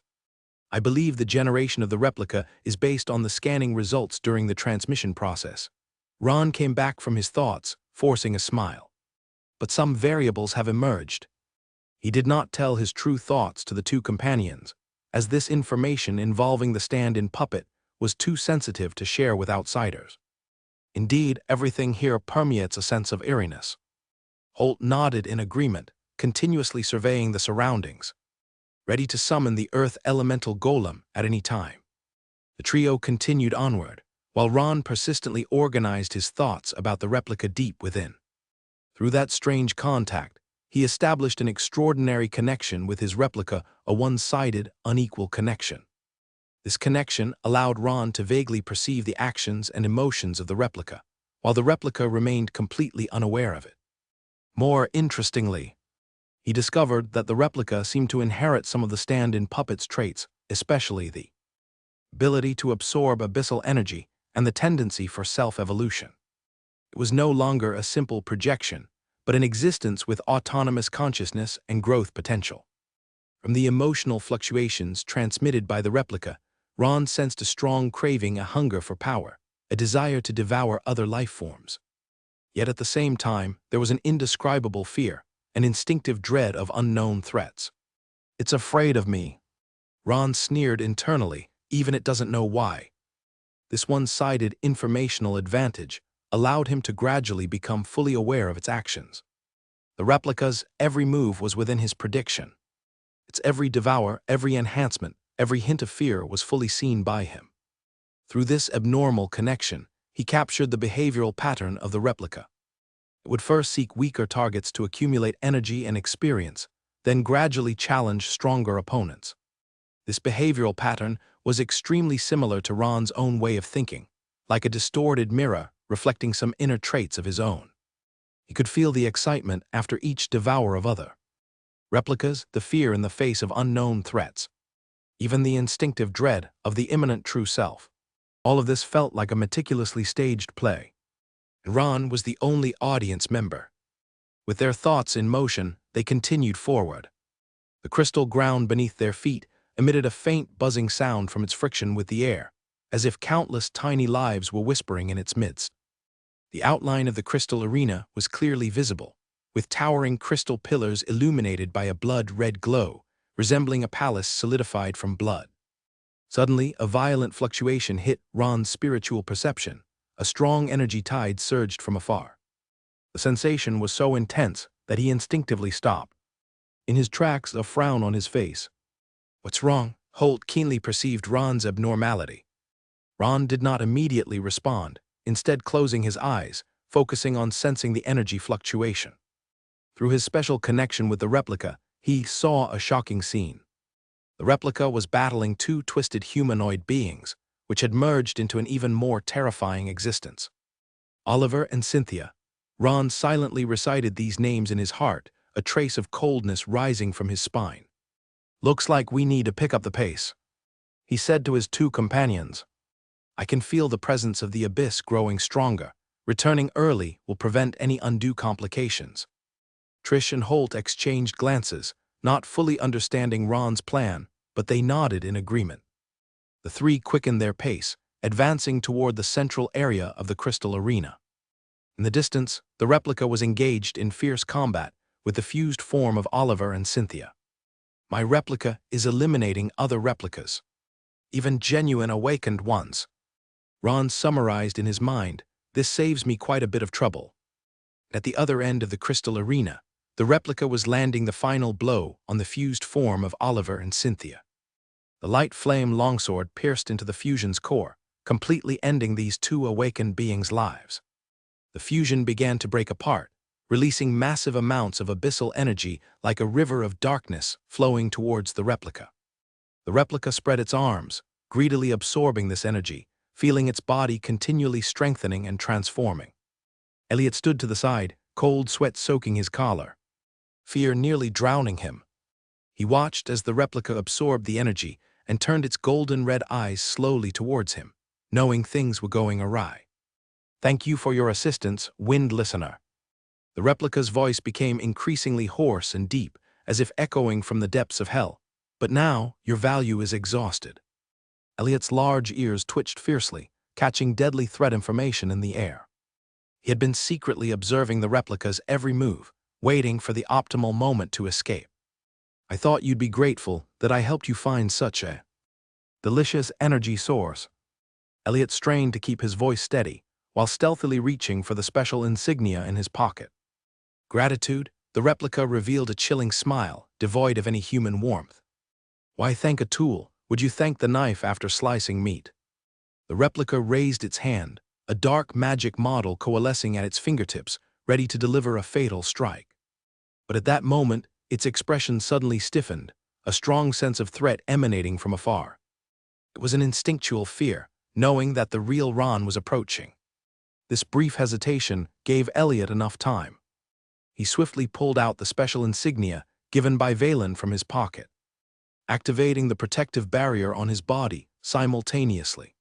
"I believe the generation of the replica is based on the scanning results during the transmission process." Ron came back from his thoughts, forcing a smile. "But some variables have emerged." He did not tell his true thoughts to the two companions, as this information involving the stand-in puppet was too sensitive to share with outsiders. "Indeed, everything here permeates a sense of eeriness." Holt nodded in agreement, continuously surveying the surroundings, ready to summon the earth elemental golem at any time. The trio continued onward, while Ron persistently organized his thoughts about the replica deep within. Through that strange contact, he established an extraordinary connection with his replica, a one-sided, unequal connection. This connection allowed Ron to vaguely perceive the actions and emotions of the replica, while the replica remained completely unaware of it. More interestingly, he discovered that the replica seemed to inherit some of the stand-in puppet's traits, especially the ability to absorb abyssal energy and the tendency for self-evolution. It was no longer a simple projection, but an existence with autonomous consciousness and growth potential. From the emotional fluctuations transmitted by the replica, Ron sensed a strong craving, a hunger for power, a desire to devour other life forms. Yet at the same time, there was an indescribable fear, an instinctive dread of unknown threats. "It's afraid of me." Ron sneered internally, even it doesn't know why. This one-sided informational advantage allowed him to gradually become fully aware of its actions. The replica's every move was within his prediction. Its every devour, every enhancement, every hint of fear was fully seen by him. Through this abnormal connection, he captured the behavioral pattern of the replica. It would first seek weaker targets to accumulate energy and experience, then gradually challenge stronger opponents. This behavioral pattern was extremely similar to Ron's own way of thinking, like a distorted mirror reflecting some inner traits of his own. He could feel the excitement after each devour of other replicas, the fear in the face of unknown threats, even the instinctive dread of the imminent true self. All of this felt like a meticulously staged play. And Ron was the only audience member. With their thoughts in motion, they continued forward. The crystal ground beneath their feet emitted a faint buzzing sound from its friction with the air, as if countless tiny lives were whispering in its midst. The outline of the crystal arena was clearly visible, with towering crystal pillars illuminated by a blood-red glow, resembling a palace solidified from blood. Suddenly, a violent fluctuation hit Ron's spiritual perception. A strong energy tide surged from afar. The sensation was so intense that he instinctively stopped. In his tracks, a frown on his face. "What's wrong?" Holt keenly perceived Ron's abnormality. Ron did not immediately respond, instead closing his eyes, focusing on sensing the energy fluctuation. Through his special connection with the replica, he saw a shocking scene. The replica was battling two twisted humanoid beings, which had merged into an even more terrifying existence. Oliver and Cynthia. Ron silently recited these names in his heart, a trace of coldness rising from his spine. "Looks like we need to pick up the pace," he said to his two companions. "I can feel the presence of the abyss growing stronger. Returning early will prevent any undue complications." Trish and Holt exchanged glances, not fully understanding Ron's plan, but they nodded in agreement. The three quickened their pace, advancing toward the central area of the crystal arena. In the distance, the replica was engaged in fierce combat with the fused form of Oliver and Cynthia. "My replica is eliminating other replicas, even genuine awakened ones," Ron summarized in his mind. "This saves me quite a bit of trouble." At the other end of the crystal arena, the replica was landing the final blow on the fused form of Oliver and Cynthia. The light flame longsword pierced into the fusion's core, completely ending these two awakened beings' lives. The fusion began to break apart, releasing massive amounts of abyssal energy like a river of darkness flowing towards the replica. The replica spread its arms, greedily absorbing this energy, feeling its body continually strengthening and transforming. Elliot stood to the side, cold sweat soaking his collar, fear nearly drowning him. He watched as the replica absorbed the energy and turned its golden-red eyes slowly towards him, knowing things were going awry. "Thank you for your assistance, Wind Listener." The replica's voice became increasingly hoarse and deep, as if echoing from the depths of hell. "But now, your value is exhausted." Elliot's large ears twitched fiercely, catching deadly threat information in the air. He had been secretly observing the replica's every move, waiting for the optimal moment to escape. "I thought you'd be grateful that I helped you find such a delicious energy source." Elliot strained to keep his voice steady, while stealthily reaching for the special insignia in his pocket. "Gratitude?" The replica revealed a chilling smile, devoid of any human warmth. "Why thank a tool? Would you thank the knife after slicing meat?" The replica raised its hand, a dark magic model coalescing at its fingertips, ready to deliver a fatal strike. But at that moment, its expression suddenly stiffened, a strong sense of threat emanating from afar. It was an instinctual fear, knowing that the real Ron was approaching. This brief hesitation gave Elliot enough time. He swiftly pulled out the special insignia given by Valen from his pocket, activating the protective barrier on his body simultaneously.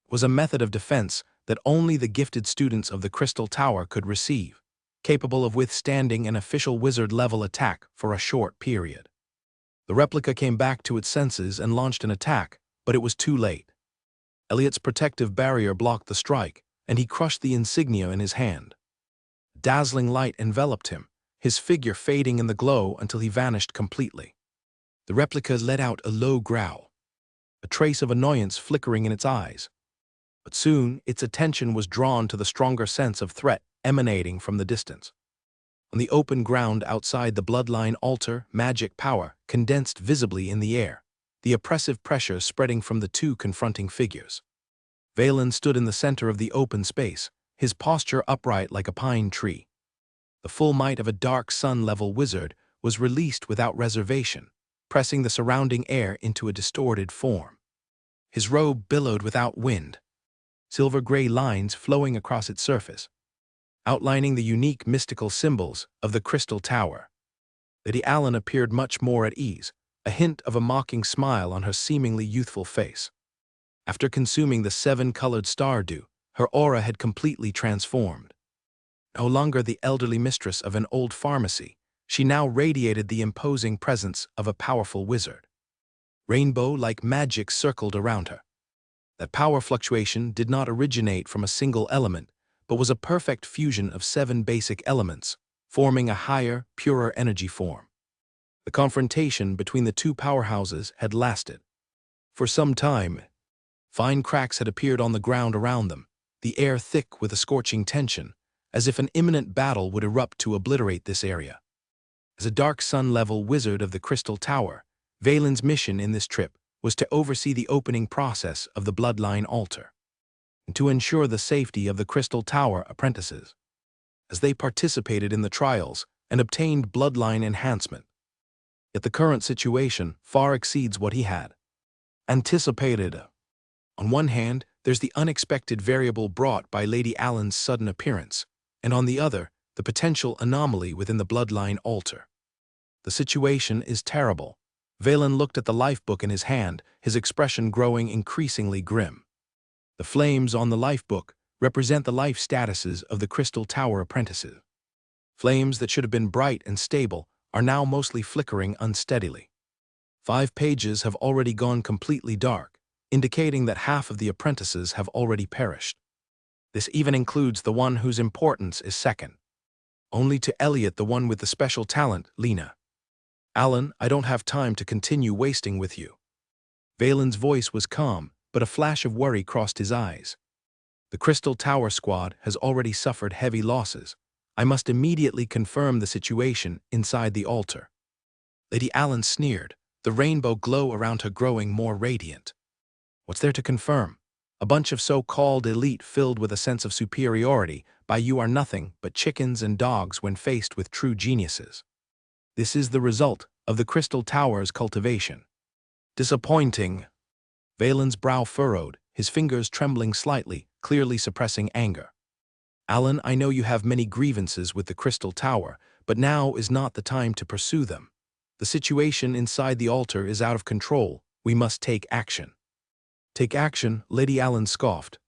It was a method of defense that only the gifted students of the Crystal Tower could receive, capable of withstanding an official wizard-level attack for a short period. The replica came back to its senses and launched an attack, but it was too late. Elliot's protective barrier blocked the strike, and he crushed the insignia in his hand. Dazzling light enveloped him, his figure fading in the glow until he vanished completely. The replica let out a low growl, a trace of annoyance flickering in its eyes. But soon, its attention was drawn to the stronger sense of threat emanating from the distance. On the open ground outside the bloodline altar, magic power condensed visibly in the air, the oppressive pressure spreading from the two confronting figures. Valen stood in the center of the open space, his posture upright like a pine tree. The full might of a dark sun-level wizard was released without reservation, pressing the surrounding air into a distorted form. His robe billowed without wind, silver-gray lines flowing across its surface, outlining the unique mystical symbols of the Crystal Tower. Lady Allen appeared much more at ease, a hint of a mocking smile on her seemingly youthful face. After consuming the 7-colored stardew, her aura had completely transformed. No longer the elderly mistress of an old pharmacy, she now radiated the imposing presence of a powerful wizard. Rainbow-like magic circled around her. That power fluctuation did not originate from a single element, but was a perfect fusion of 7 basic elements, forming a higher, purer energy form. The confrontation between the two powerhouses had lasted. For some time, fine cracks had appeared on the ground around them, the air thick with a scorching tension, as if an imminent battle would erupt to obliterate this area. As a dark sun-level wizard of the Crystal Tower, Valen's mission in this trip was to oversee the opening process of the bloodline altar, and to ensure the safety of the Crystal Tower apprentices, as they participated in the trials and obtained bloodline enhancement. Yet the current situation far exceeds what he had anticipated. On one hand, there's the unexpected variable brought by Lady Allen's sudden appearance, and on the other, the potential anomaly within the bloodline altar. The situation is terrible. Valen looked at the lifebook in his hand, his expression growing increasingly grim. The flames on the lifebook represent the life statuses of the Crystal Tower apprentices. Flames that should have been bright and stable are now mostly flickering unsteadily. 5 pages have already gone completely dark, indicating that half of the apprentices have already perished. This even includes the one whose importance is second only to Elliot, the one with the special talent, Lena. Alan, I don't have time to continue wasting with you. Valen's voice was calm, but a flash of worry crossed his eyes. The Crystal Tower squad has already suffered heavy losses. I must immediately confirm the situation inside the altar. Lady Allen sneered, the rainbow glow around her growing more radiant. What's there to confirm? A bunch of so-called elite filled with a sense of superiority by you are nothing but chickens and dogs when faced with true geniuses. This is the result of the Crystal Tower's cultivation. Disappointing. Valen's brow furrowed, his fingers trembling slightly, clearly suppressing anger. Alan, I know you have many grievances with the Crystal Tower, but now is not the time to pursue them. The situation inside the altar is out of control. We must take action. Take action, Lady Allen scoffed.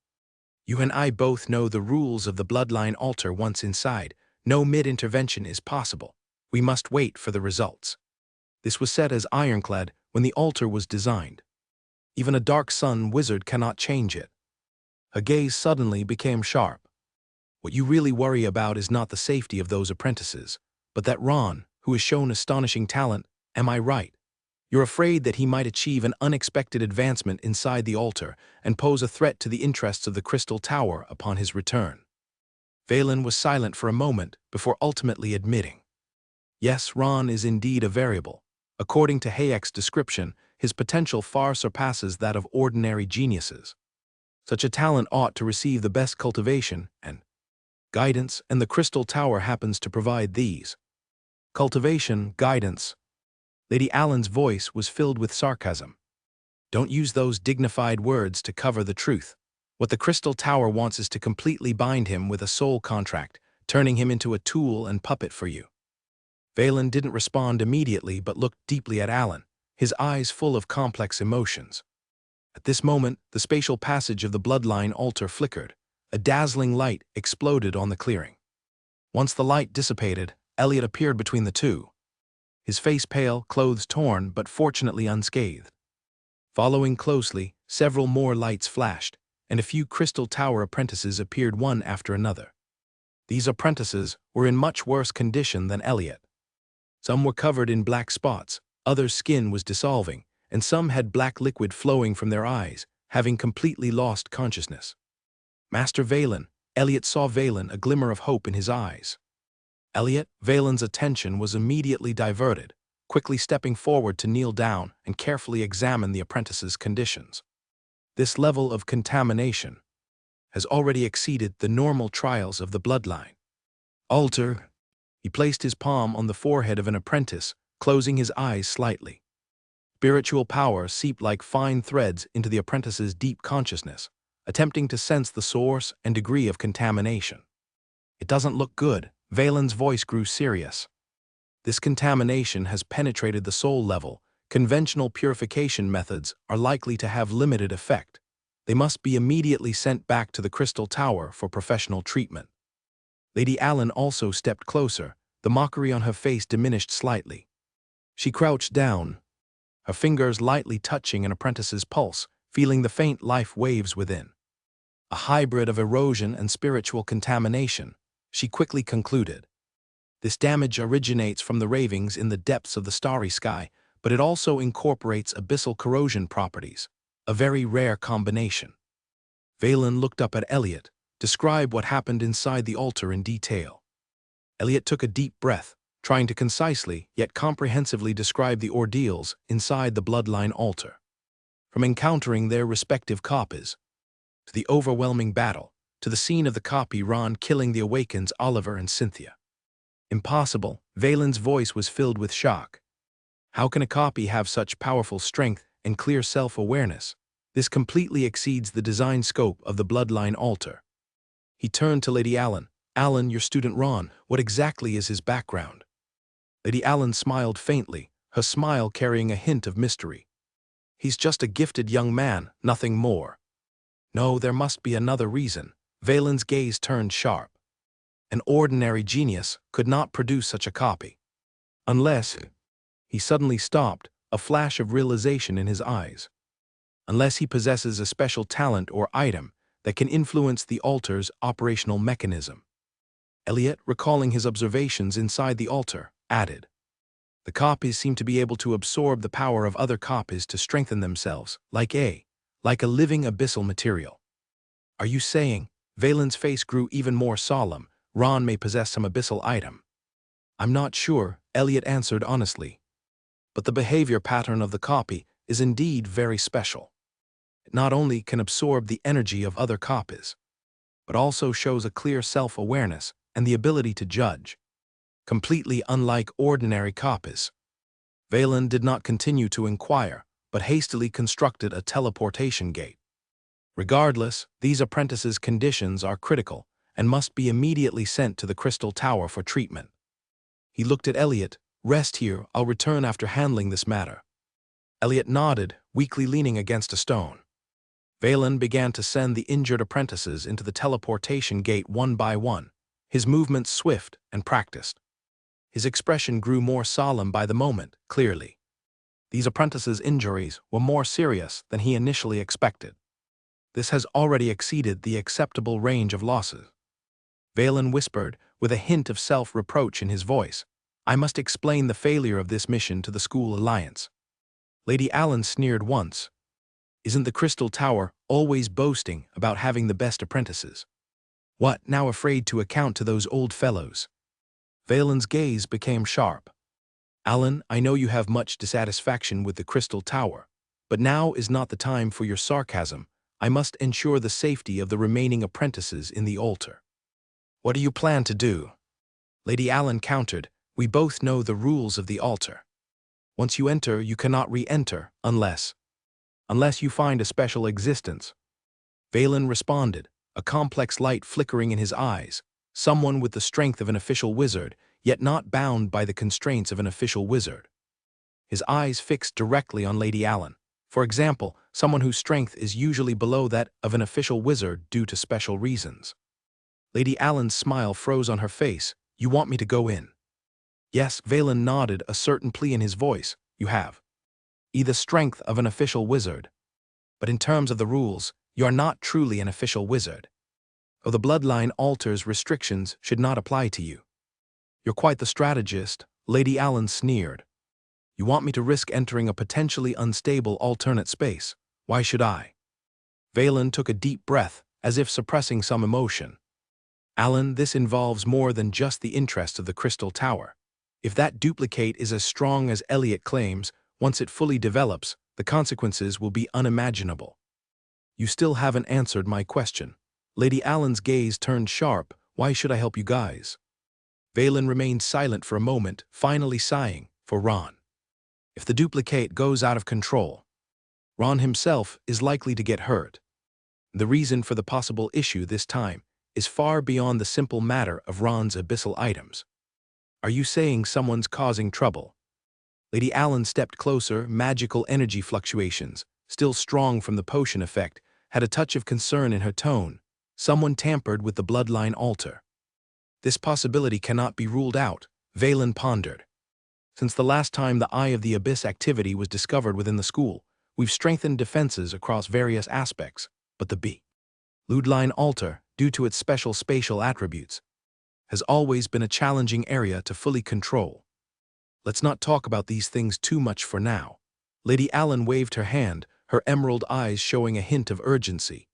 You and I both know the rules of the bloodline altar. Once inside, no mid-intervention is possible. We must wait for the results. This was said as ironclad when the altar was designed. Even a dark sun wizard cannot change it. Her gaze suddenly became sharp. What you really worry about is not the safety of those apprentices, but that Ron, who has shown astonishing talent, am I right? You're afraid that he might achieve an unexpected advancement inside the altar and pose a threat to the interests of the Crystal Tower upon his return. Valen was silent for a moment before ultimately admitting. Yes, Ron is indeed a variable. According to Hayek's description, his potential far surpasses that of ordinary geniuses. Such a talent ought to receive the best cultivation and guidance, and the Crystal Tower happens to provide these. Cultivation, guidance. Lady Allen's voice was filled with sarcasm. Don't use those dignified words to cover the truth. What the Crystal Tower wants is to completely bind him with a soul contract, turning him into a tool and puppet for you. Valen didn't respond immediately but looked deeply at Alan, his eyes full of complex emotions. At this moment, the spatial passage of the bloodline altar flickered. A dazzling light exploded on the clearing. Once the light dissipated, Elliot appeared between the two. His face pale, clothes torn, but fortunately unscathed. Following closely, several more lights flashed, and a few Crystal Tower apprentices appeared one after another. These apprentices were in much worse condition than Elliot. Some were covered in black spots, others' skin was dissolving, and some had black liquid flowing from their eyes, having completely lost consciousness. Master Valen, Elliot saw Valen, a glimmer of hope in his eyes. Elliot, Valen's attention was immediately diverted, quickly stepping forward to kneel down and carefully examine the apprentice's conditions. This level of contamination has already exceeded the normal trials of the bloodline. Altar. He placed his palm on the forehead of an apprentice, closing his eyes slightly. Spiritual power seeped like fine threads into the apprentice's deep consciousness, attempting to sense the source and degree of contamination. It doesn't look good. Valen's voice grew serious. This contamination has penetrated the soul level. Conventional purification methods are likely to have limited effect. They must be immediately sent back to the Crystal Tower for professional treatment. Lady Allen also stepped closer, the mockery on her face diminished slightly. She crouched down, her fingers lightly touching an apprentice's pulse, feeling the faint life waves within. A hybrid of erosion and spiritual contamination, she quickly concluded. This damage originates from the ravings in the depths of the starry sky, but it also incorporates abyssal corrosion properties, a very rare combination. Valen looked up at Elliot. Describe what happened inside the altar in detail. Elliot took a deep breath, trying to concisely yet comprehensively describe the ordeals inside the bloodline altar. From encountering their respective copies, to the overwhelming battle, to the scene of the copy Ron killing the Awakens Oliver and Cynthia. Impossible. Valen's voice was filled with shock. How can a copy have such powerful strength and clear self-awareness? This completely exceeds the design scope of the bloodline altar. He turned to Lady Allen. Allen, your student Ron, what exactly is his background? Lady Allen smiled faintly, her smile carrying a hint of mystery. He's just a gifted young man, nothing more. No, there must be another reason. Valen's gaze turned sharp. An ordinary genius could not produce such a copy. Unless... He suddenly stopped, a flash of realization in his eyes. Unless he possesses a special talent or item that can influence the altar's operational mechanism. Elliot, recalling his observations inside the altar, added, the copies seem to be able to absorb the power of other copies to strengthen themselves, like a living abyssal material. Are you saying? Valen's face grew even more solemn. Ron may possess some abyssal item. I'm not sure, Elliot answered honestly. But the behavior pattern of the copy is indeed very special. It not only can absorb the energy of other copies, but also shows a clear self-awareness and the ability to judge, completely unlike ordinary copies. Valen did not continue to inquire, but hastily constructed a teleportation gate. Regardless, these apprentices' conditions are critical and must be immediately sent to the Crystal Tower for treatment. He looked at Elliot. Rest here, I'll return after handling this matter. Elliot nodded, weakly leaning against a stone. Valen began to send the injured apprentices into the teleportation gate one by one, his movements swift and practiced. His expression grew more solemn by the moment, clearly. These apprentices' injuries were more serious than he initially expected. This has already exceeded the acceptable range of losses. Valen whispered, with a hint of self-reproach in his voice, I must explain the failure of this mission to the school alliance. Lady Allen sneered once. Isn't the Crystal Tower always boasting about having the best apprentices? What, now afraid to account to those old fellows? Valen's gaze became sharp. Allen, I know you have much dissatisfaction with the Crystal Tower, but now is not the time for your sarcasm. I must ensure the safety of the remaining apprentices in the altar. What do you plan to do? Lady Allen countered, we both know the rules of the altar. Once you enter, you cannot re-enter unless you find a special existence. Valen responded, a complex light flickering in his eyes, someone with the strength of an official wizard, yet not bound by the constraints of an official wizard. His eyes fixed directly on Lady Allen. For example, someone whose strength is usually below that of an official wizard due to special reasons. Lady Allen's smile froze on her face. You want me to go in? Yes, Valen nodded, a certain plea in his voice. You have the strength of an official wizard. But in terms of the rules, you are not truly an official wizard. Though the bloodline altar's restrictions should not apply to you. You're quite the strategist, Lady Allen sneered. You want me to risk entering a potentially unstable alternate space. Why should I? Valen took a deep breath, as if suppressing some emotion. Allen, this involves more than just the interest of the Crystal Tower. If that duplicate is as strong as Elliot claims, once it fully develops, the consequences will be unimaginable. You still haven't answered my question. Lady Allen's gaze turned sharp. Why should I help you guys? Valen remained silent for a moment, finally sighing, for Ron. If the duplicate goes out of control, Ron himself is likely to get hurt. The reason for the possible issue this time is far beyond the simple matter of Ron's abyssal items. Are you saying someone's causing trouble? Lady Allen stepped closer. Magical energy fluctuations, still strong from the potion effect, had a touch of concern in her tone. Someone tampered with the bloodline altar. This possibility cannot be ruled out, Valen pondered. Since the last time the Eye of the Abyss activity was discovered within the school, we've strengthened defenses across various aspects, but the bloodline altar, due to its special spatial attributes, has always been a challenging area to fully control. Let's not talk about these things too much for now. Lady Allen waved her hand, her emerald eyes showing a hint of urgency.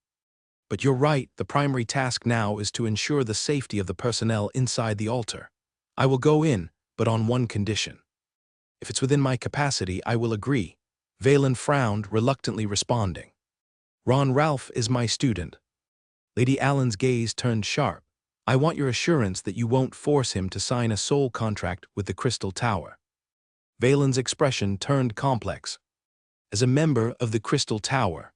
But you're right, the primary task now is to ensure the safety of the personnel inside the altar. I will go in, but on one condition. If it's within my capacity, I will agree. Valen frowned, reluctantly responding. Ron Ralph is my student. Lady Allen's gaze turned sharp. I want your assurance that you won't force him to sign a soul contract with the Crystal Tower. Valen's expression turned complex. As a member of the Crystal Tower,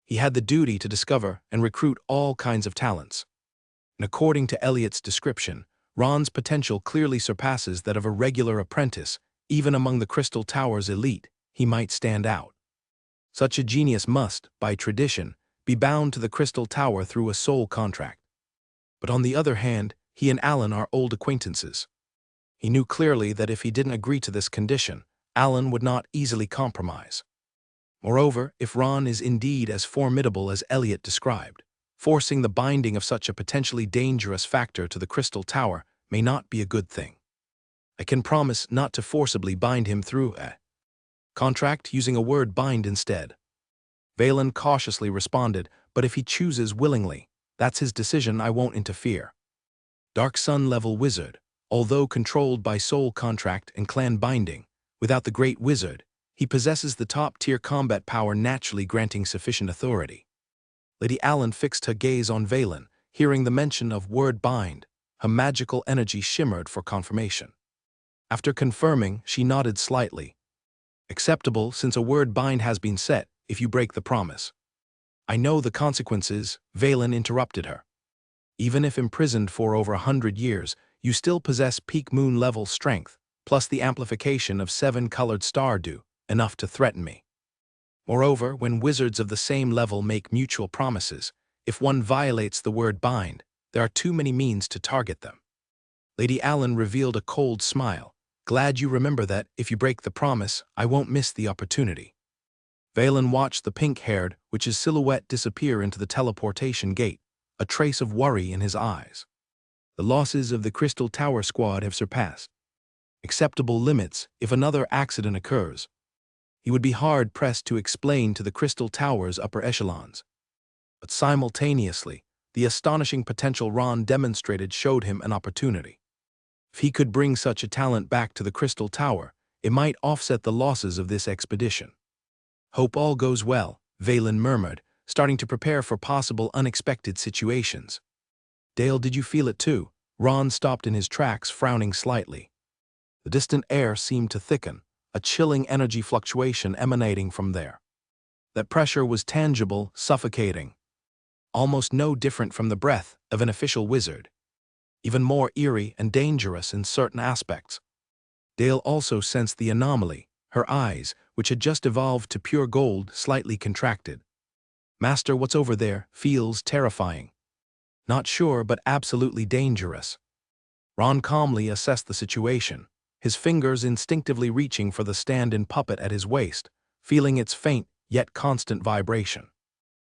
he had the duty to discover and recruit all kinds of talents. And according to Elliot's description, Ron's potential clearly surpasses that of a regular apprentice. Even among the Crystal Tower's elite, he might stand out. Such a genius must, by tradition, be bound to the Crystal Tower through a soul contract. But on the other hand, he and Alan are old acquaintances. He knew clearly that if he didn't agree to this condition, Alan would not easily compromise. Moreover, if Ron is indeed as formidable as Elliot described, forcing the binding of such a potentially dangerous factor to the Crystal Tower may not be a good thing. I can promise not to forcibly bind him through a contract using a word bind instead. Valen cautiously responded, but if he chooses willingly, that's his decision, I won't interfere. Dark Sun-level wizard, although controlled by soul contract and clan binding, without the Great Wizard, he possesses the top-tier combat power naturally granting sufficient authority. Lady Allen fixed her gaze on Valen, hearing the mention of word bind. Her magical energy shimmered for confirmation. After confirming, she nodded slightly. Acceptable, since a word bind has been set, if you break the promise. I know the consequences, Valen interrupted her. Even if imprisoned for over 100 years, you still possess peak moon-level strength, plus the amplification of 7-colored Stardew, enough to threaten me. Moreover, when wizards of the same level make mutual promises, if one violates the word bind, there are too many means to target them. Lady Allen revealed a cold smile. Glad you remember that, if you break the promise, I won't miss the opportunity. Valen watched the pink-haired witch's silhouette disappear into the teleportation gate, a trace of worry in his eyes. The losses of the Crystal Tower squad have surpassed acceptable limits. If another accident occurs, he would be hard-pressed to explain to the Crystal Tower's upper echelons. But simultaneously, the astonishing potential Ron demonstrated showed him an opportunity. If he could bring such a talent back to the Crystal Tower, it might offset the losses of this expedition. Hope all goes well, Valen murmured, starting to prepare for possible unexpected situations. Dale, did you feel it too? Ron stopped in his tracks, frowning slightly. The distant air seemed to thicken, a chilling energy fluctuation emanating from there. That pressure was tangible, suffocating. Almost no different from the breath of an official wizard. Even more eerie and dangerous in certain aspects. Dale also sensed the anomaly. Her eyes, which had just evolved to pure gold, slightly contracted. Master, what's over there? Feels terrifying. Not sure, but absolutely dangerous. Ron calmly assessed the situation, his fingers instinctively reaching for the stand-in puppet at his waist, feeling its faint yet constant vibration.